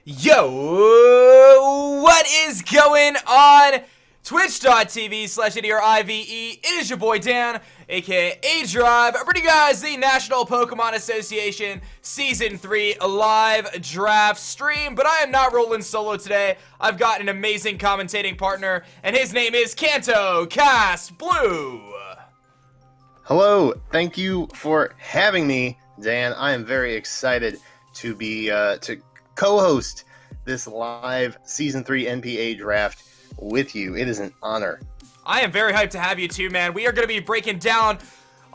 Yo, what is going on? Twitch.tv/ADRIVE. It is your boy Dan, aka aDrive, bringing you guys the National Pokemon Association Season 3 live draft stream. But I am not rolling solo today. I've got an amazing commentating partner, and his name is Kanto Cast Blue. Hello, thank you for having me, Dan. I am very excited to be to co-host this live Season 3 NPA draft with you. It is an honor. I am very hyped to have you too, man. We are going to be breaking down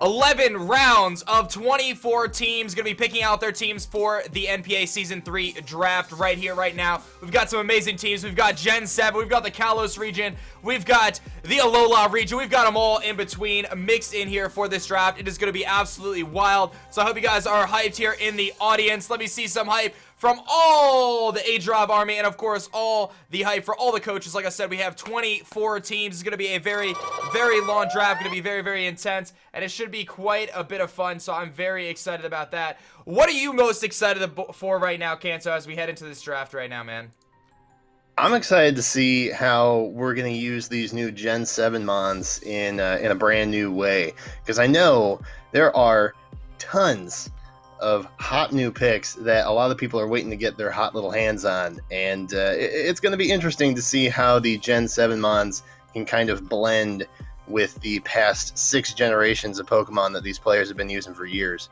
11 rounds of 24 teams. Going to be picking out their teams for the NPA Season 3 draft right here, right now. We've got some amazing teams. We've got Gen 7. We've got the Kalos region. We've got the Alola region. We've got them all in between mixed in here for this draft. It is going to be absolutely wild. So I hope you guys are hyped here in the audience. Let me see some hype from all the aDrive army, and of course all the hype for all the coaches. Like I said, we have 24 teams. It's going to be a very, very long draft. Going to be very, very intense, and it should be quite a bit of fun, so I'm very excited about that. What are you most excited for right now, Kanto, as we head into this draft right now, man? I'm excited to see how we're going to use these new Gen 7 mons in a brand new way, because I know there are tons of hot new picks that a lot of people are waiting to get their hot little hands on, and it's going to be interesting to see how the Gen 7 mons can kind of blend with the past 6 generations of Pokemon that these players have been using for years.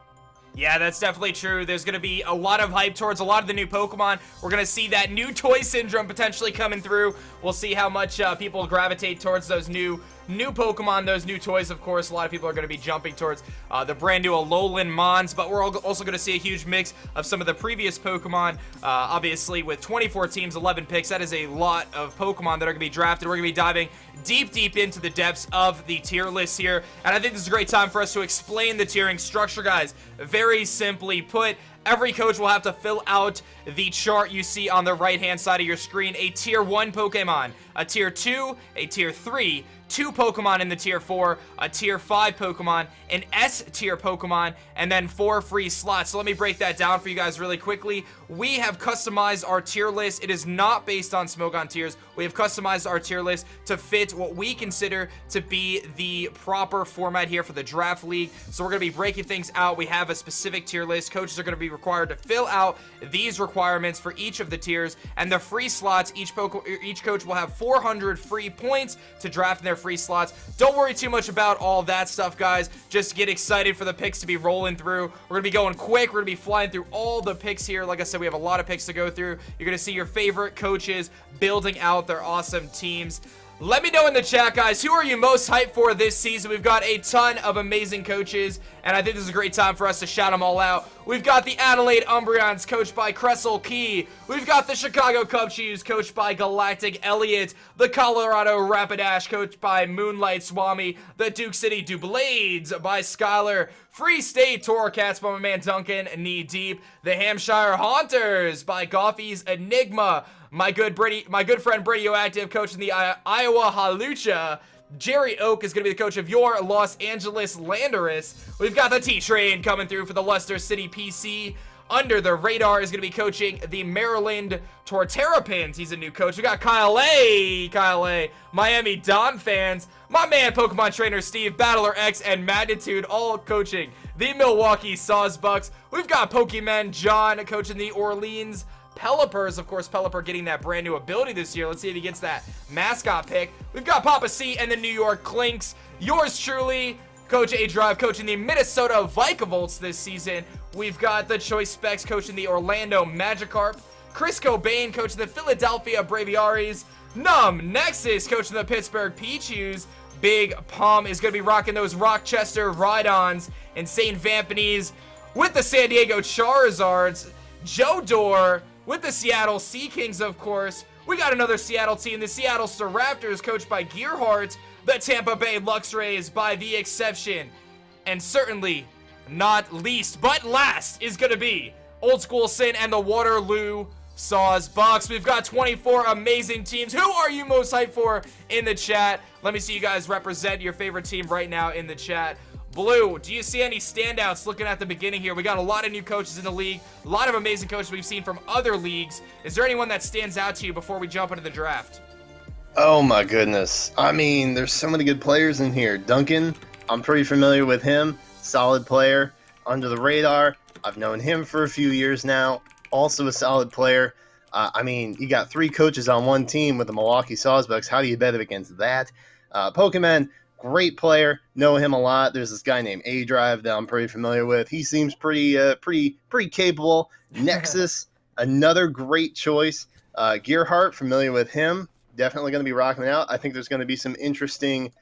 Yeah, that's definitely true. There's going to be a lot of hype towards a lot of the new Pokemon. We're going to see that new toy syndrome potentially coming through. We'll see how much people gravitate towards those new Pokemon, those new toys. Of course, a lot of people are going to be jumping towards the brand new Alolan Mons, but we're also going to see a huge mix of some of the previous Pokemon. Obviously, with 24 teams, 11 picks, that is a lot of Pokemon that are going to be drafted. We're going to be diving deep into the depths of the tier list here, and I think this is a great time for us to explain the tiering structure, guys. Very simply put, every coach will have to fill out the chart you see on the right-hand side of your screen. A Tier 1 Pokemon, a Tier 2, a Tier 3, 2 Pokemon in the Tier 4, a Tier 5 Pokemon, an S-Tier Pokemon, and then 4 free slots. So let me break that down for you guys really quickly. We have customized our tier list. It is not based on Smogon tiers. We have customized our tier list to fit what we consider to be the proper format here for the draft league. So we're going to be breaking things out. We have a specific tier list. Coaches are going to be required to fill out these requirements for each of the tiers, and the free slots, each coach will have 400 free points to draft in their free slots. Don't worry too much about all that stuff, guys. Just get excited for the picks to be rolling through. We're going to be going quick. We're going to be flying through all the picks here. Like I said, we have a lot of picks to go through. You're going to see your favorite coaches building out their awesome teams. Let me know in the chat, guys, who are you most hyped for this season? We've got a ton of amazing coaches, and I think this is a great time for us to shout them all out. We've got the Adelaide Umbreons, coached by Cressel Key. We've got the Chicago Cubs, coached by Galactic Elliott. The Colorado Rapidash, coached by Moonlight Swami. The Duke City Dublades by Skylar. Free State Torcats by my man Duncan Knee Deep. The Hampshire Haunters by Goffy's Enigma. My good friend Radioactive, coaching the Iowa Halucha. Jerry Oak is going to be the coach of your Los Angeles Landorus. We've got the T-Train coming through for the Leicester City PC. Under the Radar is going to be coaching the Maryland Torterrapins. He's a new coach. We got Kyle A, Miami Don fans. My man, Pokemon trainer Steve, Battler X, and Magnitude, all coaching the Milwaukee Sawsbucks. We've got Pokemon John coaching the Orleans Pelipers. Of course, Pelipper getting that brand new ability this year. Let's see if he gets that mascot pick. We've got Papa C and the New York Clinks. Yours truly, Coach aDrive, coaching the Minnesota Vikavolt this season. We've got the Choice Specs coaching the Orlando Magikarp. Chris Cobain coaching the Philadelphia Braviaries. Numb Nexus coaching the Pittsburgh Pichus. Big Palm is going to be rocking those Rochester Rhydons. And St. Vampanese with the San Diego Charizards. Joe Dorr with the Seattle Sea Kings, of course. We got another Seattle team, the Seattle Staraptors, coached by Gearhart. The Tampa Bay Luxrays by The Exception. And certainly not least, but last, is going to be Old School Sin and the Waterloo Sawsbucks. We've got 24 amazing teams. Who are you most hyped for in the chat? Let me see you guys represent your favorite team right now in the chat. Blue, do you see any standouts looking at the beginning here? We got a lot of new coaches in the league, a lot of amazing coaches we've seen from other leagues. Is there anyone that stands out to you before we jump into the draft? Oh my goodness. I mean, there's so many good players in here. Duncan, I'm pretty familiar with him. Solid player. Under the radar. I've known him for a few years now. Also a solid player. I mean, you got 3 coaches on one team with the Milwaukee Sawsbucks. How do you bet against that? Pokemon, great player. Know him a lot. There's this guy named aDrive that I'm pretty familiar with. He seems pretty capable. Nexus, another great choice. Gearhart, familiar with him. Definitely going to be rocking it out. I think there's going to be some interesting,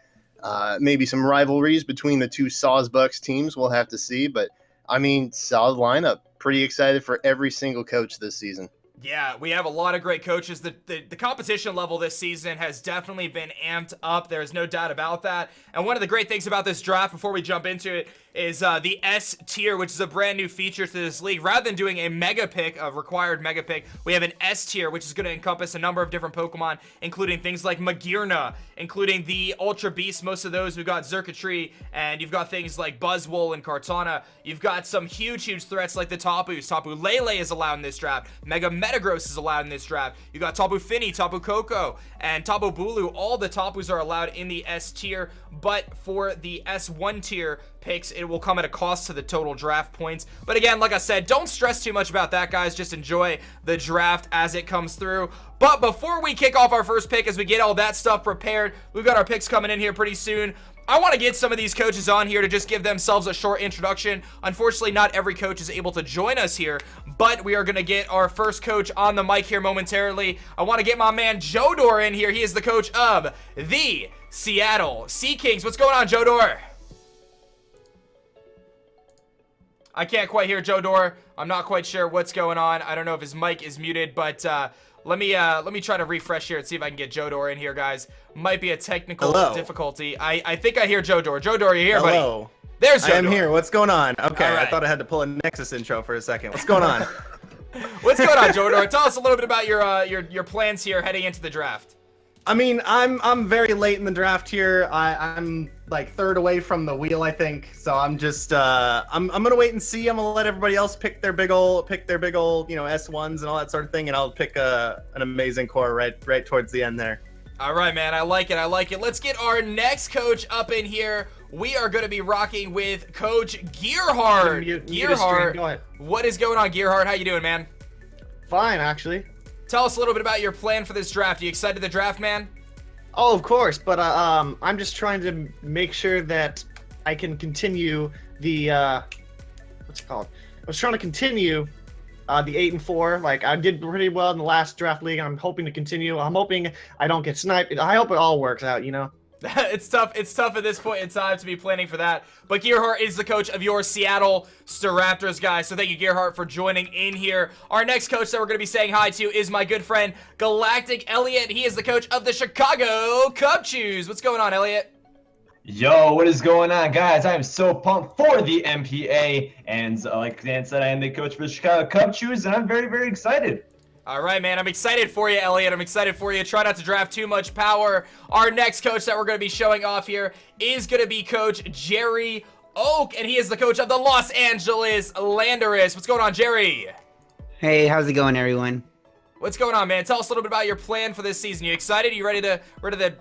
maybe some rivalries between the 2 Sawsbucks teams. We'll have to see. But, I mean, solid lineup. Pretty excited for every single coach this season. Yeah, we have a lot of great coaches. The competition level this season has definitely been amped up. There's no doubt about that. And one of the great things about this draft, before we jump into it, is the S tier, which is a brand new feature to this league. Rather than doing a mega pick, a required mega pick, we have an S tier, which is going to encompass a number of different Pokemon, including things like Magearna, including the Ultra Beasts. Most of those, we've got Xurkitree, and you've got things like Buzzwole and Kartana. You've got some huge threats like the Tapus. Tapu Lele is allowed in this draft. Mega Metagross is allowed in this draft. You got Tapu Fini, Tapu Koko, and Tapu Bulu. All the Tapus are allowed in the S tier, but for the S1 tier picks, it will come at a cost to the total draft points. But again, like I said, don't stress too much about that, guys. Just enjoy the draft as it comes through. But before we kick off our first pick, as we get all that stuff prepared, we've got our picks coming in here pretty soon. I want to get some of these coaches on here to just give themselves a short introduction. Unfortunately, not every coach is able to join us here, but we are going to get our first coach on the mic here momentarily. I want to get my man Jodor in here. He is the coach of the Seattle Sea Kings. What's going on, Jodor? I can't quite hear Jodor. I'm not quite sure what's going on. I don't know if his mic is muted, but let me try to refresh here and see if I can get Jodor in here, guys. Might be a technical difficulty. I think I hear Jodor. Jodor, are you here, buddy? There's Jodor. I am here. What's going on? Okay, right. I thought I had to pull a Nexus intro for a second. What's going on? What's going on, Jodor? Tell us a little bit about your plans here heading into the draft. I mean, I'm very late in the draft here. I'm like 3rd away from the wheel, I think. So I'm just I'm gonna wait and see. I'm gonna let everybody else pick their big old S1s and all that sort of thing, and I'll pick an amazing core right towards the end there. All right, man. I like it. Let's get our next coach up in here. We are going to be rocking with Coach Gearhart. Gearhart, go ahead. What is going on, Gearhart? How you doing, man? Fine, actually. Tell us a little bit about your plan for this draft. Are you excited to draft, man? Oh, of course, but I'm just trying to make sure that I can continue the what's it called? I was trying to continue the 8-4. Like, I did pretty well in the last draft league. I'm hoping to continue. I'm hoping I don't get sniped. I hope it all works out, you know? It's tough at this point in time to be planning for that. But Gearhart is the coach of your Seattle Staraptors, guys. So thank you, Gearhart, for joining in here. Our next coach that we're going to be saying hi to is my good friend, Galactic Elliott. He is the coach of the Chicago Cubchews. What's going on, Elliott? Yo, what is going on, guys? I am so pumped for the NPA. And like Dan said, I am the coach for the Chicago Cubchews, and I'm very, very excited. All right, man. I'm excited for you, Elliott. I'm excited for you. Try not to draft too much power. Our next coach that we're going to be showing off here is going to be Coach Jerry Oak, and he is the coach of the Los Angeles Landers. What's going on, Jerry? Hey, how's it going, everyone? What's going on, man? Tell us a little bit about your plan for this season. You excited? You ready to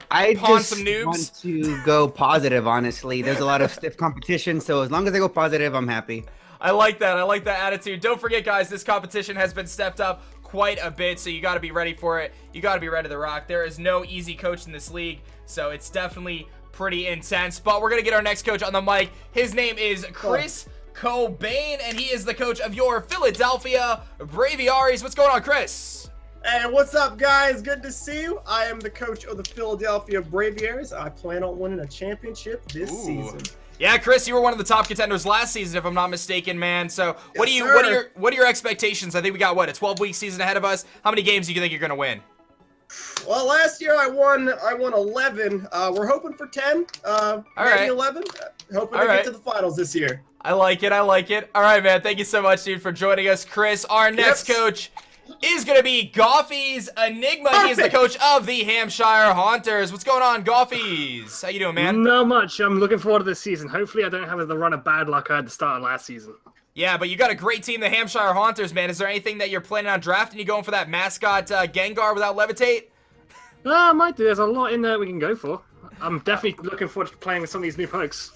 I pawn just some noobs? want to go positive, honestly. There's a lot of stiff competition, so as long as I go positive, I'm happy. I like that. I like that attitude. Don't forget, guys, this competition has been stepped up quite a bit, so you got to be ready for it. You got to be ready to rock. There is no easy coach in this league, so it's definitely pretty intense. But we're going to get our next coach on the mic. His name is Chris Cobain, and he is the coach of your Philadelphia Braviaries. What's going on, Chris? Hey, what's up, guys? Good to see you. I am the coach of the Philadelphia Braviaries. I plan on winning a championship this season. Yeah, Chris, you were one of the top contenders last season, if I'm not mistaken, man. So, what Yes, are your expectations? I think we got a 12-week season ahead of us. How many games do you think you're gonna win? Well, last year I won 11. We're hoping for 10. Maybe right. 11. Hoping All to right. get to the finals this year. I like it. All right, man. Thank you so much, dude, for joining us, Chris. Our next coach is going to be Goffy's Enigma. He is the coach of the Hampshire Haunters. What's going on, Goffy's? How you doing, man? Not much. I'm looking forward to this season. Hopefully I don't have the run of bad luck I had at the start of last season. Yeah, but you got a great team, the Hampshire Haunters, man. Is there anything that you're planning on drafting? You going for that mascot Gengar without Levitate? I might do. There's a lot in there we can go for. I'm definitely looking forward to playing with some of these new pokes.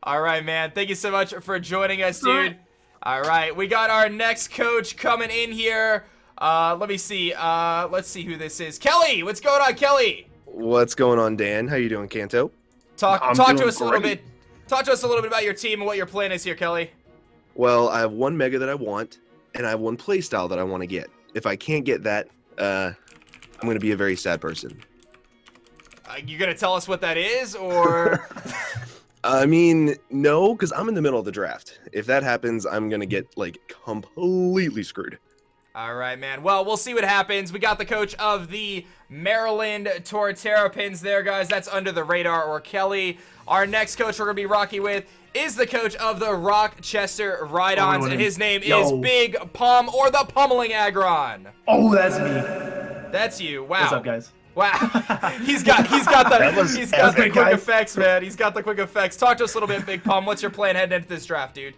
All right, man. Thank you so much for joining us, dude. All right. All right, we got our next coach coming in here. Let me see. Let's see who this is. Kelly, what's going on, Kelly? What's going on, Dan? How you doing, Kanto? Talk I'm to doing us a little great. bit. Talk to us a little bit about your team and what your plan is here, Kelly. Well, I have one Mega that I want, and I have one playstyle that I want to get. If I can't get that, I'm going to be a very sad person. You gonna tell us what that is, or? I mean, no, because I'm in the middle of the draft. If that happens, I'm going to get, like, completely screwed. All right, man. Well, we'll see what happens. We got the coach of the Maryland Torterrapins there, guys. That's under the radar, or Kelly. Our next coach we're going to be rocking with is the coach of the Rochester Rhydons, and his name is Big Pum, or the Pummeling Agron. Oh, that's me. That's you. Wow. What's up, guys? Wow. he's got the quick guys. effects, man. He's got the quick effects. Talk to us a little bit, Big Pum. What's your plan heading into this draft, dude?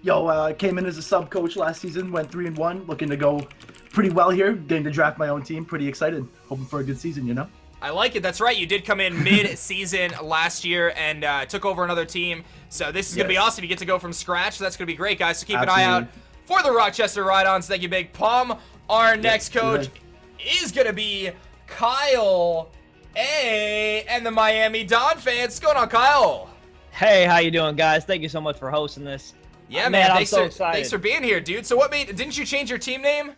Yo, I came in as a sub coach last season, went 3-1, looking to go pretty well here, getting to draft my own team. Pretty excited, hoping for a good season, you know? I like it. That's right. You did come in mid-season last year and took over another team. So this is going to be awesome. You get to go from scratch. So that's going to be great, guys. So keep an eye out for the Rochester Rhydons. Thank you, Big Pum. Our next coach is going to be Kyle A. and the Miami Don fans. What's going on, Kyle? Hey, how you doing, guys? Thank you so much for hosting this. Yeah, man, I'm Thanks, so excited. Thanks for being here, dude. So didn't you change your team name?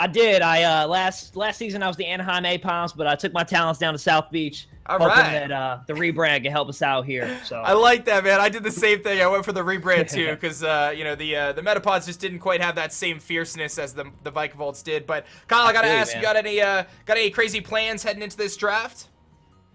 I did. I last season I was the Anaheim A-Pounds, but I took my talents down to South Beach, hoping that the rebrand can help us out here. So I like that, man. I did the same thing. I went for the rebrand too, because you know, the Metapods just didn't quite have that same fierceness as the Vikavolt did. But Kyle, I gotta ask, you got any crazy plans heading into this draft?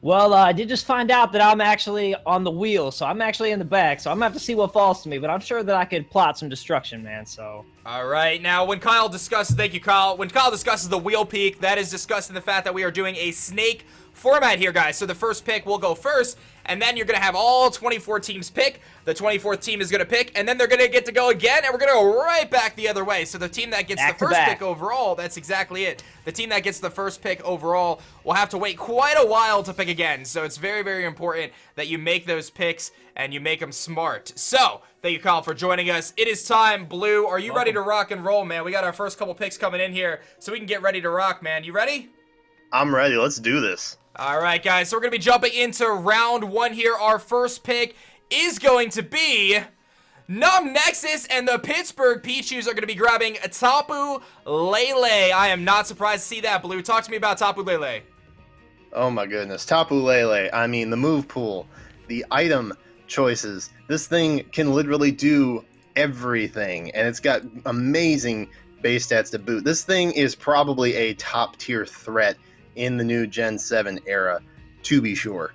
Well, I did just find out that I'm actually on the wheel, so I'm actually in the back, so I'm gonna have to see what falls to me, but I'm sure that I could plot some destruction, man, so. All right, now when Kyle discusses, thank you, Kyle. When Kyle discusses the wheel peak, that is discussing the fact that we are doing a snake format here, guys. So the first pick will go first, and then you're going to have all 24 teams pick. The 24th team is going to pick, and then they're going to get to go again, and we're going to go right back the other way. So the team that gets the first pick overall, that's exactly it. The team that gets the first pick overall will have to wait quite a while to pick again. So it's very, very important that you make those picks and you make them smart. So thank you, Kyle, for joining us. It is time, Blue. Are you ready to rock and roll, man? We got our first couple picks coming in here, so we can get ready to rock, man. You ready? I'm ready. Let's do this. All right, guys, so we're going to be jumping into round one here. Our first pick is going to be Numb Nexus, and the Pittsburgh Pichus are going to be grabbing Tapu Lele. I am not surprised to see that, Blue. Talk to me about Tapu Lele. Oh my goodness. Tapu Lele. I mean, the move pool, the item choices. This thing can literally do everything, and it's got amazing base stats to boot. This thing is probably a top tier threat in the new Gen 7 era, to be sure.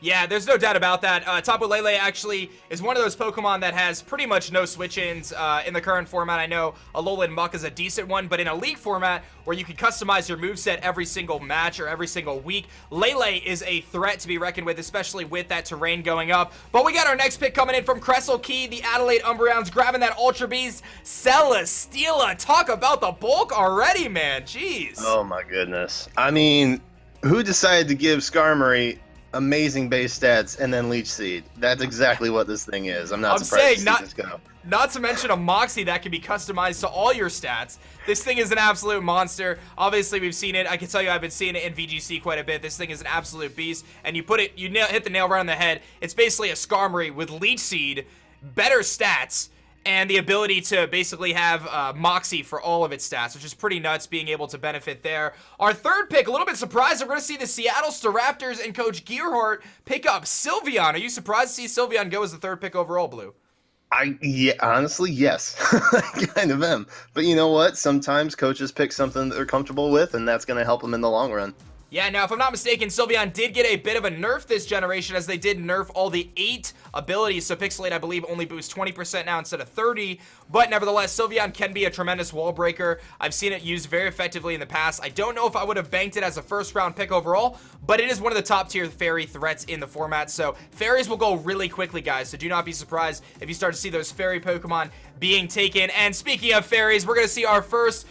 Yeah, there's no doubt about that. Tapu Lele actually is one of those Pokemon that has pretty much no switch-ins in the current format. I know Alolan Muck is a decent one, but in a League format where you can customize your moveset every single match or every single week, Lele is a threat to be reckoned with, especially with that terrain going up. But we got our next pick coming in from Cressel Key, the Adelaide Umbreons, grabbing that Ultra Beast, Celesteela. Talk about the bulk already, man. Jeez. Oh my goodness. I mean, who decided to give Skarmory amazing base stats and then Leech Seed? That's exactly what this thing is. I'm surprised to see this go. Not to mention a Moxie that can be customized to all your stats. This thing is an absolute monster. Obviously, we've seen it. I can tell you I've been seeing it in VGC quite a bit. This thing is an absolute beast. And you hit the nail right on the head. It's basically a Skarmory with Leech Seed, better stats, and the ability to basically have Moxie for all of its stats, which is pretty nuts, being able to benefit there. Our third pick, a little bit surprised, we're going to see the Seattle Staraptors and Coach Gearhart pick up Sylveon. Are you surprised to see Sylveon go as the third pick overall, Blue? Yeah, honestly, yes. I kind of am. But you know what? Sometimes coaches pick something that they're comfortable with, and that's going to help them in the long run. Yeah, now if I'm not mistaken, Sylveon did get a bit of a nerf this generation as they did nerf all the 8 abilities. So Pixelate, I believe, only boosts 20% now instead of 30. But nevertheless, Sylveon can be a tremendous wall breaker. I've seen it used very effectively in the past. I don't know if I would have banked it as a first round pick overall, but it is one of the top tier fairy threats in the format. So fairies will go really quickly, guys. So do not be surprised if you start to see those fairy Pokemon being taken. And speaking of fairies, we're going to see our first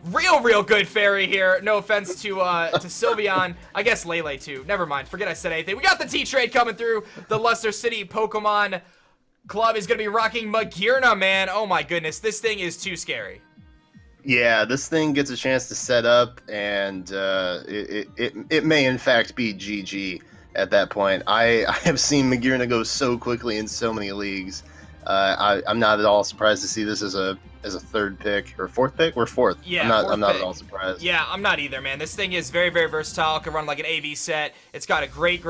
real good fairy here. No offense to Sylveon. I guess Lele too. Never mind. Forget I said anything. We got the T-Trade coming through. The Luster City Pokemon Club is going to be rocking Magearna, man. Oh my goodness. This thing is too scary. Yeah, this thing gets a chance to set up, and it may in fact be GG at that point. I have seen Magearna go so quickly in so many leagues. I'm not at all surprised to see this as a third pick or fourth pick. We're fourth. Yeah, I'm not at all surprised. Yeah, I'm not either, man. This thing is very versatile. Can run like an AV set. It's got a great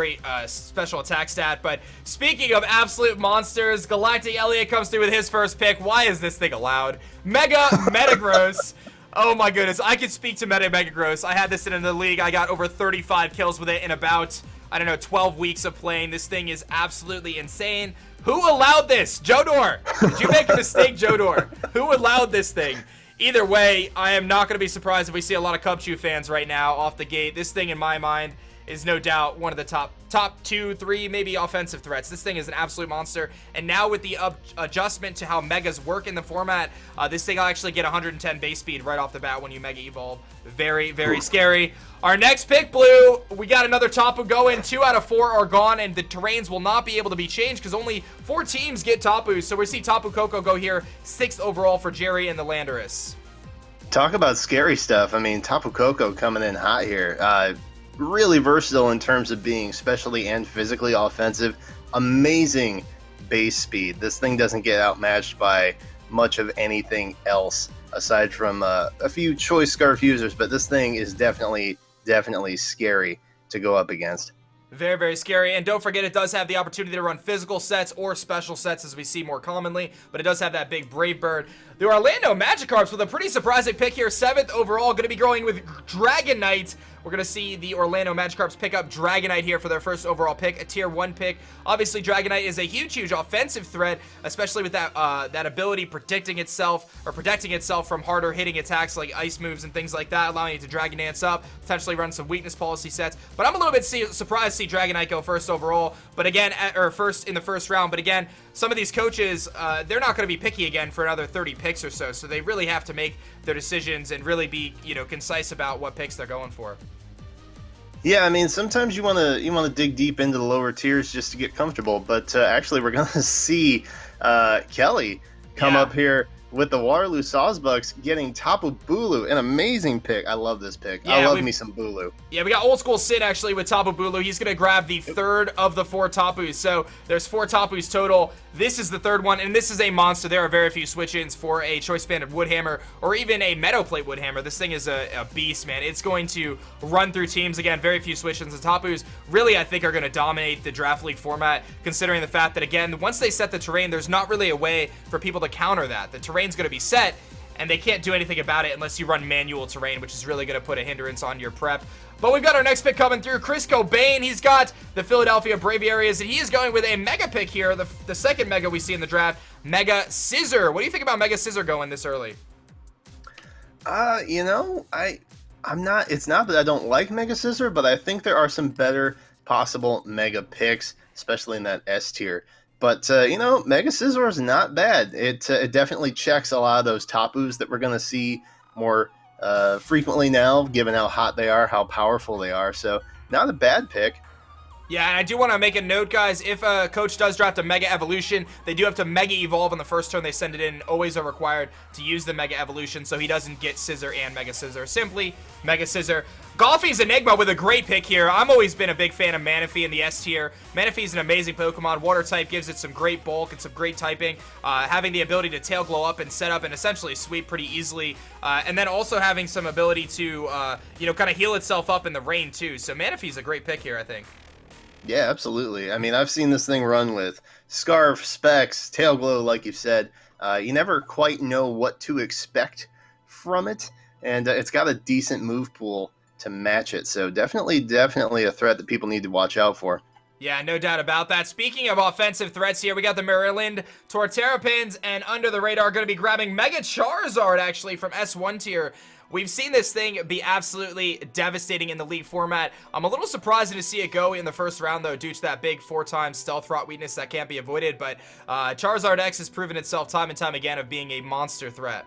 special attack stat. But speaking of absolute monsters, Galactic Elliott comes through with his first pick. Why is this thing allowed? Mega Metagross. Oh my goodness, I can speak to Metagross. I had this in the league. I got over 35 kills with it in about, I don't know, 12 weeks of playing. This thing is absolutely insane. Who allowed this? Jodor! Did you make a mistake, Jodor? Who allowed this thing? Either way, I am not going to be surprised if we see a lot of Cubchoo fans right now off the gate. This thing, in my mind, is no doubt one of the top 2, 3, maybe offensive threats. This thing is an absolute monster. And now with the adjustment to how Megas work in the format, this thing will actually get 110 base speed right off the bat when you Mega Evolve. Very scary. Our next pick, Blue, we got another Tapu going. 2 out of 4 are gone, and the terrains will not be able to be changed because only 4 teams get Tapu. So we see Tapu Koko go here, 6th overall for Jerry and the Landorus. Talk about scary stuff. I mean, Tapu Koko coming in hot here. Really versatile in terms of being specially and physically offensive. Amazing base speed. This thing doesn't get outmatched by much of anything else aside from a few choice Scarf users, but this thing is definitely scary to go up against. Very scary. And don't forget, it does have the opportunity to run physical sets or special sets as we see more commonly, but it does have that big Brave Bird. The Orlando Magikarps with a pretty surprising pick here, 7th overall, going to be going with Dragonite. We're going to see the Orlando Magikarps pick up Dragonite here for their first overall pick, a tier 1 pick. Obviously, Dragonite is a huge offensive threat, especially with that ability protecting itself from harder hitting attacks like ice moves and things like that, allowing it to Dragon Dance up, potentially run some weakness policy sets. But I'm a little bit surprised to see Dragonite go first overall, but again, first in the first round. But again, some of these coaches, they're not going to be picky again for another 30 picks or so they really have to make their decisions and really be, concise about what picks they're going for. Yeah, I mean, sometimes you want to dig deep into the lower tiers just to get comfortable, but actually we're going to see Kelly come up here with the Waterloo Sawsbucks getting Tapu Bulu, an amazing pick. I love this pick. Yeah, I love me some Bulu. Yeah, we got Old School Sid actually with Tapu Bulu. He's going to grab the 3rd of the 4 Tapus. So there's 4 Tapus total. This is the 3rd one, and this is a monster. There are very few switch-ins for a Choice Banded Woodhammer or even a Meadow Plate Woodhammer. This thing is a beast, man. It's going to run through teams. Again, very few switch-ins. The Tapus really, I think, are going to dominate the Draft League format, considering the fact that, again, once they set the terrain, there's not really a way for people to counter that. The terrain's going to be set, and they can't do anything about it unless you run manual terrain, which is really going to put a hindrance on your prep. But we've got our next pick coming through, Chris Cobain. He's got the Philadelphia Braviaries, and he is going with a Mega pick here, the second Mega we see in the draft, Mega Scissor. What do you think about Mega Scissor going this early? I'm not. It's not that I don't like Mega Scissor, but I think there are some better possible Mega picks, especially in that S tier. But, Mega Scissor is not bad. It definitely checks a lot of those Tapus that we're going to see more frequently now, given how hot they are, how powerful they are. So, not a bad pick. Yeah, and I do want to make a note, guys. If a coach does draft a Mega Evolution, they do have to Mega Evolve on the first turn they send it in. Always are required to use the Mega Evolution, so he doesn't get Scissor and Mega Scissor. Simply Mega Scissor. Golfy's Enigma with a great pick here. I've always been a big fan of Manaphy in the S tier. Manaphy is an amazing Pokemon. Water type gives it some great bulk and some great typing. Having the ability to tail glow up and set up and essentially sweep pretty easily. And then also having some ability to, kind of heal itself up in the rain too. So Manaphy's a great pick here, I think. Yeah, absolutely. I mean, I've seen this thing run with Scarf, Specs, Tail Glow, like you said. You never quite know what to expect from it, and it's got a decent move pool to match it. So definitely a threat that people need to watch out for. Yeah, no doubt about that. Speaking of offensive threats here, we got the Maryland Torterrapins, and under the radar going to be grabbing Mega Charizard, actually, from S1 tier. We've seen this thing be absolutely devastating in the League format. I'm a little surprised to see it go in the first round, though, due to that big 4-time stealth rot weakness that can't be avoided, but Charizard X has proven itself time and time again of being a monster threat.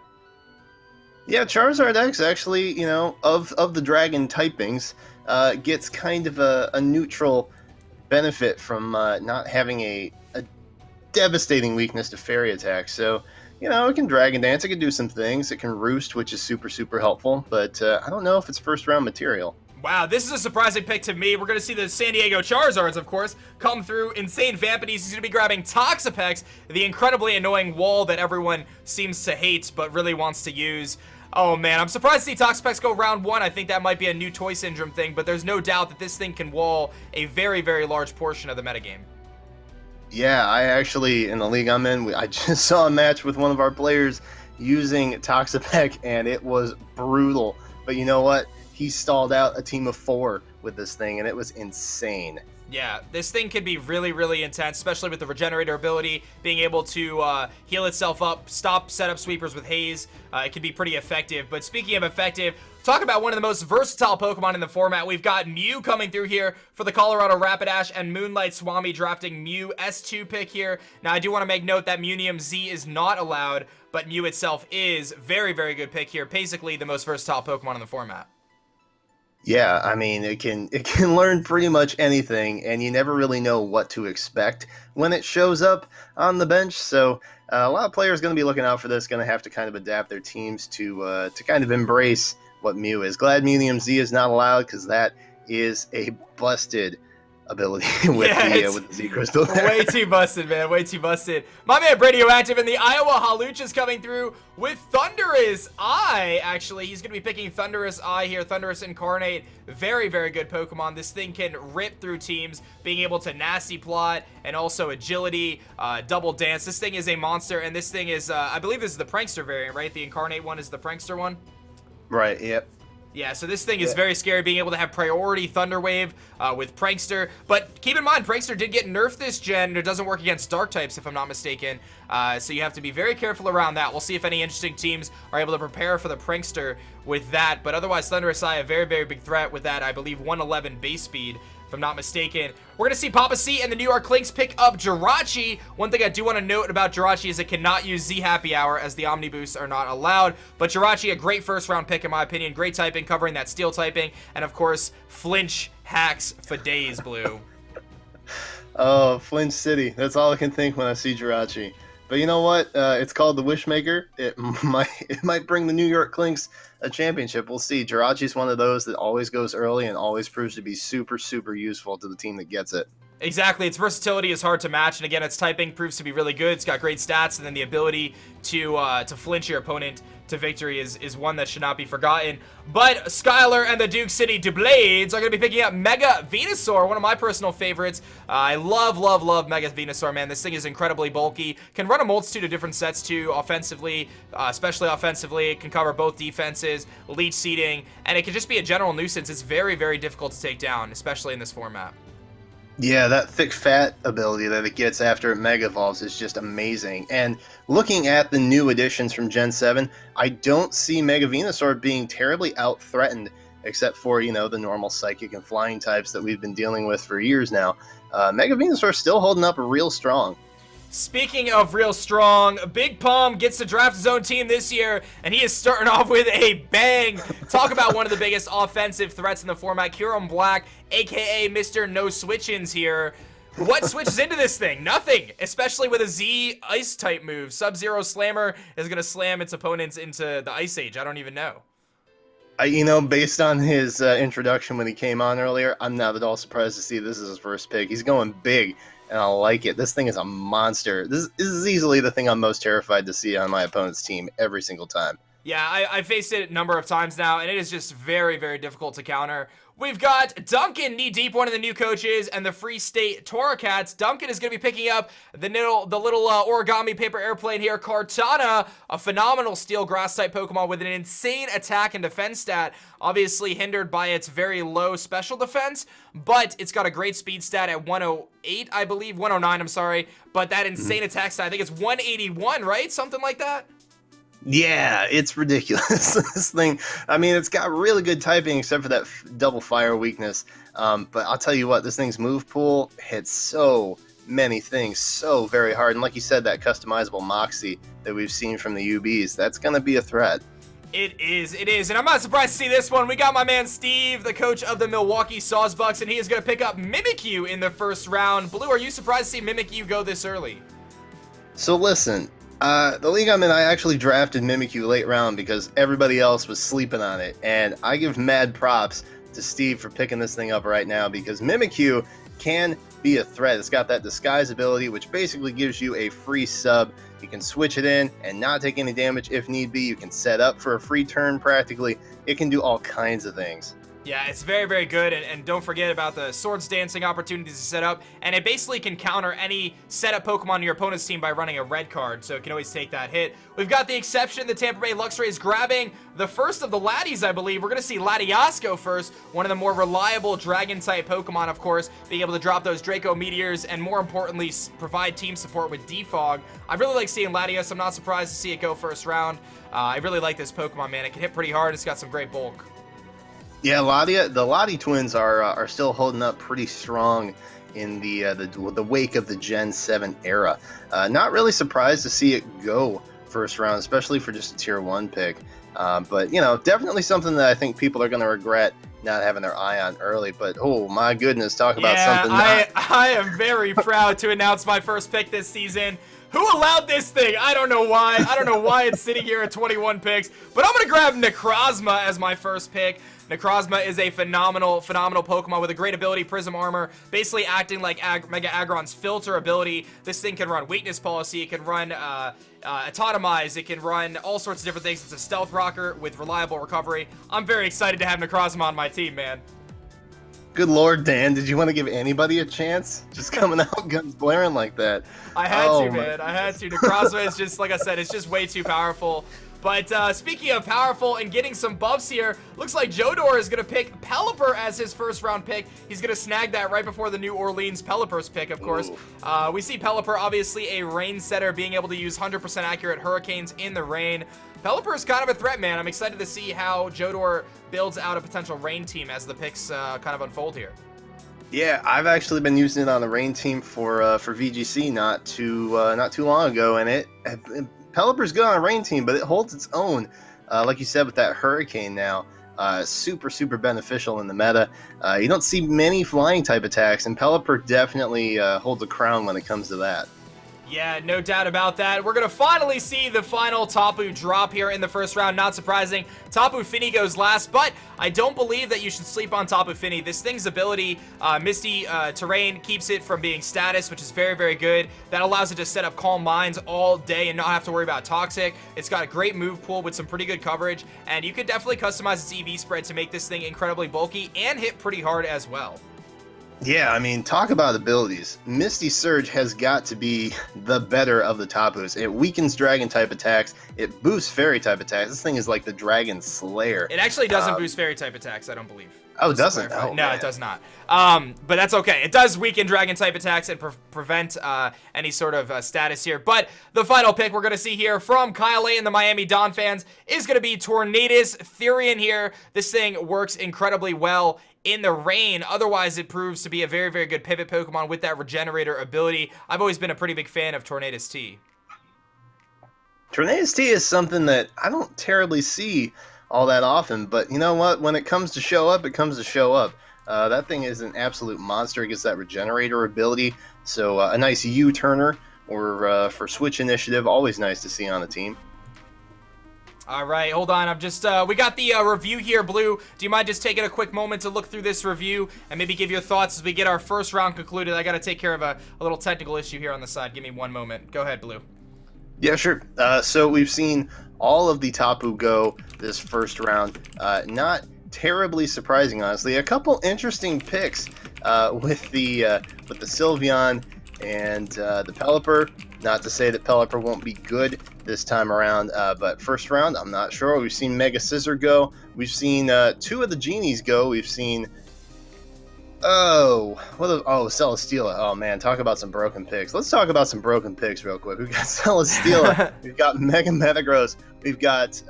Yeah, Charizard X actually, you know, of the dragon typings, gets kind of a neutral benefit from not having a devastating weakness to fairy attacks. So, you know, it can Dragon Dance, it can do some things, it can Roost, which is super helpful, but I don't know if it's first round material. Wow, this is a surprising pick to me. We're going to see the San Diego Charizards, of course, come through. Insane Vampities. He's going to be grabbing Toxapex, the incredibly annoying wall that everyone seems to hate but really wants to use. Oh man, I'm surprised to see Toxapex go round 1. I think that might be a new toy syndrome thing, but there's no doubt that this thing can wall a very large portion of the metagame. Yeah, I actually, in the league I'm in, I just saw a match with one of our players using Toxapex, and it was brutal. But you know what? He stalled out a team of 4 with this thing, and it was insane. Yeah, this thing could be really intense, especially with the Regenerator ability, being able to heal itself up, stop setup sweepers with Haze. It can be pretty effective. But speaking of effective, talk about one of the most versatile Pokemon in the format. We've got Mew coming through here for the Colorado Rapidash, and Moonlight Swami drafting Mew S2 pick here. Now, I do want to make note that Munium Z is not allowed, but Mew itself is very good pick here. Basically, the most versatile Pokemon in the format. Yeah, I mean, it can learn pretty much anything, and you never really know what to expect when it shows up on the bench. So a lot of players going to be looking out for this, going to have to kind of adapt their teams to kind of embrace what Mew is. Glad Munium Z is not allowed, because that is a busted ability with the Z Crystal there. Way too busted, man. Way too busted. My man Radioactive and the Iowa Haluch is coming through with Thunderous Eye. Actually, he's going to be picking Thunderous Eye here. Thunderous Incarnate. Very good Pokemon. This thing can rip through teams, being able to Nasty Plot and also Agility, Double Dance. This thing is a monster, and this thing is, I believe this is the Prankster variant, right? The Incarnate one is the Prankster one? Right, yep. Yeah, so this thing is very scary, being able to have priority Thunder Wave with Prankster. But keep in mind, Prankster did get nerfed this gen, and it doesn't work against Dark types, if I'm not mistaken. So you have to be very careful around that. We'll see if any interesting teams are able to prepare for the Prankster with that. But otherwise, Thunderous Eye, a very big threat with that, I believe, 111 base speed, if I'm not mistaken. We're going to see Papa C and the New York Lynx pick up Jirachi. One thing I do want to note about Jirachi is it cannot use Z Happy Hour, as the Omni Boosts are not allowed. But Jirachi, a great first round pick in my opinion. Great typing, covering that steel typing. And of course, Flinch hacks for days, Blue. Oh, Flinch City. That's all I can think when I see Jirachi. But you know what? It's called the Wishmaker. It might bring the New York Lynx a championship. We'll see. Jirachi's one of those that always goes early and always proves to be super useful to the team that gets it. Exactly. Its versatility is hard to match, and again, its typing proves to be really good. It's got great stats, and then the ability to flinch your opponent to victory is one that should not be forgotten. But Skylar and the Duke City Dublades are going to be picking up Mega Venusaur, one of my personal favorites. I love Mega Venusaur, man. This thing is incredibly bulky. Can run a multitude of different sets too, offensively, especially offensively. It can cover both defenses, leech seeding, and it can just be a general nuisance. It's very difficult to take down, especially in this format. Yeah, that thick fat ability that it gets after it Mega Evolves is just amazing. And looking at the new additions from Gen 7, I don't see Mega Venusaur being terribly out-threatened, except for, you know, the normal Psychic and Flying types that we've been dealing with for years now. Mega Venusaur still holding up real strong. Speaking of real strong, Big Palm gets to draft his own team this year, and he is starting off with a bang. Talk about one of the biggest offensive threats in the format, Kyurem Black, aka Mr. No Switch-ins here. What switches into this thing? Nothing, especially with a Z Ice type move. Sub-Zero Slammer is going to slam its opponents into the Ice Age. I don't even know. You know, based on his introduction when he came on earlier, I'm not at all surprised to see this is his first pick. He's going big, and I like it. This thing is a monster. This is easily the thing I'm most terrified to see on my opponent's team every single time. Yeah, I faced it a number of times now, and it is just very, very difficult to counter. We've got Duncan, knee-deep, one of the new coaches, and the Free State Toracats. Duncan is going to be picking up the little origami paper airplane here. Kartana, a phenomenal steel grass-type Pokemon with an insane attack and defense stat, obviously hindered by its very low special defense, but it's got a great speed stat at 108, I believe. 109, I'm sorry. But that insane attack stat, I think it's 181, right? Something like that? Yeah, it's ridiculous. This thing, I mean, it's got really good typing except for that double fire weakness. But I'll tell you what, this thing's move pool hits so many things so very hard. And like you said, that customizable Moxie that we've seen from the UBs, that's going to be a threat. It is. And I'm not surprised to see this one. We got my man Steve, the coach of the Milwaukee Sawsbucks, and he is going to pick up Mimikyu in the first round. Blue, are you surprised to see Mimikyu go this early? So listen, the league I'm in, I actually drafted Mimikyu late round because everybody else was sleeping on it. And I give mad props to Steve for picking this thing up right now because Mimikyu can be a threat. It's got that disguise ability, which basically gives you a free sub. You can switch it in and not take any damage if need be. You can set up for a free turn practically. It can do all kinds of things. Yeah, it's very, very good, and don't forget about the Swords Dancing opportunities to set up, and it basically can counter any setup Pokemon on your opponent's team by running a red card, so it can always take that hit. We've got the exception, the Tampa Bay Luxray grabbing the first of the Laddies, I believe. We're going to see Latiasco first, one of the more reliable Dragon-type Pokemon, of course, being able to drop those Draco Meteors, and more importantly, provide team support with Defog. I really like seeing Latios. I'm not surprised to see it go first round. I really like this Pokemon, man. It can hit pretty hard. It's got some great bulk. Yeah, the Lottie twins are still holding up pretty strong in the wake of the Gen 7 era. Not really surprised to see it go first round, especially for just a tier 1 pick. But, you know, definitely something that I think people are going to regret not having their eye on early. But, oh, my goodness, talk about something. I am very proud to announce my first pick this season. Who allowed this thing? I don't know why. I don't know why it's sitting here at 21 picks. But I'm going to grab Necrozma as my first pick. Necrozma is a phenomenal Pokemon with a great ability, Prism Armor, basically acting like Mega Aggron's filter ability. This thing can run Weakness Policy, it can run Autotomize, it can run all sorts of different things. It's a Stealth Rocker with reliable recovery. I'm very excited to have Necrozma on my team, man. Good Lord, Dan, did you want to give anybody a chance? Just coming out guns blaring like that. I had to, man. I had to. Necrozma is just, like I said, it's just way too powerful. But speaking of powerful and getting some buffs here, looks like Jodor is going to pick Pelipper as his first round pick. He's going to snag that right before the New Orleans Pelipper's pick, of course. We see Pelipper, obviously a rain setter, being able to use 100% accurate Hurricanes in the rain. Pelipper is kind of a threat, man. I'm excited to see how Jodor builds out a potential rain team as the picks kind of unfold here. Yeah, I've actually been using it on the rain team for VGC not too long ago, and Pelipper's good on a rain team, but it holds its own. Like you said, with that Hurricane now, super beneficial in the meta. You don't see many flying type attacks, and Pelipper definitely holds a crown when it comes to that. Yeah, no doubt about that. We're going to finally see the final Tapu drop here in the first round. Not surprising. Tapu Fini goes last, but I don't believe that you should sleep on Tapu Fini. This thing's ability, Misty Terrain, keeps it from being status, which is very, very good. That allows it to set up Calm Minds all day and not have to worry about Toxic. It's got a great move pool with some pretty good coverage, and you could definitely customize its EV spread to make this thing incredibly bulky and hit pretty hard as well. Yeah, I mean, talk about abilities. Misty Surge has got to be the better of the Tapus. It weakens Dragon-type attacks. It boosts Fairy-type attacks. This thing is like the Dragon Slayer. It actually doesn't boost Fairy-type attacks, I don't believe. Oh, it doesn't? Oh, no, man. it does not. But that's okay. It does weaken Dragon-type attacks and prevent any sort of status here. But the final pick we're going to see here from Kyle A and the Miami Don fans is going to be Tornadus Therian here. This thing works incredibly well in the rain. Otherwise, it proves to be a very, very good pivot Pokemon with that Regenerator ability. I've always been a pretty big fan of Tornadus T. Tornadus T is something that I don't terribly see all that often, but you know what? When it comes to show up, it comes to show up. That thing is an absolute monster. It gets that Regenerator ability, so a nice U-turner or for Switch Initiative, always nice to see on the team. All right, hold on. I'm just, we got the review here, Blue. Do you mind just taking a quick moment to look through this review and maybe give your thoughts as we get our first round concluded? I got to take care of a little technical issue here on the side. Give me one moment. Go ahead, Blue. Yeah, sure. So we've seen all of the Tapu go this first round. Not terribly surprising, honestly. A couple interesting picks with the Sylveon and the Pelipper. Not to say that Pelipper won't be good this time around, but first round, I'm not sure. We've seen Mega Scissor go. We've seen 2 of the Genies go. We've seen Celesteela. Oh man, talk about some broken picks. Let's talk about some broken picks real quick. We've got Celesteela, we've got Mega Metagross, we've got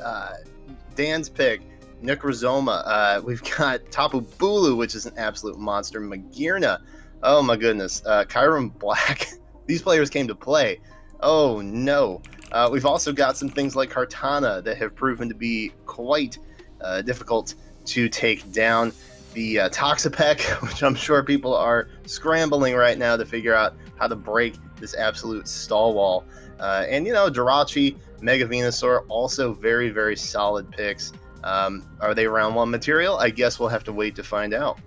Dan's pick, Necrozoma, we've got Tapu Bulu, which is an absolute monster, Magearna. Oh my goodness, Kyurem Black. These players came to play. Oh no. We've also got some things like Kartana that have proven to be quite difficult to take down. The Toxapeck, which I'm sure people are scrambling right now to figure out how to break this absolute stall wall. And, Jirachi, Mega Venusaur, also very, very solid picks. Are they round 1 material? I guess we'll have to wait to find out.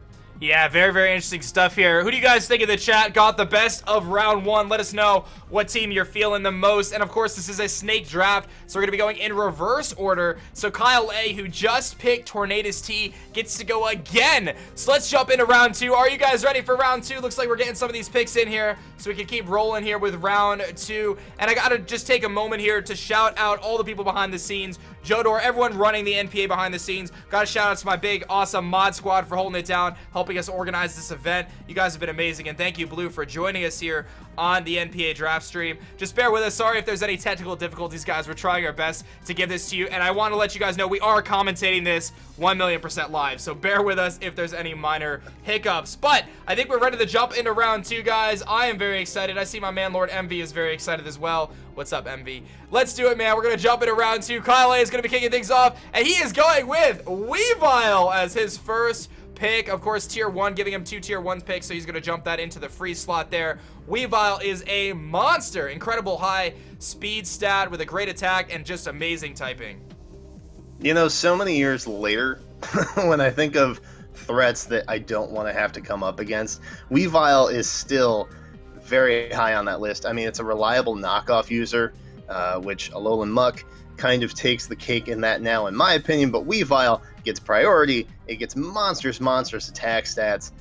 Yeah, very, very interesting stuff here. Who do you guys think in the chat got the best of round 1? Let us know what team you're feeling the most. And of course, this is a snake draft, so we're going to be going in reverse order. So Kyle A, who just picked Tornadus T, gets to go again. So let's jump into round 2. Are you guys ready for round 2? Looks like we're getting some of these picks in here, so we can keep rolling here with round 2. And I got to just take a moment here to shout out all the people behind the scenes. Jodor, everyone running the NPA behind the scenes. Got to shout out to my big, awesome mod squad for holding it down, helping us organize this event. You guys have been amazing, and thank you, Blue, for joining us here on the NPA draft stream. Just bear with us. Sorry if there's any technical difficulties, guys. We're trying our best to give this to you, and I want to let you guys know we are commentating this 1,000,000% live, so bear with us if there's any minor hiccups. But I think we're ready to jump into round 2, guys. I am very excited. I see my man Lord Envy is very excited as well. What's up, Envy? Let's do it, man. We're going to jump into round 2. Kyle A is going to be kicking things off, and he is going with Weavile as his first pick. Of course, tier 1, giving him 2 tier 1 picks, so he's going to jump that into the free slot there. Weavile is a monster. Incredible high speed stat with a great attack and just amazing typing. So many years later, when I think of threats that I don't want to have to come up against, Weavile is still very high on that list. I mean, it's a reliable knockoff user, which Alolan Muck kind of takes the cake in that now, in my opinion, but Weavile gets priority. It gets monstrous attack stats,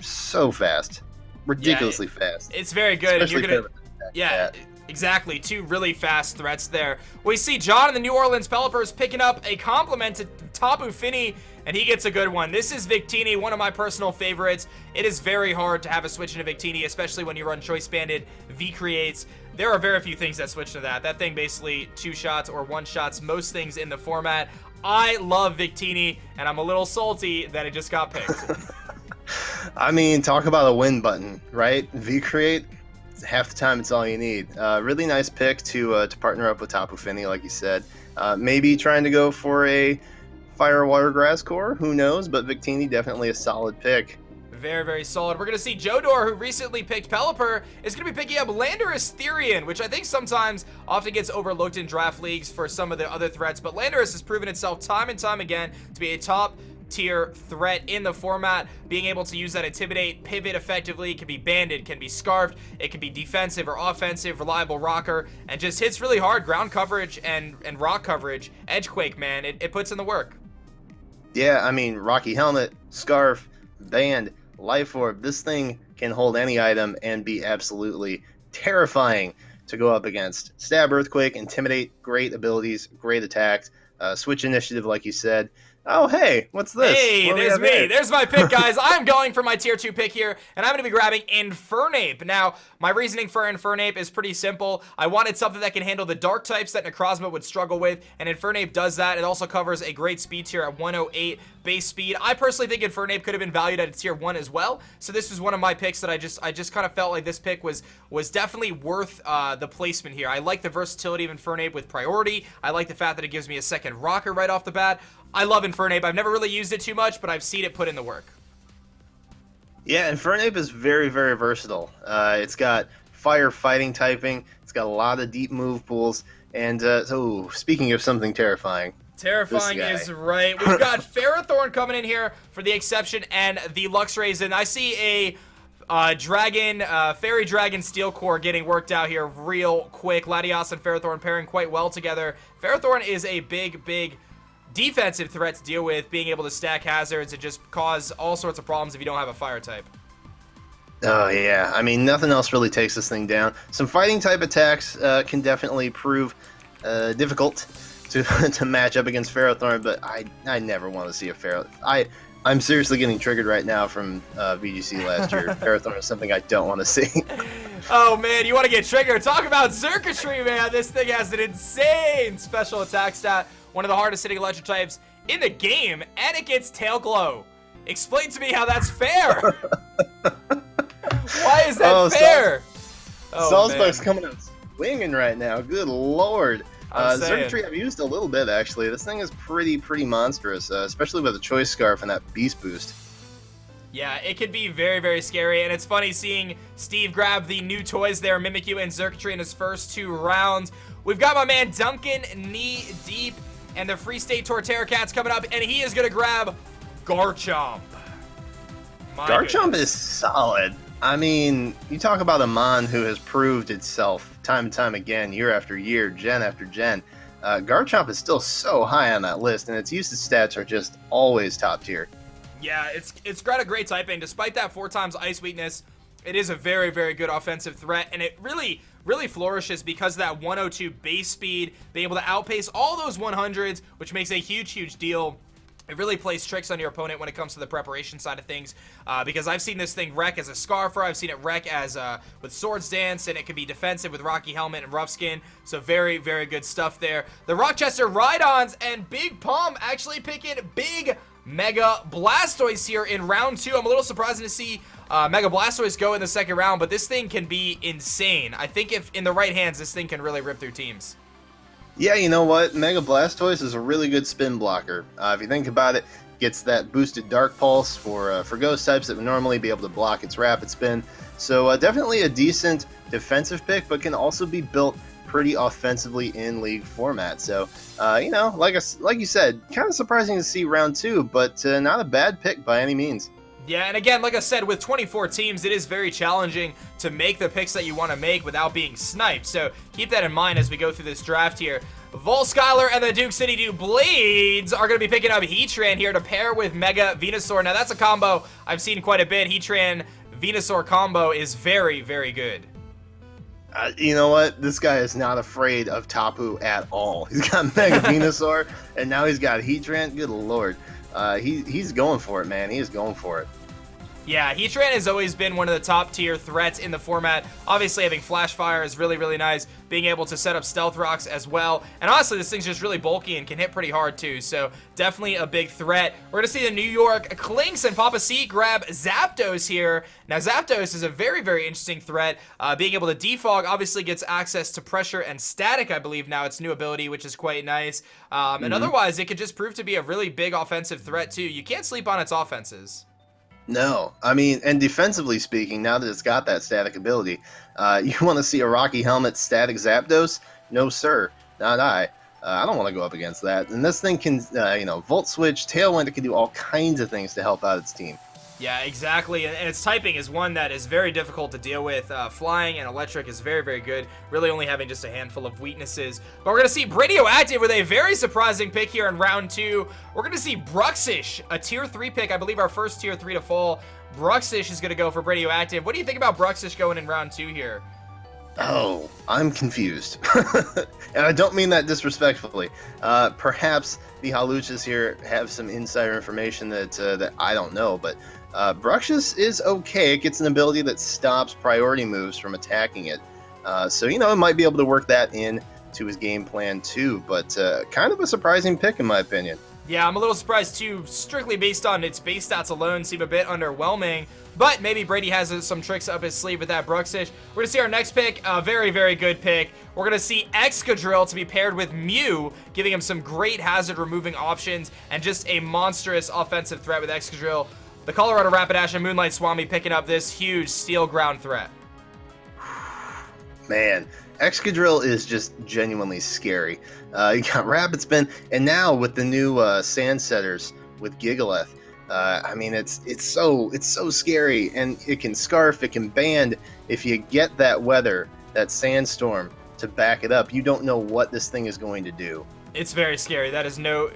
so fast, ridiculously fast. It's very good. Especially And you're gonna, exactly. 2 really fast threats there. We see John in the New Orleans Pelipper is picking up a compliment to Tapu Fini, and he gets a good one. This is Victini, one of my personal favorites. It is very hard to have a switch into Victini, especially when you run Choice Banded V-Creates. There are very few things that switch to that. That thing basically 2 shots or 1 shots most things in the format. I love Victini, and I'm a little salty that it just got picked. I mean, talk about a win button, right? V-Create, half the time it's all you need. Really nice pick to partner up with Tapu Fini, like you said. Maybe trying to go for a Fire Water Grass Core, who knows, but Victini definitely a solid pick. Very, very solid. We're going to see Jodor, who recently picked Pelipper, is going to be picking up Landorus Therian, which I think sometimes often gets overlooked in draft leagues for some of the other threats, but Landorus has proven itself time and time again to be a top tier threat in the format. Being able to use that Intimidate, pivot effectively, can be banded, can be scarfed, it can be defensive or offensive, reliable rocker, and just hits really hard ground coverage and rock coverage. Edgequake, man, it puts in the work. Yeah, I mean, Rocky Helmet, Scarf, Band, Life Orb, this thing can hold any item and be absolutely terrifying to go up against. Stab, Earthquake, Intimidate, great abilities, great attacks, switch initiative like you said. Oh, hey, what's this? Hey, there's me. There's my pick, guys. I'm going for my tier 2 pick here, and I'm going to be grabbing Infernape. Now, my reasoning for Infernape is pretty simple. I wanted something that can handle the dark types that Necrozma would struggle with, and Infernape does that. It also covers a great speed tier at 108 base speed. I personally think Infernape could have been valued at a tier 1 as well, so this was one of my picks that I just kind of felt like this pick was definitely worth the placement here. I like the versatility of Infernape with priority. I like the fact that it gives me a second rocker right off the bat. I love Infernape. I've never really used it too much, but I've seen it put in the work. Yeah, Infernape is very, very versatile. It's got fire fighting typing. It's got a lot of deep move pools. And so, speaking of something terrifying. Terrifying is right. We've got Ferrothorn coming in here for the exception and the Luxrays. And I see a Fairy Dragon Steel Core getting worked out here real quick. Latios and Ferrothorn pairing quite well together. Ferrothorn is a big defensive threat to deal with, being able to stack hazards and just cause all sorts of problems if you don't have a fire type. Oh, yeah. I mean, nothing else really takes this thing down. Some fighting type attacks can definitely prove difficult to match up against Ferrothorn, but I never want to see a Ferrothorn. I'm seriously getting triggered right now from VGC last year. Ferrothorn is something I don't want to see. Oh, man, you want to get triggered? Talk about circuitry, man. This thing has an insane special attack stat. One of the hardest hitting electric types in the game, and it gets Tail Glow. Explain to me how that's fair. Why is that fair? Salzburg's coming out swinging right now. Good lord. saying. Circuitry I've used a little bit, actually. This thing is pretty monstrous, especially with a Choice Scarf and that Beast Boost. Yeah, it could be very scary, and it's funny seeing Steve grab the new toys there, Mimikyu and Circuitry in his first 2 rounds. We've got my man Duncan knee deep, and the Free State Torterra Cat's coming up, and he is going to grab Garchomp. Garchomp is solid. I mean, you talk about a Mon who has proved itself time and time again, year after year, gen after gen. Garchomp is still so high on that list, and its usage stats are just always top tier. Yeah, it's got a great typing. Despite that 4 times ice weakness, it is a very good offensive threat, and it really flourishes because of that 102 base speed, being able to outpace all those 100s, which makes a huge deal. It really plays tricks on your opponent when it comes to the preparation side of things, because I've seen this thing wreck as a Scarfer, I've seen it wreck as with Swords Dance, and it can be defensive with Rocky Helmet and Rough Skin, so very good stuff there. The Rochester Rhydons and Big Palm actually picking big Mega Blastoise here in round 2. I'm a little surprised to see Mega Blastoise go in the second round, but this thing can be insane. I think if in the right hands, this thing can really rip through teams. Yeah, you know what? Mega Blastoise is a really good spin blocker. If you think about it, gets that boosted Dark Pulse for Ghost types that would normally be able to block its Rapid Spin. So definitely a decent defensive pick, but can also be built pretty offensively in League format. So, you know, like you said, kind of surprising to see round 2, but not a bad pick by any means. Yeah, and again, like I said, with 24 teams, it is very challenging to make the picks that you want to make without being sniped. So keep that in mind as we go through this draft here. Volskyler and the Duke City Dew Blades are going to be picking up Heatran here to pair with Mega Venusaur. Now, that's a combo I've seen quite a bit. Heatran Venusaur combo is very good. You know what? This guy is not afraid of Tapu at all. He's got Mega Venusaur, and now he's got Heatran. Good lord. He's going for it, man. He is going for it. Yeah, Heatran has always been one of the top tier threats in the format. Obviously, having Flash Fire is really nice. Being able to set up Stealth Rocks as well. And honestly, this thing's just really bulky and can hit pretty hard too. So definitely a big threat. We're going to see the New York Clinks and Papa C grab Zapdos here. Now, Zapdos is a very interesting threat. Being able to defog obviously gets access to Pressure and Static, I believe now, its new ability, which is quite nice. And otherwise, it could just prove to be a really big offensive threat too. You can't sleep on its offenses. No, I mean, and defensively speaking, now that it's got that static ability, you want to see a Rocky Helmet static Zapdos? No, sir, not I. I don't want to go up against that. And this thing can, you know, Volt Switch, Tailwind, it can do all kinds of things to help out its team. Yeah, exactly, and its typing is one that is very difficult to deal with. Flying and Electric is very good, really only having just a handful of weaknesses. But we're going to see Radioactive with a very surprising pick here in round 2. We're going to see Bruxish, a tier 3 pick, I believe our first tier 3 to fall. Bruxish is going to go for Radioactive. What do you think about Bruxish going in round 2 here? Oh, I'm confused. And I don't mean that disrespectfully. Perhaps the Haluchas here have some insider information that I don't know, but Bruxish is okay. It gets an ability that stops priority moves from attacking it. So, you know, it might be able to work that in to his game plan too, but kind of a surprising pick in my opinion. Yeah, I'm a little surprised too, strictly based on its base stats alone, seem a bit underwhelming, but maybe Brady has some tricks up his sleeve with that Bruxish. We're going to see our next pick, a very good pick. We're going to see Excadrill to be paired with Mew, giving him some great hazard removing options, and just a monstrous offensive threat with Excadrill. The Colorado Rapidash and Moonlight Swami picking up this huge steel ground threat. Man, Excadrill is just genuinely scary. You got Rapid Spin, and now with the new Sand Setters with Gigalith, I mean, it's so scary, and it can scarf, it can band. If you get that weather, that sandstorm to back it up, you don't know what this thing is going to do. It's very scary. There's no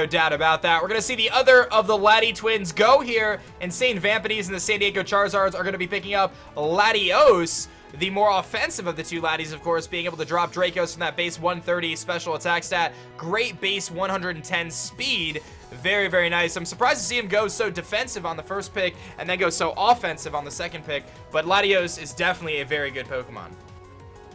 doubt about that. We're going to see the other of the Laddie twins go here. Insane Vampities and the San Diego Charizards are going to be picking up Latios, the more offensive of the two Laddies, of course, being able to drop Dracos from that base 130 special attack stat. Great base 110 speed. Very, very nice. I'm surprised to see him go so defensive on the first pick and then go so offensive on the second pick. But Latios is definitely a very good Pokemon.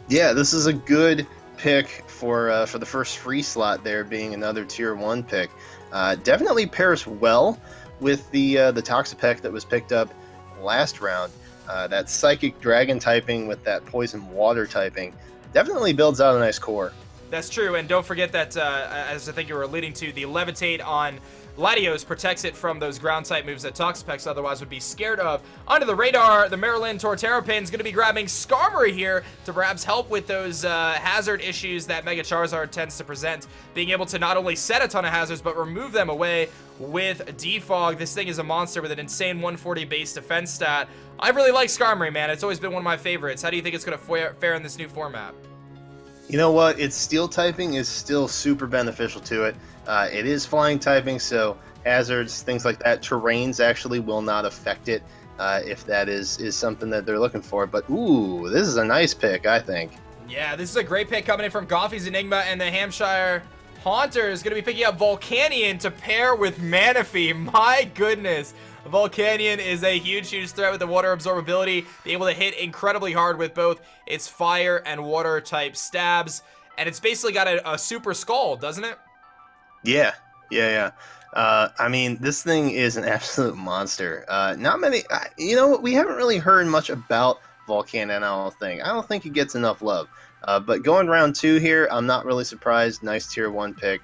Yeah, this is a good pick for the first free slot there, being another tier 1 pick. Definitely pairs well with the Toxapeck that was picked up last round. That Psychic Dragon typing with that Poison Water typing definitely builds out a nice core. That's true, and don't forget that, as I think you were alluding to, the Levitate on Latios protects it from those ground-type moves that Toxapex otherwise would be scared of. Under the radar, the Maryland Torterra Pin is going to be grabbing Skarmory here to perhaps help with those hazard issues that Mega Charizard tends to present, being able to not only set a ton of hazards, but remove them away with Defog. This thing is a monster with an insane 140 base defense stat. I really like Skarmory, man. It's always been one of my favorites. How do you think it's going to fare in this new format? You know what? Its steel typing is still super beneficial to it. It is flying typing, so hazards, things like that, terrains actually will not affect it if that is something that they're looking for. But, ooh, this is a nice pick, I think. Yeah, this is a great pick coming in from Goffy's Enigma, and the Hampshire Haunter is going to be picking up Volcanion to pair with Manaphy. My goodness. Volcanion is a huge threat with the water absorbability, being able to hit incredibly hard with both its fire and water type stabs. And it's basically got a super skull, doesn't it? Yeah. I mean, this thing is an absolute monster. Not many, you know, we haven't really heard much about Volcanion, I don't think he gets enough love. But going round 2 here, I'm not really surprised. Nice tier 1 pick.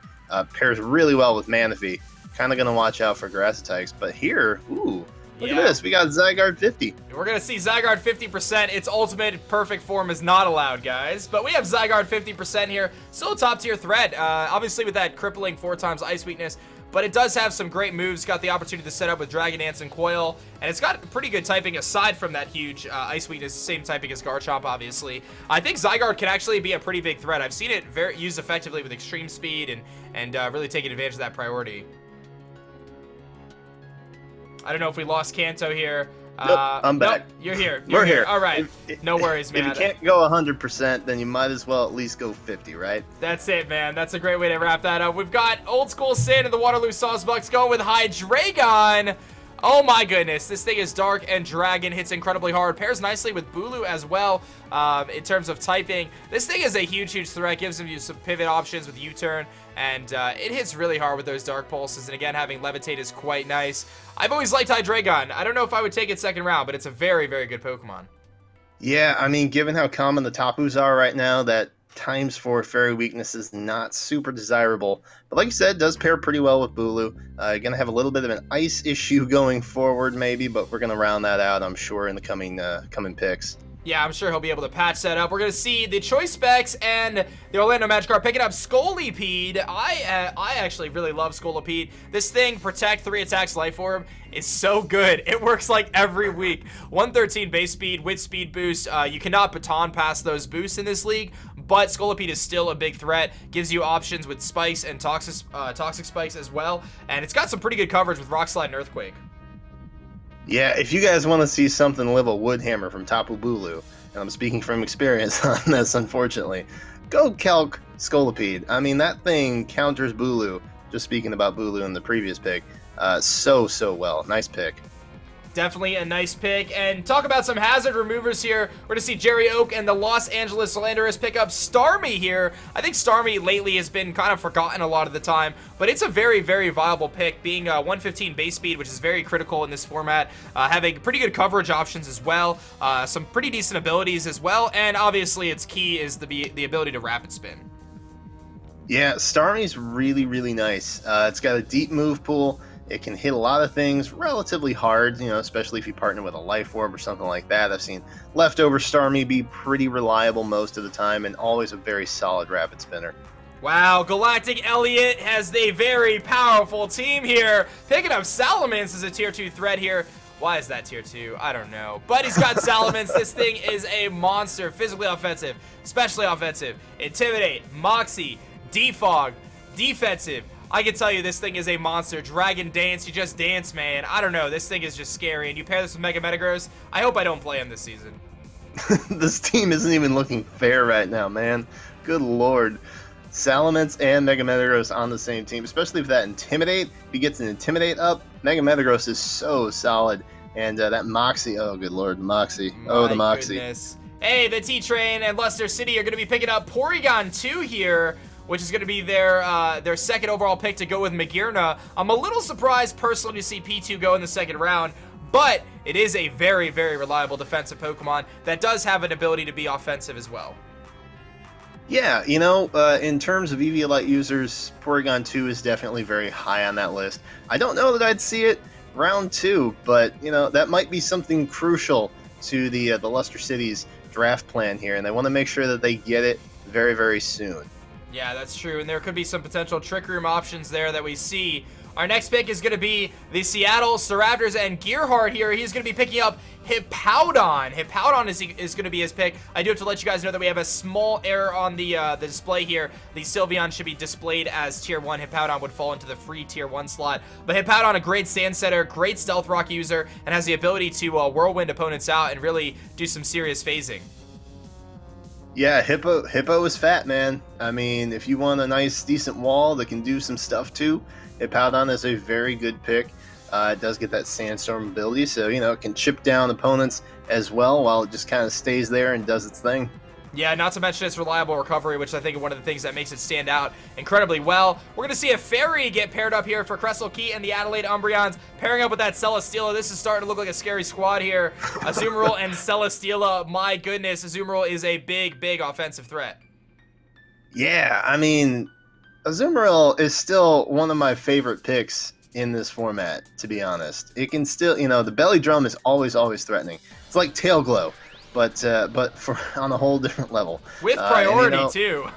Pairs really well with Manaphy. Kind of going to watch out for Grass Attacks. But here, ooh, look at this. We got Zygarde 50. We're going to see Zygarde 50%. Its ultimate perfect form is not allowed, guys. But we have Zygarde 50% here. Still a top tier threat. Obviously with that crippling 4x Ice Weakness. But it does have some great moves. Got the opportunity to set up with Dragon Dance and Coil. And it's got pretty good typing aside from that huge Ice Weakness. Same typing as Garchomp, obviously. I think Zygarde can actually be a pretty big threat. I've seen it used effectively with extreme speed and really taking advantage of that priority. I don't know if we lost Kanto here. Nope, I'm back. Nope, you're here. We're here. All right. No worries, man. If you can't go 100%, then you might as well at least go 50, right? That's it, man. That's a great way to wrap that up. We've got Old School Sin and the Waterloo Saucebucks going with Hydreigon. Oh my goodness, this thing is dark and dragon, hits incredibly hard, pairs nicely with Bulu as well in terms of typing. This thing is a huge threat, gives you some pivot options with U-turn, and it hits really hard with those dark pulses, and again, having Levitate is quite nice. I've always liked Hydreigon. I don't know if I would take it second round, but it's a very good Pokemon. Yeah, I mean, given how common the Tapus are right now, that ×4 Fairy Weakness is not super desirable. But like you said, it does pair pretty well with Bulu. Going to have a little bit of an ice issue going forward maybe, but we're going to round that out, I'm sure, in the coming picks. Yeah, I'm sure he'll be able to patch that up. We're going to see the Choice Specs and the Orlando Magikarp picking up Scolipede. I actually really love Scolipede. This thing, Protect, 3 attacks, Life Orb, is so good. It works like every week. 113 base speed with speed boost. You cannot baton pass those boosts in this league, but Scolipede is still a big threat. Gives you options with Spikes and Toxic Spikes as well. And it's got some pretty good coverage with Rock Slide and Earthquake. Yeah, if you guys want to see something live a Woodhammer from Tapu Bulu, and I'm speaking from experience on this, unfortunately, go calc Scolipede. I mean, that thing counters Bulu, just speaking about Bulu in the previous pick, so well. Nice pick. Definitely a nice pick. And talk about some hazard removers here. We're going to see Jerry Oak and the Los Angeles Landers pick up Starmie here. I think Starmie lately has been kind of forgotten a lot of the time, but it's a very viable pick, being 115 base speed, which is very critical in this format. Having pretty good coverage options as well. Some pretty decent abilities as well. And obviously its key is the ability to rapid spin. Yeah, Starmie's really nice. It's got a deep move pool. It can hit a lot of things relatively hard, you know, especially if you partner with a Life Orb or something like that. I've seen Leftover Starmie be pretty reliable most of the time and always a very solid rapid spinner. Wow, Galactic Elliot has a very powerful team here. Picking up Salamence as a tier 2 threat here. Why is that tier 2? I don't know. But he's got Salamence. This thing is a monster. Physically offensive, especially offensive. Intimidate, Moxie, Defog, defensive. I can tell you this thing is a monster. Dragon Dance, you just dance, man. I don't know. This thing is just scary. And you pair this with Mega Metagross. I hope I don't play him this season. This team isn't even looking fair right now, man. Good lord. Salamence and Mega Metagross on the same team, especially with that Intimidate. If he gets an Intimidate up, Mega Metagross is so solid. And that Moxie, oh good lord, the Moxie. Oh, the Moxie. Goodness. Hey, the T-Train and Leicester City are going to be picking up Porygon 2 here, which is going to be their second overall pick to go with Magearna. I'm a little surprised personally to see P2 go in the second round, but it is a very, very reliable defensive Pokemon that does have an ability to be offensive as well. Yeah, you know, in terms of Eviolite users, Porygon 2 is definitely very high on that list. I don't know that I'd see it round 2, but, you know, that might be something crucial to the Leicester City's draft plan here, and they want to make sure that they get it very, very soon. Yeah, that's true, and there could be some potential Trick Room options there that we see. Our next pick is going to be the Seattle Staraptors and Gearhart here. He's going to be picking up Hippowdon. Hippowdon is going to be his pick. I do have to let you guys know that we have a small error on the display here. The Sylveon should be displayed as Tier 1. Hippowdon would fall into the free Tier 1 slot. But Hippowdon, a great stand setter, great Stealth Rock user, and has the ability to whirlwind opponents out and really do some serious phasing. Yeah, Hippo is fat, man. I mean, if you want a nice, decent wall that can do some stuff too, Hippowdon is a very good pick. It does get that Sandstorm ability, so, you know, it can chip down opponents as well while it just kind of stays there and does its thing. Yeah, not to mention its reliable recovery, which I think is one of the things that makes it stand out incredibly well. We're going to see a Fairy get paired up here for Crystal Key and the Adelaide Umbreons, pairing up with that Celesteela. This is starting to look like a scary squad here. Azumarill and Celesteela, my goodness, Azumarill is a big, big offensive threat. Yeah, I mean, Azumarill is still one of my favorite picks in this format, to be honest. It can still, you know, the belly drum is always threatening. It's like Tail Glow, but for on a whole different level. With priority, and, too.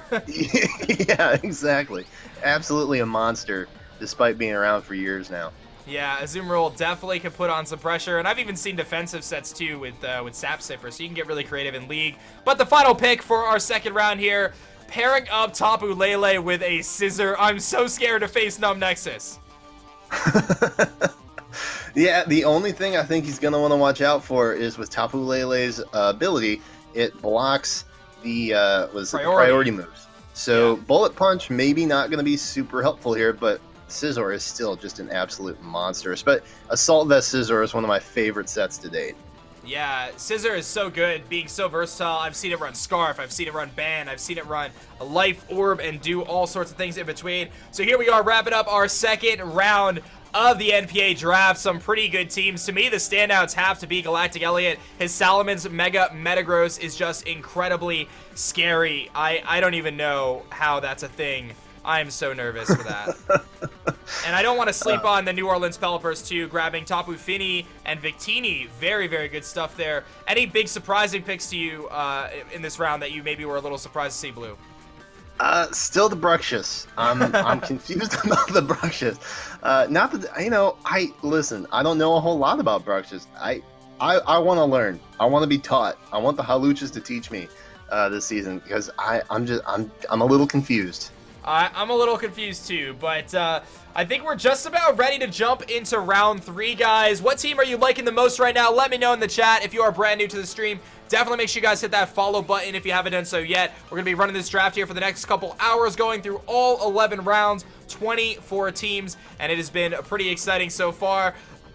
Yeah, exactly. Absolutely a monster, despite being around for years now. Yeah, Azumarill definitely can put on some pressure, and I've even seen defensive sets too with Sap Sipper, so you can get really creative in League. But the final pick for our second round here, pairing up Tapu Lele with a Scissor. I'm so scared to face Numb Nexus. Yeah, the only thing I think he's going to want to watch out for is with Tapu Lele's ability, it blocks the priority moves. So Yeah. Bullet Punch maybe not going to be super helpful here, but Scizor is still just an absolute monster. But Assault Vest Scizor is one of my favorite sets to date. Yeah, Scissor is so good, being so versatile. I've seen it run Scarf, I've seen it run Ban, I've seen it run a Life Orb and do all sorts of things in between. So here we are wrapping up our second round of the NPA draft. Some pretty good teams. To me, the standouts have to be Galactic Elliot. His Salamence Mega Metagross is just incredibly scary. I don't even know how that's a thing. I'm so nervous for that. And I don't want to sleep on the New Orleans Pelipper's too, grabbing Tapu Fini and Victini. Very, very good stuff there. Any big surprising picks to you in this round that you maybe were a little surprised to see, Blue? Still the Bruxious. I'm confused about the Bruxious. Not that, you know, listen, I don't know a whole lot about Bruxious. I want to learn. I want to be taught. I want the Haluchas to teach me this season, because I'm a little confused. I'm a little confused too, but I think we're just about ready to jump into round 3, guys. What team are you liking the most right now? Let me know in the chat. If you are brand new to the stream, definitely make sure you guys hit that follow button if you haven't done so yet. We're going to be running this draft here for the next couple hours, going through all 11 rounds, 24 teams, and it has been pretty exciting so far.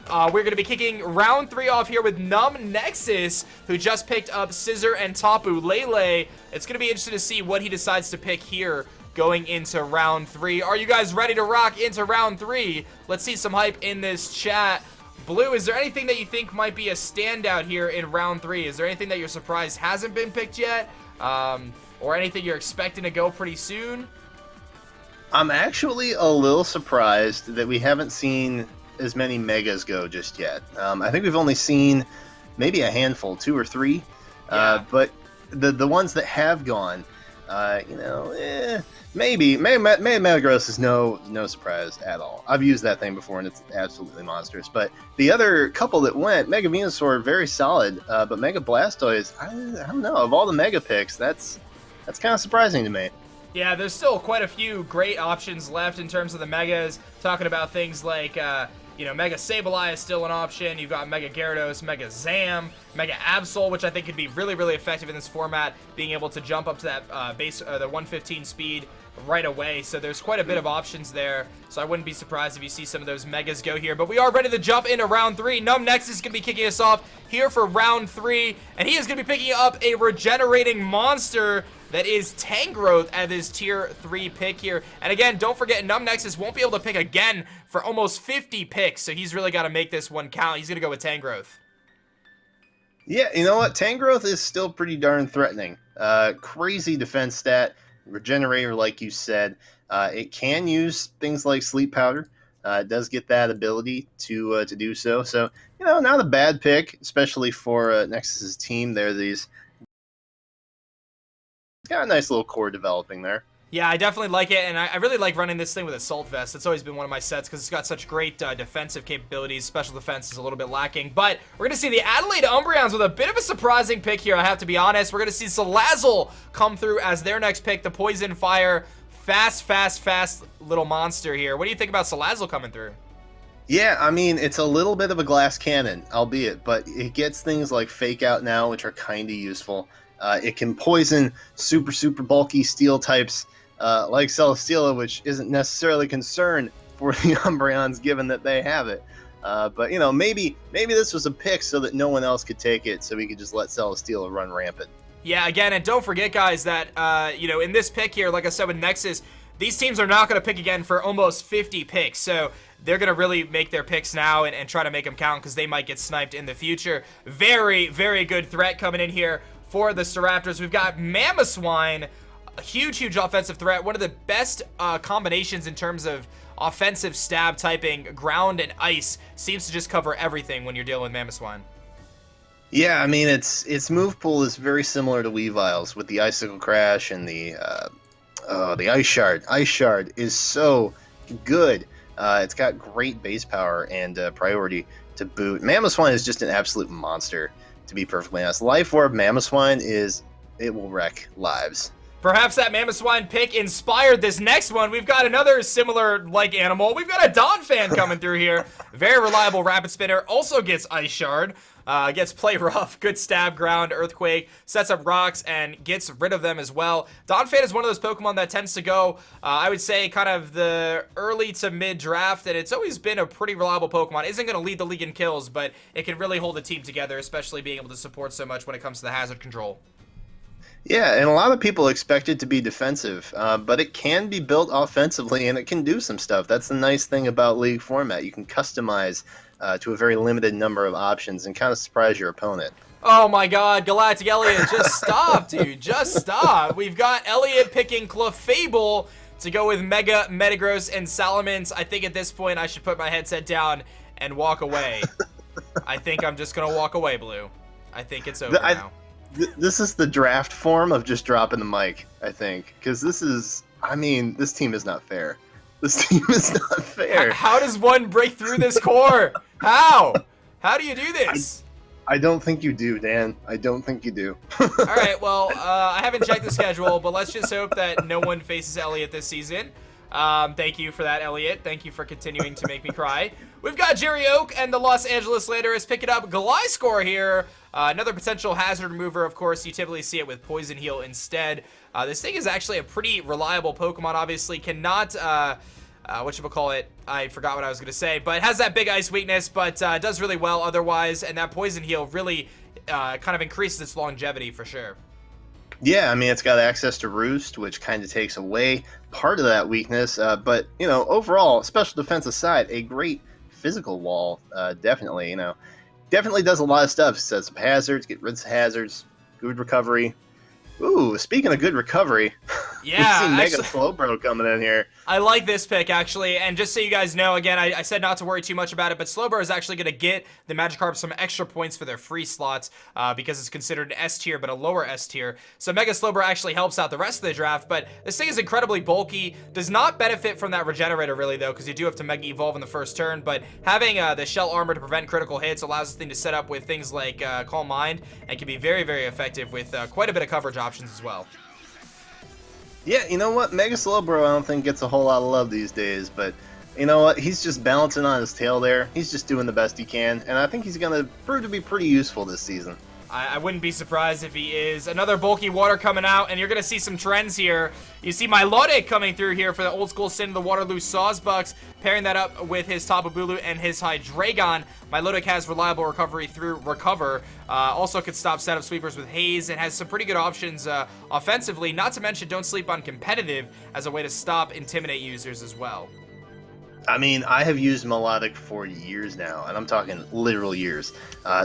We're going to be kicking round 3 off here with Numb Nexus, who just picked up Scissor and Tapu Lele. It's going to be interesting to see what he decides to pick here going into round 3. Are you guys ready to rock into round 3? Let's see some hype in this chat. Blue, is there anything that you think might be a standout here in round 3? Is there anything that you're surprised hasn't been picked yet? Or anything you're expecting to go pretty soon? I'm actually a little surprised that we haven't seen as many Megas go just yet. I think we've only seen maybe a handful, 2 or 3. Yeah. But the ones that have gone, Maybe Metagross is no surprise at all. I've used that thing before, and it's absolutely monstrous. But the other couple that went, Mega Venusaur, very solid. But Mega Blastoise, I don't know. Of all the Mega picks, that's kind of surprising to me. Yeah, there's still quite a few great options left in terms of the Megas. Talking about things like, Mega Sableye is still an option. You've got Mega Gyarados, Mega Zam, Mega Absol, which I think could be really, really effective in this format, being able to jump up to that the 115 speed right away. So there's quite a bit of options there. So I wouldn't be surprised if you see some of those Megas go here. But we are ready to jump into round 3. Numnext is going to be kicking us off here for round 3. And he is going to be picking up a regenerating monster that is Tangrowth at his tier 3 pick here. And again, don't forget, Numnexus won't be able to pick again for almost 50 picks, so he's really got to make this one count. He's going to go with Tangrowth. Yeah, you know what? Tangrowth is still pretty darn threatening. Crazy defense stat, regenerator, like you said. It can use things like Sleep Powder. It does get that ability to do so. So, not a bad pick, especially for Nexus's team there. It's got a nice little core developing there. Yeah, I definitely like it, and I really like running this thing with Assault Vest. It's always been one of my sets because it's got such great defensive capabilities. Special defense is a little bit lacking, but we're going to see the Adelaide Umbreons with a bit of a surprising pick here, I have to be honest. We're going to see Salazzle come through as their next pick, the Poison Fire. Fast little monster here. What do you think about Salazzle coming through? Yeah, I mean, it's a little bit of a glass cannon, albeit, but it gets things like Fake Out now, which are kind of useful. It can poison super bulky steel types like Celesteela, which isn't necessarily a concern for the Umbreons given that they have it. But maybe this was a pick so that no one else could take it, so we could just let Celesteela run rampant. Yeah, again, and don't forget, guys, that in this pick here, like I said with Nexus, these teams are not going to pick again for almost 50 picks. So they're going to really make their picks now and try to make them count because they might get sniped in the future. Very, very good threat coming in here for the Staraptors. We've got Mamoswine, a huge offensive threat. One of the best combinations in terms of offensive stab typing. Ground and ice seems to just cover everything when you're dealing with Mamoswine. Yeah, I mean, its move pool is very similar to Weavile's with the Icicle Crash and the Ice Shard. Ice Shard is so good. It's got great base power and priority to boot. Mamoswine is just an absolute monster, to be perfectly honest. Life Orb Mamoswine it will wreck lives. Perhaps that Mamoswine pick inspired this next one. We've got another similar like animal. We've got a Donphan coming through here. Very reliable Rapid Spinner. Also gets Ice Shard. Gets Play Rough, good stab, ground, earthquake, sets up rocks, and gets rid of them as well. Donphan is one of those Pokemon that tends to go, I would say, kind of the early to mid draft, and it's always been a pretty reliable Pokemon. Isn't going to lead the league in kills, but it can really hold the team together, especially being able to support so much when it comes to the hazard control. Yeah, and a lot of people expect it to be defensive, but it can be built offensively, and it can do some stuff. That's the nice thing about League format. You can customize to a very limited number of options and kind of surprise your opponent. Oh my god, Galactic Elliot, just stop, dude. Just stop. We've got Elliot picking Clefable to go with Mega, Metagross, and Salamence. I think at this point I should put my headset down and walk away. I think I'm just going to walk away, Blue. I think it's over now. This is the draft form of just dropping the mic, I think. Because this team is not fair. This team is not fair. How does one break through this core? How? How do you do this? I don't think you do, Dan. I don't think you do. All right, well, I haven't checked the schedule, but let's just hope that no one faces Elliot this season. Thank you for that, Elliot. Thank you for continuing to make me cry. We've got Jerry Oak and the Los Angeles Landers picking up Gliscor here. Another potential hazard remover. Of course, you typically see it with Poison Heal instead. This thing is actually a pretty reliable Pokemon, obviously. Cannot, whatchamacallit, I forgot what I was going to say, but has that big ice weakness, but does really well otherwise, and that Poison Heal really kind of increases its longevity for sure. Yeah, I mean, it's got access to Roost, which kind of takes away part of that weakness, but, overall, special defense aside, a great physical wall, definitely, definitely does a lot of stuff. Sets up hazards, get rid of hazards, good recovery. Ooh, speaking of good recovery, Yeah, we see Mega actually- Slowbro coming in here. I like this pick, actually, and just so you guys know, again, I said not to worry too much about it, but Slowbro is actually going to get the Magikarp some extra points for their free slots because it's considered an S tier, but a lower S tier. So Mega Slowbro actually helps out the rest of the draft, but this thing is incredibly bulky, does not benefit from that Regenerator, really, though, because you do have to Mega Evolve in the first turn, but having the Shell Armor to prevent critical hits allows this thing to set up with things like Calm Mind, and can be very, very effective with quite a bit of coverage options as well. Yeah, you know what? Mega Slowbro I don't think gets a whole lot of love these days, but you know what? He's just balancing on his tail there. He's just doing the best he can, and I think he's going to prove to be pretty useful this season. I wouldn't be surprised if he is. Another bulky water coming out, and you're going to see some trends here. You see Milotic coming through here for the old school Sin of the Waterloo Sawsbucks, pairing that up with his Tapu Bulu and his Hydreigon. Milotic has reliable recovery through Recover. Also could stop setup sweepers with Haze, and has some pretty good options offensively. Not to mention, don't sleep on competitive as a way to stop Intimidate users as well. I mean, I have used Melodic for years now, and I'm talking literal years.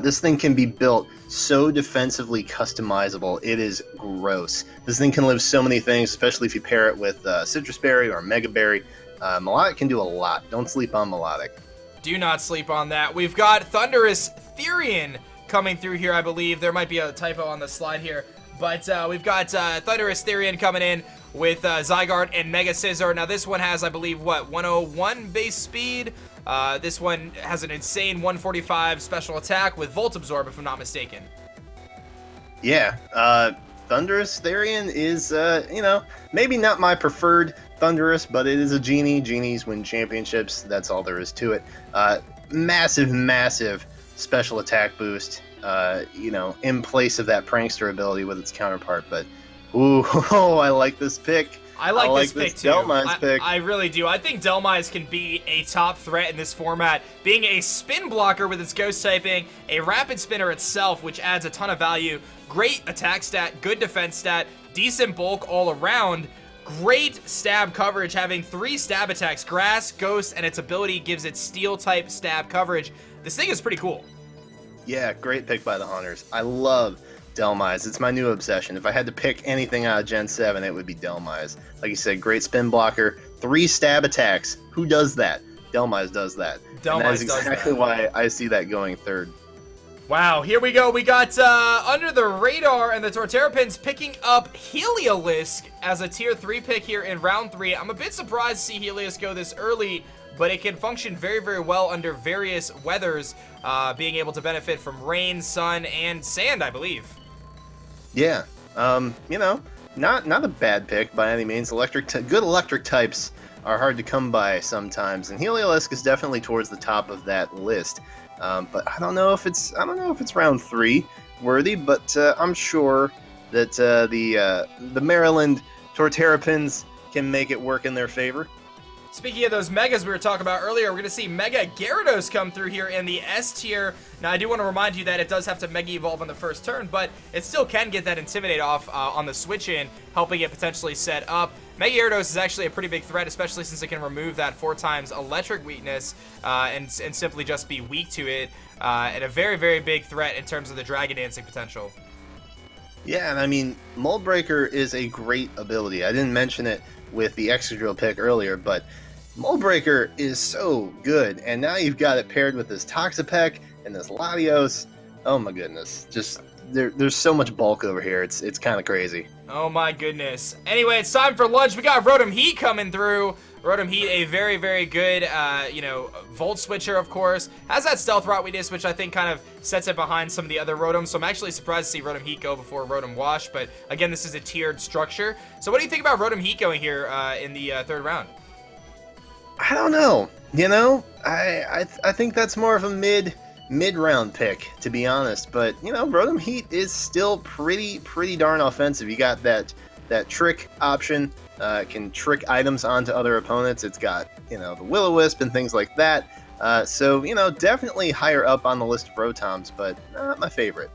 This thing can be built so defensively customizable, it is gross. This thing can live so many things, especially if you pair it with Citrus Berry or Mega Berry. Melodic can do a lot. Don't sleep on Melodic. Do not sleep on that. We've got Thunderous Therian coming through here, I believe. There might be a typo on the slide here, but we've got Thunderous Therian coming in with Zygarde and Mega Scizor. Now this one has, I believe, what, 101 base speed? This one has an insane 145 special attack with Volt Absorb, if I'm not mistaken. Yeah, Thunderous Therian is, you know, maybe not my preferred Thunderous, but it is a Genie. Genies win championships. That's all there is to it. Massive, massive special attack boost, you know, in place of that Prankster ability with its counterpart, but ooh, I like this pick. I like this pick too. Delmise pick. I really do. I think Delmise can be a top threat in this format, being a spin blocker with its ghost typing, a rapid spinner itself, which adds a ton of value, great attack stat, good defense stat, decent bulk all around, great stab coverage, having 3 stab attacks, grass, ghost, and its ability gives it steel type stab coverage. This thing is pretty cool. Yeah, great pick by the Hunters. I love Delmise. It's my new obsession. If I had to pick anything out of Gen 7, it would be Delmise. Like you said, great spin blocker, 3 stab attacks. Who does that? Delmise does that. Delmise and that is does exactly that. why I see that going third. Wow, here we go. We got Under the Radar and the Torterrapins picking up Heliolisk as a tier 3 pick here in round 3. I'm a bit surprised to see Heliolisk go this early, but it can function very, very well under various weathers, being able to benefit from rain, sun, and sand, I believe. Yeah, you know, not a bad pick by any means. Good electric types are hard to come by sometimes, and Heliolisk is definitely towards the top of that list. But I don't know if it's round 3 worthy, but I'm sure that the Maryland Torterrapins can make it work in their favor. Speaking of those megas we were talking about earlier, we're going to see Mega Gyarados come through here in the S tier. Now, I do want to remind you that it does have to Mega Evolve on the first turn, but it still can get that Intimidate off on the switch in, helping it potentially set up. Mega Gyarados is actually a pretty big threat, especially since it can remove that 4x electric weakness and simply just be weak to it, and a very, very big threat in terms of the Dragon Dancing potential. Yeah, and I mean, Mold Breaker is a great ability. I didn't mention it with the Excadrill pick earlier, but Mold Breaker is so good, and now you've got it paired with this Toxapeck and this Latios. Oh my goodness, just there's so much bulk over here. It's kind of crazy. Oh my goodness. Anyway, it's time for lunch. We got Rotom Heat coming through. Rotom Heat, a very, very good, you know, Volt Switcher, of course. Has that Stealth Rot weakness, which I think kind of sets it behind some of the other Rotoms. So I'm actually surprised to see Rotom Heat go before Rotom Wash. But again, this is a tiered structure. So what do you think about Rotom Heat going here in the third round? I don't know. You know, I think that's more of a mid-round pick, to be honest. But you know, Rotom Heat is still pretty darn offensive. You got that trick option. Can trick items onto other opponents. It's got, you know, the Will-O-Wisp and things like that. So, you know, definitely higher up on the list of Rotoms, but not my favorite.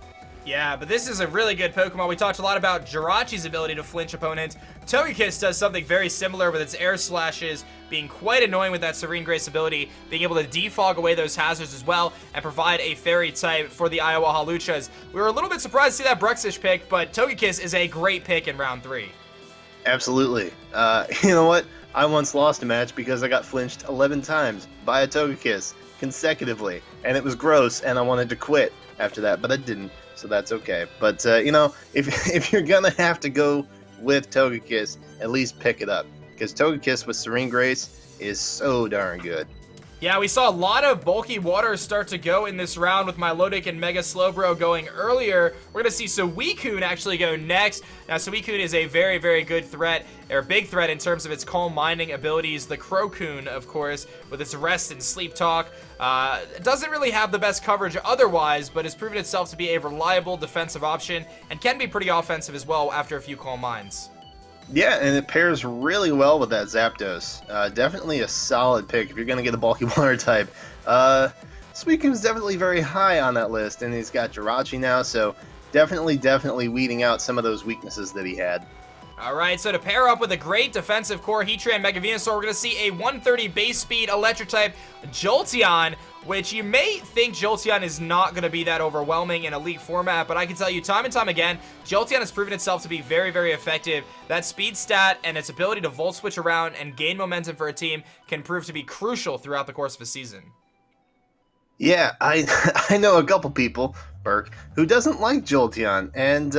Yeah, but this is a really good Pokemon. We talked a lot about Jirachi's ability to flinch opponents. Togekiss does something very similar with its Air Slashes, being quite annoying with that Serene Grace ability, being able to defog away those hazards as well, and provide a Fairy type for the Iowa Haluchas. We were a little bit surprised to see that Bruxish pick, but Togekiss is a great pick in round 3. Absolutely. You know what? I once lost a match because I got flinched 11 times by a Togekiss consecutively, and it was gross, and I wanted to quit after that, but I didn't, so that's okay. But, you know, if you're gonna have to go with Togekiss, at least pick it up, because Togekiss with Serene Grace is so darn good. Yeah, we saw a lot of bulky waters start to go in this round with Milotic and Mega Slowbro going earlier. We're going to see Suicune actually go next. Now, Suicune is a very, very good threat, or big threat in terms of its calm minding abilities. The Crocoon, of course, with its rest and sleep talk, doesn't really have the best coverage otherwise, but has proven itself to be a reliable defensive option and can be pretty offensive as well after a few calm minds. Yeah, and it pairs really well with that Zapdos. Definitely a solid pick if you're going to get a bulky water type. Suicune's definitely very high on that list, and he's got Jirachi now, so definitely weeding out some of those weaknesses that he had. Alright, so to pair up with a great defensive core Heatran Mega Venusaur, we're going to see a 130 base speed electric type Jolteon, which you may think Jolteon is not going to be that overwhelming in Elite format, but I can tell you time and time again, Jolteon has proven itself to be very, very effective. That speed stat and its ability to Volt Switch around and gain momentum for a team can prove to be crucial throughout the course of a season. Yeah, I know a couple people, Burke, who doesn't like Jolteon, and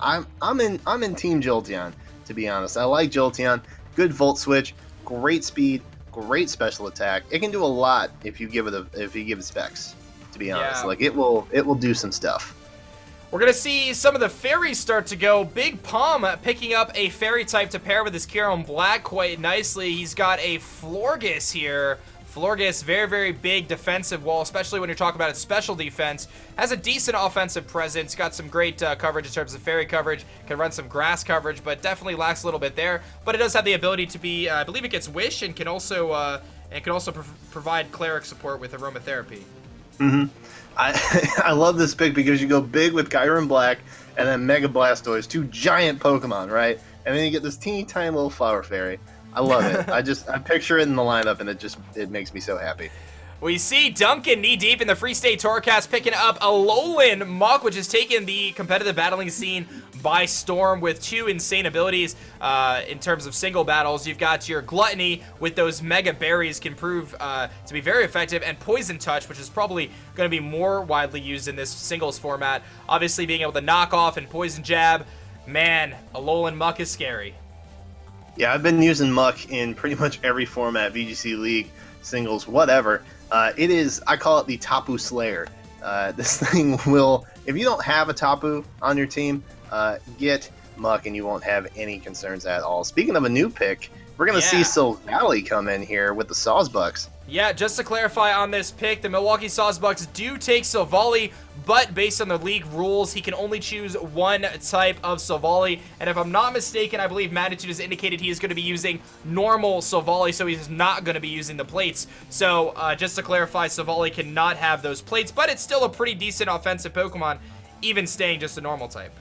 I'm in Team Jolteon, to be honest. I like Jolteon, good Volt Switch, great speed, great special attack. It can do a lot if you give it specs, to be honest. Yeah. Like it will do some stuff. We're going to see some of the fairies start to go. Big Palm picking up a fairy type to pair with his Kyurem Black quite nicely. He's got a Florges here. Florges, very, very big defensive wall, especially when you're talking about its special defense. Has a decent offensive presence, got some great coverage in terms of fairy coverage, can run some grass coverage, but definitely lacks a little bit there. But it does have the ability to be, I believe it gets Wish, and can also provide cleric support with aromatherapy. Mm-hmm. I love this pick because you go big with Kyurem Black and then Mega Blastoise, 2 giant Pokemon, right? And then you get this teeny tiny little flower fairy. I love it. I picture it in the lineup, and it makes me so happy. We see Duncan knee-deep in the Free State Torcast picking up a Alolan Muk, which has taken the competitive battling scene by storm with 2 insane abilities in terms of single battles. You've got your Gluttony with those Mega Berries can prove to be very effective, and Poison Touch, which is probably going to be more widely used in this singles format. Obviously, being able to knock off and Poison Jab. Man, Alolan Muk is scary. Yeah, I've been using Muk in pretty much every format, VGC League, singles, whatever. I call it the Tapu Slayer. This thing will, if you don't have a Tapu on your team, get Muk and you won't have any concerns at all. Speaking of a new pick, we're going to see Silvally come in here with the Sawsbucks. Yeah, just to clarify on this pick, the Milwaukee Sawsbucks do take Silvally, but based on the league rules, he can only choose one type of Silvally. And if I'm not mistaken, I believe Magnitude has indicated he is going to be using normal Silvally, so he's not going to be using the plates. So just to clarify, Silvally cannot have those plates, but it's still a pretty decent offensive Pokemon, even staying just a normal type.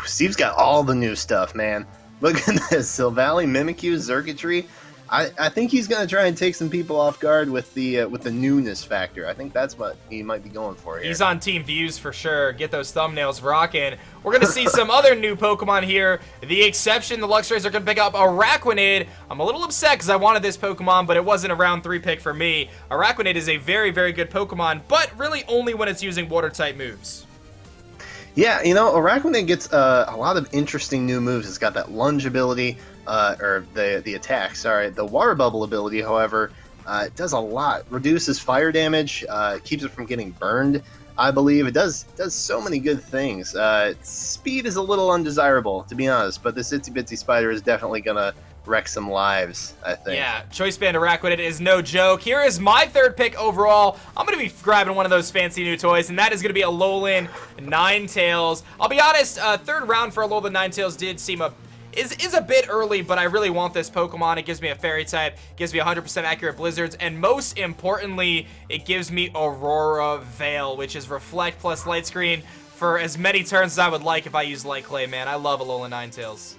Steve's got all the new stuff, man. Look at this. Silvally, Mimikyu, Xurkitree. I think he's going to try and take some people off guard with the newness factor. I think that's what he might be going for here. He's on Team Views for sure. Get those thumbnails rocking. We're going to see some other new Pokemon here. The exception, the Luxrays are going to pick up Araquanid. I'm a little upset because I wanted this Pokemon, but it wasn't a round 3 pick for me. Araquanid is a very, very good Pokemon, but really only when it's using Water-type moves. Yeah, you know, Araquanid gets a lot of interesting new moves. It's got that lunge ability, or the attack, sorry. The water bubble ability, however, it does a lot. Reduces fire damage, keeps it from getting burned, I believe. It does so many good things. Speed is a little undesirable, to be honest, but this Itsy Bitsy Spider is definitely going to wreck some lives, I think. Yeah, Choice Band Araquanid is no joke. Here is my 3rd pick overall. I'm going to be grabbing one of those fancy new toys, and that is going to be Alolan Ninetales. I'll be honest, 3rd round for Alolan Ninetales did seem is a bit early, but I really want this Pokemon. It gives me a Fairy type, gives me 100% accurate Blizzards, and most importantly, it gives me Aurora Veil, which is Reflect plus Light Screen for as many turns as I would like if I use Light Clay, man. I love Alolan Ninetales.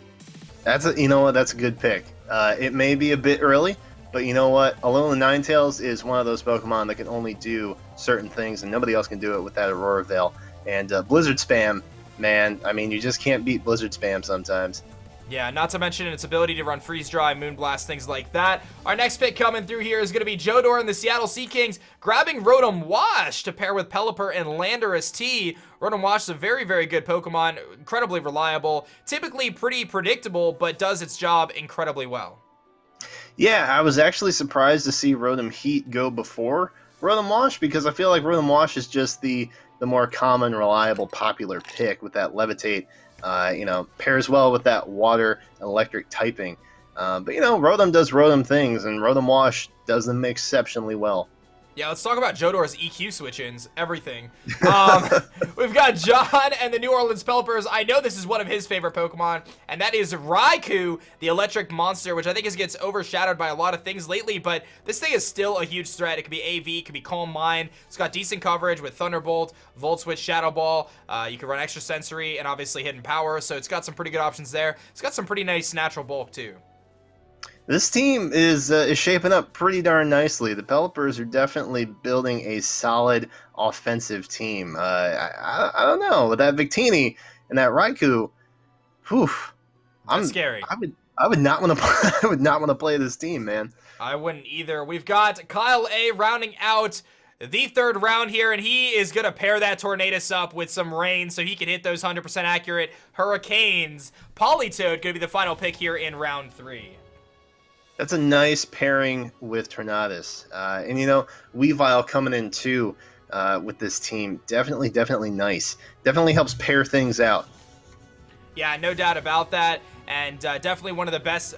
You know what? That's a good pick. It may be a bit early, but you know what? Alolan Ninetales is one of those Pokemon that can only do certain things, and nobody else can do it with that Aurora Veil. And Blizzard Spam, man, I mean, you just can't beat Blizzard Spam sometimes. Yeah, not to mention its ability to run Freeze Dry, Moonblast, things like that. Our next pick coming through here is going to be Jodor and the Seattle Sea Kings, grabbing Rotom Wash to pair with Pelipper and Landorus T. Rotom Wash is a very, very good Pokemon, incredibly reliable, typically pretty predictable, but does its job incredibly well. Yeah, I was actually surprised to see Rotom Heat go before Rotom Wash, because I feel like Rotom Wash is just the more common, reliable, popular pick with that Levitate. Pairs well with that water and electric typing. But Rotom does Rotom things, and Rotom Wash does them exceptionally well. Yeah, let's talk about Jodor's EQ switch-ins, everything. We've got John and the New Orleans Pelipers. I know this is one of his favorite Pokemon, and that is Raikou, the electric monster, which I think gets overshadowed by a lot of things lately, but this thing is still a huge threat. It could be AV, it could be Calm Mind. It's got decent coverage with Thunderbolt, Volt Switch, Shadow Ball. You can run Extra Sensory and obviously Hidden Power, so it's got some pretty good options there. It's got some pretty nice natural bulk, too. This team is shaping up pretty darn nicely. The Pelipers are definitely building a solid offensive team. I don't know, with that Victini and that Raikou, That's scary. I would not want to I would not want to play this team, man. I wouldn't either. We've got Kyle A rounding out the third round here, and he is going to pair that Tornadus up with some rain so he can hit those 100% accurate Hurricanes. Politoed going to be the final pick here in round 3. That's a nice pairing with Tornadus. And Weavile coming in too with this team. Definitely nice. Definitely helps pair things out. Yeah, no doubt about that. And definitely one of the best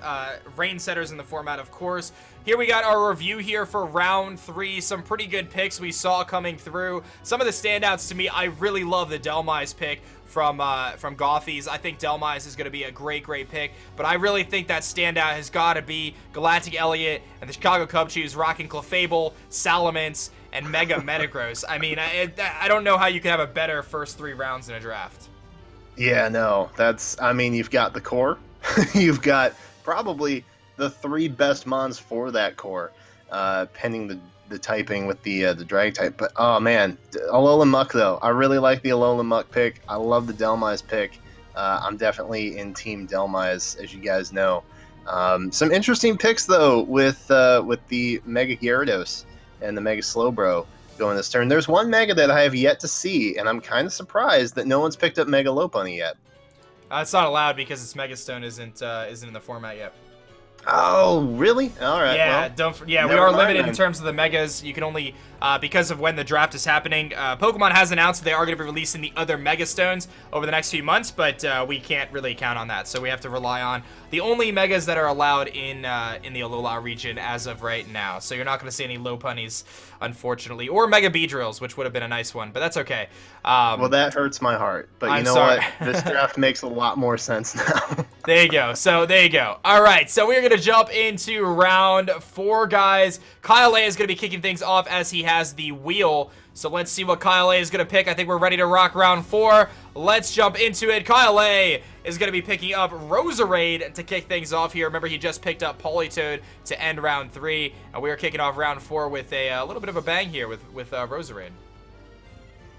rain setters in the format, of course. Here we got our review here for round 3. Some pretty good picks we saw coming through. Some of the standouts to me, I really love the Delmise pick from Gothies. I think Delmise is going to be a great pick, but I really think that standout has got to be Galactic Elliott and the Chicago Cubchoo's rocking Clefable, Salamence, and Mega Metagross. I mean, I don't know how you could have a better first 3 rounds in a draft. Yeah, no, you've got the core. You've got probably the 3 best mons for that core, pending the typing with the drag type. But oh man, Alolan Muck though. I really like the Alolan Muck pick. I love the Delmise pick. I'm definitely in Team Delmise, as you guys know. Some interesting picks though with the Mega Gyarados and the Mega Slowbro going this turn. There's one Mega that I have yet to see, and I'm kind of surprised that no one's picked up Mega Lopunny yet. It's not allowed because its Megastone isn't in the format yet. Oh, really? All right. Yeah, well, we are limited in terms of the megas. You can only, because of when the draft is happening. Pokemon has announced that they are going to be releasing the other Megastones over the next few months, but we can't really count on that. So we have to rely on the only megas that are allowed in the Alola region as of right now. So you're not going to see any Lopunnies, unfortunately, or Mega Beedrills, which would have been a nice one, but that's okay. Well, that hurts my heart, but you know what? This draft makes a lot more sense now. There you go. So there you go. All right, so we're going to jump into round 4, guys. Kyle A is going to be kicking things off as he has the wheel. So let's see what Kyle A is going to pick. I think we're ready to rock round 4. Let's jump into it. Kyle A is going to be picking up Roserade to kick things off here. Remember, he just picked up Politoed to end round 3. And we are kicking off round 4 with a little bit of a bang here with Roserade.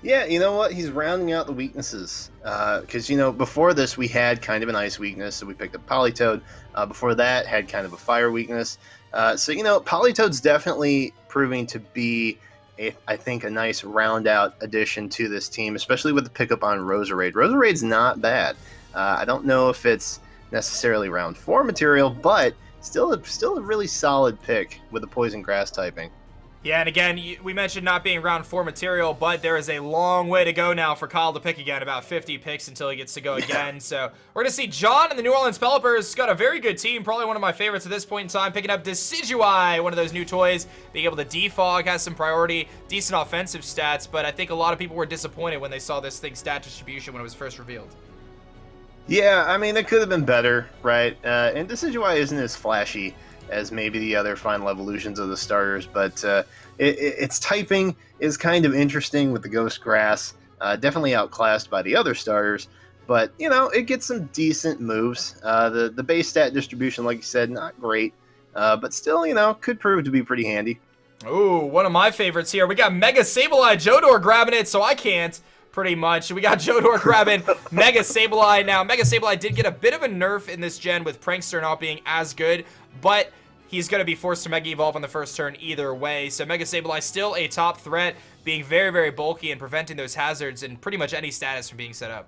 Yeah, you know what? He's rounding out the weaknesses. Because, before this, we had kind of an ice weakness, so we picked up Politoed. Before that, had kind of a fire weakness. So, Politoed's definitely proving to be, I think, a nice round-out addition to this team, especially with the pickup on Roserade. Roserade's not bad. I don't know if it's necessarily round 4 material, but still a really solid pick with the Poison Grass typing. Yeah, and again, we mentioned not being round 4 material, but there is a long way to go now for Kyle to pick again, about 50 picks until he gets to go again. So we're going to see John and the New Orleans Pelipers got a very good team, probably one of my favorites at this point in time, picking up Decidueye, one of those new toys, being able to defog, has some priority, decent offensive stats, but I think a lot of people were disappointed when they saw this thing's stat distribution when it was first revealed. Yeah, I mean, it could have been better, right? And Decidueye isn't as flashy as maybe the other final evolutions of the starters, but its typing is kind of interesting with the Ghost Grass. Definitely outclassed by the other starters, but it gets some decent moves. The base stat distribution, like you said, not great, but still, could prove to be pretty handy. Ooh, one of my favorites here. We got Mega Sableye Jodor grabbing it, so I can't. Pretty much. We got Jodor grabbing Mega Sableye. Now, Mega Sableye did get a bit of a nerf in this gen with Prankster not being as good, but he's going to be forced to Mega Evolve on the first turn either way. So Mega Sableye still a top threat, being very, very bulky and preventing those hazards in pretty much any status from being set up.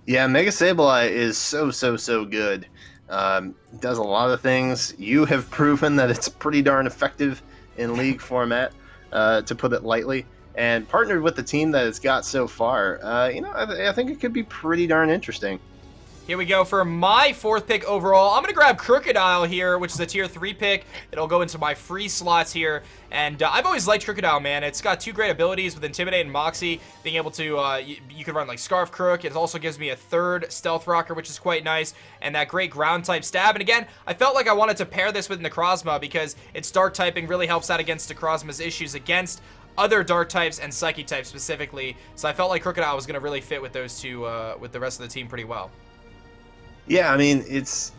Yeah, Mega Sableye is so good. Does a lot of things. You have proven that it's pretty darn effective in League format, to put it lightly. And partnered with the team that it's got so far, I think it could be pretty darn interesting. Here we go for my 4th pick overall. I'm going to grab Crocodile here, which is a tier 3 pick. It'll go into my free slots here. And I've always liked Crocodile, man. It's got 2 great abilities with Intimidate and Moxie. Being able to, you can run like Scarf Crook. It also gives me a 3rd Stealth Rocker, which is quite nice. And that great ground type stab. And again, I felt like I wanted to pair this with Necrozma because its dark typing really helps out against Necrozma's issues against other dark types and psychic types specifically. So I felt like Crocodile was going to really fit with those two, with the rest of the team pretty well. Yeah, I mean, its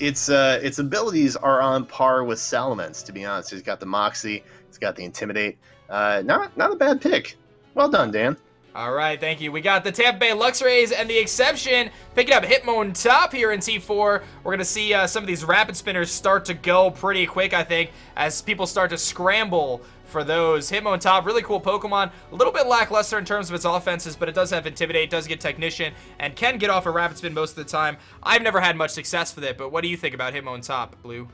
abilities are on par with Salaman's, to be honest. He's got the Moxie, he's got the Intimidate. Not a bad pick. Well done, Dan. All right, thank you. We got the Tampa Bay Luxrays and the exception picking up Hitmon top here in T4. We're going to see some of these rapid spinners start to go pretty quick, I think, as people start to scramble for those. Hitmon top, really cool Pokemon. A little bit lackluster in terms of its offenses, but it does have Intimidate, does get Technician, and can get off a rapid spin most of the time. I've never had much success with it, but what do you think about Hitmon top, Blue?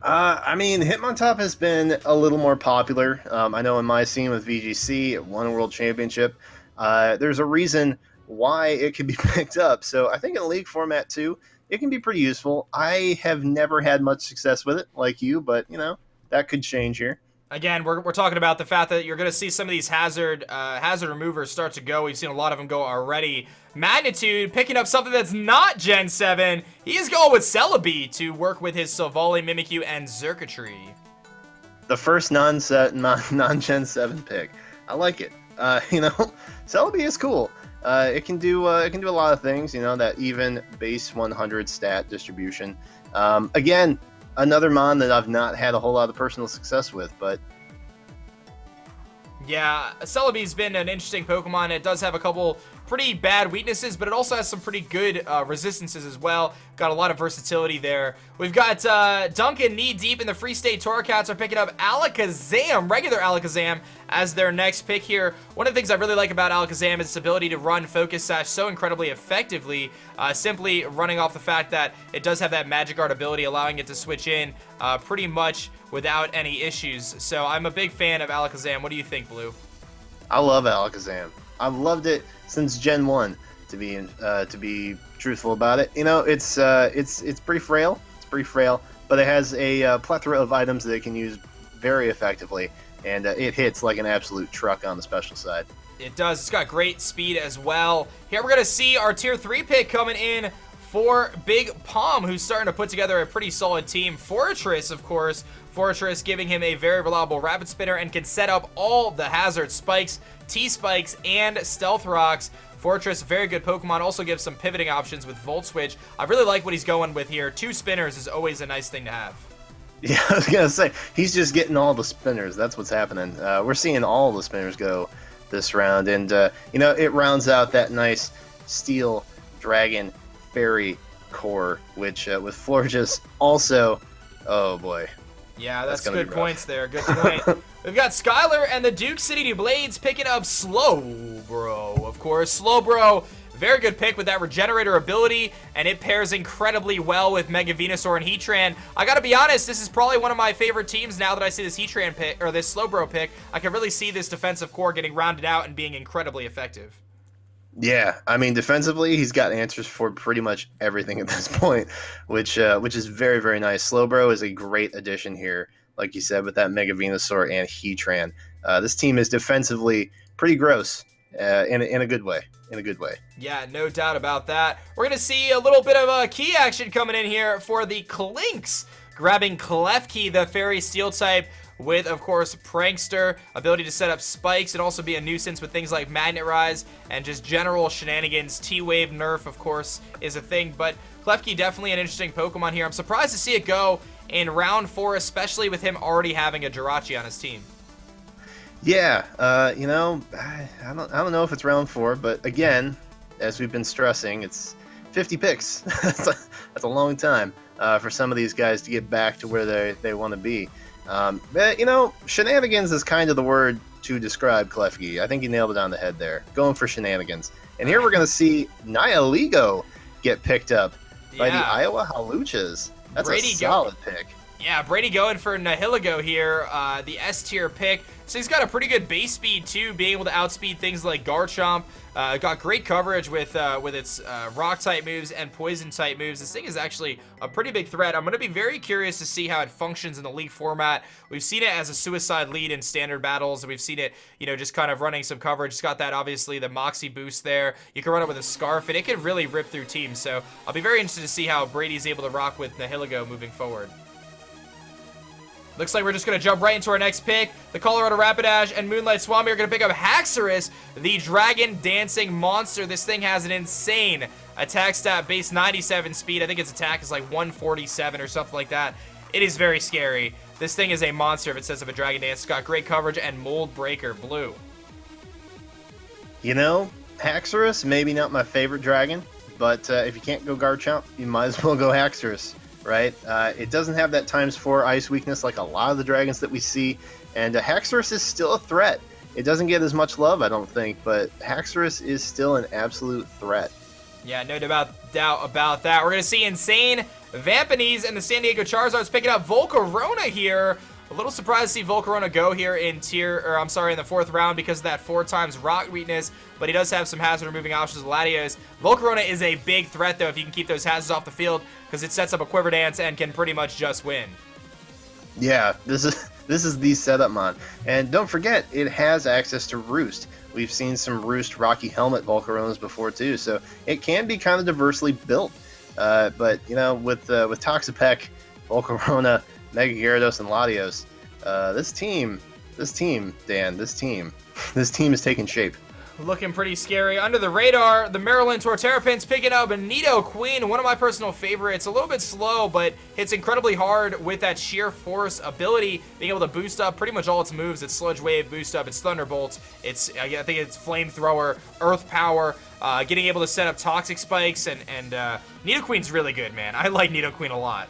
I mean, Hitmontop has been a little more popular. I know in my scene with VGC, it won a world championship. There's a reason why it can be picked up. So I think in League format too, it can be pretty useful. I have never had much success with it like you, but that could change here. Again, we're talking about the fact that you're going to see some of these hazard removers start to go. We've seen a lot of them go already. Magnitude picking up something that's not Gen 7. He is going with Celebi to work with his Silvally, Mimikyu, and Xurkitree. The first non-Gen 7 pick. I like it. Celebi is cool. It can do a lot of things. That even base 100 stat distribution. Again, another mon that I've not had a whole lot of personal success with, but yeah, Celebi's been an interesting Pokemon. It does have a couple pretty bad weaknesses, but it also has some pretty good resistances as well. Got a lot of versatility there. We've got Duncan knee deep in the Free State Torracats are picking up Alakazam, regular Alakazam, as their next pick here. One of the things I really like about Alakazam is its ability to run Focus Sash so incredibly effectively, simply running off the fact that it does have that Magic Art ability, allowing it to switch in pretty much without any issues. So I'm a big fan of Alakazam. What do you think, Blue? I love Alakazam. I've loved it since Gen 1, to be truthful about it. It's pretty frail. It's pretty frail, but it has a plethora of items that it can use very effectively, and it hits like an absolute truck on the special side. It does. It's got great speed as well. Here we're going to see our Tier 3 pick coming in for Big Palm, who's starting to put together a pretty solid team. Fortress, of course. Fortress giving him a very reliable Rapid Spinner and can set up all the hazard spikes, T-Spikes, and Stealth Rocks. Fortress, very good Pokemon, also gives some pivoting options with Volt Switch. I really like what he's going with here. 2 spinners is always a nice thing to have. Yeah, I was going to say, he's just getting all the spinners. That's what's happening. We're seeing all the spinners go this round, and, it rounds out that nice Steel, Dragon, Fairy core, which with Florges also, oh boy. Yeah, that's good points there. Good point. We've got Skylar and the Duke City New Blades picking up Slowbro, of course. Slowbro, very good pick with that Regenerator ability, and it pairs incredibly well with Mega Venusaur and Heatran. I gotta be honest, this is probably one of my favorite teams now that I see this Heatran pick, or this Slowbro pick. I can really see this defensive core getting rounded out and being incredibly effective. Yeah, I mean, defensively, he's got answers for pretty much everything at this point, which is very, very nice. Slowbro is a great addition here, like you said, with that Mega Venusaur and Heatran. This team is defensively pretty gross in a good way. In a good way. Yeah, no doubt about that. We're going to see a little bit of key action coming in here for the Clinks, grabbing Klefki, the Fairy Steel type, with, of course, Prankster, ability to set up spikes and also be a nuisance with things like Magnet Rise and just general shenanigans. T-Wave nerf, of course, is a thing, but Klefki definitely an interesting Pokemon here. I'm surprised to see it go in round 4, especially with him already having a Jirachi on his team. Yeah, you know, I don't know if it's round 4, but again, as we've been stressing, it's 50 picks. That's a long time for some of these guys to get back to where they want to be. But, you know, shenanigans is kind of the word to describe Klefki. I think you nailed it on the head there. Going for shenanigans. And here we're going to see Nihilego get picked up by the Iowa Haluchas. That's Brady a solid pick. Yeah, Brady going for Nihilego here, the S-tier pick. So he's got a pretty good base speed, too, being able to outspeed things like Garchomp. Got great coverage with its Rock-type moves and Poison-type moves. This thing is actually a pretty big threat. I'm going to be very curious to see how it functions in the league format. We've seen it as a suicide lead in standard battles, and we've seen it, you know, just kind of running some coverage. It's got that, obviously, the Moxie boost there. You can run it with a Scarf, and it can really rip through teams. So I'll be very interested to see how Brady's able to rock with Nihilego moving forward. Looks like we're just going to jump right into our next pick. The Colorado Rapidash and Moonlight Swami are going to pick up Haxorus, the Dragon Dancing Monster. This thing has an insane attack stat, base 97 speed. I think its attack is like 147 or something like that. It is very scary. This thing is a monster if it says of a Dragon Dance. It's got great coverage and Mold Breaker Blue. You know, Haxorus, maybe not my favorite dragon, but if you can't go Garchomp, you might as well go Haxorus. Right? It doesn't have that ×4 ice weakness like a lot of the dragons that we see, and Haxorus is still a threat. It doesn't get as much love, I don't think, but Haxorus is still an absolute threat. Yeah, no doubt about that. We're going to see Insane Vampanese and the San Diego Charizards picking up Volcarona here. A little surprised to see Volcarona go here in in the 4th round because of that 4x rock weakness, but he does have some hazard removing options with Latios. Volcarona is a big threat, though, if you can keep those hazards off the field, because it sets up a Quiver Dance and can pretty much just win. Yeah, this is the setup mon. And don't forget, it has access to Roost. We've seen some Roost Rocky Helmet Volcaronas before, too, so it can be kind of diversely built. But, you know, with Toxapeck, Volcarona, Mega Gyarados, and Latios, this team, Dan, this team is taking shape. Looking pretty scary. Under the radar, the Maryland Torterrapin's picking up Nidoqueen, one of my personal favorites. A little bit slow, but hits incredibly hard with that sheer force ability, being able to boost up pretty much all its moves. It's Sludge Wave, boost up, it's Thunderbolts, I think it's Flamethrower, Earth Power, getting able to set up Toxic Spikes, and Nidoqueen's really good, man. I like Nidoqueen a lot.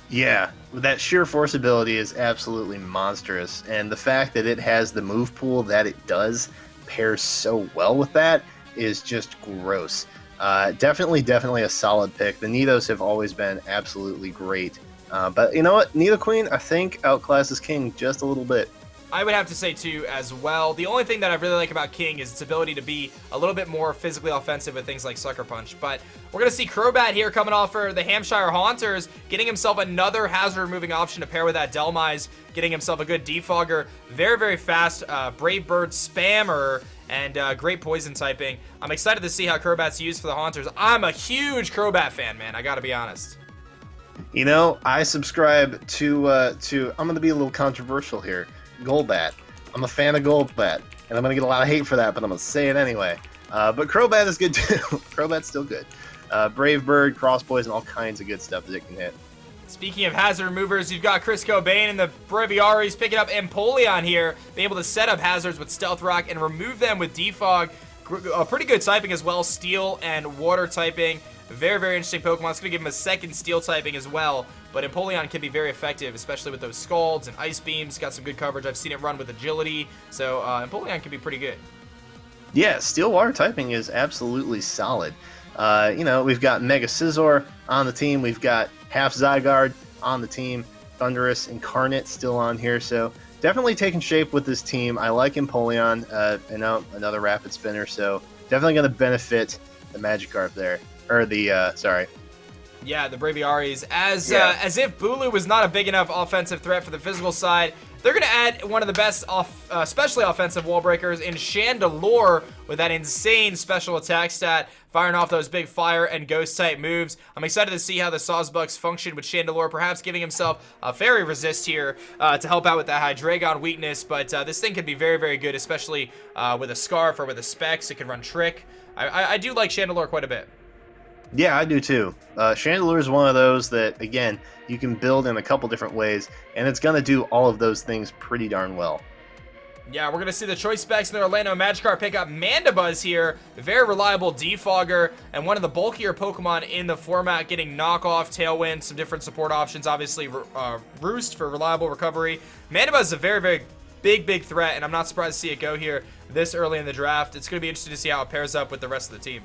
Yeah, that sheer force ability is absolutely monstrous, and the fact that it has the move pool that it does pairs so well with that is just gross. Definitely a solid pick. The Nidos have always been absolutely great. But you know what? Nidoqueen, I think, outclasses King just a little bit. I would have to say, too, as well. The only thing that I really like about King is its ability to be a little bit more physically offensive with things like Sucker Punch. But we're going to see Crobat here coming off for the Hampshire Haunters, getting himself another hazard-removing option to pair with that Delmise, getting himself a good Defogger. Very, very fast Brave Bird Spammer, and great poison typing. I'm excited to see how Crobat's used for the Haunters. I'm a huge Crobat fan, man. I got to be honest. You know, I subscribe to I'm going to be a little controversial here. Golbat. I'm a fan of Golbat, and I'm going to get a lot of hate for that, but I'm going to say it anyway. But Crobat is good too. Crobat's still good. Brave Bird, Cross Poison, all kinds of good stuff that it can hit. Speaking of hazard removers, you've got Chris Cobain and the Breviaries picking up Empoleon here, being able to set up hazards with Stealth Rock and remove them with Defog. A pretty good typing as well, Steel and Water typing. Very, very interesting Pokemon. It's going to give him a second Steel typing as well. But Empoleon can be very effective, especially with those Scalds and Ice Beams. Got some good coverage. I've seen it run with Agility. So Empoleon can be pretty good. Yeah, Steel Water typing is absolutely solid. You know, we've got Mega Scizor on the team. We've got Half Zygarde on the team. Thundurus Incarnate still on here. So definitely taking shape with this team. I like Empoleon. And now another Rapid Spinner. So definitely going to benefit the Magikarp there. Or the, sorry. Yeah, the Breviaries. As if Bulu was not a big enough offensive threat for the physical side, they're going to add one of the best especially offensive wall breakers in Chandelure with that insane special attack stat, firing off those big fire and ghost type moves. I'm excited to see how the Sawsbucks function with Chandelure, perhaps giving himself a fairy resist here to help out with that Hydreigon weakness, but this thing could be very, very good, especially with a Scarf or with a Specs. It can run Trick. I do like Chandelure quite a bit. Yeah, I do too. Chandelure is one of those that, again, you can build in a couple different ways, and it's going to do all of those things pretty darn well. Yeah, we're going to see the choice specs in the Orlando Magikarp pick up Mandibuzz here. Very reliable defogger, and one of the bulkier Pokemon in the format, getting knockoff, Tailwind, some different support options. Obviously, Roost for reliable recovery. Mandibuzz is a very, very big threat, and I'm not surprised to see it go here this early in the draft. It's going to be interesting to see how it pairs up with the rest of the team.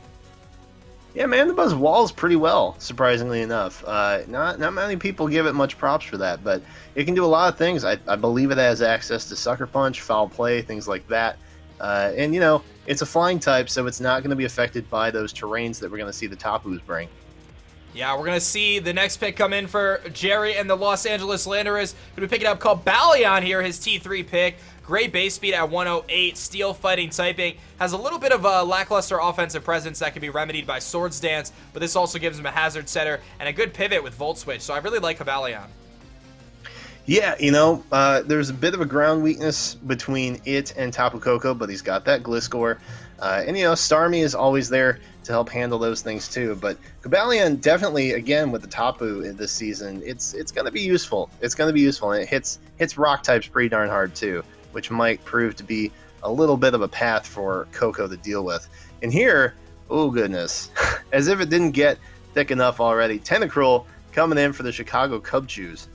Yeah, Mandibuzz walls pretty well, surprisingly enough. Not many people give it much props for that, but it can do a lot of things. I believe it has access to Sucker Punch, Foul Play, things like that. And, you know, it's a flying type, so it's not going to be affected by those terrains that we're going to see the Tapus bring. Yeah, we're going to see the next pick come in for Jerry and the Los Angeles Landorus. Going to be picking up Cobalion here, his T3 pick. Great base speed at 108, steel fighting typing. Has a little bit of a lackluster offensive presence that can be remedied by Swords Dance, but this also gives him a hazard setter and a good pivot with Volt Switch, so I really like Cobalion. Yeah, you know, there's a bit of a ground weakness between it and Tapu Koko, but he's got that Gliscor. And, you know, Starmie is always there to help handle those things too. But Cobalion definitely, again, with the Tapu this season, it's going to be useful. It's going to be useful, and it hits rock types pretty darn hard too, which might prove to be a little bit of a path for Koko to deal with. And here, oh goodness, as if it didn't get thick enough already, Tentacruel coming in for the Chicago Cubchoo's.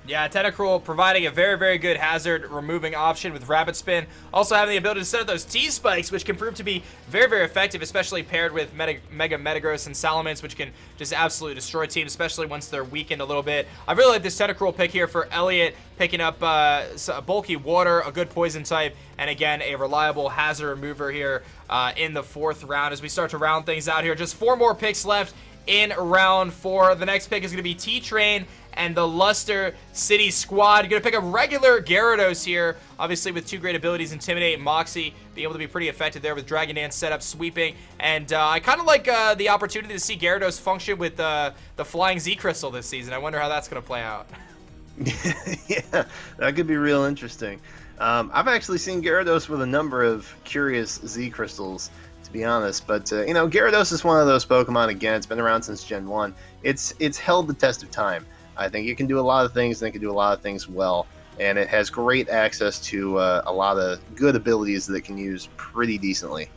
Yeah, Tentacruel providing a very, very good hazard removing option with Rapid Spin. Also having the ability to set up those T-Spikes, which can prove to be very, very effective, especially paired with Mega Metagross and Salamence, which can just absolutely destroy teams, especially once they're weakened a little bit. I really like this Tentacruel pick here for Elliott, picking up bulky water, a good poison type, and again, a reliable hazard remover here in the 4th round. As we start to round things out here, just 4 more picks left in round 4. The next pick is going to be T-Train and the Luster City Squad. You're going to pick up regular Gyarados here, obviously with 2 great abilities, Intimidate and Moxie, being able to be pretty effective there with Dragon Dance setup, sweeping, and I kind of like the opportunity to see Gyarados function with the Flying Z-Crystal this season. I wonder how that's going to play out. Yeah, that could be real interesting. I've actually seen Gyarados with a number of curious Z-Crystals, to be honest, but you know, Gyarados is one of those Pokemon, again, it's been around since Gen 1. It's held the test of time. I think it can do a lot of things, and it can do a lot of things well, and it has great access to a lot of good abilities that it can use pretty decently.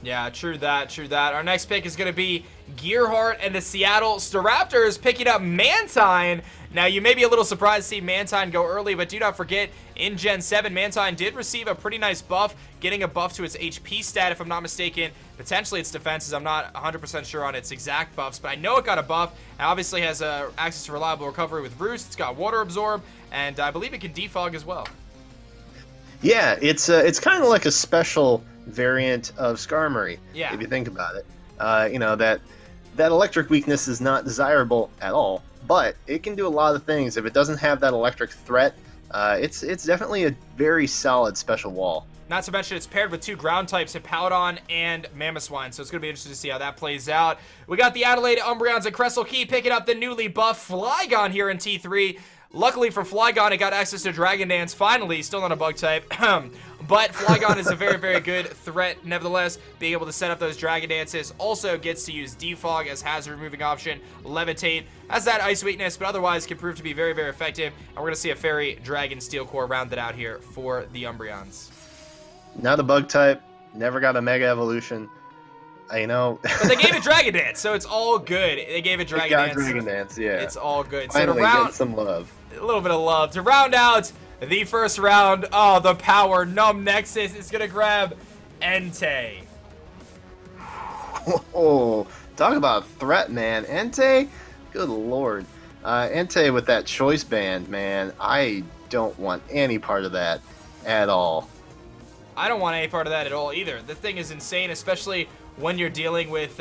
Yeah, true that, true that. Our next pick is going to be Gearhart and the Seattle Staraptors picking up Mantine. Now, you may be a little surprised to see Mantine go early, but do not forget, in Gen 7, Mantine did receive a pretty nice buff, getting a buff to its HP stat, if I'm not mistaken. Potentially its defenses. I'm not 100% sure on its exact buffs, but I know it got a buff, and obviously has access to reliable recovery with Roost. It's got Water Absorb, and I believe it can defog as well. Yeah, it's kind of like a special variant of Skarmory, yeah, if you think about it. You know, that electric weakness is not desirable at all, but it can do a lot of things. If it doesn't have that electric threat, it's definitely a very solid special wall. Not to mention it's paired with 2 ground types, Hippowdon and Mamoswine, so it's going to be interesting to see how that plays out. We got the Adelaide Umbreons and Crystal Key picking up the newly buffed Flygon here in T3. Luckily for Flygon, it got access to Dragon Dance finally, still not a bug type. But Flygon is a very, very good threat nevertheless, being able to set up those Dragon Dances. Also gets to use Defog as hazard removing option, Levitate has that ice weakness, but otherwise can prove to be very, very effective. And we're going to see a Fairy Dragon Steel Core rounded out here for the Umbreons. Not a bug type, never got a Mega Evolution. You know, but they gave it Dragon Dance, so it's all good. They gave it Dragon Dance. Dragon Dance, yeah. It's all good. Finally, so to round, get some love. A little bit of love to round out the first round. Oh, the power Numb Nexus is gonna grab Entei. Oh, talk about threat, man. Entei, good lord. Entei with that choice band, man. I don't want any part of that at all. I don't want any part of that at all either. The thing is insane, especially when you're dealing with,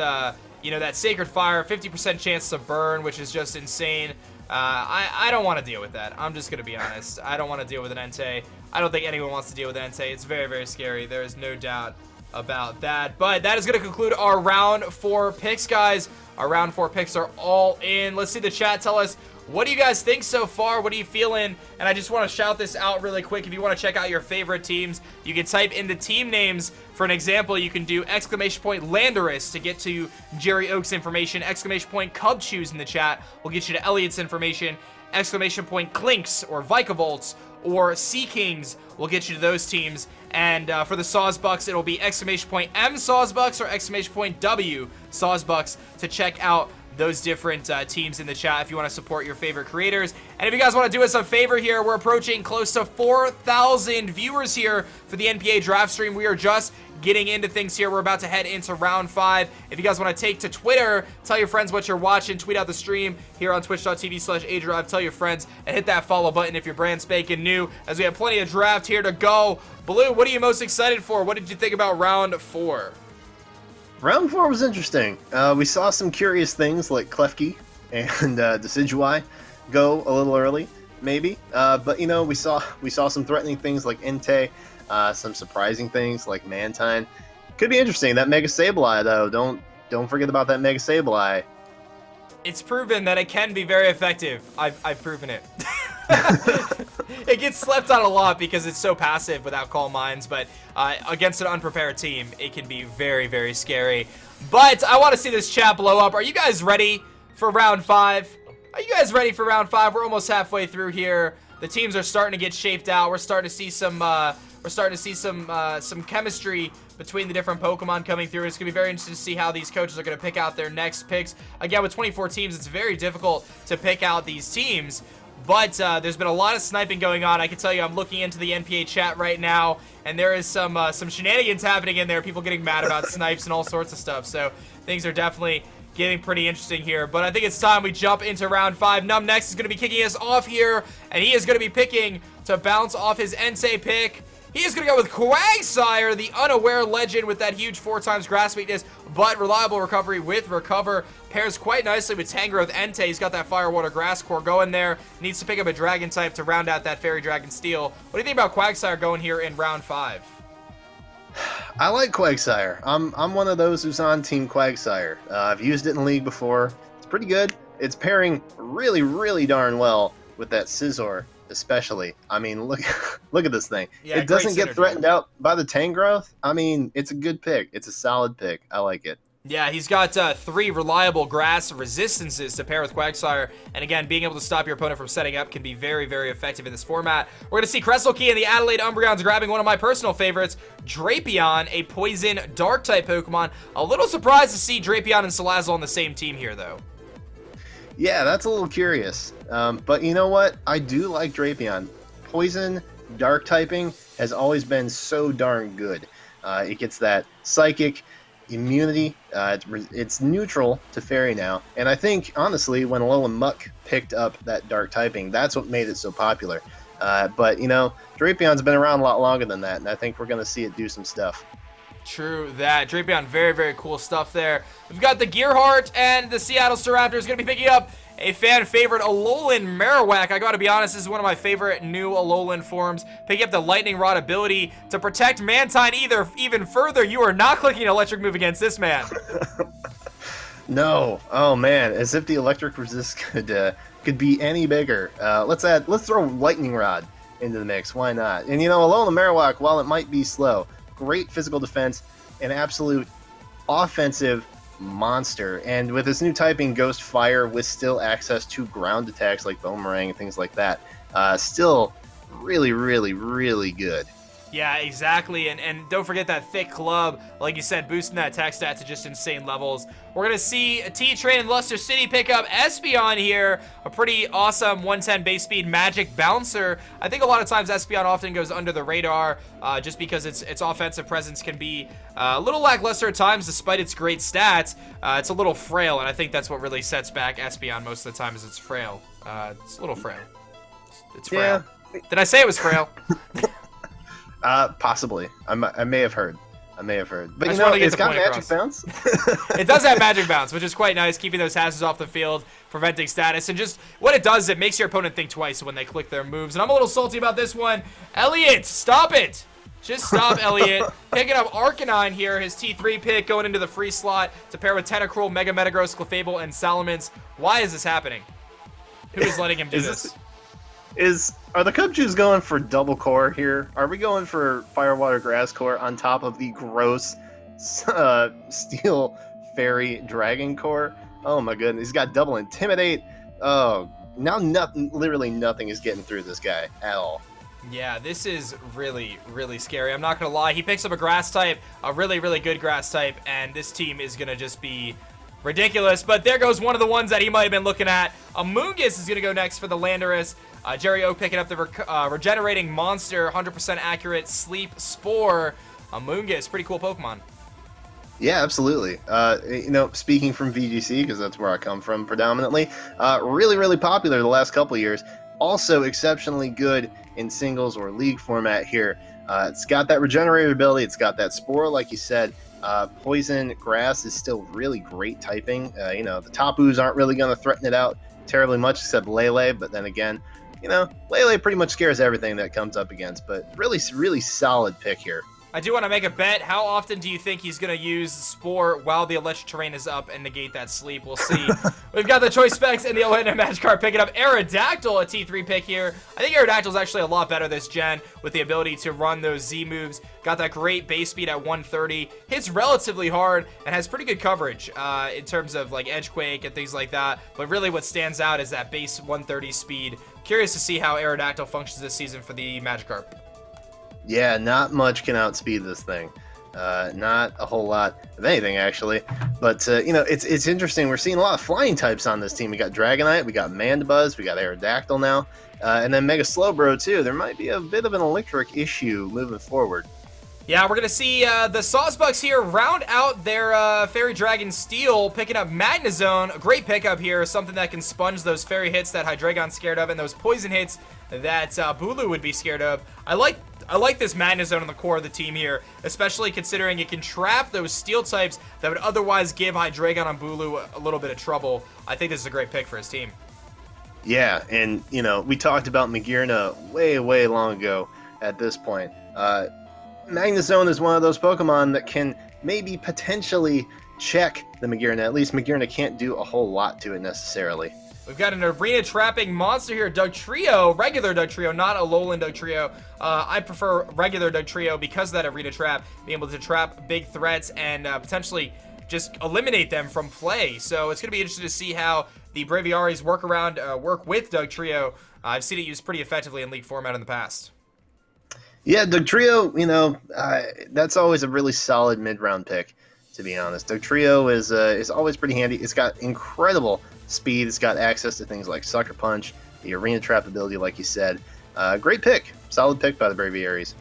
you know, that Sacred Fire, 50% chance to burn, which is just insane. I don't want to deal with that. I'm just going to be honest. I don't want to deal with an Entei. I don't think anyone wants to deal with an Entei. It's very, very scary. There is no doubt about that. But that is going to conclude our round 4 picks, guys. Our round 4 picks are all in. Let's see the chat tell us, what do you guys think so far? What are you feeling? And I just want to shout this out really quick. If you want to check out your favorite teams, you can type in the team names. For an example, you can do ! Landorus to get to Jerry Oaks information. ! Cub Chews in the chat will get you to Elliot's information. ! Clinks or Vikavolt or Sea Kings will get you to those teams. And for the Sawsbucks, it'll be ! M Sawsbucks or ! W Sawsbucks to check out those different teams in the chat if you want to support your favorite creators. And if you guys want to do us a favor here, we're approaching close to 4,000 viewers here for the NPA draft stream. We are just getting into things here. We're about to head into round 5. If you guys want to take to Twitter, tell your friends what you're watching, tweet out the stream here on twitch.tv/aDrive, tell your friends, and hit that follow button if you're brand spanking new, as we have plenty of draft here to go. Blue, what are you most excited for? What did you think about round 4? Round 4 was interesting. We saw some curious things like Klefki and Decidueye go a little early, maybe. But you know, we saw some threatening things like Entei, some surprising things like Mantine. Could be interesting. That Mega Sableye, though, don't forget about that Mega Sableye. It's proven that it can be very effective. I've proven it. It gets slept on a lot because it's so passive without Calm Minds, but against an unprepared team, it can be very, very scary. But I want to see this chat blow up. Are you guys ready for round 5? Are you guys ready for round 5? We're almost halfway through here. The teams are starting to get shaped out. We're starting to see some chemistry between the different Pokemon coming through. It's going to be very interesting to see how these coaches are going to pick out their next picks. Again, with 24 teams, it's very difficult to pick out these teams. But there's been a lot of sniping going on. I can tell you, I'm looking into the NPA chat right now, and there is some shenanigans happening in there. People getting mad about snipes and all sorts of stuff. So things are definitely getting pretty interesting here. But I think it's time we jump into round 5. Num next is going to be kicking us off here, and he is going to be picking to bounce off his Entei pick. He is going to go with Quagsire, the unaware legend with that huge 4x grass weakness, but reliable recovery with Recover. Pairs quite nicely with Tangrowth Entei. He's got that Fire, Water, Grass core going there. Needs to pick up a Dragon type to round out that Fairy Dragon Steel. What do you think about Quagsire going here in round 5? I like Quagsire. I'm one of those who's on Team Quagsire. I've used it in League before. It's pretty good. It's pairing really, really darn well with that Scizor. Especially, I mean, look at this thing. Yeah, it doesn't get threatened out by the Tangrowth. I mean, it's a good pick. It's a solid pick. I like it. Yeah, he's got 3 reliable grass resistances to pair with Quagsire, and again, being able to stop your opponent from setting up can be very, very effective in this format. We're going to see Cresselkey and the Adelaide Umbreons grabbing one of my personal favorites, Drapion, a poison dark-type Pokemon. A little surprised to see Drapion and Salazzle on the same team here, though. Yeah, that's a little curious. But you know what? I do like Drapion. Poison, dark typing has always been so darn good. It gets that psychic immunity. It's neutral to Fairy now. And I think, honestly, when Alolan Muck picked up that dark typing, that's what made it so popular. But, you know, Drapion's been around a lot longer than that, and I think we're going to see it do some stuff. True that. Drapion, very, very cool stuff there. We've got the Gearheart and the Seattle Staraptors going to be picking up a fan favorite, Alolan Marowak. I gotta be honest, this is one of my favorite new Alolan forms. Picking up the Lightning Rod ability to protect Mantine even further. You are not clicking an electric move against this man. No. Oh man, as if the electric resist could be any bigger. Let's throw Lightning Rod into the mix. Why not? And you know, Alolan Marowak, while it might be slow, great physical defense, an absolute offensive monster. And with his new typing, Ghost Fire, with still access to ground attacks like Boomerang and things like that, still really, really, really good. Yeah, exactly. And don't forget that thick club, like you said, boosting that attack stat to just insane levels. We're going to see a T-Train in Luster City pick up Espeon here, a pretty awesome 110 base speed magic bouncer. I think a lot of times Espeon often goes under the radar just because its offensive presence can be a little lackluster at times despite its great stats. It's a little frail, and I think that's what really sets back Espeon most of the time is it's frail. It's a little frail. It's frail. Yeah. Did I say it was frail? Possibly. I may have heard. I may have heard. But I you just know, wanted to get it's the got point magic across. bounce. It does have magic bounce, which is quite nice, keeping those hazards off the field, preventing status, and just what it does, it makes your opponent think twice when they click their moves. And I'm a little salty about this one. Elliot, stop it! Just stop, Elliot. Picking up Arcanine here, his T3 pick, going into the free slot to pair with Tentacruel, Mega Metagross, Clefable, and Salamence. Why is this happening? Who is letting him do this? Are the Cubchoo's going for double core here? Are we going for Firewater Grass core on top of the gross Steel Fairy Dragon core? Oh my goodness, he's got double Intimidate. Oh, now literally nothing is getting through this guy at all. Yeah, this is really, really scary. I'm not going to lie. He picks up a grass type, a really, really good grass type, and this team is going to just be ridiculous. But there goes one of the ones that he might have been looking at. Amoonguss is going to go next for the Landorus. Jerry O picking up the Regenerating Monster, 100% accurate Sleep Spore. Amoonguss, pretty cool Pokemon. Yeah, absolutely. You know, speaking from VGC, because that's where I come from predominantly, really, really popular the last couple years. Also exceptionally good in singles or league format here. It's got that regenerator ability. It's got that Spore, like you said. Poison Grass is still really great typing. You know, the Tapus aren't really going to threaten it out terribly much, except Lele. But then again, you know, Lele pretty much scares everything that comes up against. But really, really solid pick here. I do want to make a bet. How often do you think he's going to use Spore while the electric terrain is up and negate that sleep? We'll see. We've got the Choice Specs and the Elena Magikarp picking up Aerodactyl, a T3 pick here. I think Aerodactyl is actually a lot better this gen with the ability to run those Z moves. Got that great base speed at 130. Hits relatively hard and has pretty good coverage in terms of like Edgequake and things like that. But really what stands out is that base 130 speed. Curious to see how Aerodactyl functions this season for the Magikarp. Yeah, not much can outspeed this thing. Not a whole lot of anything, actually. But, you know, it's interesting. We're seeing a lot of flying types on this team. We got Dragonite, we got Mandibuzz, we got Aerodactyl now, and then Mega Slowbro, too. There might be a bit of an electric issue moving forward. Yeah, we're going to see the Sawsbucks here round out their Fairy Dragon Steel, picking up Magnezone. A great pickup here, something that can sponge those Fairy hits that Hydreigon's scared of and those Poison hits that Bulu would be scared of. I like this Magnezone in the core of the team here, especially considering it can trap those Steel types that would otherwise give Hydreigon and Bulu a little bit of trouble. I think this is a great pick for his team. Yeah, and, you know, we talked about Magearna way, way long ago at this point. Magnezone is one of those Pokemon that can maybe potentially check the Magearna. At least Magearna can't do a whole lot to it necessarily. We've got an arena trapping monster here, Dugtrio, regular Dugtrio, not Alolan Dugtrio. I prefer regular Dugtrio because of that arena trap, being able to trap big threats and potentially just eliminate them from play. So it's going to be interesting to see how the Braviaries work with Dugtrio. I've seen it used pretty effectively in League format in the past. Yeah, Dugtrio, you know, that's always a really solid mid-round pick, to be honest. Dugtrio is always pretty handy. It's got incredible speed. It's got access to things like Sucker Punch, the arena trap ability, like you said. Great pick. Solid pick by the Braviaries.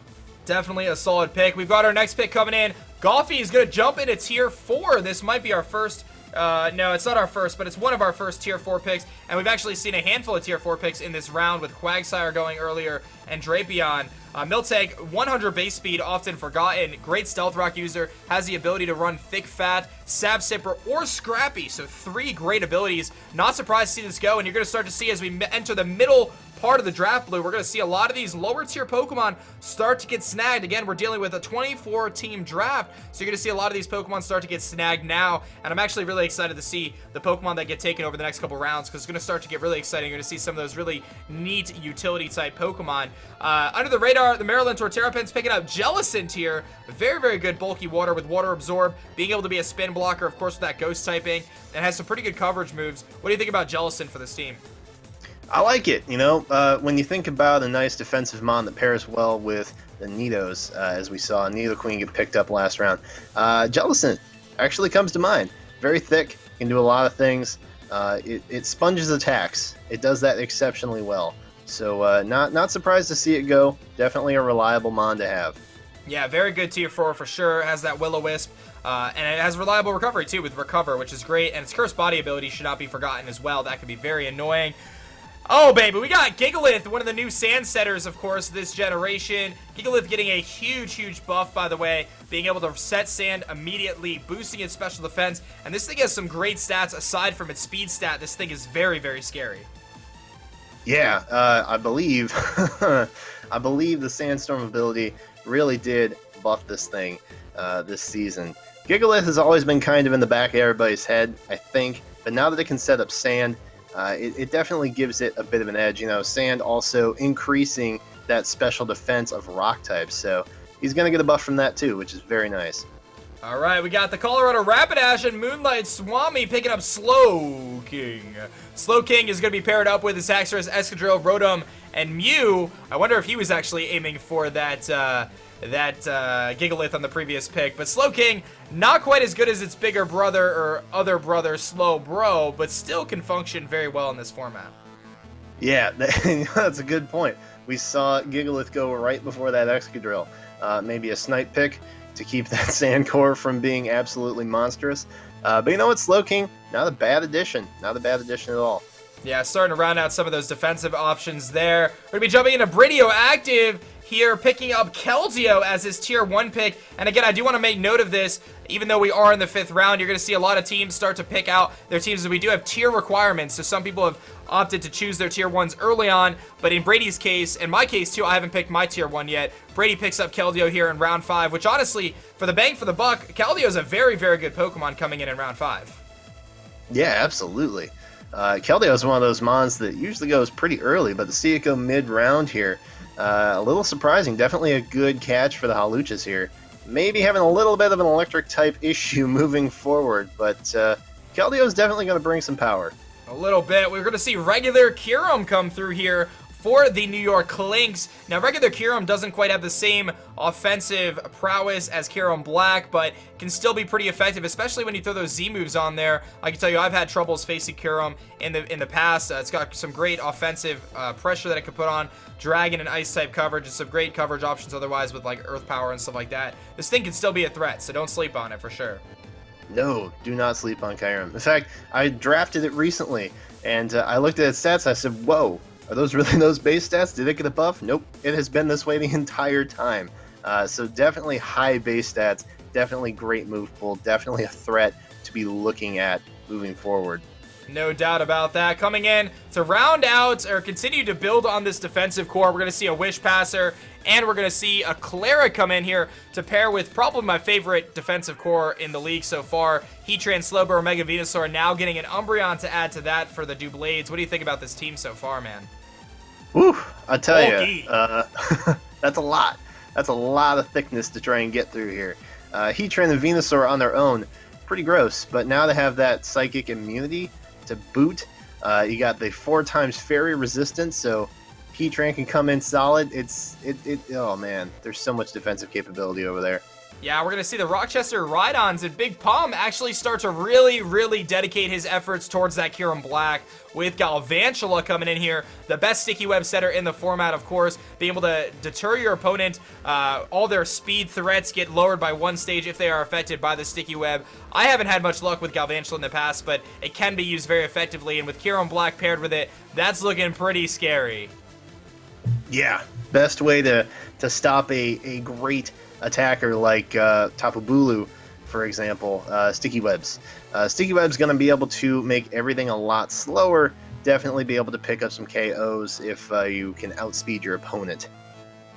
Definitely a solid pick. We've got our next pick coming in. Golfy is going to jump into Tier 4. This might be our first... no, it's not our first, but it's one of our first Tier 4 picks, and we've actually seen a handful of Tier 4 picks in this round with Quagsire going earlier and Drapion. Miltank, 100 base speed, often forgotten. Great Stealth Rock user, has the ability to run Thick Fat, Sab Sipper, or Scrappy, so 3 great abilities. Not surprised to see this go, and you're going to start to see as we enter the middle part of the draft blue, we're going to see a lot of these lower tier Pokemon start to get snagged. Again, we're dealing with a 24 team draft, so you're going to see a lot of these Pokemon start to get snagged now, and I'm actually really excited to see the Pokemon that get taken over the next couple rounds, because it's going to start to get really exciting. You're going to see some of those really neat utility type Pokemon. Under the radar, the Maryland Torterrapen's picking up Jellicent here. Very, very good bulky water with Water Absorb, being able to be a spin blocker, of course, with that Ghost typing, and has some pretty good coverage moves. What do you think about Jellicent for this team? I like it. You know, when you think about a nice defensive mon that pairs well with the Nidos, as we saw Nidoqueen get picked up last round, Jellicent actually comes to mind. Very thick, can do a lot of things. It sponges attacks. It does that exceptionally well. So not surprised to see it go. Definitely a reliable mon to have. Yeah, very good Tier 4 for sure. Has that Will-O-Wisp. And it has reliable recovery too with Recover, which is great. And its Cursed Body ability should not be forgotten as well. That could be very annoying. Oh, baby, we got Gigalith, one of the new sand setters, of course, this generation. Gigalith getting a huge buff, by the way, being able to set sand immediately, boosting its special defense, and this thing has some great stats aside from its speed stat. This thing is very scary. Yeah, I believe I believe the Sandstorm ability really did buff this thing this season. Gigalith has always been kind of in the back of everybody's head, I think, but now that it can set up sand, it definitely gives it a bit of an edge. You know, sand also increasing that special defense of rock types, so he's going to get a buff from that too, which is very nice. All right, we got the Colorado Rapidash and Moonlight Swami picking up Slow King. Slow King is going to be paired up with his Haxorus, Escadrille, Rotom, and Mew. I wonder if he was actually aiming for that Gigalith on the previous pick. But Slow King, not quite as good as its bigger brother or other brother, Slow Bro, but still can function very well in this format. Yeah, that's a good point. We saw Gigalith go right before that Excadrill. Maybe a snipe pick to keep that sand core from being absolutely monstrous. But you know what, Slow King, not a bad addition. Not a bad addition at all. Yeah, starting to round out some of those defensive options there. We're going to be jumping into Bridio Active here, picking up Keldeo as his tier 1 pick. And again, I do want to make note of this. Even though we are in the 5th round, you're going to see a lot of teams start to pick out their teams. And we do have tier requirements, so some people have opted to choose their tier 1s early on. But in Brady's case, in my case too, I haven't picked my tier 1 yet. Brady picks up Keldeo here in round 5, which honestly, for the bang for the buck, Keldeo is a very good Pokemon coming in round 5. Yeah, absolutely. Keldeo is one of those mons that usually goes pretty early, but to see it go mid-round here, a little surprising. Definitely a good catch for the Haluchas here. Maybe having a little bit of an electric type issue moving forward, but Keldeo is definitely going to bring some power. A little bit. We're going to see regular Kyurem come through here for the New York Lynx. Now, regular Kyurem doesn't quite have the same offensive prowess as Kyurem Black, but can still be pretty effective, especially when you throw those Z moves on there. I can tell you, I've had troubles facing Kyurem in the past. It's got some great offensive pressure that it could put on Dragon and Ice type coverage, and some great coverage options otherwise with like Earth Power and stuff like that. This thing can still be a threat, so don't sleep on it for sure. No, do not sleep on Kyurem. In fact, I drafted it recently, and I looked at its stats. I said, whoa, are those really those base stats? Did it get a buff? Nope, it has been this way the entire time. So definitely high base stats, definitely great move pool, definitely a threat to be looking at moving forward. No doubt about that. Coming in to round out or continue to build on this defensive core, we're going to see a Wish Passer, and we're going to see a Clara come in here to pair with probably my favorite defensive core in the league so far, Heatran, Slowbro, Omega Venusaur, now getting an Umbreon to add to that for the Doublades. What do you think about this team so far, man? Whew, I tell you, that's a lot. That's a lot of thickness to try and get through here. Heatran and Venusaur on their own, pretty gross, but now they have that psychic immunity to boot. You got the 4x fairy resistance, so Heatran can come in solid. Oh man, there's so much defensive capability over there. Yeah, we're going to see the Rochester Rhydons and Big Pom actually start to really dedicate his efforts towards that Kyurem Black, with Galvantula coming in here, the best sticky web setter in the format, of course, being able to deter your opponent. All their speed threats get lowered by 1 stage if they are affected by the sticky web. I haven't had much luck with Galvantula in the past, but it can be used very effectively, and with Kyurem Black paired with it, that's looking pretty scary. Yeah, best way to stop a great attacker like Tapu Bulu, for example, Sticky Webs. Sticky Webs going to be able to make everything a lot slower, definitely be able to pick up some KOs if you can outspeed your opponent.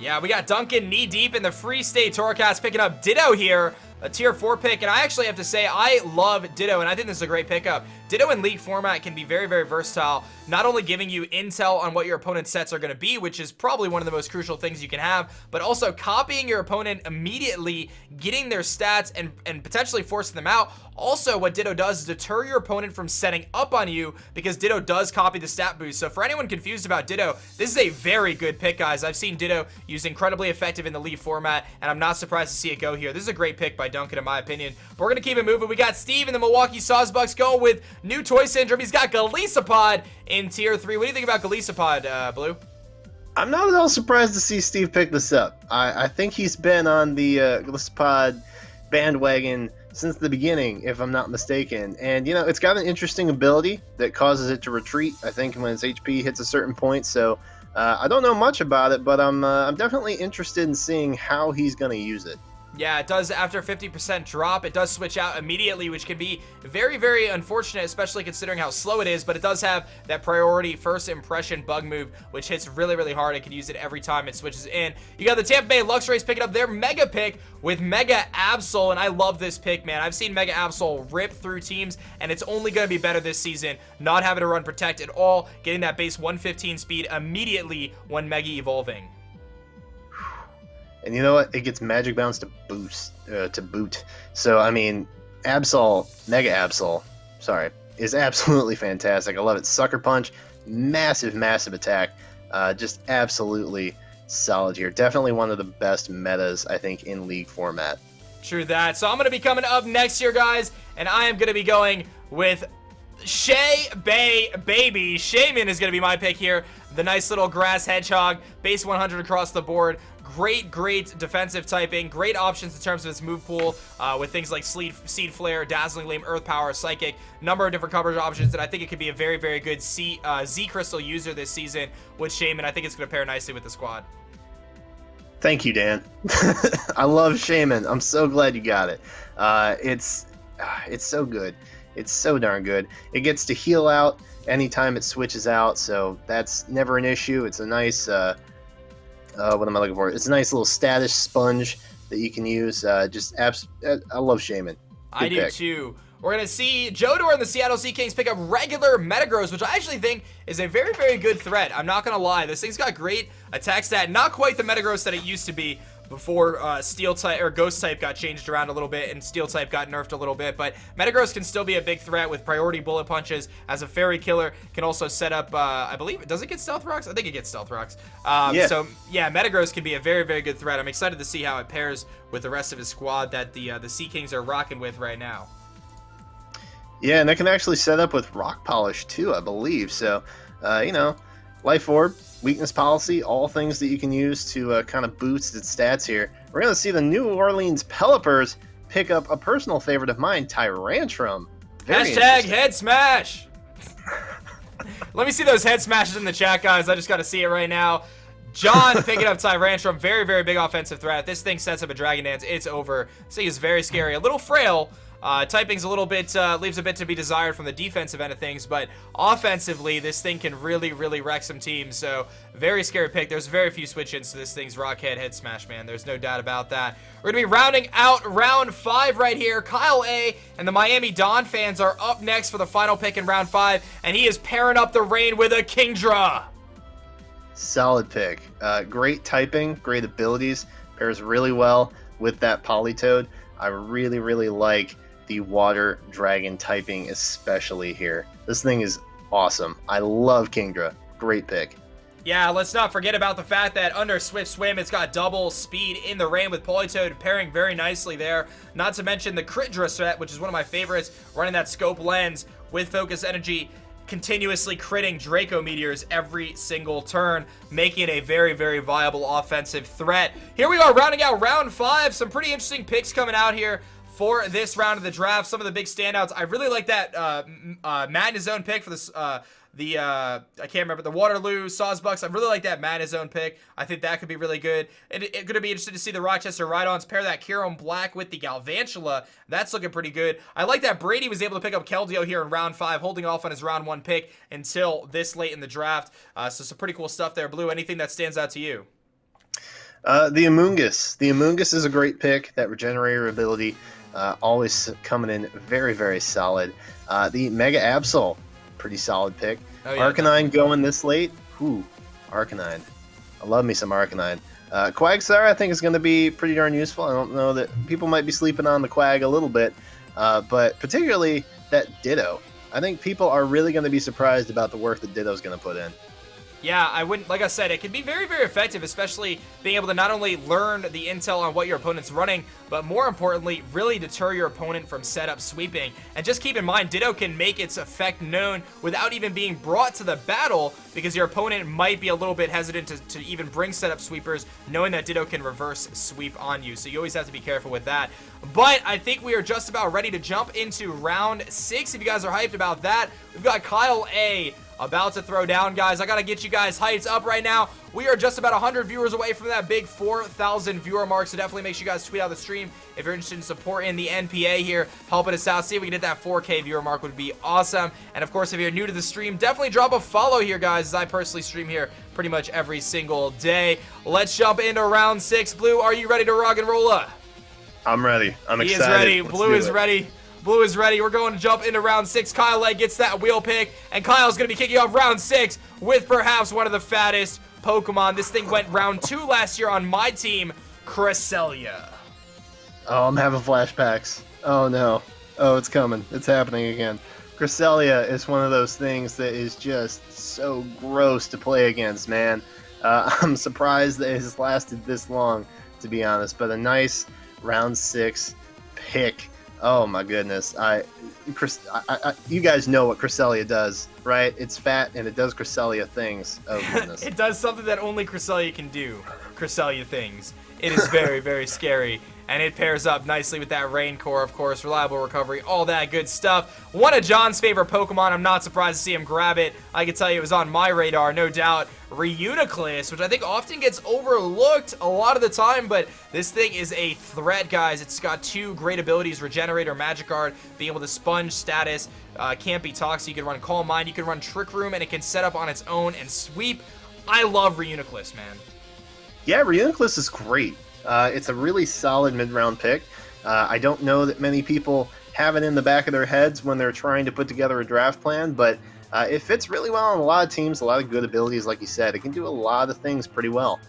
Yeah, we got Duncan knee deep in the Free State Torcast picking up Ditto here, a tier 4 pick, and I actually have to say I love Ditto, and I think this is a great pickup. Ditto in League format can be very versatile, not only giving you intel on what your opponent's sets are going to be, which is probably one of the most crucial things you can have, but also copying your opponent immediately, getting their stats, and potentially forcing them out. Also, what Ditto does is deter your opponent from setting up on you, because Ditto does copy the stat boost. So for anyone confused about Ditto, this is a very good pick, guys. I've seen Ditto used incredibly effective in the League format, and I'm not surprised to see it go here. This is a great pick by Duncan, in my opinion. But we're going to keep it moving. We got Steve in the Milwaukee Sawsbucks going with new toy syndrome. He's got Golisopod in tier 3. What do you think about Golisopod, Blue? I'm not at all surprised to see Steve pick this up. I think he's been on the Golisopod bandwagon since the beginning, if I'm not mistaken. And, you know, it's got an interesting ability that causes it to retreat, I think, when its HP hits a certain point. So I don't know much about it, but I'm definitely interested in seeing how he's going to use it. Yeah, it does. After 50% drop, it does switch out immediately, which can be very, very unfortunate, especially considering how slow it is. But it does have that priority first impression bug move, which hits really, really hard. It can use it every time it switches in. You got the Tampa Bay Luxrays picking up their mega pick with Mega Absol, and I love this pick, man. I've seen Mega Absol rip through teams, and it's only going to be better this season, not having to run Protect at all, getting that base 115 speed immediately when Mega evolving. And you know what? It gets Magic Bounce to boot. So, I mean, Absol, Mega Absol, is absolutely fantastic. I love it. Sucker Punch, massive, massive attack. Just absolutely solid here. Definitely one of the best metas, I think, in League format. True that. So I'm going to be coming up next here, guys, and I am going to be going with Baby. Shaman is going to be my pick here. The nice little grass hedgehog, base 100 across the board. Great defensive typing. Great options in terms of its move pool with things like Seed Flare, Dazzling Gleam, Earth Power, Psychic. Number of different coverage options, and I think it could be a very, very good Z Crystal user this season with Shaman. I think it's going to pair nicely with the squad. Thank you, Dan. I love Shaman. I'm so glad you got it. It's so good. It's so darn good. It gets to heal out anytime it switches out, so that's never an issue. It's a nice, what am I looking for? It's a nice little status sponge that you can use. I love Shaman. I do too. We're going to see Jodor and the Seattle Sea Kings pick up regular Metagross, which I actually think is a very, very good threat. I'm not going to lie. This thing's got great attack stat. Not quite the Metagross that it used to be before Steel type or Ghost type got changed around a little bit and Steel type got nerfed a little bit, but Metagross can still be a big threat with priority bullet punches as a fairy killer. Can also set up, I believe, does it get Stealth Rocks? I think it gets Stealth Rocks. So yeah, Metagross can be a very, very good threat. I'm excited to see how it pairs with the rest of his squad that the Sea Kings are rocking with right now. Yeah, and it can actually set up with Rock Polish too, I believe. So, you know, Life Orb, Weakness Policy, all things that you can use to kind of boost its stats here. We're going to see the New Orleans Pelipers pick up a personal favorite of mine, Tyrantrum. Hashtag head smash. Let me see those head smashes in the chat, guys. I just got to see it right now. John picking up Tyrantrum, very, very big offensive threat. This thing sets up a Dragon Dance. It's over. This thing is very scary. A little frail. Typing's a little bit, leaves a bit to be desired from the defensive end of things, but offensively, this thing can really, really wreck some teams, so very scary pick. There's very few switch-ins to this thing's Rockhead Head Smash, man. There's no doubt about that. We're going to be rounding out round 5 right here. Kyle A and the Miami Dawn fans are up next for the final pick in round 5, and he is pairing up the rain with a Kingdra. Solid pick. Great typing, great abilities, pairs really well with that Politoed. I really, really like the Water Dragon typing, especially here. This thing is awesome. I love Kingdra. Great pick. Yeah, let's not forget about the fact that under Swift Swim, it's got double speed in the rain with Politoed pairing very nicely there. Not to mention the Critdra set, which is one of my favorites, running that scope lens with Focus Energy, continuously critting Draco Meteors every single turn, making it a very, very viable offensive threat. Here we are rounding out round 5. Some pretty interesting picks coming out here for this round of the draft. Some of the big standouts. I really like that Madness Zone pick for this, I can't remember, the Waterloo Sawsbucks. I really like that Madness Zone pick. I think that could be really good. It's going to be interesting to see the Rochester Rhydons pair that Kyurem Black with the Galvantula. That's looking pretty good. I like that Brady was able to pick up Keldeo here in round 5, holding off on his round 1 pick until this late in the draft. So some pretty cool stuff there. Blue, anything that stands out to you? The Amoonguss. The Amoonguss is a great pick. That Regenerator ability always coming in very, very solid. The Mega Absol, pretty solid pick. Oh, yeah, Arcanine going this late. Ooh, Arcanine. I love me some Arcanine. Quagsire, I think, is going to be pretty darn useful. I don't know that people might be sleeping on the Quag a little bit, but particularly that Ditto. I think people are really going to be surprised about the work that Ditto's going to put in. Yeah, I wouldn't, like I said, it can be very, very effective, especially being able to not only learn the intel on what your opponent's running, but more importantly, really deter your opponent from setup sweeping. And just keep in mind, Ditto can make its effect known without even being brought to the battle, because your opponent might be a little bit hesitant to even bring setup sweepers, knowing that Ditto can reverse sweep on you. So you always have to be careful with that. But I think we are just about ready to jump into round 6. If you guys are hyped about that, we've got Kyle A about to throw down, guys. I gotta get you guys hyped up right now. We are just about 100 viewers away from that big 4,000 viewer mark, so definitely make sure you guys tweet out the stream if you're interested in supporting the NPA here, helping us out. See if we can hit that 4K viewer mark, would be awesome. And of course, if you're new to the stream, definitely drop a follow here, guys, as I personally stream here pretty much every single day. Let's jump into round 6. Blue, are you ready to rock and roll up? I'm ready. I'm excited. He is ready. Let's Blue do is it. ready. Blue is ready. We're going to jump into round 6. Kyle A gets that wheel pick, and Kyle's going to be kicking off round 6 with perhaps one of the fattest Pokemon. This thing went round 2 last year on my team, Cresselia. Oh, I'm having flashbacks. Oh no. Oh, it's coming. It's happening again. Cresselia is one of those things that is just so gross to play against, man. I'm surprised that it has lasted this long, to be honest. But a nice round 6 pick. Oh my goodness. You guys know what Cresselia does, right? It's fat and it does Cresselia things. Oh goodness. It does something that only Cresselia can do. Cresselia things. It is very, very scary. And it pairs up nicely with that Rain Core, of course, reliable recovery, all that good stuff. One of John's favorite Pokemon. I'm not surprised to see him grab it. I can tell you it was on my radar, no doubt. Reuniclus, which I think often gets overlooked a lot of the time, but this thing is a threat, guys. It's got 2 great abilities, Regenerator, Magic Guard, being able to sponge status, can't be toxic. You can run Calm Mind, you can run Trick Room, and it can set up on its own and sweep. I love Reuniclus, man. Yeah, Reuniclus is great. It's a really solid mid-round pick. I don't know that many people have it in the back of their heads when they're trying to put together a draft plan, but it fits really well on a lot of teams, a lot of good abilities, like you said. It can do a lot of things pretty well.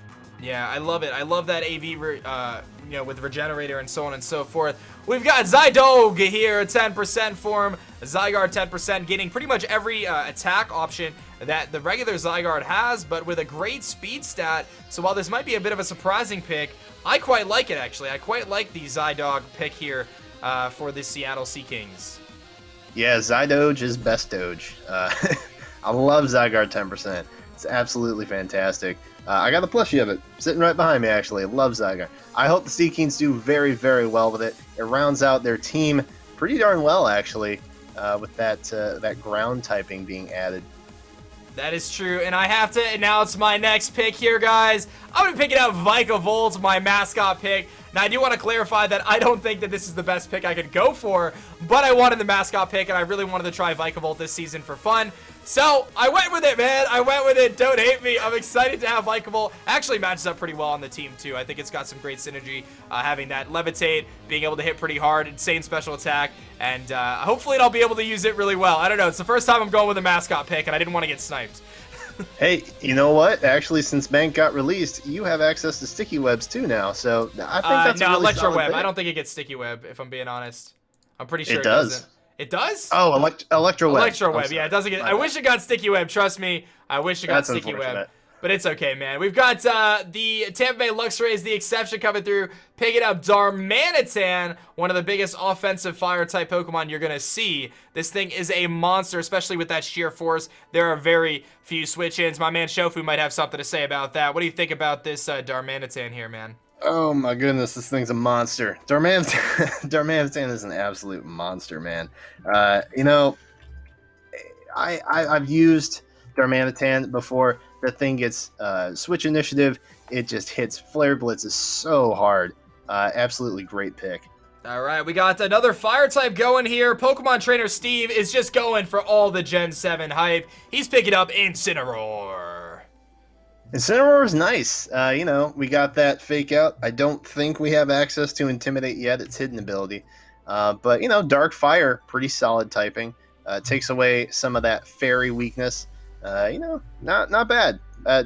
Yeah, I love it. I love that AV, with Regenerator and so on and so forth. We've got Zydog here, 10% form. Zygarde 10%, getting pretty much every attack option that the regular Zygarde has, but with a great speed stat. So while this might be a bit of a surprising pick, I quite like it, actually. I quite like the Zydog pick here for the Seattle Sea Kings. Yeah, Zydoge is best Doge. I love Zygarde 10%. It's absolutely fantastic. I got the plushie of it sitting right behind me, actually. I love Zygarde. I hope the Sea Kings do very, very well with it. It rounds out their team pretty darn well, actually, with that ground typing being added. That is true, and I have to announce my next pick here, guys. I'm going to be picking out Vikavolt, my mascot pick. Now, I do want to clarify that I don't think that this is the best pick I could go for, but I wanted the mascot pick, and I really wanted to try Vikavolt this season for fun. So, I went with it, man. I went with it. Don't hate me. I'm excited to have Vikavolt. Actually matches up pretty well on the team, too. I think it's got some great synergy, having that Levitate, being able to hit pretty hard, insane special attack, and hopefully I'll be able to use it really well. I don't know. It's the first time I'm going with a mascot pick, and I didn't want to get sniped. Hey, you know what? Actually, since Bank got released, you have access to sticky webs too now. So I think that's a really Electro solid Web. pick. I don't think it gets sticky web, if I'm being honest. I'm pretty sure It it does. doesn't. It does? Oh, Electro Web. Electro I'm Web, sorry. yeah, it doesn't get. My I bad. wish it got sticky web. Trust me, I wish it got That's sticky web. unfortunate. But it's okay, man. We've got the Tampa Bay Luxray, the exception coming through, picking up Darmanitan, one of the biggest offensive fire-type Pokemon you're going to see. This thing is a monster, especially with that sheer force. There are very few switch-ins. My man Shofu might have something to say about that. What do you think about this Darmanitan here, man? Oh my goodness, this thing's a monster. Darmanitan is an absolute monster, man. I've used Darmanitan before. That thing gets switch initiative. It just hits Flare Blitzes so hard. Absolutely great pick. All right, we got another fire type going here. Pokemon trainer Steve is just going for all the Gen 7 hype. He's picking up Incineroar. Incineroar is nice. We got that fake out. I don't think we have access to Intimidate yet. It's hidden ability. But Dark Fire, pretty solid typing. Takes away some of that fairy weakness. Not bad.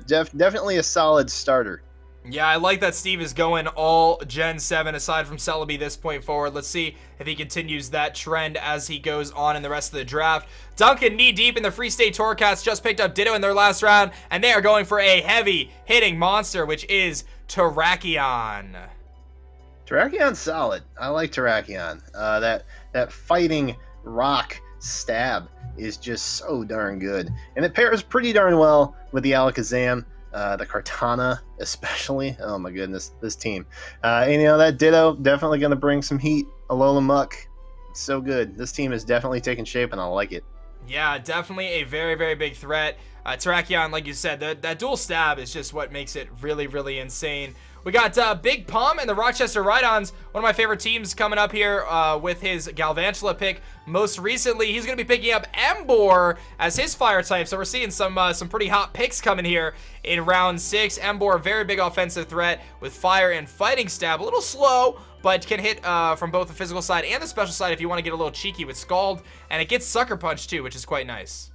Definitely a solid starter. Yeah, I like that Steve is going all Gen 7 aside from Celebi this point forward. Let's see if he continues that trend as he goes on in the rest of the draft. Duncan knee-deep in the Free State Torcats just picked up Ditto in their last round, and they are going for a heavy-hitting monster, which is Terrakion. Terrakion's solid. I like Terrakion. That fighting rock stab is just so darn good. And it pairs pretty darn well with the Alakazam. The Kartana, especially. Oh my goodness, this team. And that Ditto definitely going to bring some heat. Alola Muck, so good. This team is definitely taking shape, and I like it. Yeah, definitely a very, very big threat. Terrakion, like you said, that dual stab is just what makes it really, really insane. We got Big Pum and the Rochester Rhydons, one of my favorite teams coming up here with his Galvantula pick. Most recently, he's going to be picking up Emboar as his fire type, so we're seeing some pretty hot picks coming here in round 6. Emboar, very big offensive threat with fire and fighting stab. A little slow, but can hit from both the physical side and the special side if you want to get a little cheeky with Scald, and it gets Sucker Punch too, which is quite nice.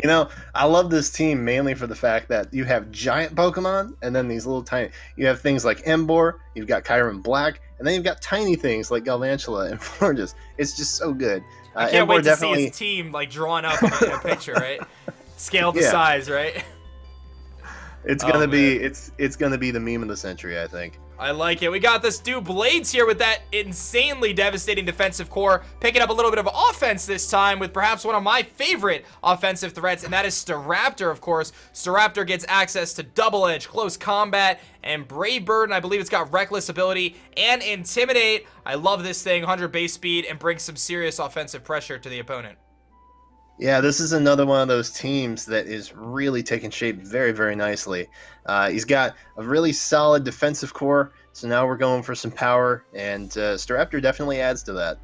Yeah, I love this team mainly for the fact that you have giant Pokemon and then these little tiny. You have things like Emboar, you've got Kyurem Black, and then you've got tiny things like Galvantula and Florges. It's just so good. I can't wait to definitely see his team like drawn up in a picture, right? Scale the size, right? It's gonna be it's gonna be the meme of the century, I think. I like it. We got this dude Blades here with that insanely devastating defensive core, picking up a little bit of offense this time with perhaps one of my favorite offensive threats, and that is Staraptor, of course. Staraptor gets access to Double Edge, Close Combat, and Brave Bird, and I believe it's got Reckless ability and Intimidate. I love this thing, 100 base speed, and brings some serious offensive pressure to the opponent. Yeah, this is another one of those teams that is really taking shape very, very nicely. He's got a really solid defensive core, so now we're going for some power, and Staraptor definitely adds to that.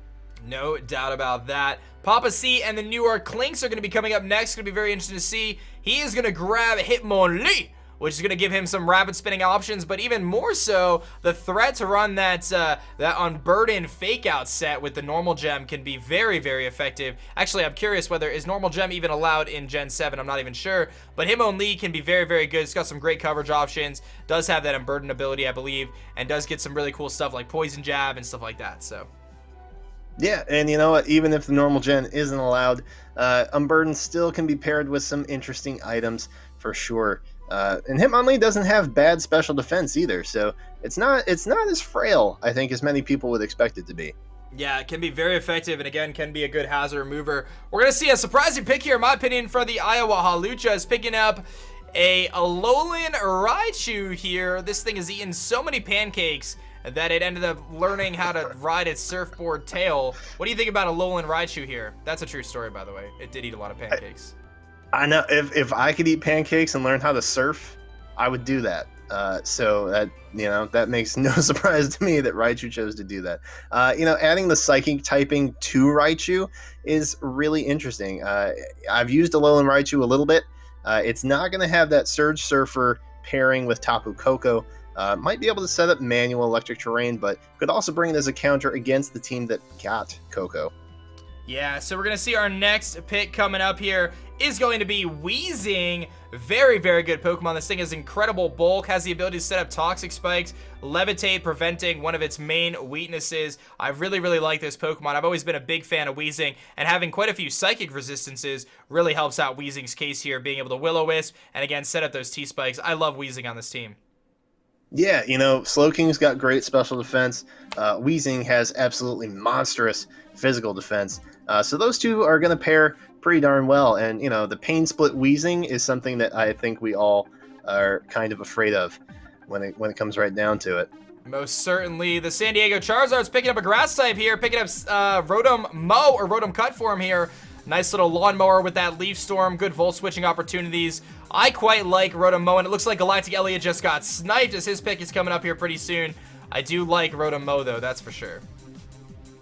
No doubt about that. Papa C and the New York Clinks are going to be coming up next. Going to be very interesting to see. He is going to grab Hitmonlee, which is going to give him some rapid spinning options, but even more so, the threat to run that Unburden fake out set with the normal gem can be very, very effective. Actually, I'm curious whether is normal gem even allowed in Gen 7. I'm not even sure, but Hitmonlee can be very, very good. It's got some great coverage options, does have that Unburden ability, I believe, and does get some really cool stuff like Poison Jab and stuff like that, so. Yeah, and you know what? Even if the normal gen isn't allowed, Unburden still can be paired with some interesting items for sure. And Hitmonlee doesn't have bad special defense either, so it's not as frail, I think, as many people would expect it to be. Yeah, it can be very effective, and again, can be a good hazard remover. We're going to see a surprising pick here, in my opinion, for the Iowa Haluchas, picking up a Alolan Raichu here. This thing has eaten so many pancakes that it ended up learning how to ride its surfboard tail. What do you think about Alolan Raichu here? That's a true story, by the way. It did eat a lot of pancakes. I know if I could eat pancakes and learn how to surf, I would do that. So that makes no surprise to me that Raichu chose to do that. Adding the psychic typing to Raichu is really interesting. I've used Alolan Raichu a little bit. It's not going to have that Surge Surfer pairing with Tapu Koko. Might be able to set up manual electric terrain, but could also bring it as a counter against the team that got Koko. Yeah, so we're going to see our next pick coming up here is going to be Weezing. Very, very good Pokemon. This thing has incredible bulk, has the ability to set up Toxic Spikes, Levitate, preventing one of its main weaknesses. I really, really like this Pokemon. I've always been a big fan of Weezing, and having quite a few Psychic resistances really helps out Weezing's case here, being able to Will-O-Wisp, and again, set up those T-Spikes. I love Weezing on this team. Yeah, Slowking's got great special defense. Weezing has absolutely monstrous physical defense. So those two are going to pair pretty darn well. And, the Pain Split Weezing is something that I think we all are kind of afraid of when it comes right down to it. Most certainly. The San Diego Charizard's picking up a grass type here, picking up Rotom Mow or Rotom Cut form here. Nice little lawnmower with that Leaf Storm, good volt switching opportunities. I quite like Rotom Mow, and it looks like Galactic Elliot just got sniped as his pick is coming up here pretty soon. I do like Rotom Mow, though, that's for sure.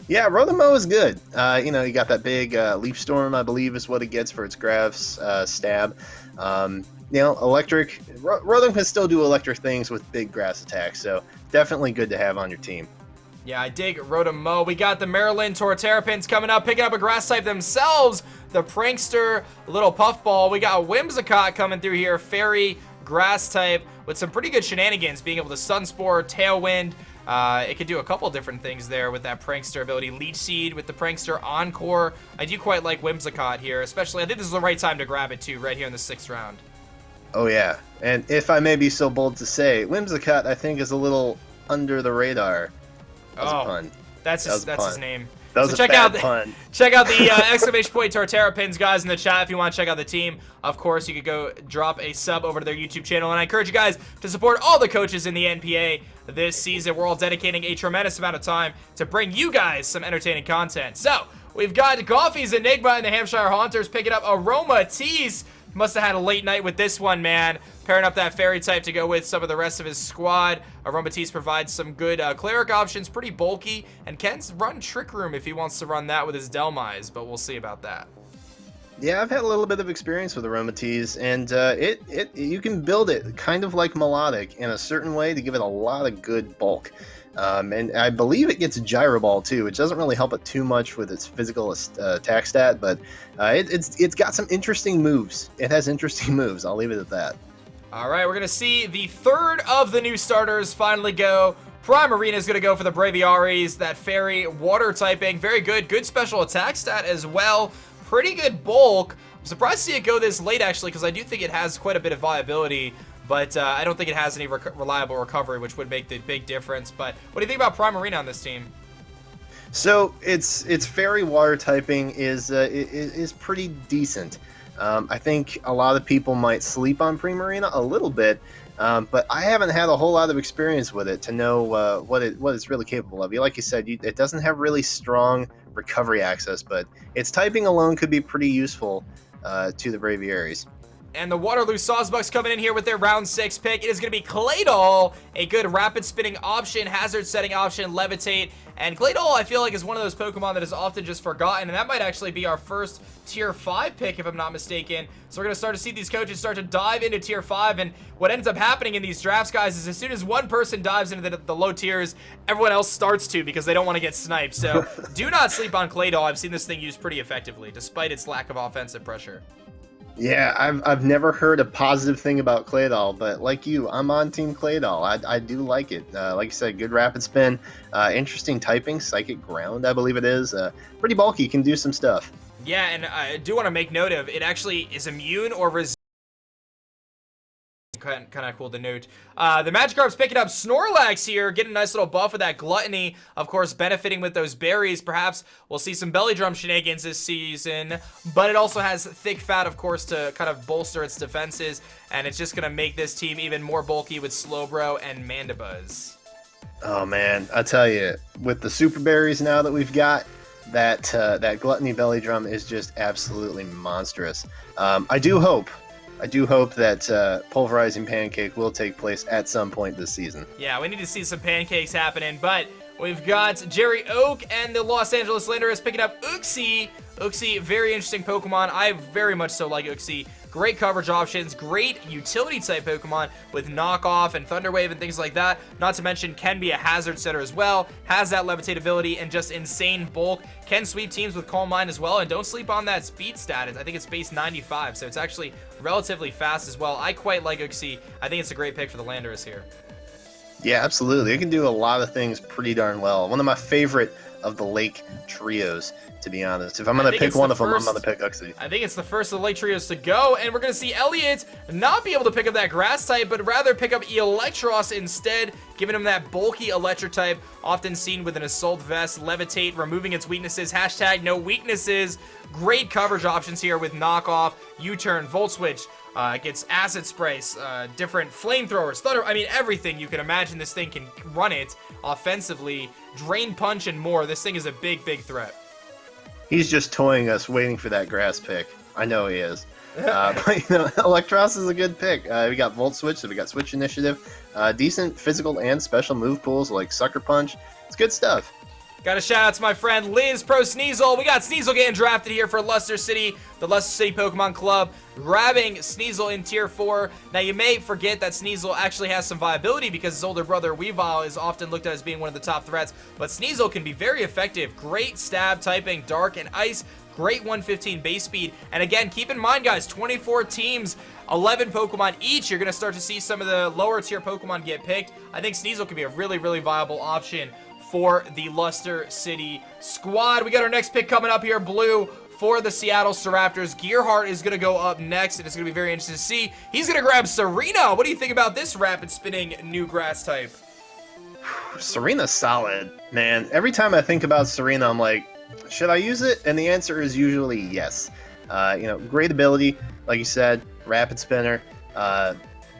Yeah, Rotom Mow is good. You got that big Leaf Storm, I believe, is what it gets for its Grass stab. Electric. Rotom can still do electric things with big grass attacks, so definitely good to have on your team. Yeah, I dig Rotom Mow. We got the Maryland Torterrapins coming up, picking up a grass type themselves. The Prankster, little Puffball. We got Whimsicott coming through here. Fairy, grass type with some pretty good shenanigans, being able to Sunspore, Tailwind. It could do a couple different things there with that Prankster ability. Leech Seed with the Prankster Encore. I do quite like Whimsicott here, especially. I think this is the right time to grab it too, right here in the 6th round. Oh yeah, and if I may be so bold to say, Whimsicott I think is a little under the radar. That was a pun. That's his name. That was a bad pun. Check out the exclamation point Torterra pins, guys, in the chat if you want to check out the team. Of course, you could go drop a sub over to their YouTube channel, and I encourage you guys to support all the coaches in the NPA this season. We're all dedicating a tremendous amount of time to bring you guys some entertaining content. So, we've got Goffy's Enigma and the Hampshire Haunters picking up Aroma Tease. Must have had a late night with this one, man. Pairing up that fairy type to go with some of the rest of his squad. Aromatisse provides some good cleric options, pretty bulky, and can run Trick Room if he wants to run that with his Delmise, but we'll see about that. Yeah, I've had a little bit of experience with Aromatisse, and you can build it kind of like Melodic in a certain way to give it a lot of good bulk. And I believe it gets Gyro Ball too, which doesn't really help it too much with its physical attack stat, but it's got some interesting moves. It has interesting moves. I'll leave it at that. All right, we're going to see the 3rd of the new starters finally go. Primarina is going to go for the Braviaries, that fairy water typing. Very good. Good special attack stat as well. Pretty good bulk. I'm surprised to see it go this late, actually, because I do think it has quite a bit of viability. But I don't think it has any reliable recovery, which would make the big difference. But what do you think about Primarina on this team? So its fairy water typing is pretty decent. I think a lot of people might sleep on Primarina a little bit, but I haven't had a whole lot of experience with it to know what it's really capable of. Like you said, it doesn't have really strong recovery access, but its typing alone could be pretty useful to the Braviaries. And the Waterloo Sawsbucks coming in here with their round 6 pick. It is going to be Claydol, a good rapid spinning option, hazard setting option, levitate. And Claydol, I feel like, is one of those Pokemon that is often just forgotten. And that might actually be our first tier 5 pick, if I'm not mistaken. So we're going to start to see these coaches start to dive into tier 5. And what ends up happening in these drafts, guys, is as soon as one person dives into the low tiers, everyone else starts to, because they don't want to get sniped. So do not sleep on Claydol. I've seen this thing used pretty effectively, despite its lack of offensive pressure. Yeah, I've never heard a positive thing about Claydol, but like you, I'm on Team Claydol. I do like it. Like you said, good rapid spin, interesting typing, Psychic Ground, I believe it is. Pretty bulky, can do some stuff. Yeah, and I do want to make note of, it actually is immune or resistant. Kind of cool to note. The Magikarp's picking up Snorlax here, getting a nice little buff with that Gluttony, of course, benefiting with those berries. Perhaps we'll see some Belly Drum shenanigans this season, but it also has Thick Fat, of course, to kind of bolster its defenses, and it's just going to make this team even more bulky with Slowbro and Mandibuzz. Oh man, I tell you, with the super berries now that we've got, that Gluttony Belly Drum is just absolutely monstrous. I do hope that Pulverizing Pancake will take place at some point this season. Yeah, we need to see some pancakes happening, but we've got Jerry Oak and the Los Angeles Landers picking up Uxie. Uxie, very interesting Pokemon. I very much so like Uxie. Great coverage options, great utility type Pokemon with Knockoff and Thunder Wave and things like that. Not to mention can be a hazard setter as well, has that levitate ability and just insane bulk. Can sweep teams with Calm Mind as well, and don't sleep on that speed status. I think it's base 95, so it's actually relatively fast as well. I quite like Uxie. I think it's a great pick for the Landers here. Yeah, absolutely. It can do a lot of things pretty darn well. One of my favorite of the Lake trios, to be honest. If I'm going to pick one of them, I'm going to pick Uxie. I think it's the first of the Lake trios to go, and we're going to see Elliot not be able to pick up that Grass type, but rather pick up Electros instead, giving him that bulky Electric type, often seen with an Assault Vest, Levitate, removing its weaknesses, hashtag no weaknesses. Great coverage options here with Knockoff, U-Turn, Volt Switch, gets Acid Sprays, different Flamethrowers, Thunder, I mean everything you can imagine this thing can run it offensively, Drain Punch and more. This thing is a big, big threat. He's just toying us, waiting for that grass pick. I know he is. But Electros is a good pick. We got Volt Switch, so we got Switch Initiative. Decent physical and special move pools like Sucker Punch. It's good stuff. Got a shout out to my friend Liz Pro Sneasel. We got Sneasel getting drafted here for Luster City, the Luster City Pokemon Club, grabbing Sneasel in Tier 4. Now, you may forget that Sneasel actually has some viability because his older brother Weavile is often looked at as being one of the top threats, but Sneasel can be very effective. Great stab typing, dark and ice, great 115 base speed. And again, keep in mind, guys, 24 teams, 11 Pokemon each. You're going to start to see some of the lower tier Pokemon get picked. I think Sneasel could be a really, really viable option for the Luster City squad. We got our next pick coming up here, Blue, for the Seattle Raptors. Gearhart is going to go up next, and it's going to be very interesting to see. He's going to grab Serena. What do you think about this rapid spinning new grass type? Serena's solid, man. Every time I think about Serena, I'm like, should I use it? And the answer is usually yes. Great ability, like you said, rapid spinner,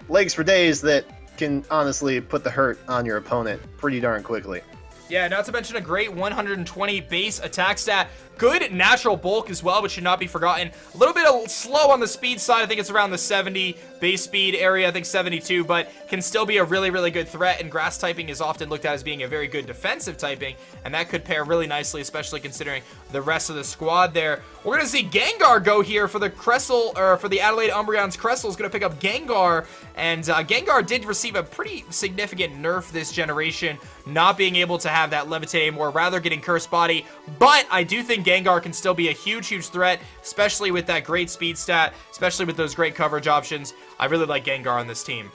legs for days that can honestly put the hurt on your opponent pretty darn quickly. Yeah, not to mention a great 120 base attack stat. Good natural bulk as well, which should not be forgotten. A little bit slow on the speed side. I think it's around the 70 base speed area. I think 72, but can still be a really, really good threat. And grass typing is often looked at as being a very good defensive typing, and that could pair really nicely, especially considering the rest of the squad there. We're going to see Gengar go here for the Cressel, or for the Adelaide Umbreon's. Cressel is going to pick up Gengar, and Gengar did receive a pretty significant nerf this generation, not being able to have that levitate anymore, rather getting Cursed Body. But I do think Gengar can still be a huge, huge threat, especially with that great speed stat, especially with those great coverage options. I really like Gengar on this team.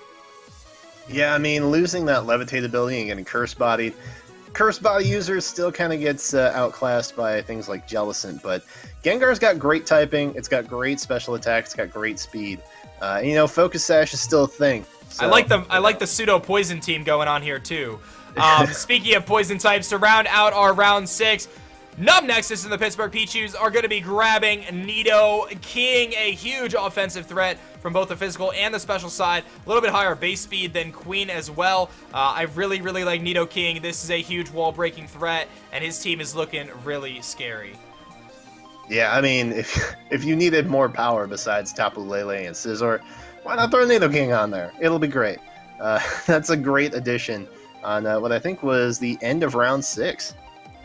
Yeah, I mean, losing that levitate ability and getting Cursed Body users still kind of gets outclassed by things like Jellicent, but Gengar's got great typing, it's got great special attacks, it's got great speed. Focus Sash is still a thing. So, I like the pseudo poison team going on here too. Speaking of poison types, to round out our round 6, Nub Nexus and the Pittsburgh Pichus are going to be grabbing Nido King, a huge offensive threat from both the physical and the special side. A little bit higher base speed than Queen as well. I really, really like Nido King. This is a huge wall-breaking threat, and his team is looking really scary. Yeah, I mean, if you needed more power besides Tapu Lele and Scizor, why not throw Nido King on there? It'll be great. That's a great addition on what I think was the end of round 6.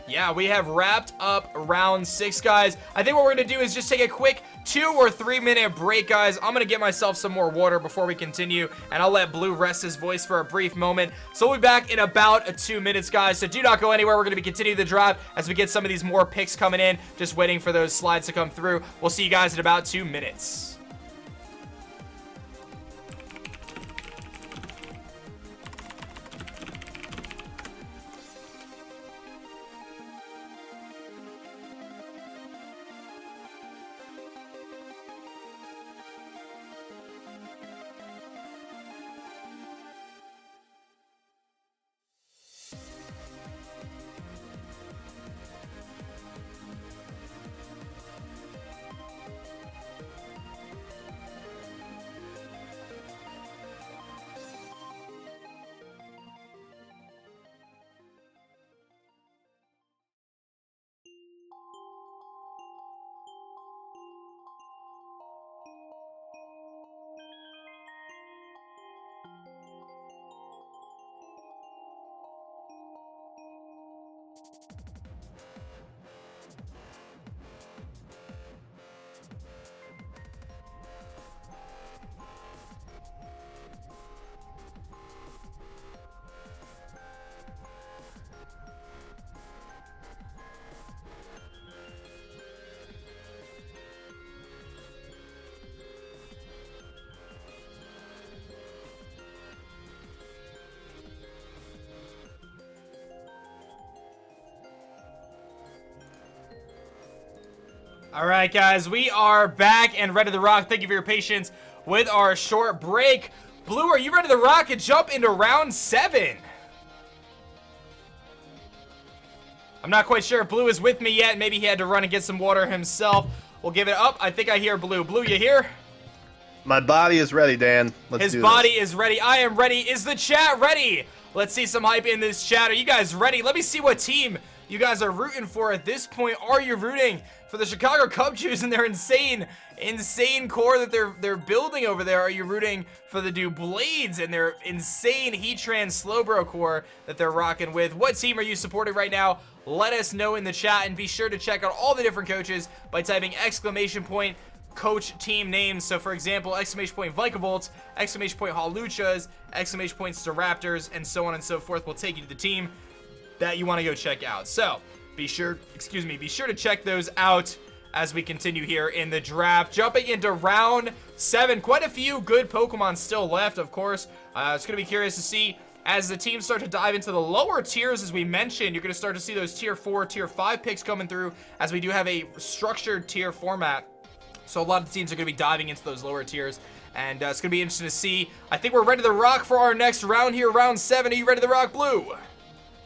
Yeah, we have wrapped up round 6, guys. I think what we're going to do is just take a quick 2 or 3 minute break, guys. I'm going to get myself some more water before we continue, and I'll let Blue rest his voice for a brief moment. So we'll be back in about 2 minutes, guys. So do not go anywhere. We're going to be continuing the drive as we get some of these more picks coming in. Just waiting for those slides to come through. We'll see you guys in about 2 minutes. All right, guys, we are back and ready to rock. Thank you for your patience with our short break. Blue, are you ready to rock and jump into round 7? I'm not quite sure if Blue is with me yet. Maybe he had to run and get some water himself. We'll give it up. I think I hear Blue. Blue, you here? My body is ready, Dan. His body is ready. I am ready. Is the chat ready? Let's see some hype in this chat. Are you guys ready? Let me see what team you guys are rooting for at this point. Are you rooting for the Chicago Cubs and their insane core that they're building over there? Are you rooting for the new Blades and their insane Heatran Slowbro core that they're rocking with? What team are you supporting right now? let us know in the chat, and be sure to check out all the different coaches by typing ! Coach team names. So for example, ! Vikavolt, ! Haluchas, ! Staraptors, and so on and so forth will take you to the team that you want to go check out. So be sure to check those out as we continue here in the draft. Jumping into round 7, quite a few good Pokemon still left, of course. It's going to be curious to see as the teams start to dive into the lower tiers. As we mentioned, you're going to start to see those tier 4, tier 5 picks coming through, as we do have a structured tier format. So a lot of the teams are going to be diving into those lower tiers, and it's going to be interesting to see. I think we're ready to rock for our next round here, round 7. Are you ready to rock, Blue?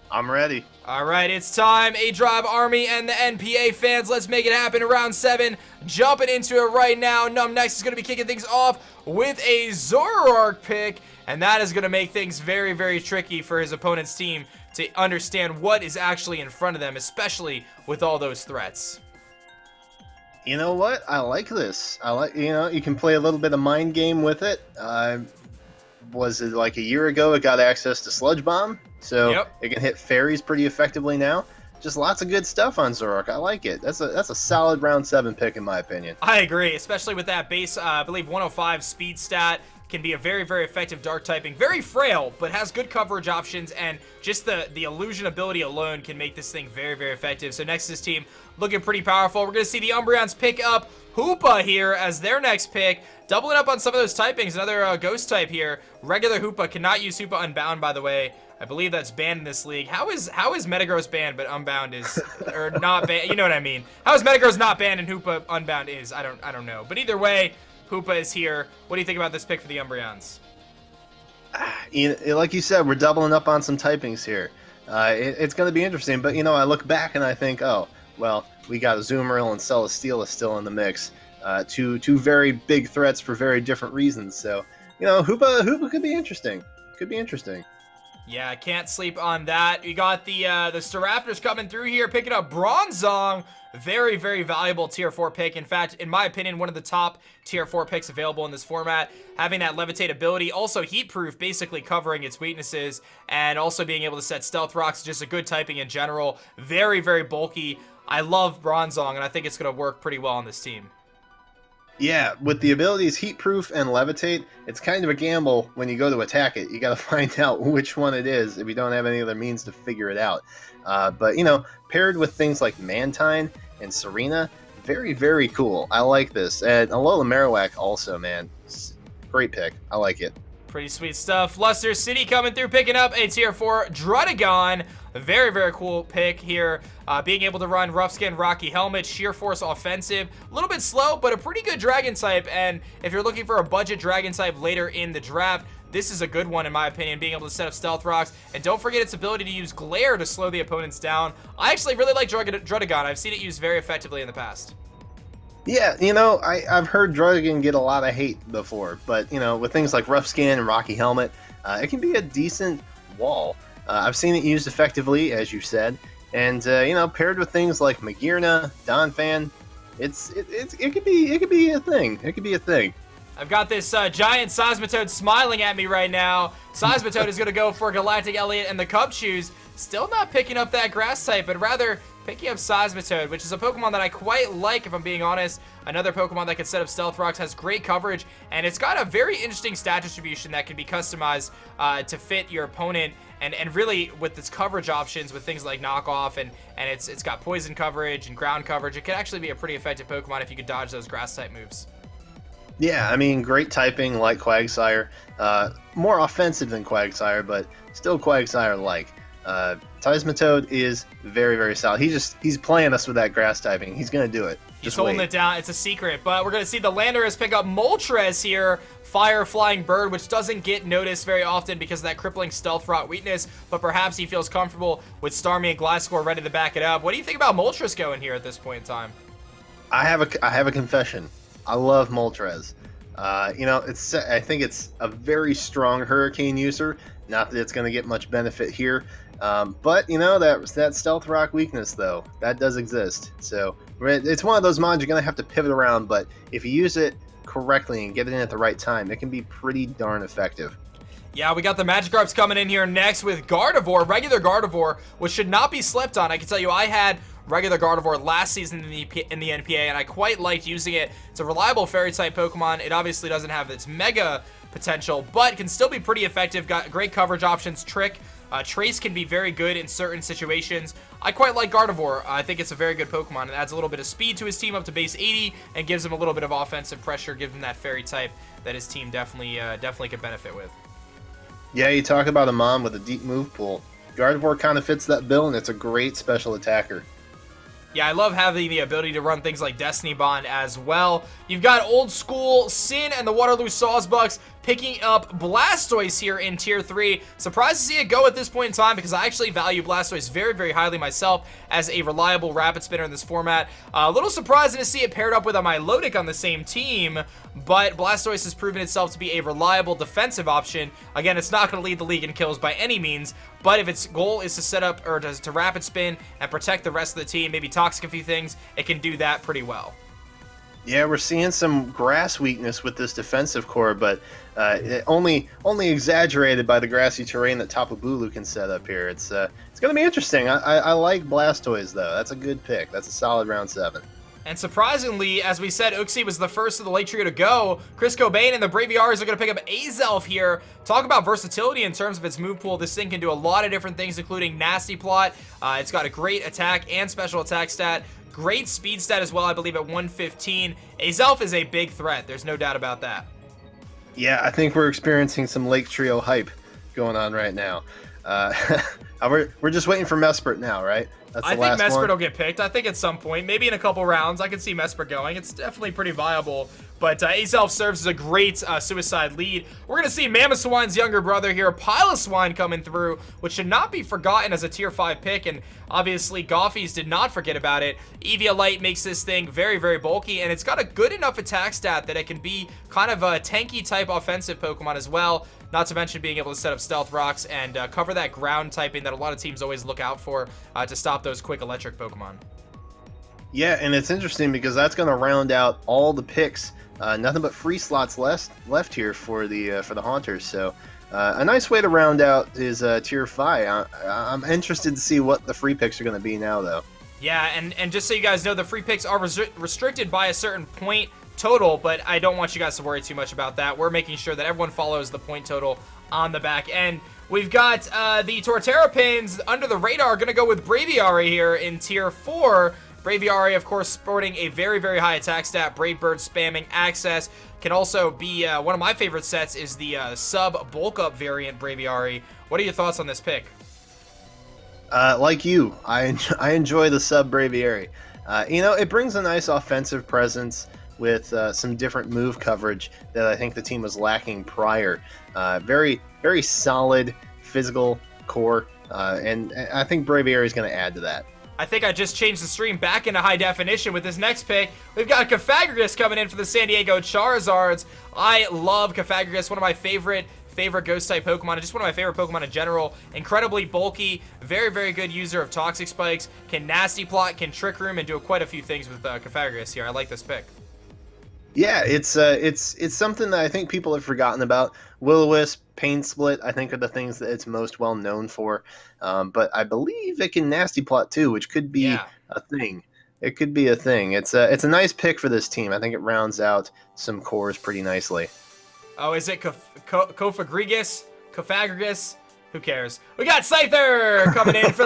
I'm ready. All right, it's time. aDrive Army and the NPA fans, let's make it happen in round 7. Jumping into it right now. Next is going to be kicking things off with a Zoroark pick, and that is going to make things very, very tricky for his opponent's team to understand what is actually in front of them, especially with all those threats. You know what? I like this. You can play a little bit of mind game with it. Was it like a year ago it got access to Sludge Bomb? So it can hit fairies pretty effectively now. Just lots of good stuff on Zoroark. I like it. That's a solid round 7 pick in my opinion. I agree, especially with that base, I believe 105 speed stat. Can be a very, very effective dark typing. Very frail, but has good coverage options, and just the illusion ability alone can make this thing very, very effective. So next, this team looking pretty powerful. We're going to see the Umbreons pick up Hoopa here as their next pick, doubling up on some of those typings. Another ghost type here. Regular Hoopa cannot use Hoopa Unbound, by the way. I believe that's banned in this league. How is Metagross banned but Unbound is, or not banned? You know what I mean. How is Metagross not banned and Hoopa Unbound is? I don't know. But either way, Hoopa is here. What do you think about this pick for the Umbreons? Like you said, we're doubling up on some typings here. It's going to be interesting, but I look back and I think, oh, well, we got Azumarill and Celesteela still in the mix. Two very big threats for very different reasons. So, Hoopa could be interesting. Could be interesting. Yeah, I can't sleep on that. You got the Staraptors coming through here, picking up Bronzong. Very, very valuable tier 4 pick. In fact, in my opinion, one of the top tier 4 picks available in this format. Having that levitate ability, also heat proof, basically covering its weaknesses, and also being able to set stealth rocks, just a good typing in general. Very, very bulky. I love Bronzong, and I think it's going to work pretty well on this team. Yeah, with the abilities heat proof and levitate, it's kind of a gamble when you go to attack it. You got to find out which one it is if you don't have any other means to figure it out. But paired with things like Mantine and Serena, very, very cool. I like this. And Alola Marowak also, man. Great pick. I like it. Pretty sweet stuff. Luster City coming through, picking up a tier 4 Druddigon. A very, very cool pick here. Being able to run Rough Skin, Rocky Helmet, Sheer Force Offensive. A little bit slow, but a pretty good Dragon type. And if you're looking for a budget Dragon type later in the draft, this is a good one in my opinion, being able to set up Stealth Rocks. And don't forget its ability to use Glare to slow the opponents down. I actually really like Druddigon. I've seen it used very effectively in the past. Yeah, I've heard Druddigon get a lot of hate before, but, with things like Rough Skin and Rocky Helmet, it can be a decent wall. I've seen it used effectively, as you said, and, paired with things like Magearna, Donphan, it could be a thing. It could be a thing. I've got this giant Seismitoad smiling at me right now. Seismitoad is going to go for Galactic Elliott and the Cubchoo's. Still not picking up that grass type, but rather picking up Seismitoad, which is a Pokemon that I quite like, if I'm being honest. Another Pokemon that can set up Stealth Rocks, has great coverage, and it's got a very interesting stat distribution that can be customized to fit your opponent. And really, with its coverage options, with things like Knockoff, and it's got poison coverage and ground coverage, it could actually be a pretty effective Pokemon if you could dodge those grass type moves. Yeah, I mean, great typing like Quagsire. More offensive than Quagsire, but still Quagsire-like. Seismitoad is very, very solid. He's playing us with that grass typing. He's going to do it. He's holding it down. It's a secret. But we're going to see the Landorus pick up Moltres here. Fire Flying Bird, which doesn't get noticed very often because of that crippling Stealth Rock weakness. But perhaps he feels comfortable with Starmie and Gliscor ready to back it up. What do you think about Moltres going here at this point in time? I have a confession. I love Moltres. I think it's a very strong Hurricane user. Not that it's going to get much benefit here. But, that Stealth Rock weakness, though, that does exist. So it's one of those mods you're going to have to pivot around. But if you use it correctly and get it in at the right time, it can be pretty darn effective. Yeah, we got the Magikarps coming in here next with Gardevoir, regular Gardevoir, which should not be slept on. I can tell you I had regular Gardevoir last season in the NPA, and I quite liked using it. It's a reliable Fairy-type Pokemon. It obviously doesn't have its Mega potential, but can still be pretty effective. Got great coverage options. Trace can be very good in certain situations. I quite like Gardevoir. I think it's a very good Pokemon. It adds a little bit of speed to his team up to base 80 and gives him a little bit of offensive pressure, gives him that Fairy type that his team definitely could benefit with. Yeah, you talk about a mom with a deep move pool. Gardevoir kind of fits that bill, and it's a great special attacker. Yeah, I love having the ability to run things like Destiny Bond as well. You've got Old School Sin and the Waterloo Sawsbucks picking up Blastoise here in Tier 3. Surprised to see it go at this point in time because I actually value Blastoise very, very highly myself as a reliable rapid spinner in this format. A little surprising to see it paired up with a Milotic on the same team, but Blastoise has proven itself to be a reliable defensive option. Again, it's not going to lead the league in kills by any means, but if its goal is to set up or to rapid spin and protect the rest of the team, maybe toxic a few things, it can do that pretty well. Yeah, we're seeing some grass weakness with this defensive core, but only exaggerated by the grassy terrain that Tapu Bulu can set up here. It's going to be interesting. I like Blastoise, though. That's a good pick. That's a solid round 7. And surprisingly, as we said, Uxie was the first of the late trio to go. Chris Cobain and the Braviaries are going to pick up Azelf here. Talk about versatility in terms of its move pool. This thing can do a lot of different things, including Nasty Plot. It's got a great attack and special attack stat. Great speed stat as well, I believe, at 115. Azelf is a big threat. There's no doubt about that. Yeah, I think we're experiencing some Lake Trio hype going on right now. We're just waiting for Mesprit now, right? That's the I think last Mesprit one. will get picked. I think at some point, maybe in a couple rounds, I could see Mesprit going. It's definitely pretty viable. But Azelf serves as a great suicide lead. We're going to see Mamoswine's younger brother here, Piloswine, coming through, which should not be forgotten as a Tier 5 pick. And obviously, Goffies did not forget about it. Eviolite makes this thing very, very bulky, and it's got a good enough attack stat that it can be kind of a tanky type offensive Pokemon as well. Not to mention being able to set up Stealth Rocks and cover that ground typing that a lot of teams always look out for to stop those quick electric Pokemon. Yeah, and it's interesting because that's going to round out all the picks. Nothing but free slots left here for the Haunters. So a nice way to round out is Tier 5. I'm interested to see what the free picks are going to be now, though. Yeah, and just so you guys know, the free picks are restricted by a certain point total, but I don't want you guys to worry too much about that. We're making sure that everyone follows the point total on the back end. We've got the Torterra Pins under the radar, going to go with Braviary here in Tier 4. Braviary, of course, sporting a very, very high attack stat. Brave Bird spamming access. Can also be one of my favorite sets is the sub bulk up variant Braviary. What are your thoughts on this pick? Like you, I enjoy the sub Braviary. It brings a nice offensive presence with some different move coverage that I think the team was lacking prior. Very, very solid physical core, and I think Braviary is going to add to that. I think I just changed the stream back into high definition with this next pick. We've got Cofagrigus coming in for the San Diego Charizards. I love Cofagrigus, one of my favorite ghost type Pokemon, and just one of my favorite Pokemon in general. Incredibly bulky, very, very good user of Toxic Spikes, can Nasty Plot, can Trick Room, and do quite a few things with Cofagrigus here. I like this pick. Yeah, it's something that I think people have forgotten about. Will-O-Wisp, Pain Split, I think are the things that it's most well known for. But I believe it can Nasty Plot too, which could be a thing. It could be a thing. It's a nice pick for this team. I think it rounds out some cores pretty nicely. Oh, is it Cofagrigus? Who cares? We got Scyther coming in for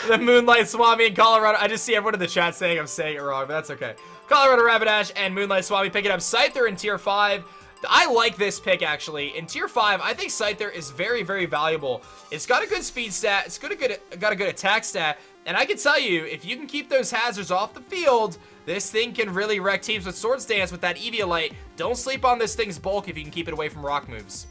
the Moonlight Swami in Colorado. I just see everyone in the chat saying I'm saying it wrong, but that's okay. Colorado Rapidash and Moonlight Swami picking up Scyther in Tier 5. I like this pick, actually. In Tier 5, I think Scyther is very, very valuable. It's got a good speed stat. It's got a good attack stat. And I can tell you, if you can keep those hazards off the field, this thing can really wreck teams with Swords Dance with that Eviolite. Don't sleep on this thing's bulk if you can keep it away from rock moves.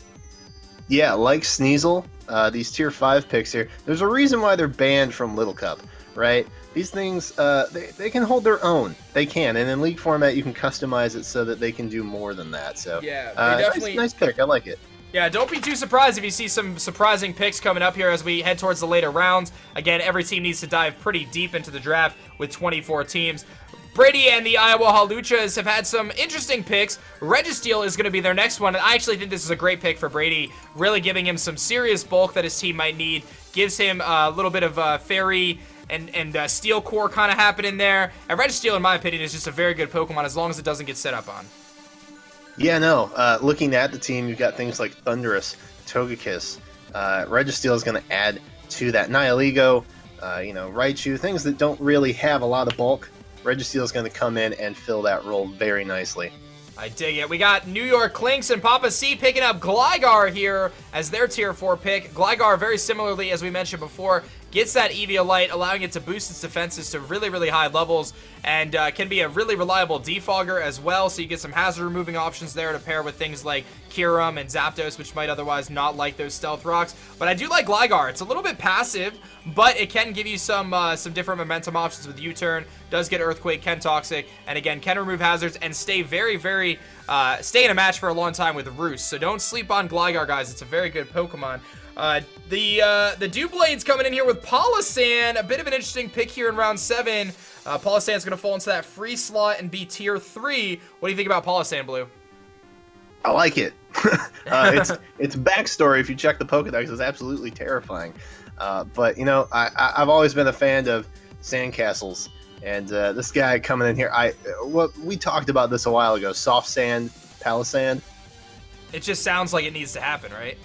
Yeah, like Sneasel, these Tier 5 picks here, there's a reason why they're banned from Little Cup, right? These things, they can hold their own. They can, and in League format, you can customize it so that they can do more than that. So, yeah, they definitely... nice pick. I like it. Yeah, don't be too surprised if you see some surprising picks coming up here as we head towards the later rounds. Again, every team needs to dive pretty deep into the draft with 24 teams. Brady and the Iowa Haluchas have had some interesting picks. Registeel is going to be their next one, and I actually think this is a great pick for Brady, really giving him some serious bulk that his team might need. Gives him a little bit of fairy and steel core kind of happening there. And Registeel, in my opinion, is just a very good Pokemon as long as it doesn't get set up on. Yeah, no. Looking at the team, you've got things like Thundurus, Togekiss. Registeel is going to add to that. Nihilego, Raichu, things that don't really have a lot of bulk. Registeel is going to come in and fill that role very nicely. I dig it. We got New York Clinks and Papa C picking up Gligar here as their Tier 4 pick. Gligar, very similarly, as we mentioned before, gets that Eviolite, allowing it to boost its defenses to really, really high levels, and can be a really reliable defogger as well, so you get some hazard removing options there to pair with things like Kyurem and Zapdos, which might otherwise not like those Stealth Rocks. But I do like Gligar. It's a little bit passive, but it can give you some different momentum options with U-Turn, does get Earthquake, can Toxic, and again, can remove hazards and stay stay in a match for a long time with Roost. So don't sleep on Gligar, guys. It's a very good Pokemon. The Dewblade's coming in here with Palossand, a bit of an interesting pick here in round 7. Palossand's going to fall into that free slot and be Tier 3. What do you think about Palossand, Blue? I like it. Its backstory, if you check the Pokedex, is absolutely terrifying. But, I've always been a fan of sandcastles. And this guy coming in here, we talked about this a while ago, soft sand, Palossand. It just sounds like it needs to happen, right?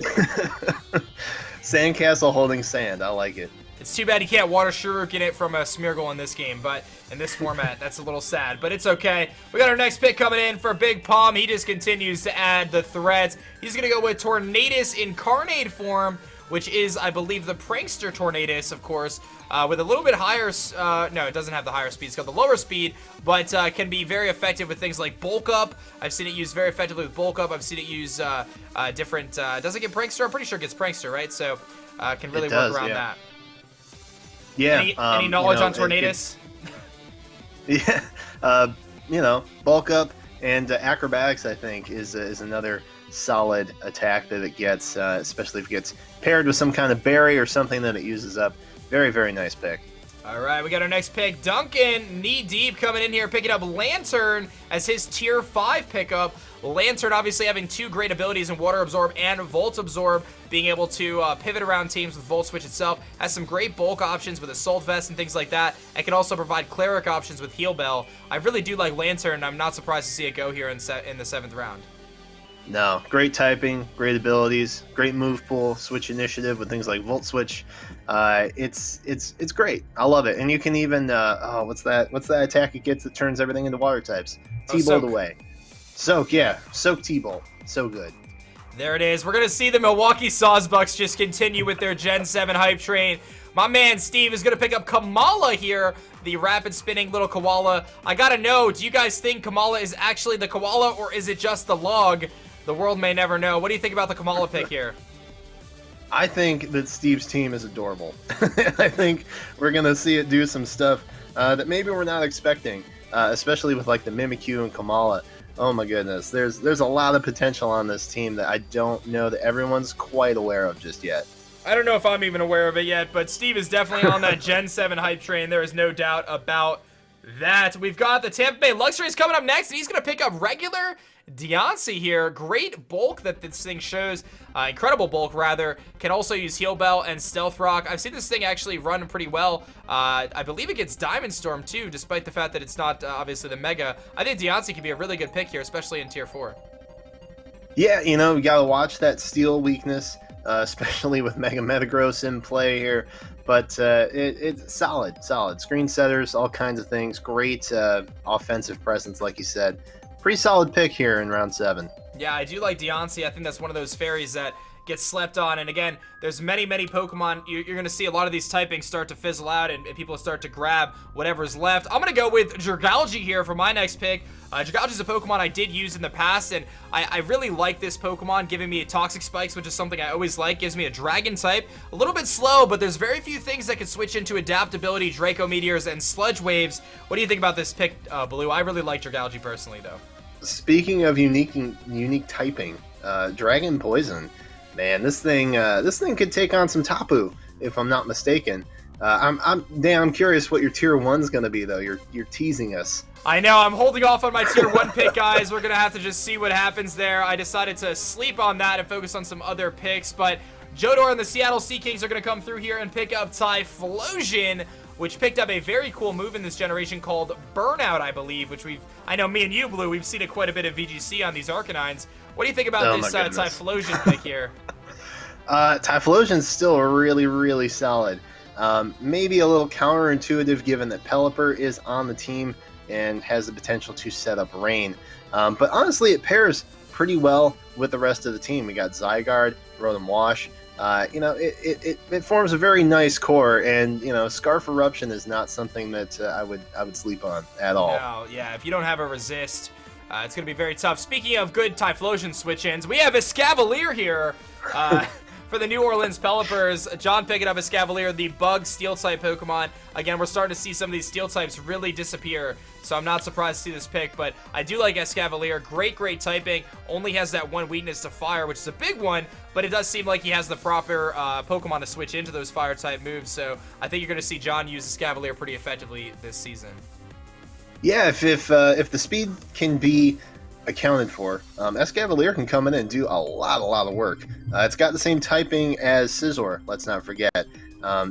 Sandcastle holding sand. I like it. It's too bad you can't water Shuriken it from a Smeargle in this game, but in this format, that's a little sad, but it's okay. We got our next pick coming in for Big Palm. He just continues to add the threats. He's going to go with Tornadus Incarnate form, which is, I believe, the Prankster Tornadus, of course, with a little bit higher, no, it doesn't have the higher speed, it's got the lower speed, but can be very effective with things like Bulk Up. I've seen it used very effectively with Bulk Up. I've seen it use different, does it get Prankster? I'm pretty sure it gets Prankster, right? So, can really work around that. Yeah. Any knowledge on Tornadus? Bulk Up and Acrobatics, I think, is another solid attack that it gets, especially if it gets paired with some kind of berry or something that it uses up. Very, very nice pick. All right, we got our next pick. Duncan, knee deep, coming in here, picking up Lantern as his Tier 5 pickup. Lantern obviously having 2 great abilities in Water Absorb and Volt Absorb, being able to pivot around teams with Volt Switch itself. Has some great bulk options with Assault Vest and things like that, and can also provide Cleric options with Heal Bell. I really do like Lantern. I'm not surprised to see it go here in the 7th round. No, great typing, great abilities, great move pool, switch initiative with things like Volt Switch. It's great. I love it. And you can even what's that attack it gets that turns everything into water types? T-Bolt away. Soak, yeah. Soak T-Bolt. So good. There it is. We're going to see the Milwaukee Sawsbucks just continue with their Gen 7 hype train. My man Steve is going to pick up Kamala here, the rapid spinning little koala. I got to know, do you guys think Kamala is actually the koala or is it just the log? The world may never know. What do you think about the Kamala pick here? I think that Steve's team is adorable. I think we're going to see it do some stuff that maybe we're not expecting, especially with like the Mimikyu and Kamala. Oh my goodness, there's a lot of potential on this team that I don't know that everyone's quite aware of just yet. I don't know if I'm even aware of it yet, but Steve is definitely on that Gen 7 hype train. There is no doubt about that. We've got the Tampa Bay Luxuries coming up next, and he's going to pick up regular Deontay here. Great bulk that this thing shows. Incredible bulk, rather. Can also use Heal Bell and Stealth Rock. I've seen this thing actually run pretty well. I believe it gets Diamond Storm, too, despite the fact that it's not, obviously, the Mega. I think Deontay could be a really good pick here, especially in Tier 4. Yeah, we got to watch that Steel weakness, especially with Mega Metagross in play here. But it's solid. Screen setters, all kinds of things. Great offensive presence, like you said. Pretty solid pick here in round 7. Yeah, I do like Deontay. I think that's one of those fairies that gets slept on. And again, there's many Pokemon. You're going to see a lot of these typings start to fizzle out and people start to grab whatever's left. I'm going to go with Dragalge here for my next pick. Dragalge is a Pokemon I did use in the past, and I really like this Pokemon, giving me Toxic Spikes, which is something I always like. Gives me a Dragon type. A little bit slow, but there's very few things that can switch into Adaptability, Draco Meteors, and Sludge Waves. What do you think about this pick, Blue? I really like Dragalge personally, though. Speaking of unique typing, Dragon Poison, man, this thing could take on some Tapu, if I'm not mistaken. Dan, I'm curious what your tier 1's going to be, though. You're teasing us. I know, I'm holding off on my tier 1 pick, guys. We're going to have to just see what happens there. I decided to sleep on that and focus on some other picks, but Jodor and the Seattle Sea Kings are going to come through here and pick up Typhlosion, which picked up a very cool move in this generation called Burnout, I believe, which I know me and you, Blue, we've seen it quite a bit of VGC on these Arcanines. What do you think about this Typhlosion pick here? Typhlosion's still really, really solid. Maybe a little counterintuitive given that Pelipper is on the team and has the potential to set up Rain. But honestly, it pairs pretty well with the rest of the team. We got Zygarde, Rotom Wash. It forms a very nice core, and Scarf Eruption is not something that I would sleep on at all. No, yeah, if you don't have a resist, it's going to be very tough. Speaking of good Typhlosion switch-ins, we have Escavalier here. For the New Orleans Pelipers, John picking up Escavalier, the bug Steel-type Pokemon. Again, we're starting to see some of these Steel types really disappear, so I'm not surprised to see this pick, but I do like Escavalier. Great typing. Only has that one weakness to fire, which is a big one, but it does seem like he has the proper Pokemon to switch into those fire-type moves, so I think you're going to see John use Escavalier pretty effectively this season. Yeah, if the speed can be accounted for, Escavalier can come in and do a lot of work. It's got the same typing as Scizor, let's not forget.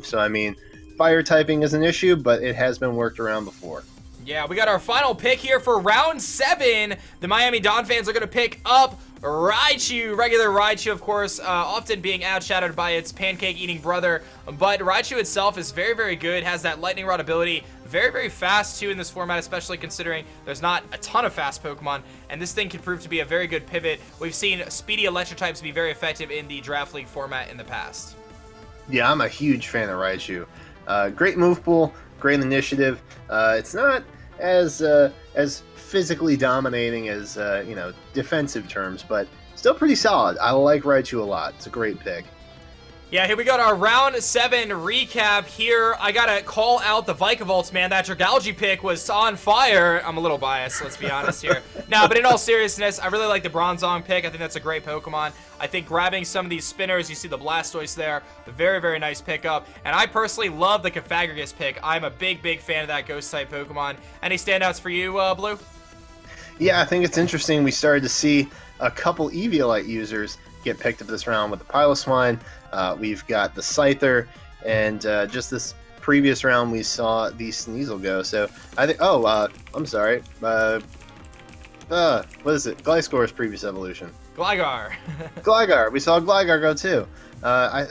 So I mean, fire typing is an issue, but it has been worked around before. Yeah, we got our final pick here for round 7. The Miami Don fans are going to pick up Raichu, regular Raichu, of course, often being outshadowed by its pancake-eating brother, but Raichu itself is very good, has that lightning rod ability, very fast too in this format, especially considering there's not a ton of fast Pokemon, and this thing could prove to be a very good pivot. We've seen speedy electric types be very effective in the Draft League format in the past. Yeah, I'm a huge fan of Raichu. Great move pool, great initiative. It's not as physically dominating as defensive terms, but still pretty solid. I like Raichu a lot. It's a great pick. Yeah, here we got our round 7 recap here. I gotta call out the Vikavolt, man. That Dragalge pick was on fire. I'm a little biased, let's be honest here. No, but in all seriousness, I really like the Bronzong pick. I think that's a great Pokemon. I think grabbing some of these spinners, you see the Blastoise there, very nice pickup. And I personally love the Cofagrigus pick. I'm a big fan of that Ghost-type Pokemon. Any standouts for you, Blue? Yeah, I think it's interesting. We started to see a couple Eviolite users get picked up this round with the Piloswine. We've got the Scyther, and just this previous round we saw the Sneasel go. So I think, I'm sorry. What is it? Gliscor's previous evolution. Gligar. Gligar. We saw Gligar go too.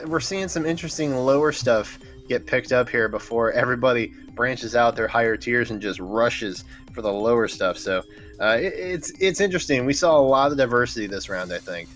We're seeing some interesting lower stuff get picked up here before everybody branches out their higher tiers and just rushes for the lower stuff. So it's interesting. We saw a lot of diversity this round, I think.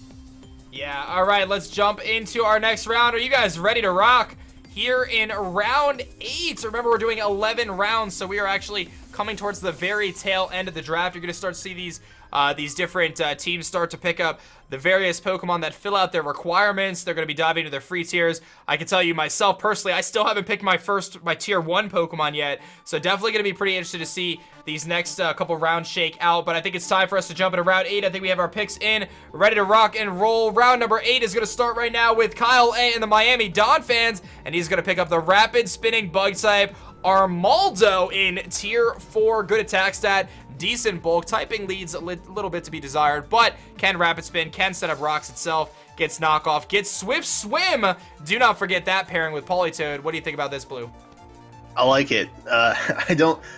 Yeah, all right, let's jump into our next round. Are you guys ready to rock? Here in round 8, remember we're doing 11 rounds, so we are actually coming towards the very tail end of the draft. You're going to start to see these different teams start to pick up the various Pokemon that fill out their requirements. They're going to be diving into their free tiers. I can tell you myself personally, I still haven't picked my tier 1 Pokemon yet, so definitely going to be pretty interested to see these next couple rounds shake out, but I think it's time for us to jump into round 8. I think we have our picks in, ready to rock and roll. Round number 8 is going to start right now with Kyle A and the Miami Don fans, and he's going to pick up the rapid spinning bug type Armaldo in tier 4. Good attack stat, decent bulk. Typing leads a little bit to be desired, but can rapid spin, can set up rocks itself, gets knockoff, gets swift swim. Do not forget that pairing with Politoed. What do you think about this, Blue? I like it.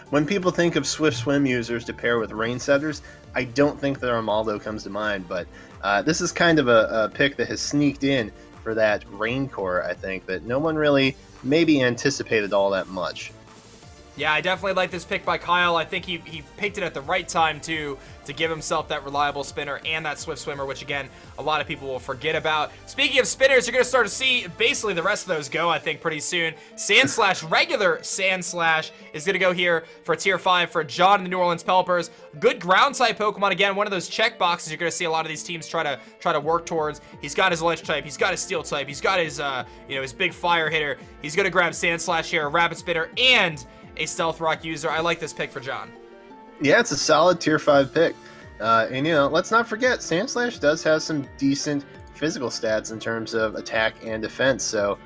When people think of Swift Swim users to pair with Rain Setters, I don't think that Armaldo comes to mind, but this is kind of a pick that has sneaked in for that Rain core, I think, that no one really maybe anticipated all that much. Yeah, I definitely like this pick by Kyle. I think he picked it at the right time, too, to give himself that reliable spinner and that Swift Swimmer, which, again, a lot of people will forget about. Speaking of spinners, you're going to start to see basically the rest of those go, I think, pretty soon. Sandslash, regular Sandslash, is going to go here for tier 5 for John and the New Orleans Pelipers. Good ground-type Pokemon. Again, one of those check boxes you're going to see a lot of these teams try to work towards. He's got his electric type. He's got his steel type. He's got his, his big fire hitter. He's going to grab Sandslash here, a rapid spinner, and a Stealth Rock user. I like this pick for John. Yeah, it's a solid tier 5 pick. And let's not forget, Sandslash does have some decent physical stats in terms of attack and defense. So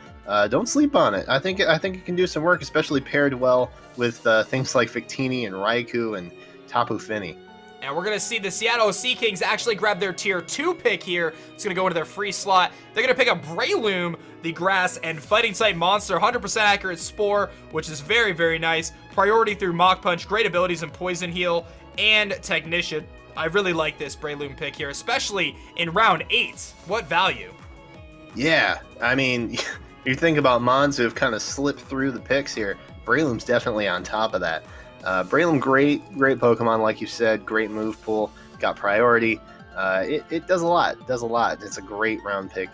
don't sleep on it. I think it can do some work, especially paired well with things like Victini and Raikou and Tapu Fini. And we're going to see the Seattle Sea Kings actually grab their tier 2 pick here. It's going to go into their free slot. They're going to pick up Breloom, the grass and fighting type monster. 100% accurate Spore, which is very, very nice. Priority through Mach Punch, great abilities in Poison Heal and Technician. I really like this Breloom pick here, especially in round 8. What value? Yeah, I mean, you think about Mons who have kind of slipped through the picks here. Breloom's definitely on top of that. Breloom, great Pokemon, like you said, great move pool, got priority. It does a lot, It's a great round 8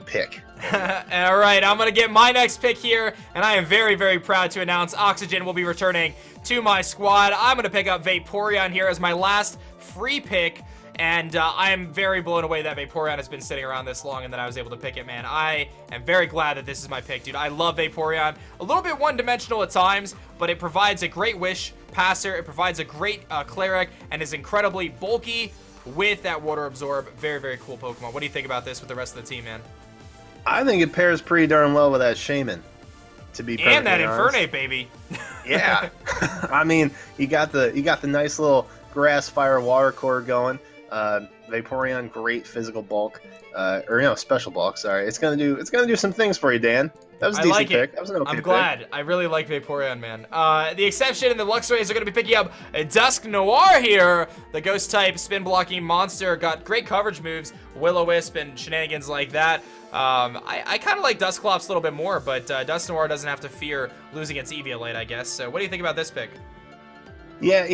pick. All right, I'm going to get my next pick here, and I am very, very proud to announce Oxygen will be returning to my squad. I'm going to pick up Vaporeon here as my last free pick. And I am very blown away that Vaporeon has been sitting around this long and that I was able to pick it, man. I am very glad that this is my pick, dude. I love Vaporeon. A little bit one-dimensional at times, but it provides a great Wish passer. It provides a great Cleric and is incredibly bulky with that Water Absorb. Very, very cool Pokemon. What do you think about this with the rest of the team, man? I think it pairs pretty darn well with that Shaman, to be perfectly and that honest. Infernape, baby. Yeah. I mean, you got the nice little grass, fire, water core going. Vaporeon, great physical bulk, special bulk. Sorry, it's gonna do some things for you, Dan. That was a decent pick. That was an okay I'm pick. glad. I really like Vaporeon, man. The exception in the Luxrays are going to be picking up Dusk Noir here. The ghost type spin blocking monster got great coverage moves, Will-O-Wisp and shenanigans like that. I kind of like Dusclops a little bit more, but Dusk Noir doesn't have to fear losing its Eviolite, I guess. So what do you think about this pick? Yeah,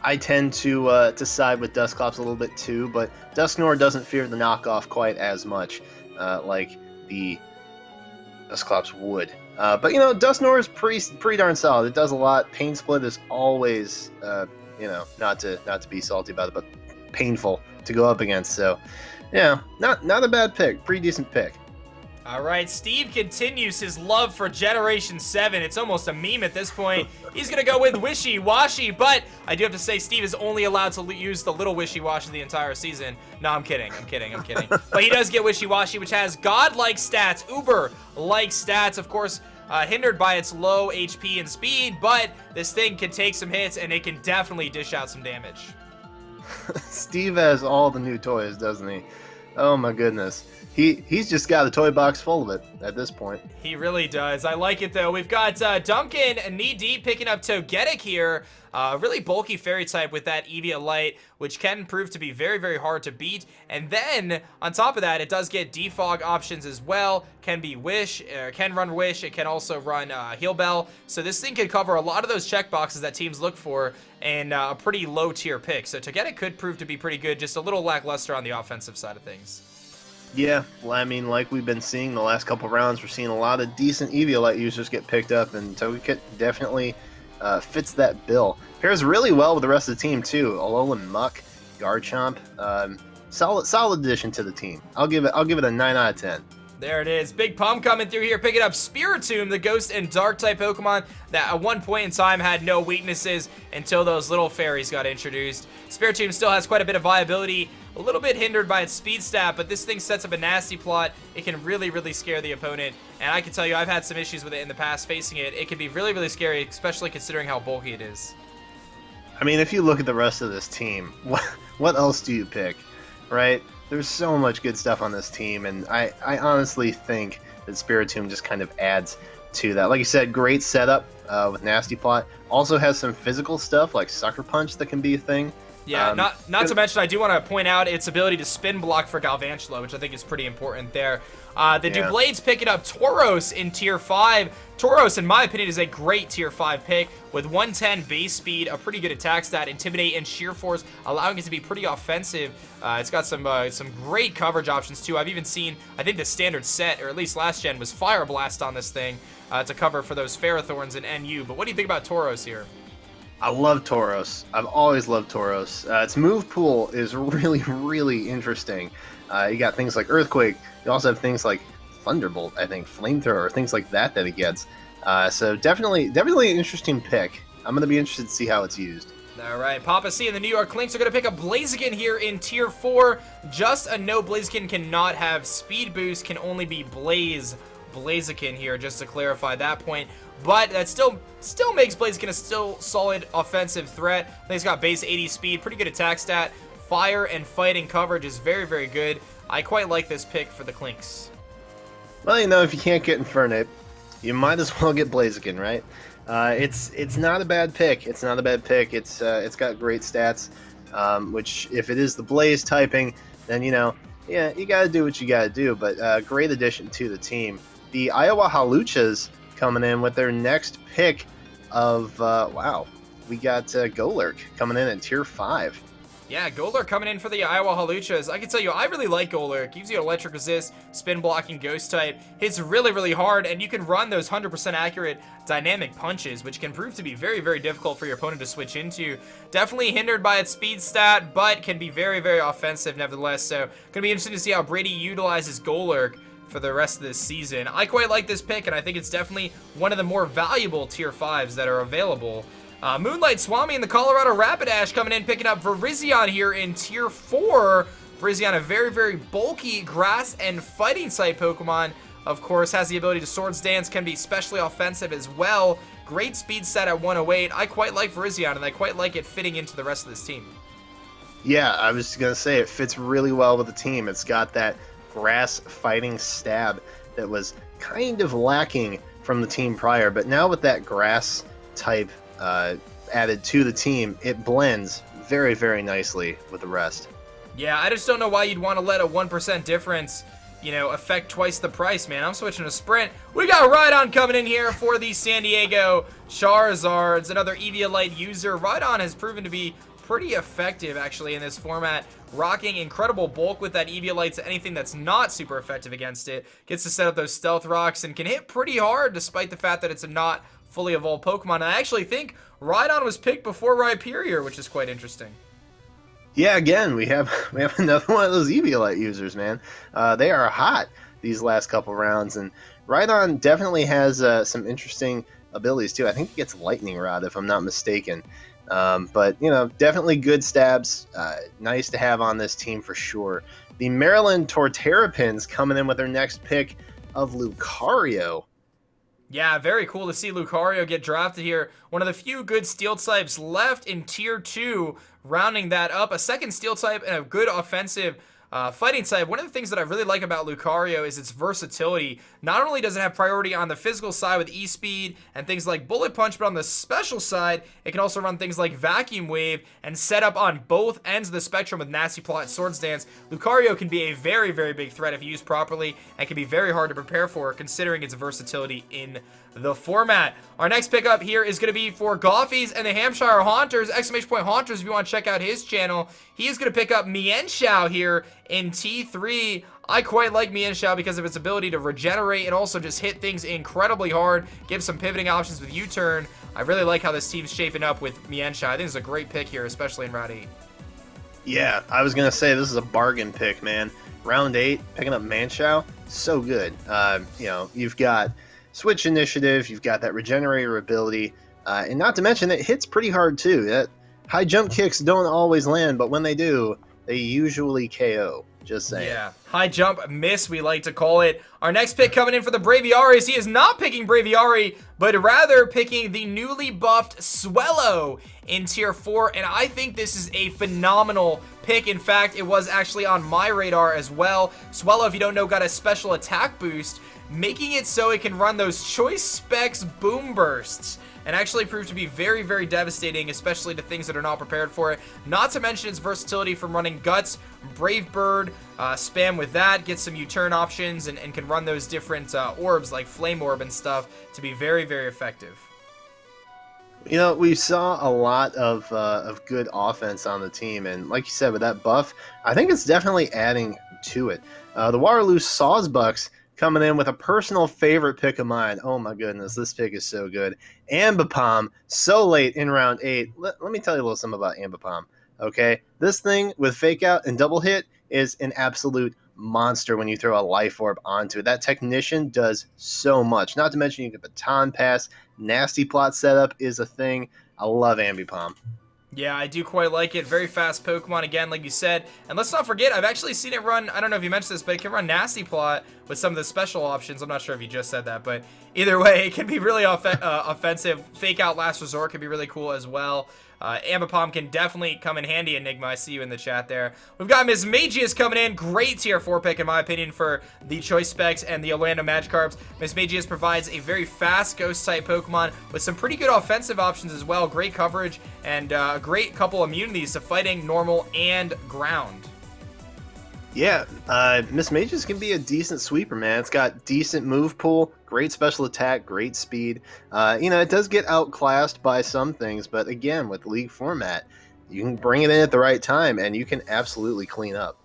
I tend to side with Dusclops a little bit too, but Dusknoir doesn't fear the knockoff quite as much, like the Dusclops would. But Dusknoir is pretty darn solid. It does a lot. Pain Split is always, not to be salty about it, but painful to go up against. So, yeah, not a bad pick. Pretty decent pick. All right, Steve continues his love for Generation 7. It's almost a meme at this point. He's going to go with Wishy Washy, but I do have to say Steve is only allowed to use the little Wishy Washy the entire season. No, I'm kidding. But he does get Wishy Washy, which has God-like stats, Uber-like stats, of course, hindered by its low HP and speed, but this thing can take some hits, and it can definitely dish out some damage. Steve has all the new toys, doesn't he? Oh my goodness. He's just got a toy box full of it at this point. He really does. I like it, though. We've got Duncan knee-deep picking up Togetic here. Really bulky fairy type with that Eviolite, which can prove to be very, very hard to beat. And then, on top of that, it does get defog options as well. Can be Wish, can run Wish. It can also run Heal Bell. So this thing could cover a lot of those checkboxes that teams look for in a pretty low-tier pick. So Togetic could prove to be pretty good, just a little lackluster on the offensive side of things. Yeah, well, I mean, like we've been seeing the last couple rounds, we're seeing a lot of decent Eviolite users get picked up, and Togekiss definitely fits that bill. Pairs really well with the rest of the team, too. Alolan Muck, Garchomp, solid addition to the team. I'll give it a 9 out of 10. There it is. Big Pump coming through here, picking up Spiritomb, the Ghost and Dark type Pokemon that at one point in time had no weaknesses until those little fairies got introduced. Spiritomb still has quite a bit of viability, a little bit hindered by its speed stat, but this thing sets up a nasty plot. It can really, really scare the opponent, and I can tell you I've had some issues with it in the past facing it. It can be really, really scary, especially considering how bulky it is. I mean, if you look at the rest of this team, what else do you pick, right? There's so much good stuff on this team, and I honestly think that Spiritomb just kind of adds to that. Like you said, great setup with Nasty Plot. Also has some physical stuff like Sucker Punch that can be a thing. Yeah, not to mention, I do want to point out its ability to spin block for Galvantula, which I think is pretty important there. Dublade's picking up Tauros in Tier 5. Tauros, in my opinion, is a great Tier 5 pick with 110 base speed, a pretty good attack stat, Intimidate, and Sheer Force, allowing it to be pretty offensive. It's got some great coverage options, too. I've even seen, I think the standard set, or at least last gen, was Fire Blast on this thing to cover for those Ferrothorns and NU. But what do you think about Tauros here? I love Tauros. I've always loved Tauros. Its move pool is really, really interesting. You got things like Earthquake. You also have things like Thunderbolt, I think, Flamethrower, things like that it gets. So definitely an interesting pick. I'm going to be interested to see how it's used. All right, Papa C and the New York Lynx are going to pick up Blaziken here in Tier 4. Just a note, Blaziken cannot have speed boost, can only be Blaziken here, just to clarify that point. But that still makes Blaziken a still solid offensive threat. I think he's got base 80 speed, pretty good attack stat. Fire and fighting coverage is very, very good. I quite like this pick for the Clinks. Well, if you can't get Infernape, you might as well get Blaziken, right? It's not a bad pick. It's not a bad pick. It's got great stats, which if it is the Blaze typing, then yeah, you got to do what you got to do. But great addition to the team. The Iowa Haluchas coming in with their next pick of wow, we got Golurk coming in at Tier 5. Yeah, Golurk coming in for the Iowa Haluchas. I can tell you, I really like Golurk. Gives you electric resist, spin blocking, ghost type. Hits really, really hard, and you can run those 100% accurate dynamic punches, which can prove to be very, very difficult for your opponent to switch into. Definitely hindered by its speed stat, but can be very, very offensive nevertheless. So, gonna be interesting to see how Brady utilizes Golurk for the rest of this season. I quite like this pick, and I think it's definitely one of the more valuable Tier 5s that are available. Moonlight Swami and the Colorado Rapidash coming in, picking up Virizion here in Tier 4. Virizion, a very, very bulky grass and fighting type Pokemon. Of course, has the ability to Swords Dance, can be especially offensive as well. Great speed set at 108. I quite like Virizion, and I quite like it fitting into the rest of this team. Yeah, I was going to say it fits really well with the team. It's got that grass fighting stab that was kind of lacking from the team prior, but now with that grass type added to the team, it blends very, very nicely with the rest. Yeah, I just don't know why you'd want to let a 1% difference, affect twice the price, man. I'm switching to Sprint. We got Rhydon coming in here for the San Diego Charizards, another Eviolite user. Rhydon has proven to be pretty effective, actually, in this format. Rocking incredible bulk with that Eviolite to anything that's not super effective against it. Gets to set up those Stealth Rocks and can hit pretty hard despite the fact that it's a not fully evolved Pokemon. And I actually think Rhydon was picked before Rhyperior, which is quite interesting. Yeah, again, we have another one of those Eviolite users, man. They are hot these last couple rounds, and Rhydon definitely has some interesting abilities too. I think he gets Lightning Rod, if I'm not mistaken. But definitely good stabs. Nice to have on this team for sure. The Maryland Torterrapins coming in with their next pick of Lucario. Yeah, very cool to see Lucario get drafted here. One of the few good steel types left in Tier 2, rounding that up. A second steel type and a good offensive fighting type. One of the things that I really like about Lucario is its versatility. Not only does it have priority on the physical side with E-Speed and things like Bullet Punch, but on the special side, it can also run things like Vacuum Wave and set up on both ends of the spectrum with Nasty Plot, Swords Dance. Lucario can be a very, very big threat if used properly and can be very hard to prepare for considering its versatility in the format. Our next pickup here is going to be for Goffies and the Hampshire Haunters, ! Haunters, if you want to check out his channel. He is going to pick up Mienshao here in T3. I quite like Mienshao because of its ability to regenerate and also just hit things incredibly hard, give some pivoting options with U-turn. I really like how this team's shaping up with Mienshao. I think it's a great pick here, especially in Round 8. Yeah, I was going to say this is a bargain pick, man. Round 8, picking up Mienshao, so good. You've got Switch Initiative, you've got that Regenerator ability, and not to mention it hits pretty hard too. That high jump kicks don't always land, but when they do, they usually KO. Just saying. Yeah, high jump miss, we like to call it. Our next pick coming in for the Braviaris, he is not picking Braviary, but rather picking the newly buffed Swellow in Tier 4, and I think this is a phenomenal pick. In fact, it was actually on my radar as well. Swellow, if you don't know, got a special attack boost, making it so it can run those Choice Specs Boom Bursts, and actually proved to be very, very devastating, especially to things that are not prepared for it. Not to mention its versatility from running Guts, Brave Bird, spam with that, get some U-turn options, and can run those different orbs like Flame Orb and stuff to be very, very effective. We saw a lot of good offense on the team, and like you said, with that buff, I think it's definitely adding to it. The Waterloo Sawsbucks coming in with a personal favorite pick of mine. Oh my goodness, this pick is so good. Ambipom, so late in round 8. Let me tell you a little something about Ambipom, okay? This thing with Fake Out and Double Hit is an absolute monster when you throw a Life Orb onto it. That Technician does so much. Not to mention you get Baton Pass, Nasty Plot setup is a thing. I love Ambipom. Yeah, I do quite like it. Very fast Pokemon again, like you said. And let's not forget, I've actually seen it run, I don't know if you mentioned this, but it can run Nasty Plot with some of the special options. I'm not sure if you just said that, but either way, it can be really offensive. Fake Out Last Resort can be really cool as well. Ambipom can definitely come in handy, Enigma. I see you in the chat there. We've got Miss Magius coming in. Great tier 4 pick, in my opinion, for the Choice Specs and the Orlando Magikarps. Miss Magius provides a very fast Ghost-type Pokemon with some pretty good offensive options as well. Great coverage and a great couple immunities to fighting, normal, and ground. Yeah, Miss Magius can be a decent sweeper, man. It's got decent move pool, great special attack, great speed. It does get outclassed by some things, but again, with League format, you can bring it in at the right time, and you can absolutely clean up.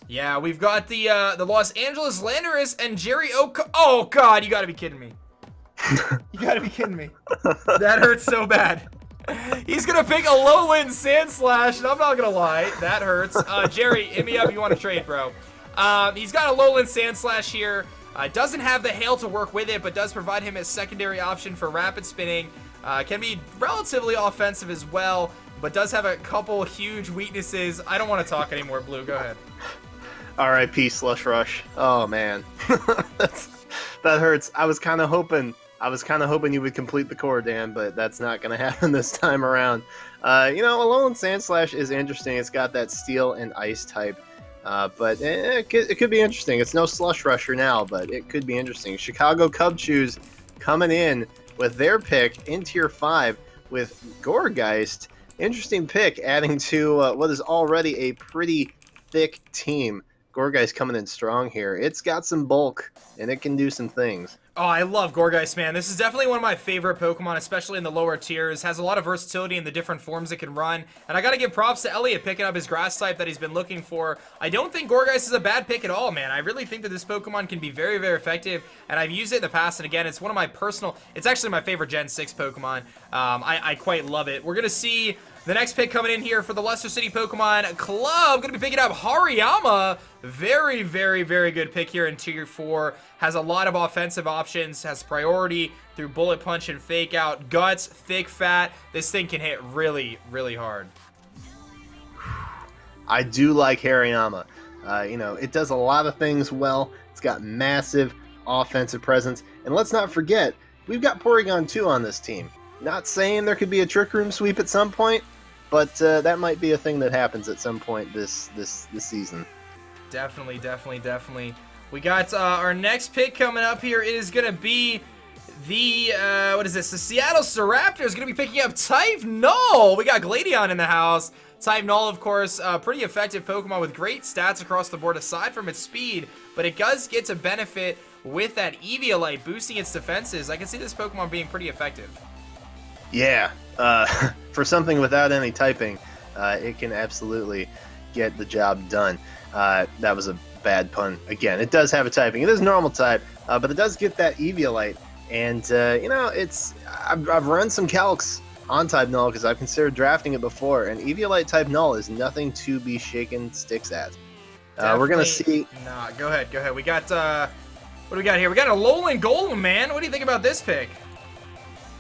Yeah, we've got the Los Angeles Landorus and Jerry Oh, God, you gotta be kidding me. You gotta be kidding me. That hurts so bad. He's gonna pick a Lowland Sandslash, and I'm not gonna lie, that hurts. Jerry, hit me up if you want to trade, bro. He's got a Lowland Sandslash here. Doesn't have the hail to work with it, but does provide him a secondary option for rapid spinning. Can be relatively offensive as well, but does have a couple huge weaknesses. I don't want to talk anymore, Blue. Go ahead. R.I.P. Slush Rush. Oh man, that hurts. I was kind of hoping you would complete the core, Dan, but that's not going to happen this time around. Alolan Sandslash is interesting. It's got that steel and ice type, but it could be interesting. It's no Slush Rusher now, but it could be interesting. Chicago Cub Chews coming in with their pick in Tier 5 with Gourgeist. Interesting pick, adding to what is already a pretty thick team. Gourgeist coming in strong here. It's got some bulk, and it can do some things. Oh, I love Gourgeist, man. This is definitely one of my favorite Pokemon, especially in the lower tiers. Has a lot of versatility in the different forms it can run. And I gotta give props to Elliot picking up his grass type that he's been looking for. I don't think Gourgeist is a bad pick at all, man. I really think that this Pokemon can be very, very effective. And I've used it in the past, and again, it's one of my it's actually my favorite Gen 6 Pokemon. I quite love it. We're gonna see the next pick coming in here for the Leicester City Pokemon Club. Gonna be picking up Hariyama. Very, very, very good pick here in Tier 4. Has a lot of offensive options. Has priority through Bullet Punch and Fake Out. Guts, thick, fat. This thing can hit really, really hard. I do like Hariyama. It does a lot of things well. It's got massive offensive presence. And let's not forget, we've got Porygon 2 on this team. Not saying there could be a Trick Room sweep at some point, but that might be a thing that happens at some point this season. Definitely, definitely, definitely. We got our next pick coming up here. It is going to be the, the Seattle Staraptor is going to be picking up Type Null. We got Gladion in the house. Type Null, of course, pretty effective Pokemon with great stats across the board aside from its speed, but it does get to benefit with that Eviolite boosting its defenses. I can see this Pokemon being pretty effective. Yeah, for something without any typing, it can absolutely get the job done. That was a bad pun. Again, it does have a typing. It is normal type, but it does get that Eviolite. And, I've run some calcs on Type Null because I've considered drafting it before, and Eviolite Type Null is nothing to be shaken sticks at. We're going to see... Nah, go ahead. We got, what do we got here? We got a Alolan Golem, man. What do you think about this pick?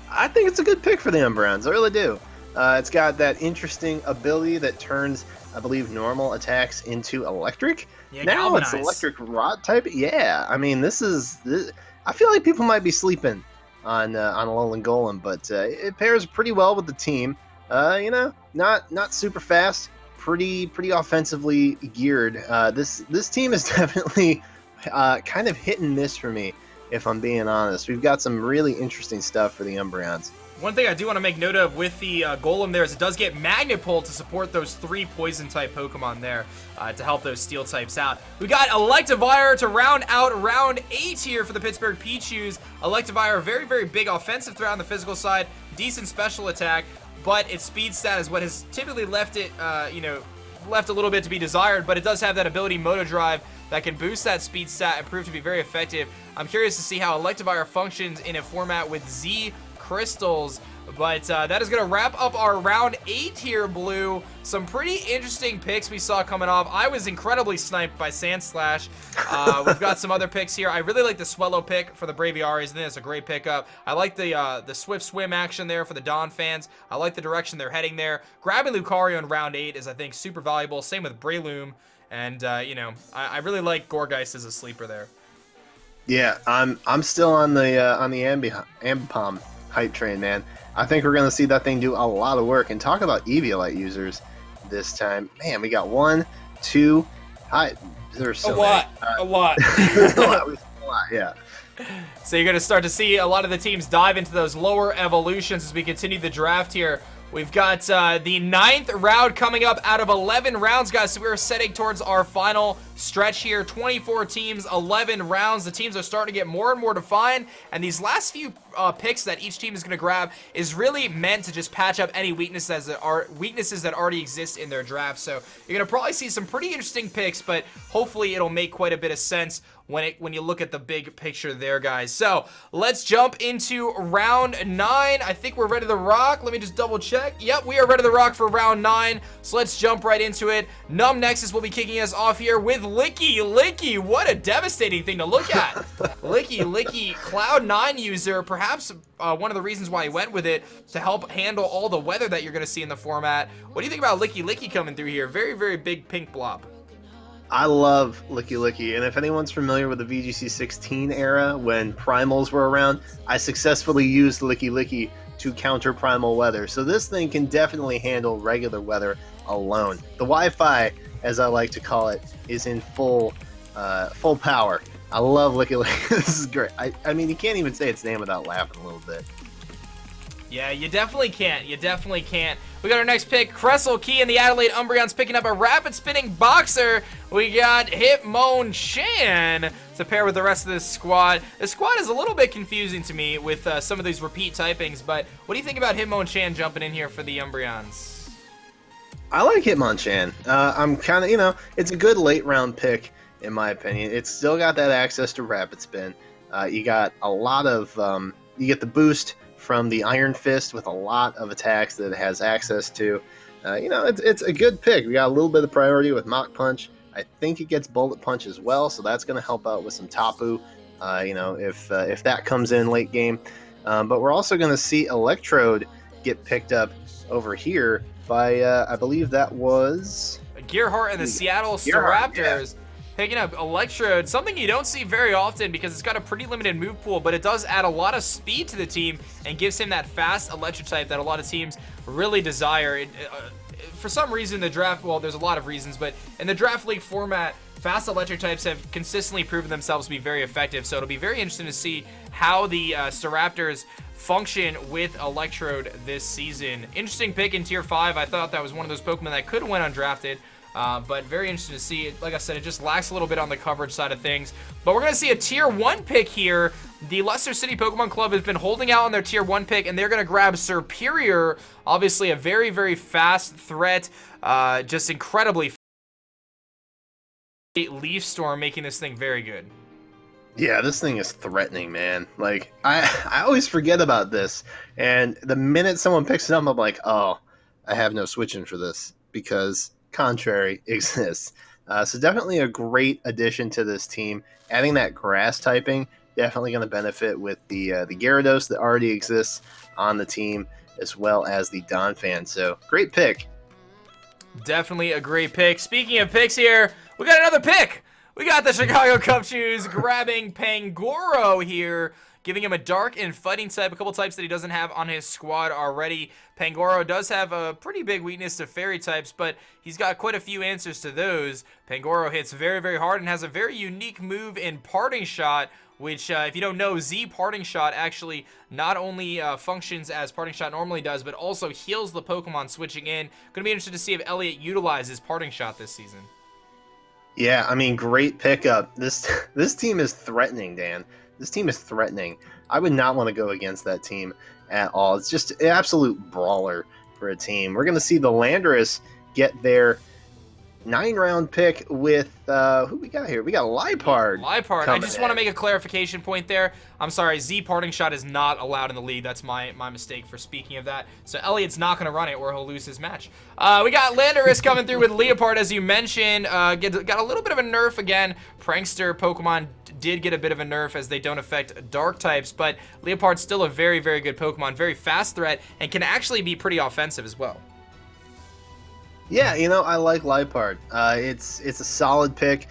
I think it's a good pick for the Umbreons. I really do. It's got that interesting ability that turns, I believe, normal attacks into electric. Yeah, now galvanize. It's electric rod type. Yeah, I mean, this. I feel like people might be sleeping on Alolan Golem, but it pairs pretty well with the team. Not super fast, pretty offensively geared. This team is definitely kind of hit and miss for me, if I'm being honest. We've got some really interesting stuff for the Umbreons. One thing I do want to make note of with the Golem there is it does get Magnet Pull to support those 3 Poison-type Pokemon there to help those Steel types out. We got Electivire to round out round 8 here for the Pittsburgh Pichus. Electivire, very, very big offensive threat on the physical side, decent special attack, but its speed stat is what has typically left it, left a little bit to be desired, but it does have that ability Moto Drive that can boost that speed stat and prove to be very effective. I'm curious to see how Electivire functions in a format with Z Crystals. But that is going to wrap up our round 8 here, Blue. Some pretty interesting picks we saw coming off. I was incredibly sniped by Sandslash. We've got some other picks here. I really like the Swellow pick for the Braviaries. I think it's a great pickup. I like the Swift Swim action there for the Dawn fans. I like the direction they're heading there. Grabbing Lucario in round 8 is, I think, super valuable. Same with Breloom. And, I really like Gorgeist as a sleeper there. Yeah, I'm still on the Ambipom hype train, man. I think we're gonna see that thing do a lot of work. And talk about Eviolite users this time, man. We got 1, 2. There's so a lot. a lot, yeah. So you're gonna start to see a lot of the teams dive into those lower evolutions as we continue the draft here. We've got the 9th round coming up out of 11 rounds, guys. So we're setting towards our final stretch here. 24 teams, 11 rounds. The teams are starting to get more and more defined. And these last few picks that each team is going to grab is really meant to just patch up any weaknesses that already exist in their draft. So you're going to probably see some pretty interesting picks, but hopefully it'll make quite a bit of sense when you look at the big picture there, guys. So let's jump into round 9. I think we're ready to rock. Let me just double check. Yep, we are ready to rock for round 9. So let's jump right into it. Numb Nexus will be kicking us off here with Licky Licky. What a devastating thing to look at. Licky Licky, Cloud9 user. Perhaps one of the reasons why he went with it to help handle all the weather that you're going to see in the format. What do you think about Licky Licky coming through here? Very, very big pink blob. I love Licky Licky, and if anyone's familiar with the VGC 16 era when primals were around, I successfully used Licky Licky to counter primal weather. So this thing can definitely handle regular weather alone. The Wi-Fi, as I like to call it, is in full power. I love Licky Licky. This is great. I mean, you can't even say its name without laughing a little bit. Yeah, you definitely can't. You definitely can't. We got our next pick, Cressel Key and the Adelaide Umbreons picking up a rapid spinning boxer. We got Hitmonchan to pair with the rest of this squad. The squad is a little bit confusing to me with some of these repeat typings, but what do you think about Hitmonchan jumping in here for the Umbreons? I like Hitmonchan. I'm kind of, it's a good late round pick in my opinion. It's still got that access to rapid spin. You got a lot of, you get the boost from the Iron Fist with a lot of attacks that it has access to. It's a good pick. We got a little bit of priority with Mach Punch. I think it gets Bullet Punch as well, so that's going to help out with some Tapu, if that comes in late game. But we're also going to see Electrode get picked up over here by, I believe that was... Gearhart and the Seattle Staraptors. Yeah. Picking up Electrode, something you don't see very often because it's got a pretty limited move pool, but it does add a lot of speed to the team and gives him that fast electric type that a lot of teams really desire. For some reason, the draft, well, there's a lot of reasons, but in the draft league format, fast electric types have consistently proven themselves to be very effective, so it'll be very interesting to see how the Staraptors function with Electrode this season. Interesting pick in Tier 5. I thought that was one of those Pokemon that could have went undrafted. But very interesting to see. Like I said, it just lacks a little bit on the coverage side of things. But we're going to see a Tier 1 pick here. The Leicester City Pokemon Club has been holding out on their Tier 1 pick, and they're going to grab Serperior. Obviously, a very, very fast threat. Just incredibly fast. Leaf Storm making this thing very good. Yeah, this thing is threatening, man. Like, I always forget about this. And the minute someone picks it up, I'm like, oh, I have no switching for this. Because... Contrary exists. So definitely a great addition to this team. Adding that grass typing, definitely going to benefit with the Gyarados that already exists on the team, as well as the Donphan. So great pick. Definitely a great pick. Speaking of picks here, we got another pick. We got the Chicago Cub Shoes grabbing Pangoro here, giving him a dark and fighting type, a couple types that he doesn't have on his squad already. Pangoro does have a pretty big weakness to fairy types, but he's got quite a few answers to those. Pangoro hits very, very hard and has a very unique move in Parting Shot, which, if you don't know, Z Parting Shot actually not only functions as Parting Shot normally does, but also heals the Pokemon switching in. Going to be interested to see if Elliott utilizes Parting Shot this season. Yeah, I mean, great pickup. This team is threatening, Dan. This team is threatening. I would not want to go against that team at all. It's just an absolute brawler for a team. We're going to see the Landorus get their 9-round pick with who we got here? We got Lipard. Lipard. I just want to make a clarification point there. I'm sorry, Z parting shot is not allowed in the league. That's my mistake for speaking of that. So Elliot's not going to run it or he'll lose his match. We got Landorus coming through with Leopard, as you mentioned. Got a little bit of a nerf again. Prankster Pokemon did get a bit of a nerf as they don't affect dark types, but Leopard's still a very, very good Pokemon, very fast threat, and can actually be pretty offensive as well. Yeah, I like Lipard. It's a solid pick.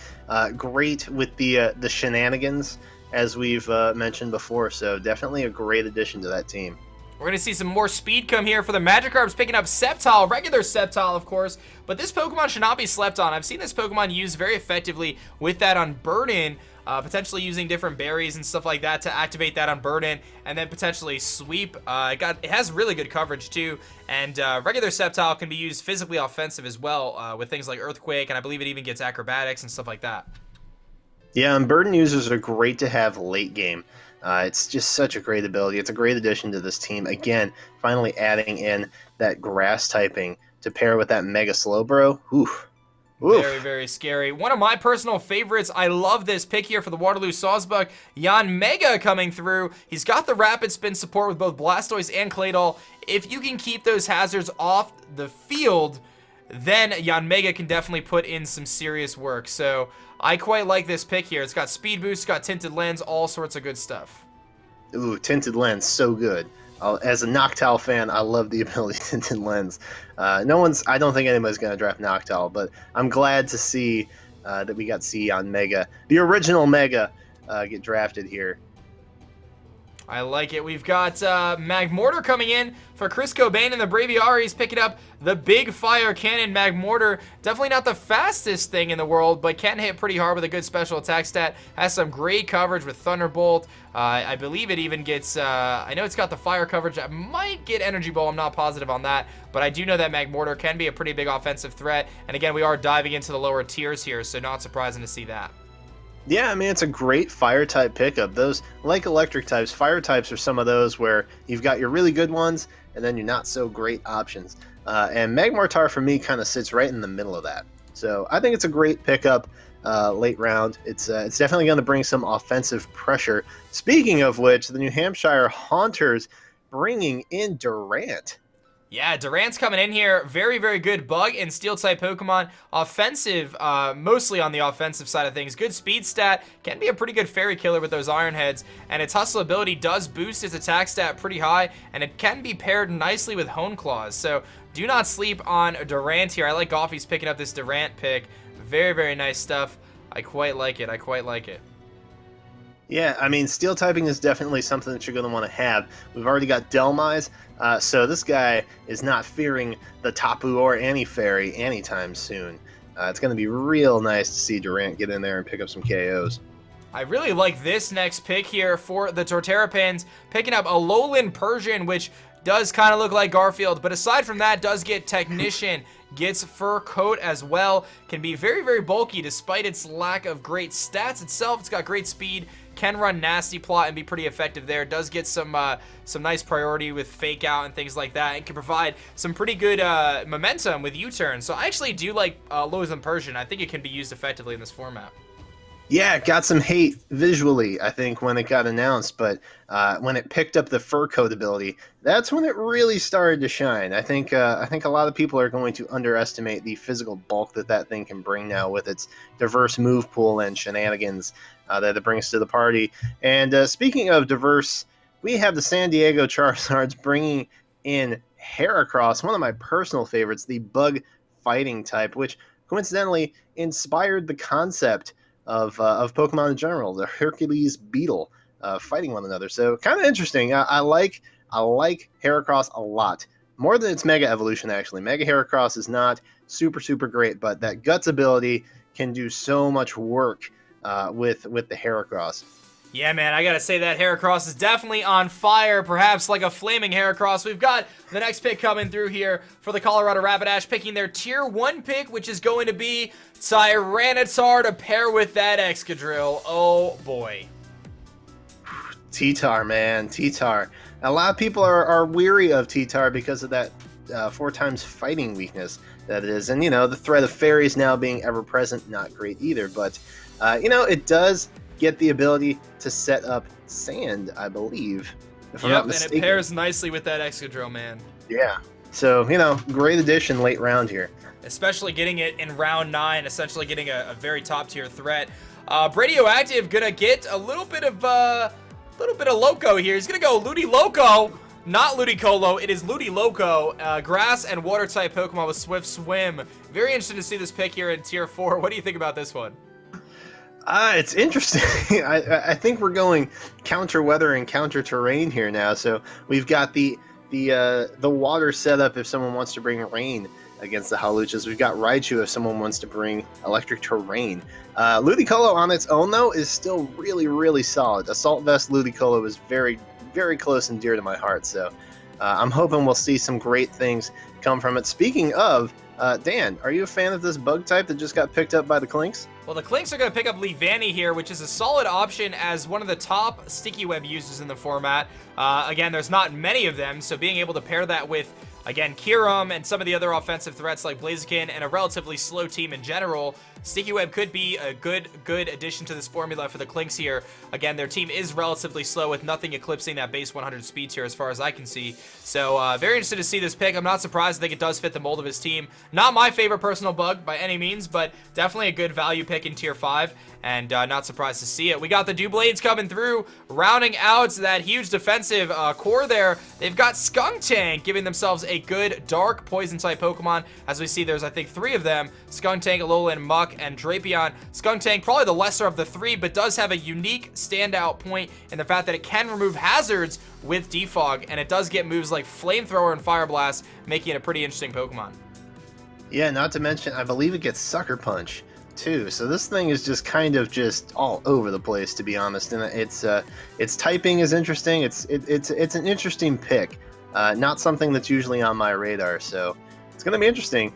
Great with the shenanigans, as we've mentioned before. So definitely a great addition to that team. We're going to see some more speed come here for the Magikarps, picking up Sceptile, regular Sceptile, of course, but this Pokemon should not be slept on. I've seen this Pokemon used very effectively with that on Burden, potentially using different berries and stuff like that to activate that on Burden, and then potentially sweep. It has really good coverage too, and regular Sceptile can be used physically offensive as well with things like Earthquake, and I believe it even gets acrobatics and stuff like that. Yeah, and Burden users are great to have late game. It's just such a great ability. It's a great addition to this team. Again, finally adding in that grass typing to pair with that Mega Slowbro. Oof. Very, very scary. One of my personal favorites. I love this pick here for the Waterloo Sawsbuck. Yanmega coming through. He's got the rapid spin support with both Blastoise and Claydol. If you can keep those hazards off the field, then Yanmega can definitely put in some serious work. So I quite like this pick here. It's got speed boost, it's got tinted lens, all sorts of good stuff. Ooh, tinted lens, so good. As a Noctowl fan, I love the ability tinted lens. I don't think anybody's going to draft Noctowl, but I'm glad to see that we got C on Mega, the original Mega, get drafted here. I like it. We've got Magmortar coming in for Chris Cobain and the Braviaries, picking up the big fire cannon Magmortar. Definitely not the fastest thing in the world, but can hit pretty hard with a good special attack stat. Has some great coverage with Thunderbolt. I believe it even gets, I know it's got the fire coverage. I might get Energy Ball. I'm not positive on that, but I do know that Magmortar can be a pretty big offensive threat. And again, we are diving into the lower tiers here, so not surprising to see that. Yeah, I mean, it's a great fire type pickup. Those, like electric types, fire types are some of those where you've got your really good ones and then your not so great options. And Magmortar for me kind of sits right in the middle of that. So I think it's a great pickup late round. It's definitely going to bring some offensive pressure. Speaking of which, the New Hampshire Haunters bringing in Durant. Yeah, Durant's coming in here. Very, very good bug and steel-type Pokemon. Offensive, mostly on the offensive side of things. Good speed stat. Can be a pretty good fairy killer with those Iron Heads. And its hustle ability does boost its attack stat pretty high. And it can be paired nicely with Hone Claws. So do not sleep on Durant here. I like Goffy's picking up this Durant pick. Very, very nice stuff. I quite like it. I quite like it. Yeah, I mean, steel typing is definitely something that you're going to want to have. We've already got Delmise, so this guy is not fearing the Tapu or Anti-Fairy anytime soon. It's going to be real nice to see Durant get in there and pick up some KOs. I really like this next pick here for the Torterrapins, picking up a Lowland Persian, which does kind of look like Garfield, but aside from that, does get Technician, gets Fur Coat as well, can be very, very bulky despite its lack of great stats itself. It's got great speed, can run Nasty Plot and be pretty effective there. Does get some nice priority with Fake Out and things like that, and can provide some pretty good momentum with U-turn. So I actually do like Lowland Persian. I think it can be used effectively in this format. Yeah, it got some hate visually, I think, when it got announced, but when it picked up the Fur Coat ability, that's when it really started to shine. I think a lot of people are going to underestimate the physical bulk that thing can bring now with its diverse move pool and shenanigans that it brings to the party. And speaking of diverse, we have the San Diego Charizards bringing in Heracross, one of my personal favorites, the bug fighting type, which coincidentally inspired the concept of Pokemon in general, the Hercules Beetle fighting one another. So kind of interesting. I like Heracross a lot. More than its Mega Evolution, actually. Mega Heracross is not super, super great, but that Guts ability can do so much work with the Heracross. Yeah, man, I gotta say that Heracross is definitely on fire, perhaps like a flaming Heracross. We've got the next pick coming through here for the Colorado Rapidash, picking their Tier 1 pick, which is going to be Tyranitar to pair with that Excadrill. Oh, boy. T-Tar, man, T-Tar. A lot of people are weary of T-Tar because of that 4 times fighting weakness that it is. And, you know, the threat of fairies now being ever present, not great either. But, you know, it does get the ability to set up sand, I believe. If I'm not And mistaken. it pairs nicely with that Excadrill, man. Yeah. So, you know, great addition late round here. Especially getting it in round 9, essentially getting a very top tier threat. Radioactive gonna get a little bit of Loco here. He's gonna go Ludi Loco, not Ludicolo. It is Ludi Loco, grass and water type Pokemon with Swift Swim. Very interested to see this pick here in tier 4. What do you think about this one? It's interesting. I think we're going counter weather and counter terrain here now. So we've got the water setup if someone wants to bring rain against the Hawluchas. We've got Raichu if someone wants to bring electric terrain. Ludicolo on its own, though, is still really, really solid. Assault Vest Ludicolo is very, very close and dear to my heart. So I'm hoping we'll see some great things come from it. Speaking of, Dan, are you a fan of this bug type that just got picked up by the Clinks? Well, the Clinks are going to pick up Leavanny here, which is a solid option as one of the top sticky web users in the format. Again, there's not many of them, so being able to pair that with, again, Kyurem and some of the other offensive threats like Blaziken and a relatively slow team in general, Sticky Web could be a good addition to this formula for the Clinks here. Again, their team is relatively slow with nothing eclipsing that base 100 speed tier as far as I can see. So very interested to see this pick. I'm not surprised. I think it does fit the mold of his team. Not my favorite personal bug by any means, but definitely a good value pick in tier 5. And not surprised to see it. We got the Doublades coming through, rounding out that huge defensive core there. They've got Skuntank giving themselves a good dark poison type Pokemon. As we see, there's I think 3 of them: Skuntank, Alolan, Muck, and Drapion. Skuntank, probably the lesser of the 3, but does have a unique standout point in the fact that it can remove hazards with Defog, and it does get moves like Flamethrower and Fire Blast, making it a pretty interesting Pokemon. Yeah, not to mention, I believe it gets Sucker Punch too. So this thing is just kind of just all over the place, to be honest. And its typing is interesting. It's an interesting pick. Not something that's usually on my radar. So it's gonna be interesting.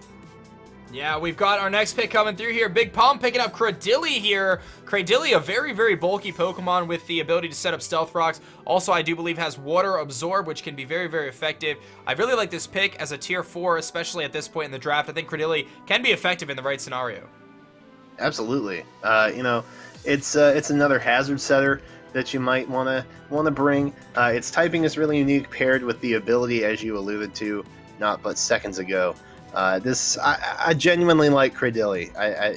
Yeah, we've got our next pick coming through here. Big Palm picking up Cradilly here. Cradilly, a very, very bulky Pokemon with the ability to set up Stealth Rocks. Also, I do believe has Water Absorb, which can be very, very effective. I really like this pick as a tier 4, especially at this point in the draft. I think Cradilly can be effective in the right scenario. Absolutely. You know, it's another hazard setter that you might want to bring. Its typing is really unique, paired with the ability, as you alluded to, not but seconds ago. I genuinely like Cradilly.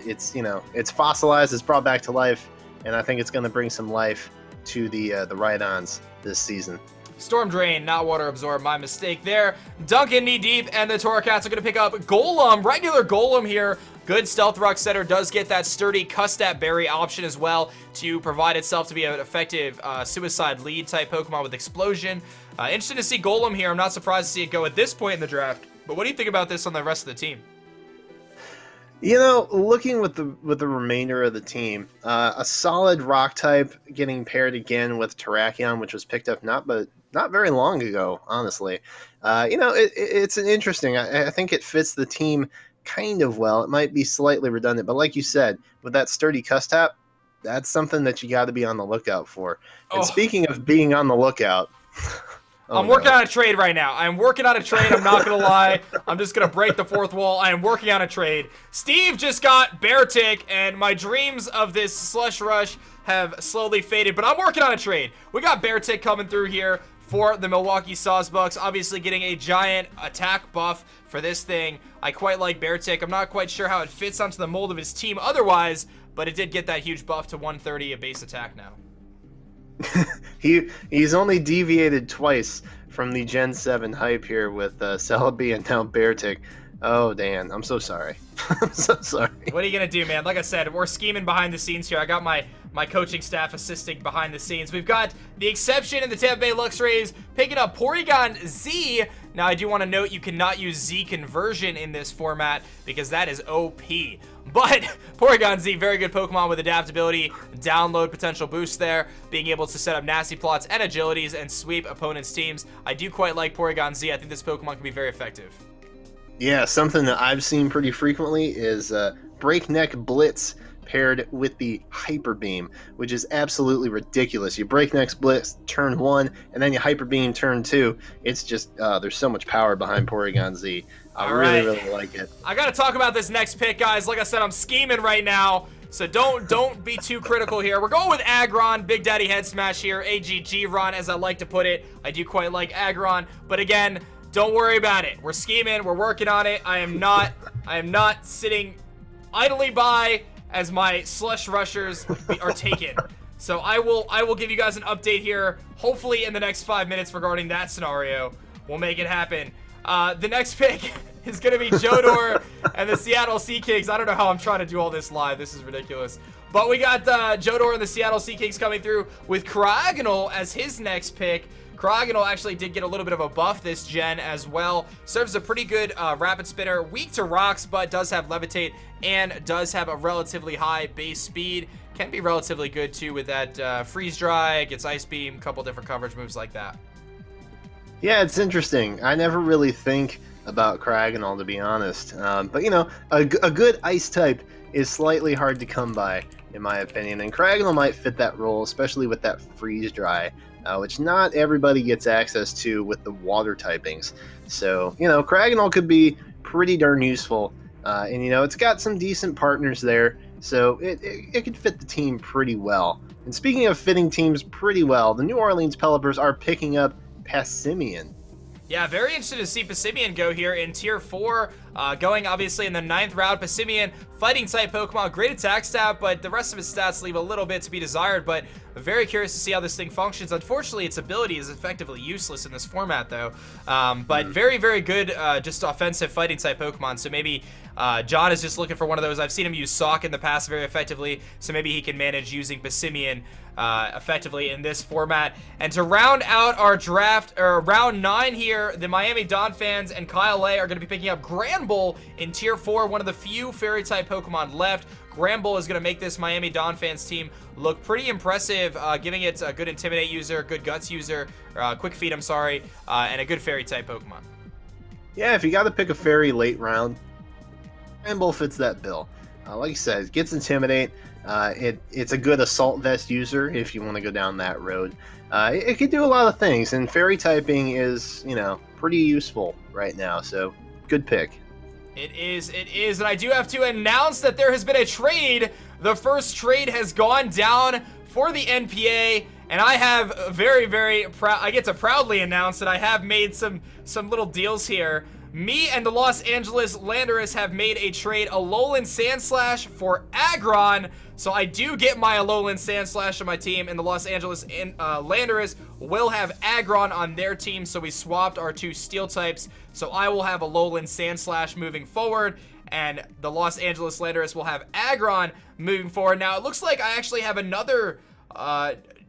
It's, you know, it's fossilized, it's brought back to life, and I think it's going to bring some life to the Rhydons this season. Storm Drain, not Water Absorb, my mistake there. Duncan, Knee Deep, and the Torracats are going to pick up Golem, regular Golem here. Good Stealth Rock setter, does get that sturdy Custat Berry option as well to provide itself to be an effective suicide lead type Pokemon with Explosion. Interested to see Golem here. I'm not surprised to see it go at this point in the draft. But what do you think about this on the rest of the team? You know, looking with the remainder of the team, a solid rock type getting paired again with Terrakion, which was picked up not very long ago, honestly. You know, it's an interesting. I think it fits the team kind of well. It might be slightly redundant, but like you said, with that sturdy Custap, that's something that you got to be on the lookout for. And speaking of being on the lookout. I'm working on a trade right now. I'm working on a trade. I'm not going to lie. I'm just going to break the fourth wall. I am working on a trade. Steve just got Beartic, and my dreams of this Slush Rush have slowly faded, but I'm working on a trade. We got Beartic coming through here for the Milwaukee Sawsbucks, obviously getting a giant attack buff for this thing. I quite like Beartic. I'm not quite sure how it fits onto the mold of his team otherwise, but it did get that huge buff to 130, a base attack now. He's only deviated twice from the Gen 7 hype here with Celebi and now Beartic. Oh, Dan, I'm so sorry. I'm so sorry. What are you going to do, man? Like I said, we're scheming behind the scenes here. I got my coaching staff assisting behind the scenes. We've got the exception in the Tampa Bay Luxrays picking up Porygon Z. Now, I do want to note you cannot use Z conversion in this format because that is OP. But Porygon Z, very good Pokemon with adaptability, download potential boost there, being able to set up nasty plots and agilities and sweep opponents' teams. I do quite like Porygon Z. I think this Pokemon can be very effective. Yeah, something that I've seen pretty frequently is Breakneck Blitz paired with the Hyper Beam, which is absolutely ridiculous. You Breakneck Blitz turn 1, and then you Hyper Beam turn 2. It's just, there's so much power behind Porygon Z. I really like it. I gotta talk about this next pick, guys. Like I said, I'm scheming right now, so don't be too critical here. We're going with Aggron, Big Daddy Head Smash here, AGG-Ron, as I like to put it. I do quite like Aggron, but again, don't worry about it. We're scheming, we're working on it. I am not sitting idly by as my Slush Rushers are taken. So I will give you guys an update here, hopefully in the next 5 minutes regarding that scenario. We'll make it happen. The next pick is going to be Jodor and the Seattle Sea Kings. I don't know how I'm trying to do all this live. This is ridiculous. But we got Jodor and the Seattle Sea Kings coming through with Kraganol as his next pick. Kraganol actually did get a little bit of a buff this gen as well. Serves a pretty good rapid spinner, weak to rocks, but does have levitate and does have a relatively high base speed. Can be relatively good too with that freeze dry, gets ice beam, couple different coverage moves like that. Yeah, it's interesting. I never really think about Kraganol, to be honest. But, you know, a good ice type is slightly hard to come by, in my opinion. And Kraganol might fit that role, especially with that freeze dry, which not everybody gets access to with the water typings. So, you know, Kraganol could be pretty darn useful. And, you know, it's got some decent partners there. So it could fit the team pretty well. And speaking of fitting teams pretty well, the New Orleans Pelipers are picking up Passimian. Yeah, very interested to see Passimian go here in Tier 4, going obviously in the 9th round. Passimian, fighting-type Pokemon, great attack stat, but the rest of his stats leave a little bit to be desired, but very curious to see how this thing functions. Unfortunately, its ability is effectively useless in this format, though, but very, very good just offensive fighting-type Pokemon, so maybe John is just looking for one of those. I've seen him use Sawk in the past very effectively, so maybe he can manage using Passimian effectively in this format. And to round out our draft, or round 9 here, the Miami Don fans and Kyle A are going to be picking up Granbull in Tier 4, one of the few Fairy-type Pokemon left. Granbull is going to make this Miami Don fans team look pretty impressive, giving it a good Intimidate user, good Guts user, Quick Feet, I'm sorry, and a good Fairy-type Pokemon. Yeah, if you got to pick a Fairy late round, Granbull fits that bill. Like you said, it gets Intimidate. It's a good Assault Vest user if you want to go down that road. It could do a lot of things, and Fairy typing is, you know, pretty useful right now, so good pick. It is, and I do have to announce that there has been a trade. The first trade has gone down for the NPA, and I have very, very I get to proudly announce that I have made some little deals here. Me and the Los Angeles Landorus have made a trade, Alolan Sandslash for Aggron. So I do get my Alolan Sandslash on my team, and the Los Angeles Landorus will have Aggron on their team. So we swapped our two steel types. So I will have Alolan Sandslash moving forward, and the Los Angeles Landorus will have Aggron moving forward. Now it looks like I actually have another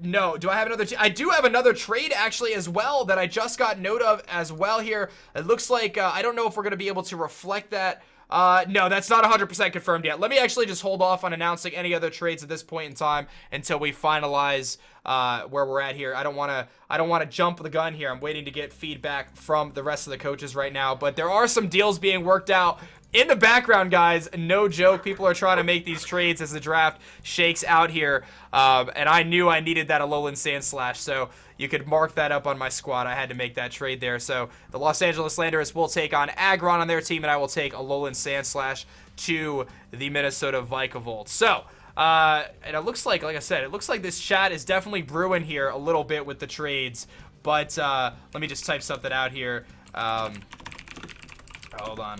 no, do I have another? I do have another trade actually as well that I just got note of as well here. It looks like, I don't know if we're going to be able to reflect that. No, that's not 100% confirmed yet. Let me actually just hold off on announcing any other trades at this point in time until we finalize where we're at here. I don't want to jump the gun here. I'm waiting to get feedback from the rest of the coaches right now, but there are some deals being worked out in the background, guys. No joke. People are trying to make these trades as the draft shakes out here. And I knew I needed that Alolan Sandslash, so you could mark that up on my squad. I had to make that trade there. So the Los Angeles Landorus will take on Aggron on their team, and I will take Alolan Sandslash to the Minnesota Vikavolt. So, and it looks like I said, it looks like this chat is definitely brewing here a little bit with the trades. But let me just type something out here. Hold on.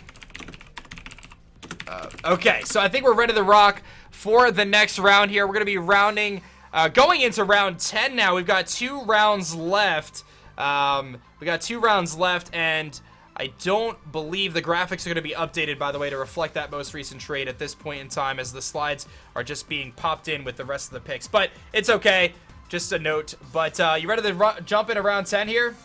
Okay, so I think we're ready to rock for the next round here. We're going to be rounding, going into round 10 now. We've got 2 rounds left. And I don't believe the graphics are going to be updated, by the way, to reflect that most recent trade at this point in time, as the slides are just being popped in with the rest of the picks. But it's okay, just a note. But you ready to jump into round 10 here?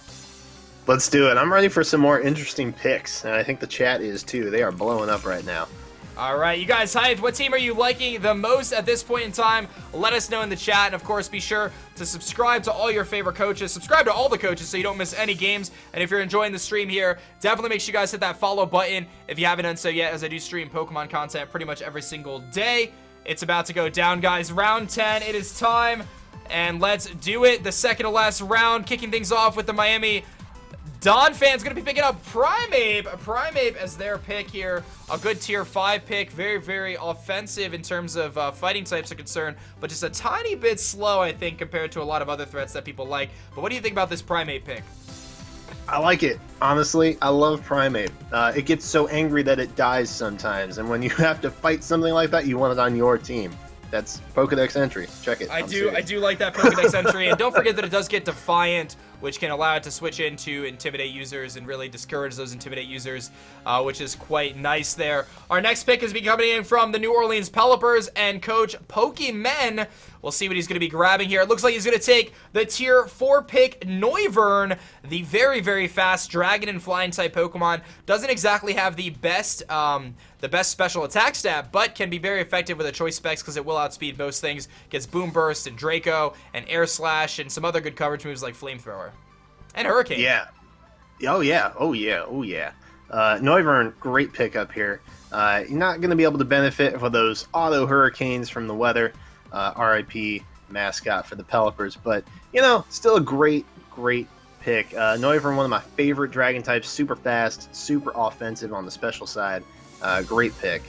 Let's do it. I'm ready for some more interesting picks, and I think the chat is too. They are blowing up right now. All right, you guys hyped? What team are you liking the most at this point in time? Let us know in the chat. And, of course, be sure to subscribe to all your favorite coaches. Subscribe to all the coaches so you don't miss any games. And if you're enjoying the stream here, definitely make sure you guys hit that follow button if you haven't done so yet, as I do stream Pokemon content pretty much every single day. It's about to go down, guys. Round 10, it is time. And let's do it. The second to last round, kicking things off with the Miami Don fans going to be picking up Primeape as their pick here. A good tier 5 pick. Very, very offensive in terms of fighting types are concerned, but just a tiny bit slow, I think, compared to a lot of other threats that people like. But what do you think about this Primeape pick? I like it. Honestly, I love Primeape. It gets so angry that it dies sometimes, and when you have to fight something like that, you want it on your team. That's Pokedex entry. Check it. I do like that Pokedex entry, and don't forget that it does get Defiant, which can allow it to switch into Intimidate users and really discourage those Intimidate users, which is quite nice there. Our next pick is coming in from the New Orleans Pelipers and Coach Pokemon. We'll see what he's going to be grabbing here. It looks like he's going to take the tier 4 pick Noivern, the very, very fast Dragon and Flying type Pokemon. Doesn't exactly have the best special attack stat, but can be very effective with a choice specs because it will outspeed most things. Gets Boom Burst and Draco and Air Slash and some other good coverage moves like Flamethrower. And Hurricane. Yeah. Oh, yeah. Oh, yeah. Oh, yeah. Noivern, great pickup here. You're not going to be able to benefit for those auto hurricanes from the weather. RIP mascot for the Pelipers. But, you know, still a great, great pick. Noivern, one of my favorite dragon types. Super fast, super offensive on the special side. Great pick.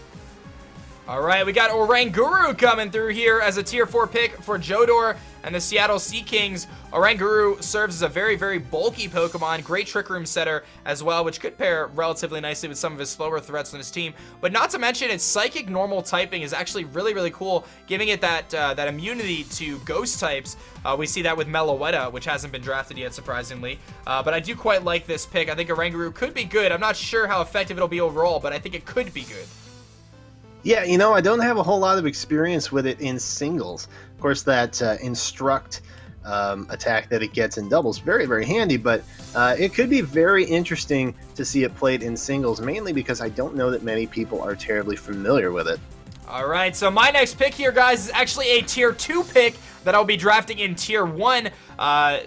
All right, we got Oranguru coming through here as a tier 4 pick for Jodor and the Seattle Sea Kings. Oranguru serves as a very, very bulky Pokemon, great Trick Room setter as well, which could pair relatively nicely with some of his slower threats on his team. But not to mention, its Psychic normal typing is actually really, really cool, giving it that immunity to ghost types. We see that with Meloetta, which hasn't been drafted yet, surprisingly. But I do quite like this pick. I think Oranguru could be good. I'm not sure how effective it'll be overall, but I think it could be good. Yeah, you know, I don't have a whole lot of experience with it in singles. Of course, that Instruct attack that it gets in doubles, very, very handy, but it could be very interesting to see it played in singles, mainly because I don't know that many people are terribly familiar with it. All right, so my next pick here, guys, is actually a tier 2 pick that I'll be drafting in tier 1.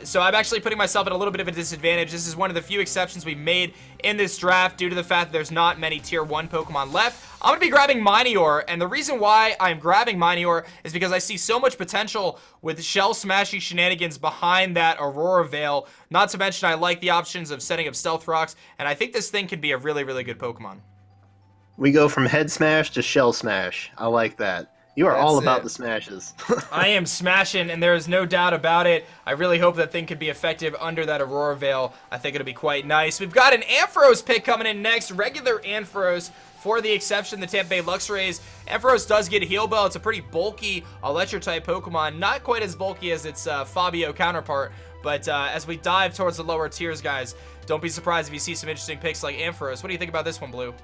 So I'm actually putting myself at a little bit of a disadvantage. This is one of the few exceptions we made in this draft due to the fact that there's not many tier 1 Pokemon left. I'm going to be grabbing Minior, and the reason why I'm grabbing Minior is because I see so much potential with shell smashing shenanigans behind that Aurora Veil. Not to mention I like the options of setting up Stealth Rocks, and I think this thing can be a really, really good Pokemon. We go from head smash to shell smash. I like that. You are all about the smashes. I am smashing, and there is no doubt about it. I really hope that thing could be effective under that Aurora Veil. I think it'll be quite nice. We've got an Ampharos pick coming in next. Regular Ampharos, for the exception, the Tampa Bay Luxrays. Ampharos does get Heal Bell. It's a pretty bulky Electro-type Pokemon. Not quite as bulky as its Fabio counterpart. But as we dive towards the lower tiers, guys, don't be surprised if you see some interesting picks like Ampharos. What do you think about this one, Blue?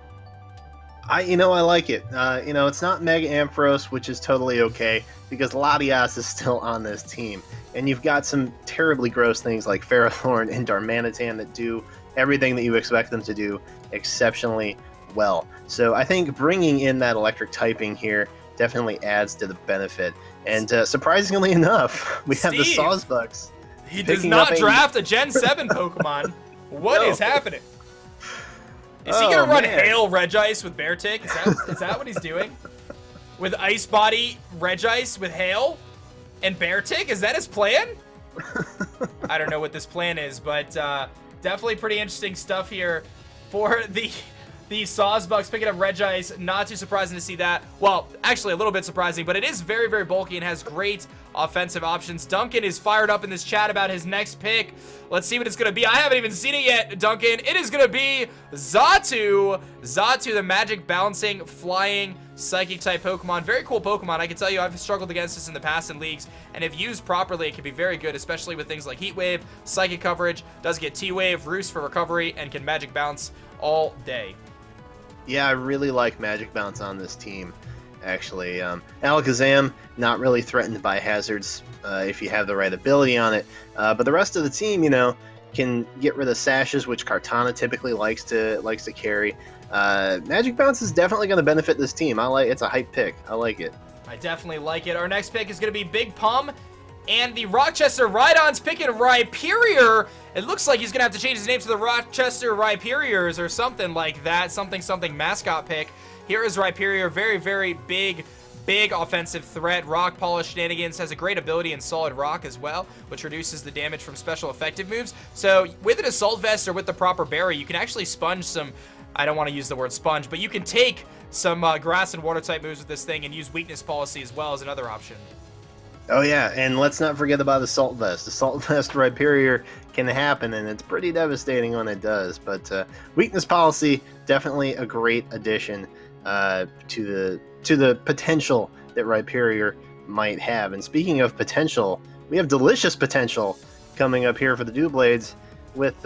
I like it. It's not Mega Ampharos, which is totally okay, because Latias is still on this team. And you've got some terribly gross things like Ferrothorn and Darmanitan that do everything that you expect them to do exceptionally well. So I think bringing in that electric typing here definitely adds to the benefit. And surprisingly enough, we have the Sawsbucks. He does not draft a Gen 7 Pokemon. What is happening? Is he going to run Hail Regice with Beartick? Is that what he's doing? With Ice Body Regice with Hail and Beartick? Is that his plan? I don't know what this plan is, but definitely pretty interesting stuff here for the Sawsbucks picking up Regice. Not too surprising to see that. Well, actually a little bit surprising, but it is very, very bulky and has great offensive options. Duncan is fired up in this chat about his next pick. Let's see what it's going to be. I haven't even seen it yet, Duncan. It is going to be Xatu. Xatu, the magic bouncing, flying, psychic type Pokemon. Very cool Pokemon. I can tell you I've struggled against this in the past in leagues, and if used properly, it can be very good, especially with things like Heat Wave, psychic coverage, does get T-Wave, Roost for recovery, and can magic bounce all day. Yeah, I really like Magic Bounce on this team, actually. Alakazam, not really threatened by hazards if you have the right ability on it. But the rest of the team, can get rid of Sashes, which Kartana typically likes to carry. Magic Bounce is definitely going to benefit this team. It's a hype pick. I like it. I definitely like it. Our next pick is going to be Big Pum. And the Rochester Rhydon's picking Rhyperior. It looks like he's going to have to change his name to the Rochester Rhyperiors or something like that. Something mascot pick. Here is Rhyperior. Very, very big, big offensive threat. Rock Polish Shenanigans has a great ability in Solid Rock as well, which reduces the damage from special effective moves. So with an Assault Vest or with the proper berry, you can actually sponge some, I don't want to use the word sponge, but you can take some grass and water type moves with this thing and use weakness policy as well as another option. Oh yeah, and let's not forget about Assault Vest. Assault Vest Rhyperior can happen, and it's pretty devastating when it does. But weakness policy, definitely a great addition to the potential that Rhyperior might have. And speaking of potential, we have delicious potential coming up here for the Doublades with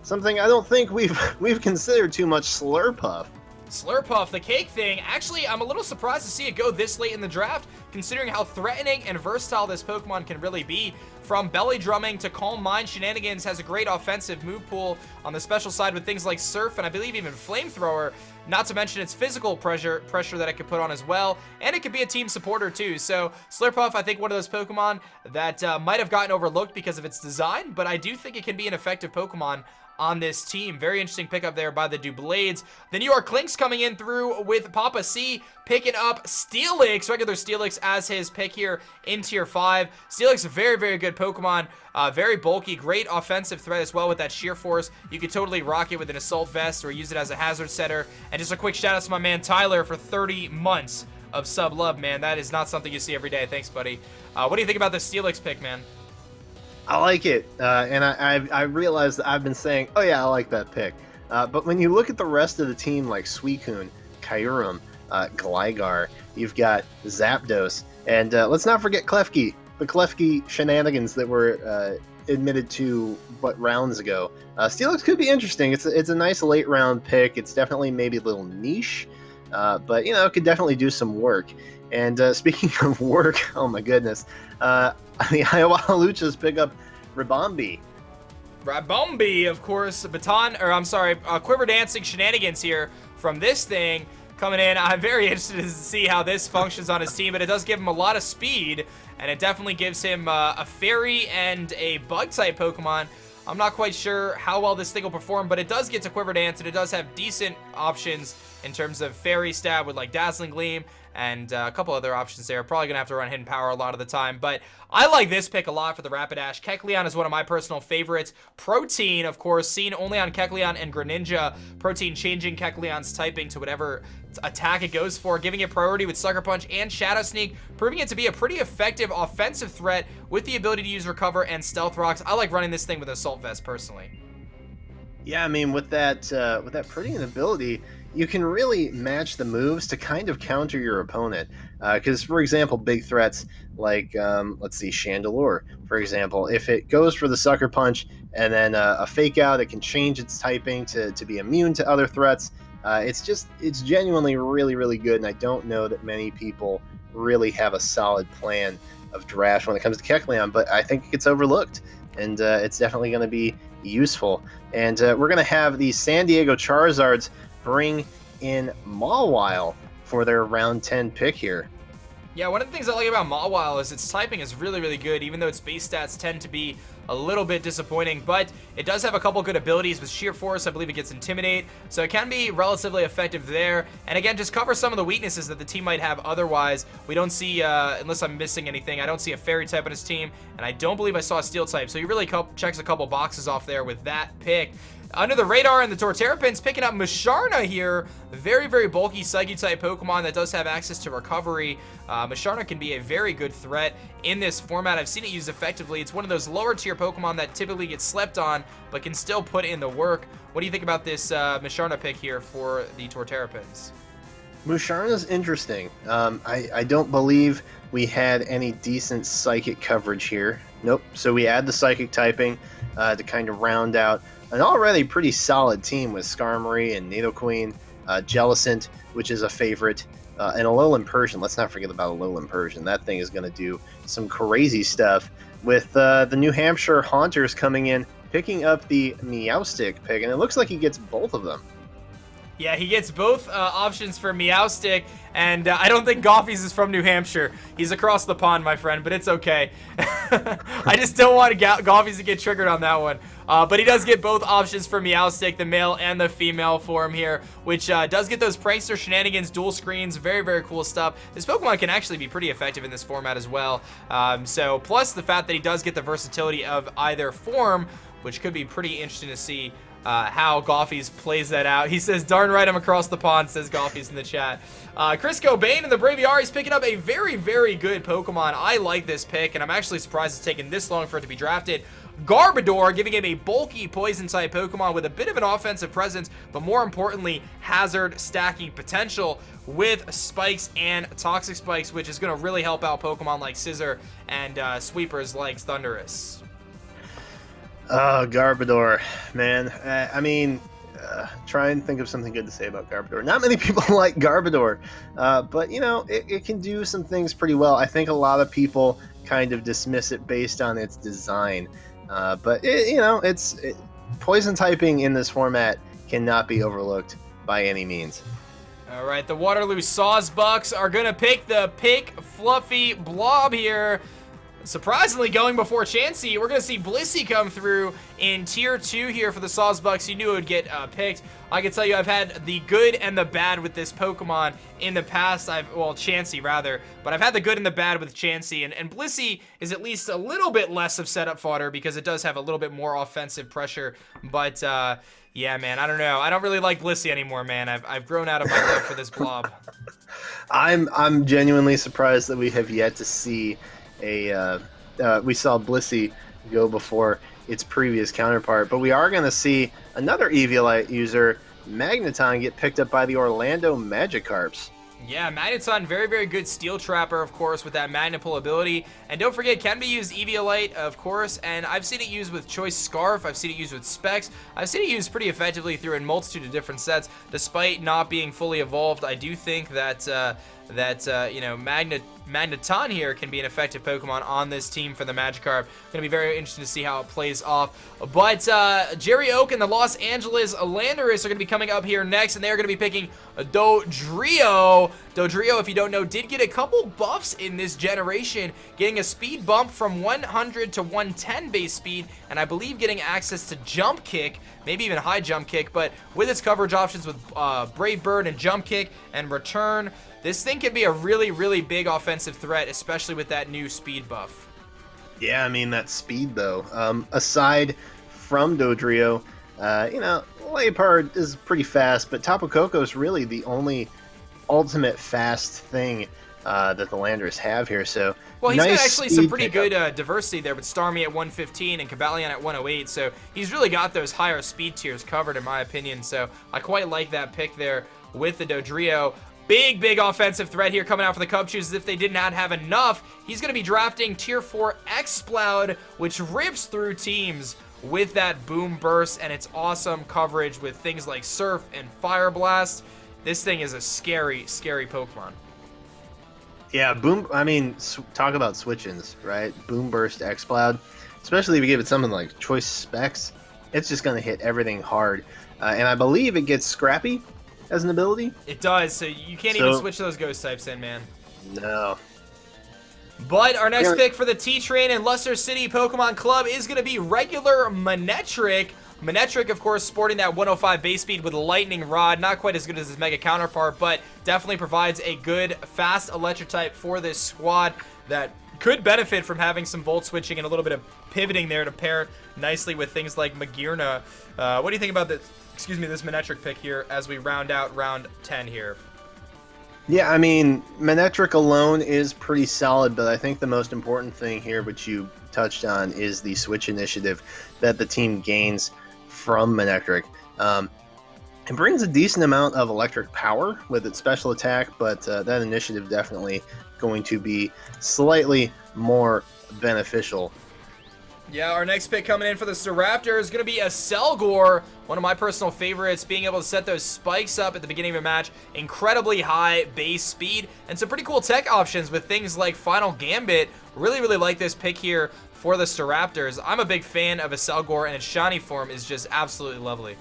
something I don't think we've considered too much, Slurpuff. Slurpuff, the cake thing. Actually, I'm a little surprised to see it go this late in the draft, considering how threatening and versatile this Pokemon can really be. From Belly Drumming to Calm Mind, Shenanigans has a great offensive move pool on the special side with things like Surf and I believe even Flamethrower, not to mention its physical pressure that it could put on as well, and it could be a team supporter too. So Slurpuff, I think one of those Pokemon that might have gotten overlooked because of its design, but I do think it can be an effective Pokemon on this team. Very interesting pickup there by the Doublades. The New York Lynx coming in through with Papa C, picking up Steelix, regular Steelix as his pick here in Tier 5. Steelix, a very, very good Pokemon. Very bulky, great offensive threat as well with that Sheer Force. You could totally rock it with an Assault Vest or use it as a hazard setter. And just a quick shout out to my man Tyler for 30 months of sub love, man. That is not something you see every day. Thanks, buddy. What do you think about the Steelix pick, man? I like it, and I realized that I've been saying, oh yeah, I like that pick. But when you look at the rest of the team, like Suicune, Kyurem, Gligar, you've got Zapdos, and let's not forget Klefki, the Klefki Shenanigans that were admitted to, rounds ago. Steelix could be interesting. It's a nice late round pick. It's definitely maybe a little niche, but you know, it could definitely do some work. And speaking of work, oh my goodness, the Iowa Luchas pick up Ribombee. Ribombee, of course, Quiver Dancing Shenanigans here from this thing coming in. I'm very interested to see how this functions on his team, but it does give him a lot of speed, and it definitely gives him a Fairy and a Bug-type Pokemon. I'm not quite sure how well this thing will perform, but it does get to Quiver Dance, and it does have decent options in terms of Fairy Stab with like Dazzling Gleam and a couple other options there. Probably going to have to run Hidden Power a lot of the time, but I like this pick a lot for the Rapidash. Kecleon is one of my personal favorites. Protein, of course, seen only on Kecleon and Greninja. Protein changing Kecleon's typing to whatever attack it goes for, giving it priority with Sucker Punch and Shadow Sneak, proving it to be a pretty effective offensive threat with the ability to use Recover and Stealth Rocks. I like running this thing with Assault Vest personally. Yeah, I mean, with that Protean ability, you can really match the moves to kind of counter your opponent. Because, for example, big threats like, let's see, Chandelure, for example, if it goes for the Sucker Punch and then a Fake Out, it can change its typing to be immune to other threats. It's genuinely really, really good, and I don't know that many people really have a solid plan of draft when it comes to Kecleon, but I think it gets overlooked, and it's definitely going to be useful. And we're going to have the San Diego Charizards bring in Mawile for their round 10 pick here. Yeah, one of the things I like about Mawile is its typing is really, really good, even though its base stats tend to be a little bit disappointing, but it does have a couple good abilities with Sheer Force. I believe it gets Intimidate, so it can be relatively effective there. And again, just cover some of the weaknesses that the team might have otherwise. We don't see, unless I'm missing anything, I don't see a Fairy type on his team, and I don't believe I saw a Steel type, so he really checks a couple boxes off there with that pick. Under the radar in the Torterrapins, picking up Musharna here. Very, very bulky Psychic-type Pokemon that does have access to Recovery. Musharna can be a very good threat in this format. I've seen it used effectively. It's one of those lower-tier Pokemon that typically get slept on, but can still put in the work. What do you think about this Musharna pick here for the Torterrapins? Musharna's interesting. I don't believe we had any decent Psychic coverage here. Nope. So we add the Psychic typing to kind of round out an already pretty solid team with Skarmory and Nidoqueen, Jellicent, which is a favorite, and Alolan Persian. Let's not forget about Alolan Persian. That thing is going to do some crazy stuff with the New Hampshire Haunters coming in, picking up the Meowstic pick, and it looks like he gets both of them. Yeah, he gets both options for Meowstic, and I don't think Goffy's is from New Hampshire. He's across the pond, my friend, but it's okay. I just don't want Goffy's to get triggered on that one. But he does get both options for Meowstic, the male and the female form here, which does get those prankster shenanigans, dual screens, very, very cool stuff. This Pokemon can actually be pretty effective in this format as well. So plus the fact that he does get the versatility of either form, which could be pretty interesting to see how Goffy's plays that out. He says, darn right I'm across the pond, says Goffy's in the chat. Chris Cobain in the Braviary is picking up a very, very good Pokemon. I like this pick, and I'm actually surprised it's taken this long for it to be drafted. Garbodor, giving him a bulky Poison-type Pokemon with a bit of an offensive presence, but more importantly, hazard stacking potential with spikes and toxic spikes, which is going to really help out Pokemon like Scizor and sweepers like Thundurus. Garbodor, man. I mean, try and think of something good to say about Garbodor. Not many people like Garbodor, but, you know, it can do some things pretty well. I think a lot of people kind of dismiss it based on its design. But, poison typing in this format cannot be overlooked by any means. All right, the Waterloo Sawsbucks are going to pick the Fluffy Blob here. Surprisingly, going before Chansey, we're going to see Blissey come through in Tier 2 here for the Sawsbucks. You knew it would get picked. I can tell you I've had the good and the bad with this Pokemon in the past. Chansey, rather. But I've had the good and the bad with Chansey. And Blissey is at least a little bit less of setup fodder because it does have a little bit more offensive pressure. But, yeah, man, I don't know. I don't really like Blissey anymore, man. I've grown out of my love for this blob. I'm genuinely surprised that we have yet to see we saw Blissey go before its previous counterpart, but we are going to see another Eviolite user, Magneton, get picked up by the Orlando Magikarps. Yeah, Magneton, very, very good Steel Trapper, of course, with that Magnapul ability. And don't forget, can be used Eviolite, of course, and I've seen it used with Choice Scarf, I've seen it used with Specs, I've seen it used pretty effectively through a multitude of different sets. Despite not being fully evolved, I do think that, Magneton here can be an effective Pokemon on this team for the Magikarp. Going to be very interesting to see how it plays off. But Jerry Oak and the Los Angeles Landorus are going to be coming up here next, and they're going to be picking Dodrio. Dodrio, if you don't know, did get a couple buffs in this generation, getting a speed bump from 100 to 110 base speed, and I believe getting access to Jump Kick, maybe even High Jump Kick, but with its coverage options with Brave Bird and Jump Kick and Return, this thing can be a really, really big offensive threat, especially with that new speed buff. Yeah, I mean, that speed, though. Aside from Dodrio, Lepard is pretty fast, but Tapu Koko is really the only ultimate fast thing that the Landorus have here. So, well, he's got actually some pretty pickup. good diversity there with Starmie at 115 and Cobalion at 108. So he's really got those higher speed tiers covered, in my opinion. So I quite like that pick there with the Dodrio. Big, big offensive threat here coming out for the Cubchus as if they did not have enough. He's going to be drafting Tier 4 Exploud, which rips through teams with that Boom Burst and its awesome coverage with things like Surf and Fire Blast. This thing is a scary, scary Pokemon. Yeah, talk about switch-ins, right? Boom Burst, Exploud. Especially if you give it something like Choice Specs, it's just going to hit everything hard. And I believe it gets Scrappy as an ability. It does, so you can't even switch those ghost types in, man. No. But our next pick for the T-Train and Luster City Pokemon Club is going to be regular Manectric. Manectric, of course, sporting that 105 base speed with Lightning Rod. Not quite as good as his Mega counterpart, but definitely provides a good, fast electric type for this squad that could benefit from having some Volt switching and a little bit of pivoting there to pair nicely with things like Magearna. What do you think about this? This Manectric pick here as we round out round 10 here. Yeah, I mean, Manectric alone is pretty solid, but I think the most important thing here, which you touched on, is the switch initiative that the team gains from Manectric. It brings a decent amount of electric power with its special attack, but that initiative definitely going to be slightly more beneficial. Yeah, our next pick coming in for the Staraptor is going to be a Selgor, one of my personal favorites, being able to set those spikes up at the beginning of a match, incredibly high base speed, and some pretty cool tech options with things like Final Gambit. Really, really like this pick here for the Staraptors. I'm a big fan of a Selgor, and its shiny form is just absolutely lovely.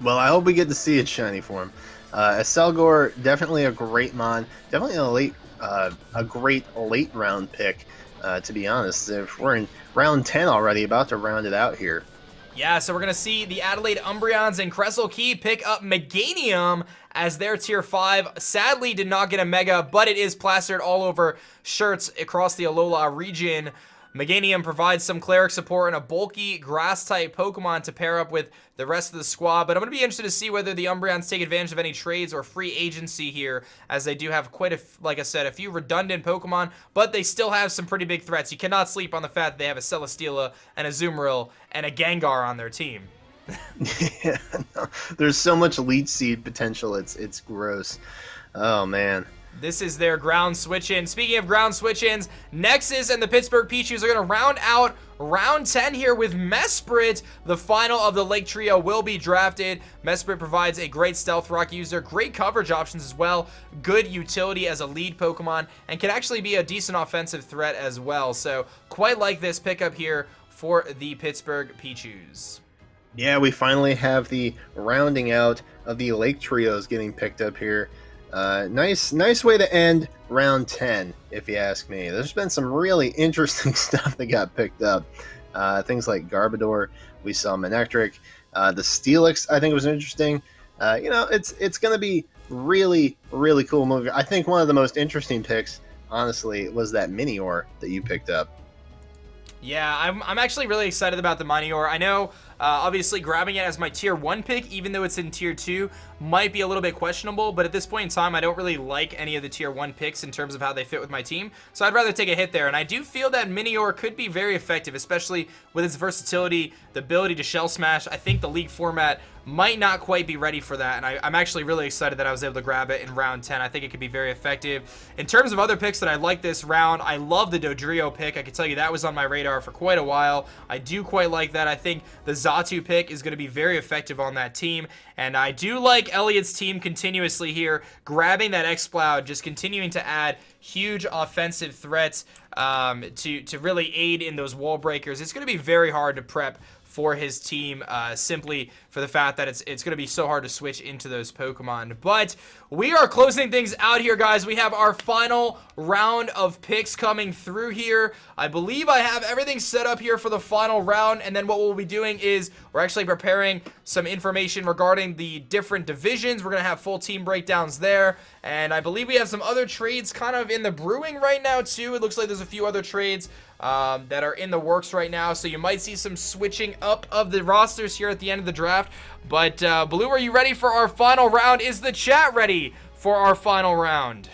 Well, I hope we get to see it shiny form. Selgor, definitely a great mon. Definitely a great late round pick, to be honest. If we're in round 10 already, about to round it out here. Yeah, so we're going to see the Adelaide Umbreons and Cressel Key pick up Meganium as their tier 5. Sadly, did not get a Mega, but it is plastered all over shirts across the Alola region. Meganium provides some Cleric support and a bulky Grass-type Pokemon to pair up with the rest of the squad, but I'm going to be interested to see whether the Umbreons take advantage of any trades or free agency here, as they do have quite like I said, a few redundant Pokemon, but they still have some pretty big threats. You cannot sleep on the fact that they have a Celesteela and a Azumarill and a Gengar on their team. Yeah, no, there's so much Leech Seed potential, it's gross. Oh, man. This is their ground switch-in. Speaking of ground switch-ins, Nexus and the Pittsburgh Pichus are going to round out round 10 here with Mesprit. The final of the Lake Trio will be drafted. Mesprit provides a great Stealth Rock user, great coverage options as well, good utility as a lead Pokemon, and can actually be a decent offensive threat as well. So quite like this pickup here for the Pittsburgh Pichus. Yeah, we finally have the rounding out of the Lake Trios getting picked up here. Nice way to end round 10, if you ask me. There's been some really interesting stuff that got picked up. Things like Garbodor, we saw Manectric, the Steelix, I think was interesting. It's going to be really, really cool movie. I think one of the most interesting picks, honestly, was that Minior that you picked up. Yeah, I'm actually really excited about the Minior. I know, obviously, grabbing it as my tier 1 pick, even though it's in tier 2, might be a little bit questionable, but at this point in time, I don't really like any of the tier 1 picks in terms of how they fit with my team, so I'd rather take a hit there, and I do feel that Minior could be very effective, especially with its versatility, the ability to Shell Smash. I think the League format might not quite be ready for that, and I'm actually really excited that I was able to grab it in round 10. I think it could be very effective. In terms of other picks that I like this round, I love the Dodrio pick. I can tell you that was on my radar for quite a while. I do quite like that. I think the Xatu pick is going to be very effective on that team, and I do like Elliot's team continuously here, grabbing that Exploud, just continuing to add huge offensive threats to really aid in those wall breakers. It's going to be very hard to prep for his team, simply for the fact that it's going to be so hard to switch into those Pokemon. But we are closing things out here, guys. We have our final round of picks coming through here. I believe I have everything set up here for the final round, and then what we'll be doing is we're actually preparing some information regarding the different divisions. We're going to have full team breakdowns there, and I believe we have some other trades kind of in the brewing right now, too. It looks like there's a few other trades that are in the works right now, so you might see some switching up of the rosters here at the end of the draft. But Blue, are you ready for our final round? Is the chat ready for our final round?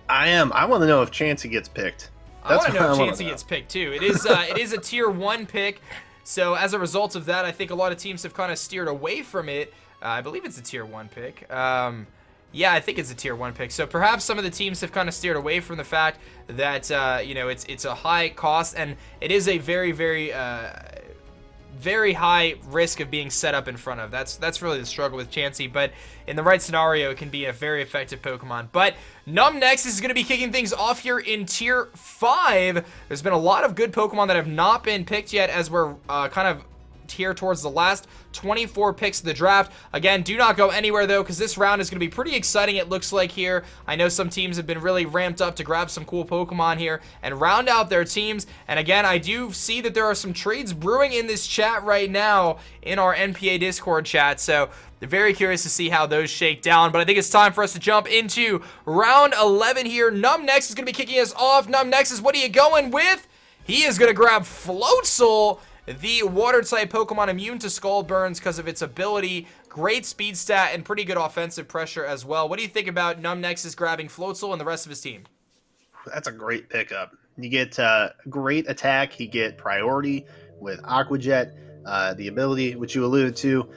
I am. I want to know if Chansey gets picked. I want to know if Chansey gets picked too. It is a tier 1 pick, so as a result of that, I think a lot of teams have kind of steered away from it. I believe it's a tier 1 pick. Yeah, I think it's a tier 1 pick. So perhaps some of the teams have kind of steered away from the fact that it's a high cost, and it is a very, very very high risk of being set up in front of. That's really the struggle with Chansey, but in the right scenario, it can be a very effective Pokemon. But Numnex is going to be kicking things off here in Tier 5. There's been a lot of good Pokemon that have not been picked yet, as we're kind of here towards the last 24 picks of the draft. Again, do not go anywhere though, because this round is going to be pretty exciting, it looks like here. I know some teams have been really ramped up to grab some cool Pokemon here and round out their teams. And again, I do see that there are some trades brewing in this chat right now in our NPA Discord chat, so very curious to see how those shake down. But I think it's time for us to jump into round 11 here. Numnex is going to be kicking us off. Numnex, what are you going with? He is going to grab Floatzel, the water-type Pokemon immune to Skull Burns because of its ability, great speed stat, and pretty good offensive pressure as well. What do you think about Numnexus grabbing Floatzel and the rest of his team? That's a great pickup. You get great attack. You get priority with Aqua Jet, the ability, which you alluded to.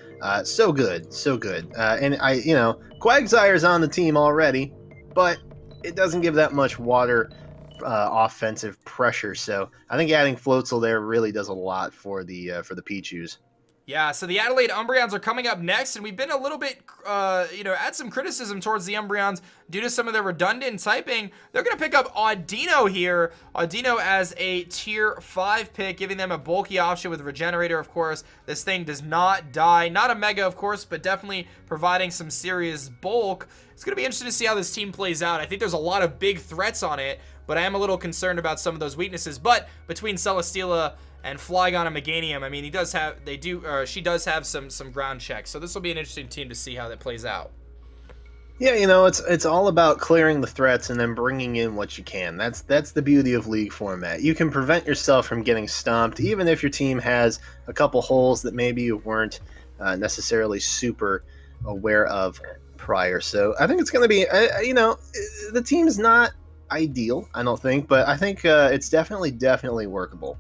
So good, so good. And Quagsire's on the team already, but it doesn't give that much water offensive pressure, so I think adding Floatzel there really does a lot for the Pichus. Yeah, so the Adelaide Umbreons are coming up next, and we've been a little bit, had some criticism towards the Umbreons due to some of their redundant typing. They're going to pick up Audino here. Audino as a tier 5 pick, giving them a bulky option with Regenerator, of course. This thing does not die. Not a mega, of course, but definitely providing some serious bulk. It's going to be interesting to see how this team plays out. I think there's a lot of big threats on it, but I am a little concerned about some of those weaknesses. But between Celesteela and Flygon and Meganium, I mean, she does have some ground checks. So this will be an interesting team to see how that plays out. Yeah, it's all about clearing the threats and then bringing in what you can. That's the beauty of League format. You can prevent yourself from getting stomped, even if your team has a couple holes that maybe you weren't necessarily super aware of prior. So I think it's going to be, the team's not ideal, I don't think, but I think it's definitely workable.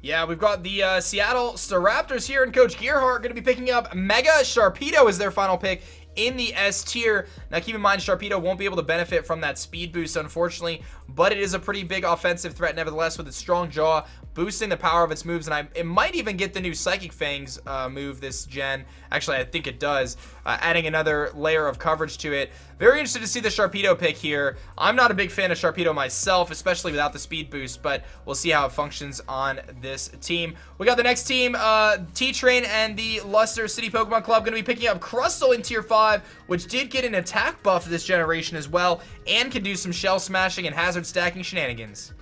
Yeah, we've got the Seattle Staraptors here, and Coach Gearhart going to be picking up Mega Sharpedo as their final pick in the S tier. Now, keep in mind, Sharpedo won't be able to benefit from that speed boost, unfortunately, but it is a pretty big offensive threat, nevertheless, with its strong jaw, boosting the power of its moves, and it might even get the new Psychic Fangs move this gen. Actually, I think it does, adding another layer of coverage to it. Very interested to see the Sharpedo pick here. I'm not a big fan of Sharpedo myself, especially without the speed boost, but we'll see how it functions on this team. We got the next team, T-Train and the Luster City Pokemon Club, going to be picking up Crustle in Tier 5, which did get an attack buff this generation as well, and can do some shell smashing and hazard stacking shenanigans.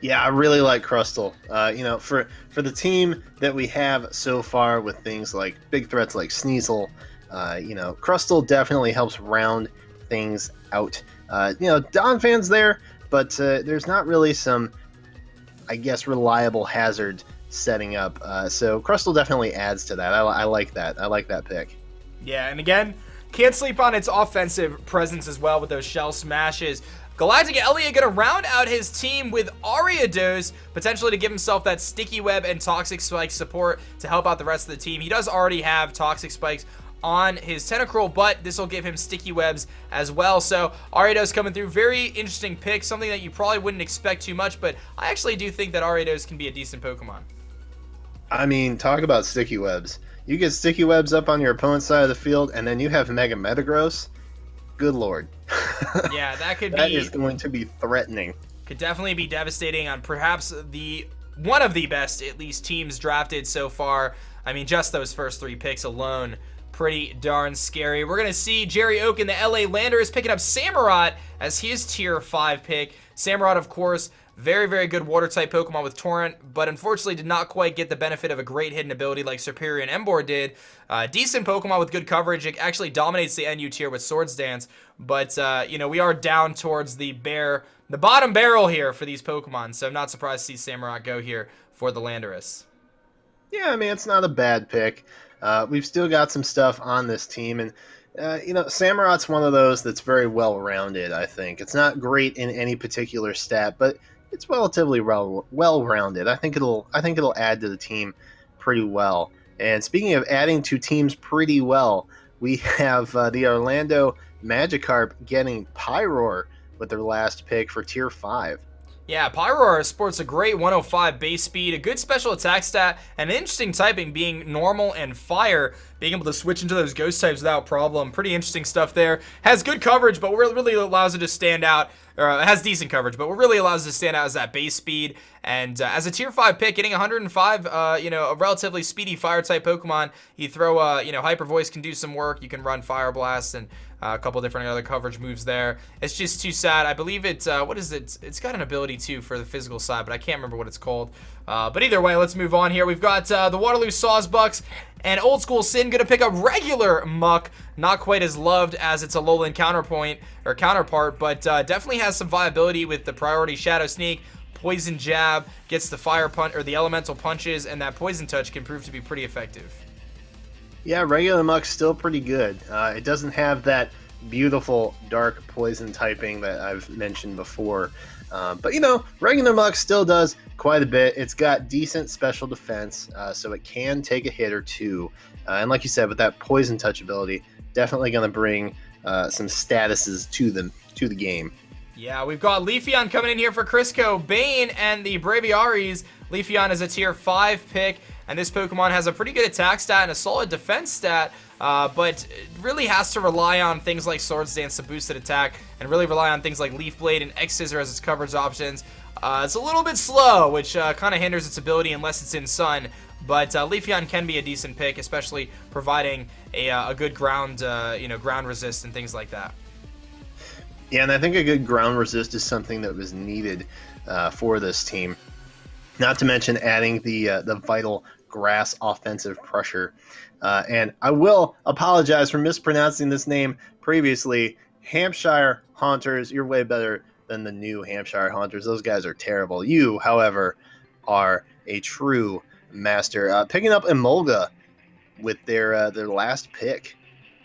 Yeah, I really like Crustle. For the team that we have so far with things like big threats like Sneasel, Crustle definitely helps round things out. Donphan's there, but there's not really some, I guess, reliable hazard setting up. So Crustle definitely adds to that. I like that. I like that pick. Yeah, and again, can't sleep on its offensive presence as well with those shell smashes. Galactic Elliot going to round out his team with Ariados, potentially to give himself that Sticky Web and Toxic Spike support to help out the rest of the team. He does already have Toxic Spikes on his Tentacruel, but this will give him Sticky Webs as well. So Ariados coming through, very interesting pick, something that you probably wouldn't expect too much, but I actually do think that Ariados can be a decent Pokemon. I mean, talk about Sticky Webs. You get Sticky Webs up on your opponent's side of the field, and then you have Mega Metagross. Good lord. Yeah, that could that is going to be threatening. Could definitely be devastating on perhaps one of the best, at least, teams drafted so far. I mean, just those first 3 picks alone, pretty darn scary. We're going to see Jerry Oak in the LA Landers picking up Samurott as his tier 5 pick. Samurott, of course, very, very good water-type Pokemon with Torrent, but unfortunately did not quite get the benefit of a great hidden ability like Serperior and Emboar did. Decent Pokemon with good coverage. It actually dominates the NU tier with Swords Dance, but, we are down towards the bottom barrel here for these Pokemon, so I'm not surprised to see Samurott go here for the Landorus. Yeah, I mean, it's not a bad pick. We've still got some stuff on this team, and Samurott's one of those that's very well-rounded, I think. It's not great in any particular stat, but it's relatively well-rounded. I think it'll add to the team pretty well. And speaking of adding to teams pretty well, we have the Orlando Magikarp getting Pyroar with their last pick for Tier 5. Yeah, Pyroar sports a great 105 base speed, a good special attack stat, and an interesting typing being normal and fire, being able to switch into those ghost types without problem. Pretty interesting stuff there. Has good coverage, but really allows it to stand out, or has decent coverage, but what really allows it to stand out is that base speed. And as a tier 5 pick, getting 105, a relatively speedy fire type Pokemon, you throw, Hyper Voice can do some work. You can run Fire Blast and a couple different other coverage moves there. It's just too sad. I believe it's, what is it? It's got an ability too for the physical side, but I can't remember what it's called. But either way, let's move on here. We've got the Waterloo Sawsbucks and Old School Sin going to pick up regular Muck. Not quite as loved as its Alolan counterpart, but definitely has some viability with the priority Shadow Sneak. Poison Jab gets the fire punch or the elemental punches, and that Poison Touch can prove to be pretty effective. Yeah, regular Muck's still pretty good. It doesn't have that beautiful dark poison typing that I've mentioned before. But regular Muck still does quite a bit. It's got decent special defense, so it can take a hit or two. And like you said, with that Poison Touch ability, definitely going to bring some statuses to the game. Yeah, we've got Leafeon coming in here for Crisco Bane and the Braviaries. Leafeon is a tier 5 pick. and this Pokemon has a pretty good attack stat and a solid defense stat, but it really has to rely on things like Swords Dance to boost its attack, and really rely on things like Leaf Blade and X-Scissor as its coverage options. It's a little bit slow, which kind of hinders its ability unless it's in Sun. But Leafeon can be a decent pick, especially providing a good ground, ground resist and things like that. Yeah, and I think a good ground resist is something that was needed for this team. Not to mention adding the vital grass offensive pressure. And I will apologize for mispronouncing this name previously. Hampshire Haunters, you're way better than the new Hampshire Haunters. Those guys are terrible. You, however, are a true master. Picking up Emolga with their last pick.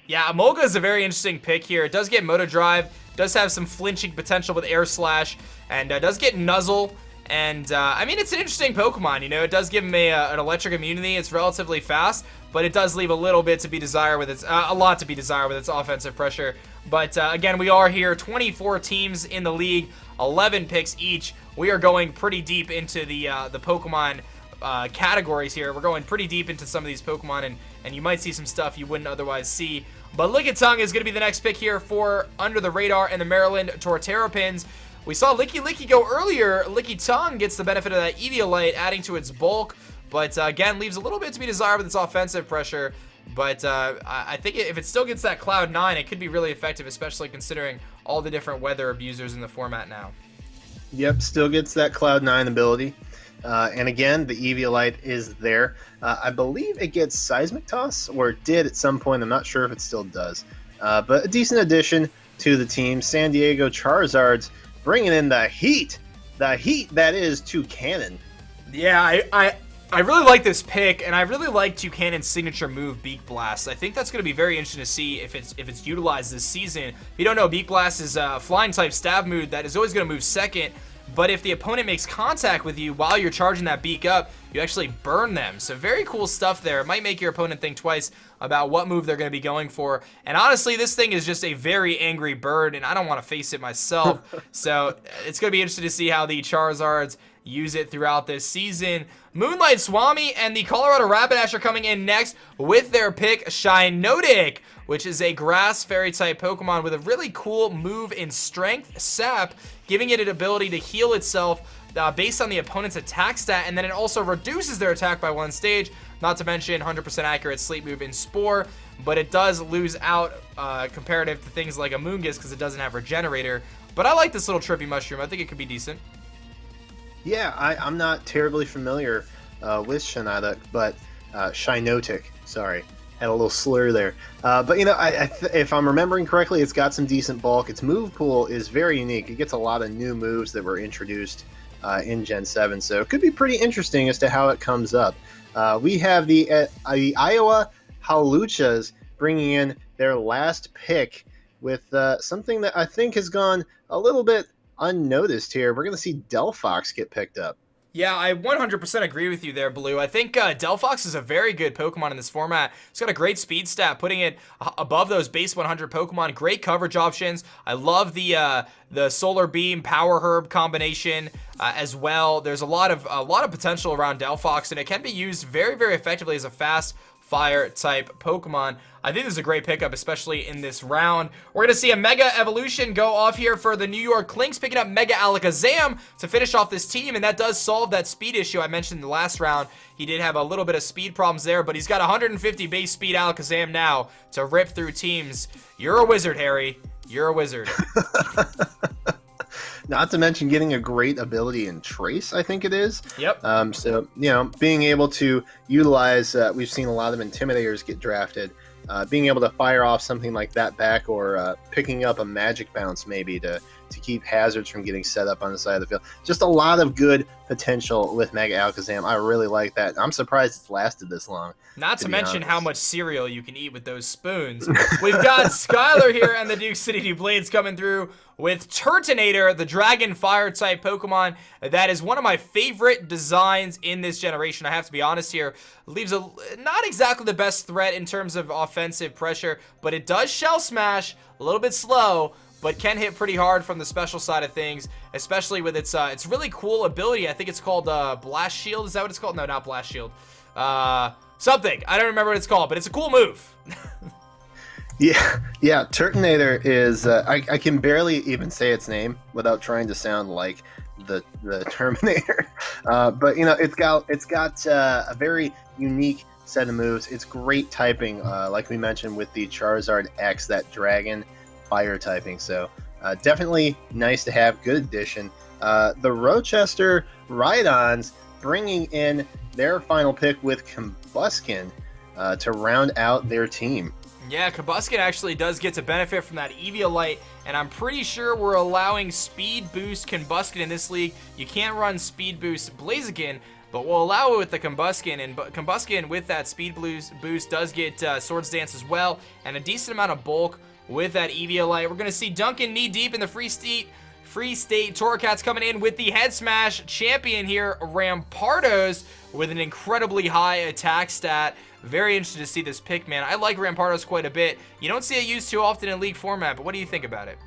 Yeah, Emolga is a very interesting pick here. It does get Moto Drive, does have some flinching potential with Air Slash, and does get Nuzzle. And I mean, it's an interesting Pokemon. It does give him an electric immunity. It's relatively fast, but it does leave a little bit to be desired with its a lot to be desired with its offensive pressure. But again, we are here 24 teams in the league, 11 picks each. We are going pretty deep into the Pokemon categories here. We're going pretty deep into some of these Pokemon, and you might see some stuff you wouldn't otherwise see. But Lickitung is going to be the next pick here for Under the Radar and the Maryland Torterra Pins. We saw Licky go earlier. Lickitung gets the benefit of that Eviolite, adding to its bulk, but again, leaves a little bit to be desired with its offensive pressure. But I think if it still gets that Cloud 9, it could be really effective, especially considering all the different weather abusers in the format now. Yep, still gets that Cloud 9 ability. And again, the Eviolite is there. I believe it gets Seismic Toss, or it did at some point. I'm not sure if it still does. But a decent addition to the team. San Diego Charizards bringing in the heat that is Toucannon. Yeah, I really like this pick, and I really like Toucannon's signature move, Beak Blast. I think that's going to be very interesting to see if it's utilized this season. If you don't know, Beak Blast is a flying type stab move that is always going to move second, but if the opponent makes contact with you while you're charging that beak up, you actually burn them. So very cool stuff there. It might make your opponent think twice about what move they're going to be going for. And honestly, this thing is just a very angry bird, and I don't want to face it myself. So it's going to be interesting to see how the Charizards use it throughout this season. Moonlight Swami and the Colorado Rapidash are coming in next with their pick, Shiinotic, which is a grass fairy type Pokemon with a really cool move in Strength Sap, giving it an ability to heal itself based on the opponent's attack stat, and then it also reduces their attack by 1 stage, not to mention 100% accurate sleep move in Spore, but it does lose out comparative to things like Amoonguss because it doesn't have Regenerator. But I like this little trippy mushroom. I think it could be decent. Yeah, I'm not terribly familiar with Shiinotic, but Shiinotic, sorry. Had a little slur there. But, if I'm remembering correctly, it's got some decent bulk. Its move pool is very unique. It gets a lot of new moves that were introduced in Gen 7, so it could be pretty interesting as to how it comes up. We have the Iowa Hawluchas bringing in their last pick with something that I think has gone a little bit unnoticed here. We're going to see Delphox get picked up. Yeah, I 100% agree with you there, Blue. I think Delphox is a very good Pokemon in this format. It's got a great speed stat, putting it above those base 100 Pokemon. Great coverage options. I love the Solar Beam Power Herb combination as well. There's a lot of potential around Delphox, and it can be used very, very effectively as a fast fire type Pokemon. I think this is a great pickup, especially in this round. We're going to see a Mega Evolution go off here for the New York Clinks, picking up Mega Alakazam to finish off this team, and that does solve that speed issue I mentioned in the last round. He did have a little bit of speed problems there, but he's got 150 base speed Alakazam now to rip through teams. You're a wizard, Harry. You're a wizard. Not to mention getting a great ability in Trace, I think it is. Yep. So, being able to utilize, we've seen a lot of Intimidators get drafted. Being able to fire off something like that back, or picking up a Magic Bounce maybe to keep hazards from getting set up on the side of the field. Just a lot of good potential with Mega Alakazam. I really like that. I'm surprised it's lasted this long. Not to mention how much cereal you can eat with those spoons. We've got Skylar here and the Duke City New Blades coming through with Turtonator, the Dragon Fire type Pokemon. That is one of my favorite designs in this generation. I have to be honest here. Leaves not exactly the best threat in terms of offensive pressure, but it does Shell Smash, a little bit slow, but can hit pretty hard from the special side of things, especially with its really cool ability. I think it's called Blast Shield. Is that what it's called? No, not Blast Shield. something. I don't remember what it's called, but it's a cool move. Yeah. Turtonator is. I can barely even say its name without trying to sound like the Terminator. But it's got a very unique set of moves. It's great typing, like we mentioned with the Charizard X, that Dragon Fire typing. So definitely nice to have. Good addition. The Rochester Rhydons bringing in their final pick with Combuskin to round out their team. Yeah, Combuskin actually does get to benefit from that Eviolite, and I'm pretty sure we're allowing Speed Boost Combuskin in this league. You can't run Speed Boost Blaziken, but we'll allow it with the Combuskin, and Combuskin with that Speed Boost does get Swords Dance as well, and a decent amount of bulk with that Eviolite. We're going to see Duncan knee-deep in the Free State Torracats coming in with the Head Smash champion here, Rampardos, with an incredibly high attack stat. Very interested to see this pick, man. I like Rampardos quite a bit. You don't see it used too often in League format, but what do you think about it?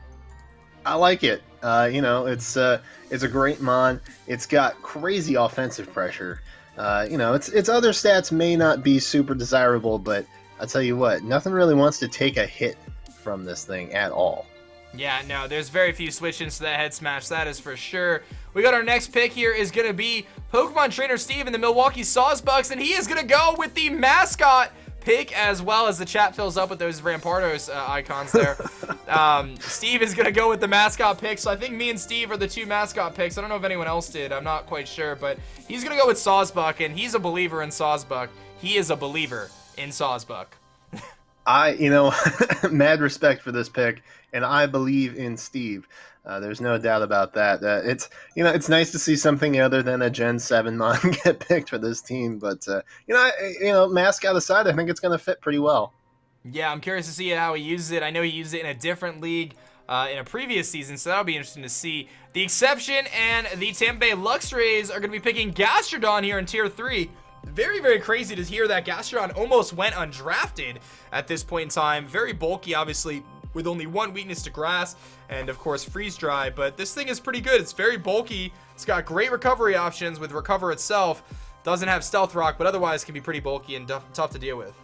I like it. It's a great mon. It's got crazy offensive pressure. Its other stats may not be super desirable, but I'll tell you what, nothing really wants to take a hit from this thing at all. Yeah, no, there's very few switch-ins to that Head Smash, that is for sure. We got our next pick here is going to be Pokemon Trainer Steve in the Milwaukee Sawsbucks, and he is going to go with the mascot pick as well as the chat fills up with those Rampardos icons there. Steve is going to go with the mascot pick, so I think me and Steve are the two mascot picks. I don't know if anyone else did. I'm not quite sure, but he's going to go with Sawsbuck, and he's a believer in Sawsbuck. He is a believer in Sawsbuck. Mad respect for this pick, and I believe in Steve. There's no doubt about that. It's nice to see something other than a Gen 7 mon get picked for this team, but mascot aside, I think it's going to fit pretty well. Yeah, I'm curious to see how he uses it. I know he used it in a different league in a previous season, so that'll be interesting to see. The Exception and the Tampa Bay Luxrays are going to be picking Gastrodon here in Tier 3. Very, very crazy to hear that Gastrodon almost went undrafted at this point in time. Very bulky, obviously, with only one weakness to grass and, of course, freeze dry. But this thing is pretty good. It's very bulky. It's got great recovery options with Recover itself. Doesn't have Stealth Rock, but otherwise can be pretty bulky and tough to deal with.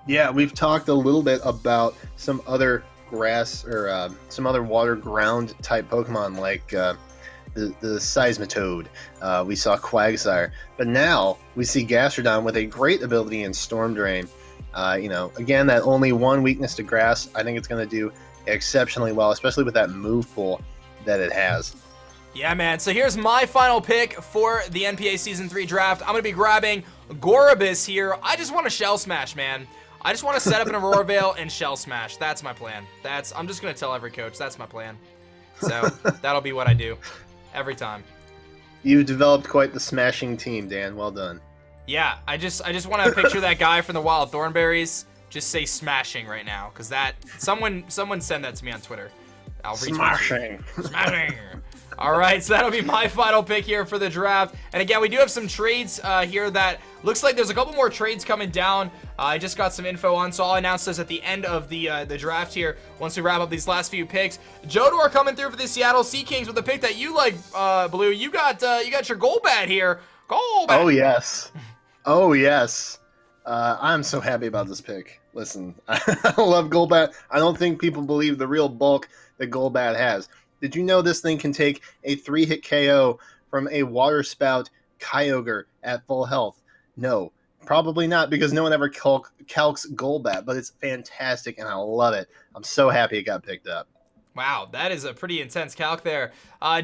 Yeah, we've talked a little bit about some other grass or some other water ground type Pokemon like the Seismitoad. We saw Quagsire, but now we see Gastrodon with a great ability in Storm Drain. Again, that only one weakness to grass. I think it's going to do exceptionally well, especially with that move pool that it has. Yeah, man. So here's my final pick for the NPA Season 3 draft. I'm going to be grabbing Gorobus here. I just want to Shell Smash, man. I just want to set up an Aurora Veil and Shell Smash. That's my plan. I'm just going to tell every coach. That's my plan. So that'll be what I do every time. You've developed quite the smashing team, Dan. Well done. Yeah, I just want to picture that guy from the Wild Thornberries. Just say smashing right now, because that someone send that to me on Twitter. I'll retweet Smashing. Smashing. All right, so that'll be my final pick here for the draft. And again, we do have some trades here that looks like there's a couple more trades coming down. I just got some info on, so I'll announce those at the end of the draft here once we wrap up these last few picks. Jodor coming through for the Seattle Sea Kings with a pick that you like, Blue. You got your Golbat here. Golbat. Oh yes. I'm so happy about this pick. Listen, I love Golbat. I don't think people believe the real bulk that Golbat has. Did you know this thing can take a 3-hit KO from a Water Spout Kyogre at full health? No, probably not, because no one ever calcs Golbat, but it's fantastic and I love it. I'm so happy it got picked up. Wow, that is a pretty intense calc there.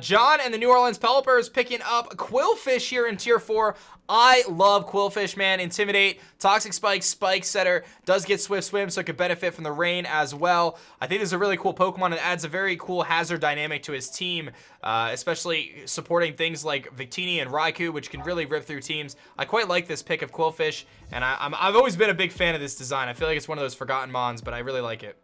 John and the New Orleans Pelipers picking up Quillfish here in Tier 4. I love Quillfish, man. Intimidate, Toxic Spike, Spike Setter, does get Swift Swim, so it could benefit from the rain as well. I think this is a really cool Pokemon. It adds a very cool hazard dynamic to his team, especially supporting things like Victini and Raikou, which can really rip through teams. I quite like this pick of Quillfish, and I've always been a big fan of this design. I feel like it's one of those forgotten mons, but I really like it.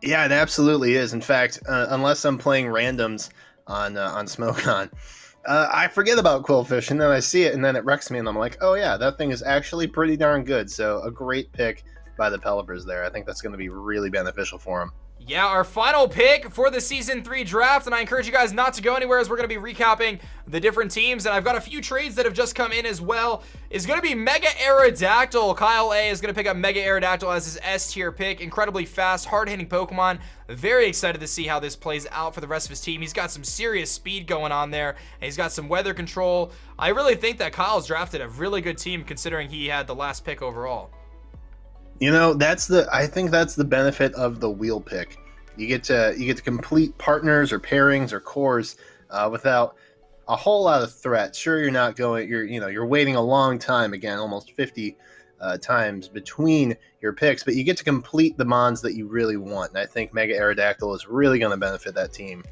Yeah, it absolutely is. In fact, unless I'm playing randoms on Smokon, I forget about Quillfish, and then I see it, and then it wrecks me, and I'm like, oh yeah, that thing is actually pretty darn good. So a great pick by the Pelipers there. I think that's going to be really beneficial for them. Yeah, our final pick for the Season 3 draft, and I encourage you guys not to go anywhere as we're going to be recapping the different teams, and I've got a few trades that have just come in as well, is going to be Mega Aerodactyl. Kyle A is going to pick up Mega Aerodactyl as his S-tier pick. Incredibly fast, hard-hitting Pokemon. Very excited to see how this plays out for the rest of his team. He's got some serious speed going on there, and he's got some weather control. I really think that Kyle's drafted a really good team considering he had the last pick overall. You know, I think that's the benefit of the wheel pick. You get to complete partners or pairings or cores without a whole lot of threat. Sure, you're waiting a long time, again, almost 50 times between your picks, but you get to complete the mons that you really want. And I think Mega Aerodactyl is really going to benefit that team.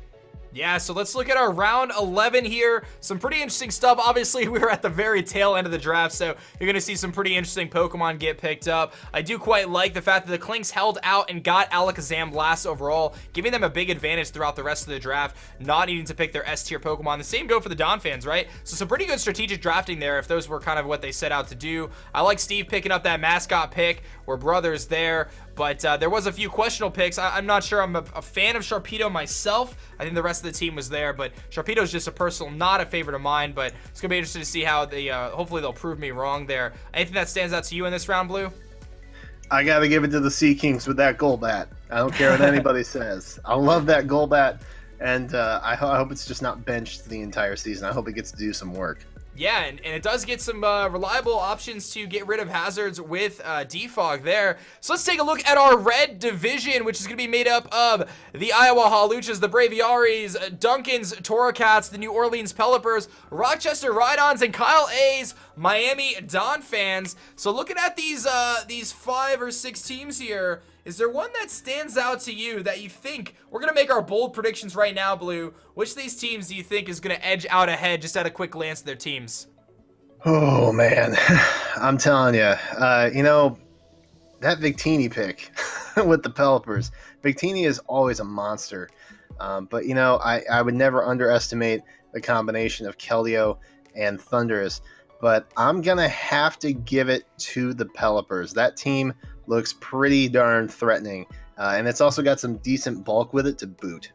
Yeah, so let's look at our round 11 here. Some pretty interesting stuff. Obviously, we were at the very tail end of the draft, so you're going to see some pretty interesting Pokemon get picked up. I do quite like the fact that the Klinks held out and got Alakazam last overall, giving them a big advantage throughout the rest of the draft, not needing to pick their S-tier Pokemon. The same go for the Donphans, right? So some pretty good strategic drafting there if those were kind of what they set out to do. I like Steve picking up that mascot pick. We're brothers there. But there was a few questionable picks. I'm not sure I'm a fan of Sharpedo myself. I think the rest of the team was there, but Sharpedo is just a personal, not a favorite of mine. But it's going to be interesting to see how they, hopefully they'll prove me wrong there. Anything that stands out to you in this round, Blue? I got to give it to the Sea Kings with that Golbat. I don't care what anybody says. I love that Golbat, and I hope it's just not benched the entire season. I hope it gets to do some work. Yeah, and it does get some reliable options to get rid of hazards with Defog there. So let's take a look at our red division, which is going to be made up of the Iowa Hawluchas, the Braviaris, Duncan's Torracats, the New Orleans Pelipers, Rochester Rhydons, and Kyle A's Miami Donphans. So looking at these 5 or 6 teams here, is there one that stands out to you that you think, we're going to make our bold predictions right now, Blue, which of these teams do you think is going to edge out ahead just at a quick glance at their teams? Oh, man. I'm telling you, that Victini pick with the Pelipers, Victini is always a monster. But, I would never underestimate the combination of Keldeo and Thundurus. But I'm going to have to give it to the Pelipers. That team looks pretty darn threatening. And it's also got some decent bulk with it to boot.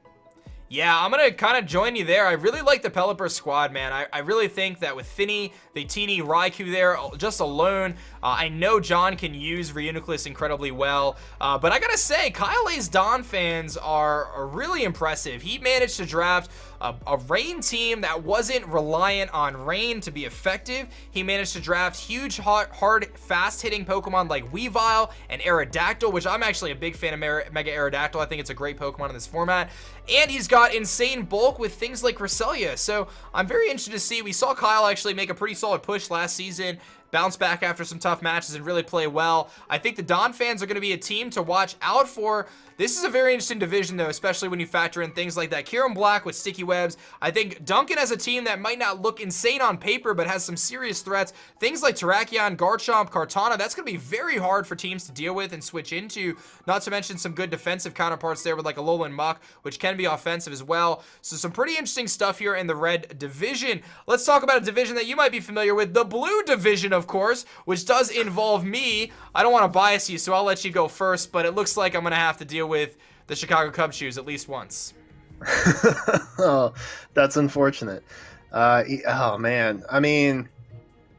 Yeah, I'm going to kind of join you there. I really like the Pelipper squad, man. I really think that with Finny, Victini, Raikou there, just alone, I know John can use Reuniclus incredibly well. But I got to say, Kyle A's Donphans are really impressive. He managed to draft a rain team that wasn't reliant on rain to be effective. He managed to draft huge, hard, fast-hitting Pokemon like Weavile and Aerodactyl, which I'm actually a big fan of Mega Aerodactyl. I think it's a great Pokemon in this format. And he's got insane bulk with things like Cresselia. So I'm very interested to see. We saw Kyle actually make a pretty solid push last season, bounce back after some tough matches and really play well. I think the Donphans are going to be a team to watch out for. This is a very interesting division, though, especially when you factor in things like that Kyurem Black with Sticky Webs. I think Duncan has a team that might not look insane on paper, but has some serious threats. Things like Terrakion, Garchomp, Kartana, that's going to be very hard for teams to deal with and switch into. Not to mention some good defensive counterparts there with like Alolan Muck, which can be offensive as well. So some pretty interesting stuff here in the red division. Let's talk about a division that you might be familiar with, the blue division, of course, which does involve me. I don't want to bias you, so I'll let you go first, but it looks like I'm going to have to deal with the Chicago Cubs shoes at least once. Oh, that's unfortunate. Oh, man. I mean,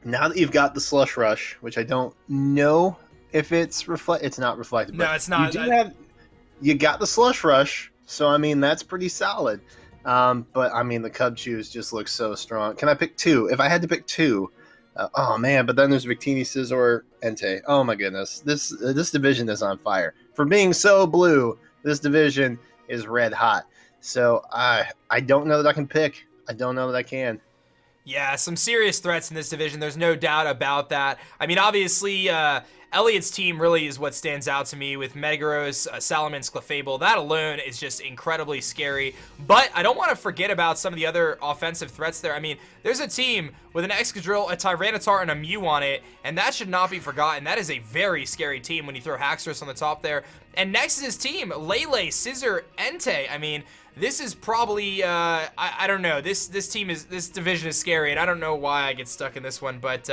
now that you've got the Slush Rush, which I don't know if it's not reflected. No, it's not. You got the Slush Rush, so, I mean, that's pretty solid. But, I mean, the Cub shoes just look so strong. Can I pick 2? If I had to pick 2... oh man, but then there's Victini, Scizor, Entei. Oh my goodness, this division is on fire. For being so blue, this division is red hot. So I don't know that I can pick. I don't know that I can. Yeah, some serious threats in this division. There's no doubt about that. I mean, obviously, Elliot's team really is what stands out to me with Metagross, Salamence, Clefable. That alone is just incredibly scary. But I don't want to forget about some of the other offensive threats there. I mean, there's a team with an Excadrill, a Tyranitar, and a Mew on it, and that should not be forgotten. That is a very scary team when you throw Haxorus on the top there. And next is his team, Lele, Scizor, Entei. I mean, this is probably, I don't know. This division is scary, and I don't know why I get stuck in this one. But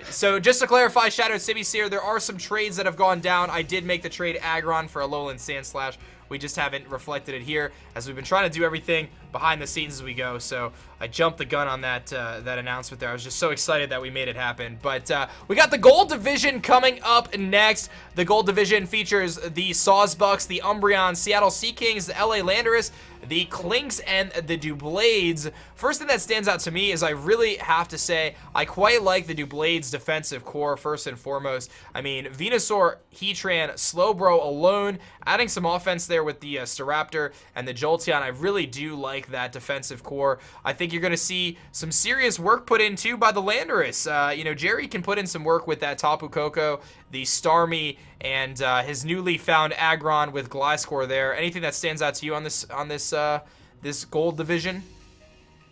so just to clarify, Shadow City case here. There are some trades that have gone down. I did make the trade Aggron for Alolan Sandslash. We just haven't reflected it here, as we've been trying to do everything behind the scenes as we go. So I jumped the gun on that that announcement there. I was just so excited that we made it happen. But we got the Gold Division coming up next. The Gold Division features the Sawsbucks, the Umbreon, Seattle Sea Kings, the LA Landorus, the Klinks, and the Doublades. First thing that stands out to me is I really have to say I quite like the Doublades defensive core first and foremost. I mean, Venusaur, Heatran, Slowbro alone, adding some offense there with the Staraptor and the Jolteon. I really do like that defensive core. I think you're going to see some serious work put in too by the Landorus. You know, Jerry can put in some work with that Tapu Koko, the Starmie, and his newly found Aggron with Gliscor there. Anything that stands out to you on this Gold Division?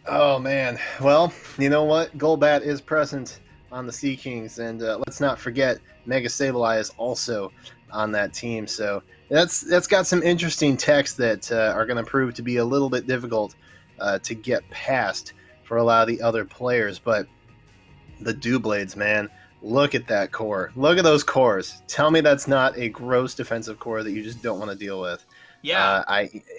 Oh man, well, you know what? Golbat is present on the Sea Kings, and let's not forget Mega Sableye is also on that team. So that's got some interesting techs that are going to prove to be a little bit difficult to get past for a lot of the other players. But the Doublades, man, look at that core. Look at those cores. Tell me that's not a gross defensive core that you just don't want to deal with. Yeah,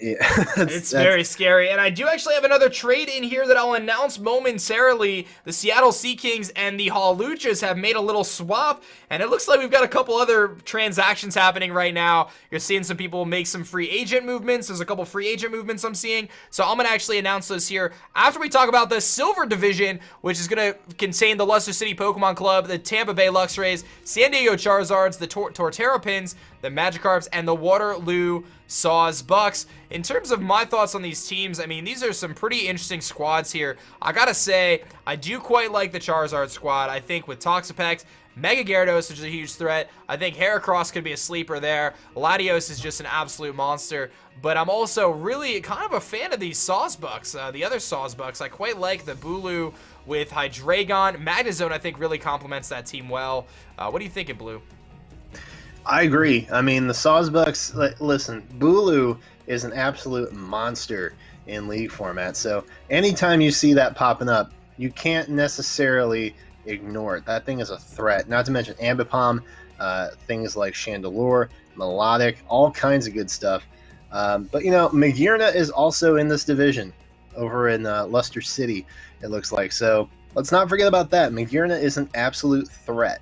it's very scary. And I do actually have another trade in here that I'll announce momentarily. The Seattle Sea Kings and the Hawluchas have made a little swap, and it looks like we've got a couple other transactions happening right now. You're seeing some people make some free agent movements. There's a couple free agent movements I'm seeing. So I'm going to actually announce those here after we talk about the Silver Division, which is going to contain the Leicester City Pokemon Club, the Tampa Bay Luxrays, San Diego Charizards, the Torterrapins, the Magikarps, and the Waterloo Sawsbucks. In terms of my thoughts on these teams, I mean, these are some pretty interesting squads here. I gotta say, I do quite like the Charizard squad. I think with Toxapex, Mega Gyarados is a huge threat. I think Heracross could be a sleeper there. Latios is just an absolute monster. But I'm also really kind of a fan of these Sawsbucks, the other Sawsbucks. I quite like the Bulu with Hydreigon. Magnezone, I think, really complements that team well. What do you think, Blue? I agree. I mean, the Sawsbucks, listen, Bulu is an absolute monster in League format. So anytime you see that popping up, you can't necessarily ignore it. That thing is a threat. Not to mention Ambipom, things like Chandelure, Melodic, all kinds of good stuff. But, you know, Magearna is also in this division over in Leicester City, it looks like. So let's not forget about that. Magearna is an absolute threat.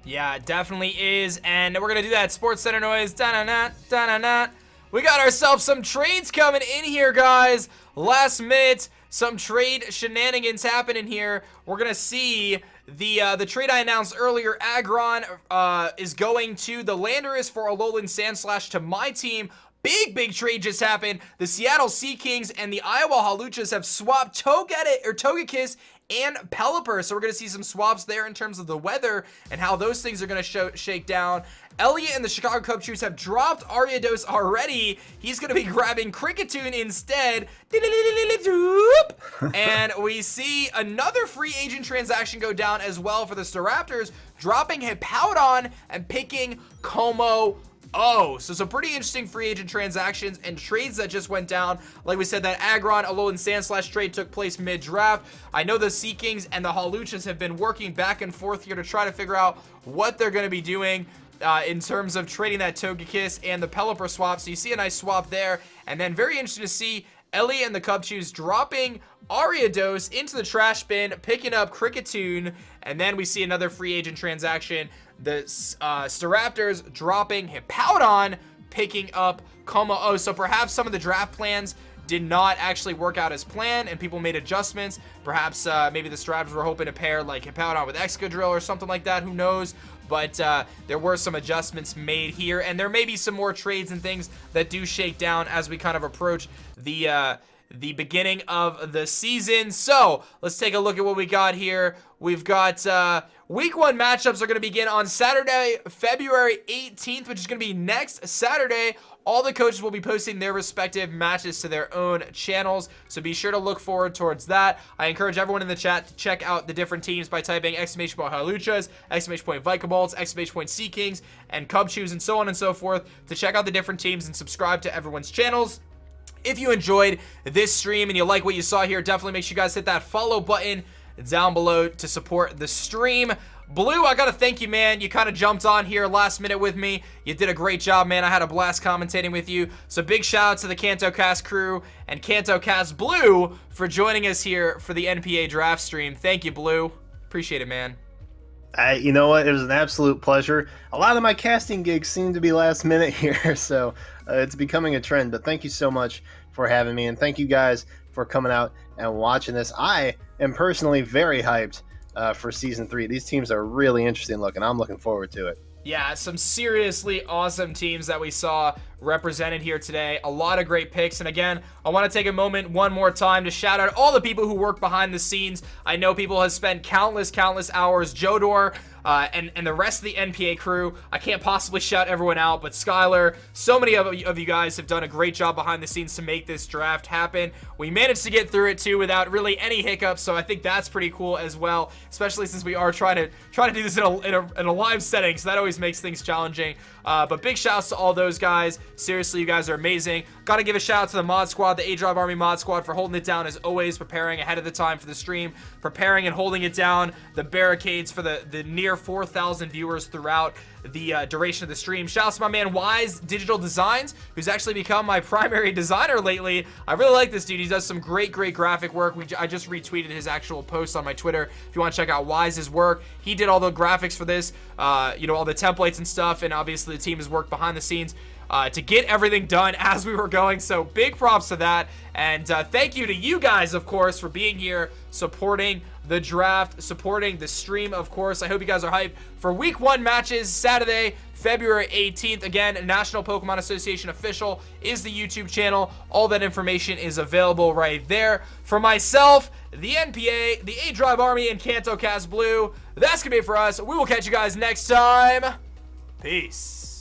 Yeah, it definitely is, and we're gonna do that Sports Center noise. Da-na-na, da-na-na. We got ourselves some trades coming in here, guys. Last minute, some trade shenanigans happening here. We're gonna see the trade I announced earlier. Aggron is going to the Landorus for Alolan Sandslash to my team. Big trade just happened. The Seattle Sea Kings and the Iowa Hawluchas have swapped Togekiss and Pelipper. So we're going to see some swaps there in terms of the weather and how those things are going to shake down. Elliott and the Chicago Cubs have dropped Ariados already. He's going to be grabbing Kricketune instead. And we see another free agent transaction go down as well for the Staraptors, dropping Hippowdon and picking Como. So some pretty interesting free agent transactions and trades that just went down. Like we said, that Aggron, Alolan Sandslash trade took place mid-draft. I know the Sea Kings and the Hawluchas have been working back and forth here to try to figure out what they're going to be doing in terms of trading that Togekiss and the Pelipper swap. So you see a nice swap there. And then very interesting to see Ellie and the Cubchus dropping Ariados into the trash bin, picking up Kricketune, and then we see another free agent transaction. The Staraptors dropping Hippowdon, picking up Como. So perhaps some of the draft plans did not actually work out as planned, and people made adjustments. Perhaps maybe the Staraptors were hoping to pair like Hippowdon with Excadrill or something like that. Who knows? But there were some adjustments made here, and there may be some more trades and things that do shake down as we kind of approach the beginning of the season. So let's take a look at what we got here. We've got week 1 matchups are going to begin on Saturday, February 18th, which is going to be next Saturday. All the coaches will be posting their respective matches to their own channels, so be sure to look forward towards that. I encourage everyone in the chat to check out the different teams by typing !! Hawluchas, ! Vikavolt, ! Sea Kings, and Cubchus, and so on and so forth to check out the different teams and subscribe to everyone's channels. If you enjoyed this stream and you like what you saw here, definitely make sure you guys hit that follow button down below to support the stream. Blue, I gotta thank you, man. You kind of jumped on here last minute with me. You did a great job, man. I had a blast commentating with you. So big shout out to the CantoCast crew and CantoCast Blue for joining us here for the NPA draft stream. Thank you, Blue. Appreciate it, man. You know what? It was an absolute pleasure. A lot of my casting gigs seem to be last minute here, so it's becoming a trend. But thank you so much for having me, and thank you guys for coming out and watching this. I am personally very hyped for Season 3. These teams are really interesting looking. I'm looking forward to it. Yeah, some seriously awesome teams that we saw represented here today. A lot of great picks. And again, I want to take a moment one more time to shout out all the people who work behind the scenes. I know people have spent countless hours. Jodor, and the rest of the NPA crew. I can't possibly shout everyone out, but Skylar, so many of you guys have done a great job behind the scenes to make this draft happen. We managed to get through it too without really any hiccups, so I think that's pretty cool as well, especially since we are trying to do this in a live setting, so that always makes things challenging. But big shouts to all those guys. Seriously, you guys are amazing. Gotta give a shout out to the mod squad, the aDrive Army mod squad, for holding it down as always, preparing ahead of the time for the stream, preparing and holding it down, the barricades for the near 4,000 viewers throughout the duration of the stream. Shout out to my man Wise Digital Designs, who's actually become my primary designer lately. I really like this dude. He does some great graphic work. I just retweeted his actual post on my Twitter. If you want to check out Wise's work, he did all the graphics for this, you know, all the templates and stuff, and obviously the team has worked behind the scenes to get everything done as we were going. So big props to that, and thank you to you guys, of course, for being here, supporting the draft, supporting the stream, of course. I hope you guys are hyped for week 1 matches, Saturday, February 18th. Again, National Pokemon Association Official is the YouTube channel. All that information is available right there. For myself, the NPA, the aDrive Army, and CantoCast Blue, that's gonna be it for us. We will catch you guys next time. Peace.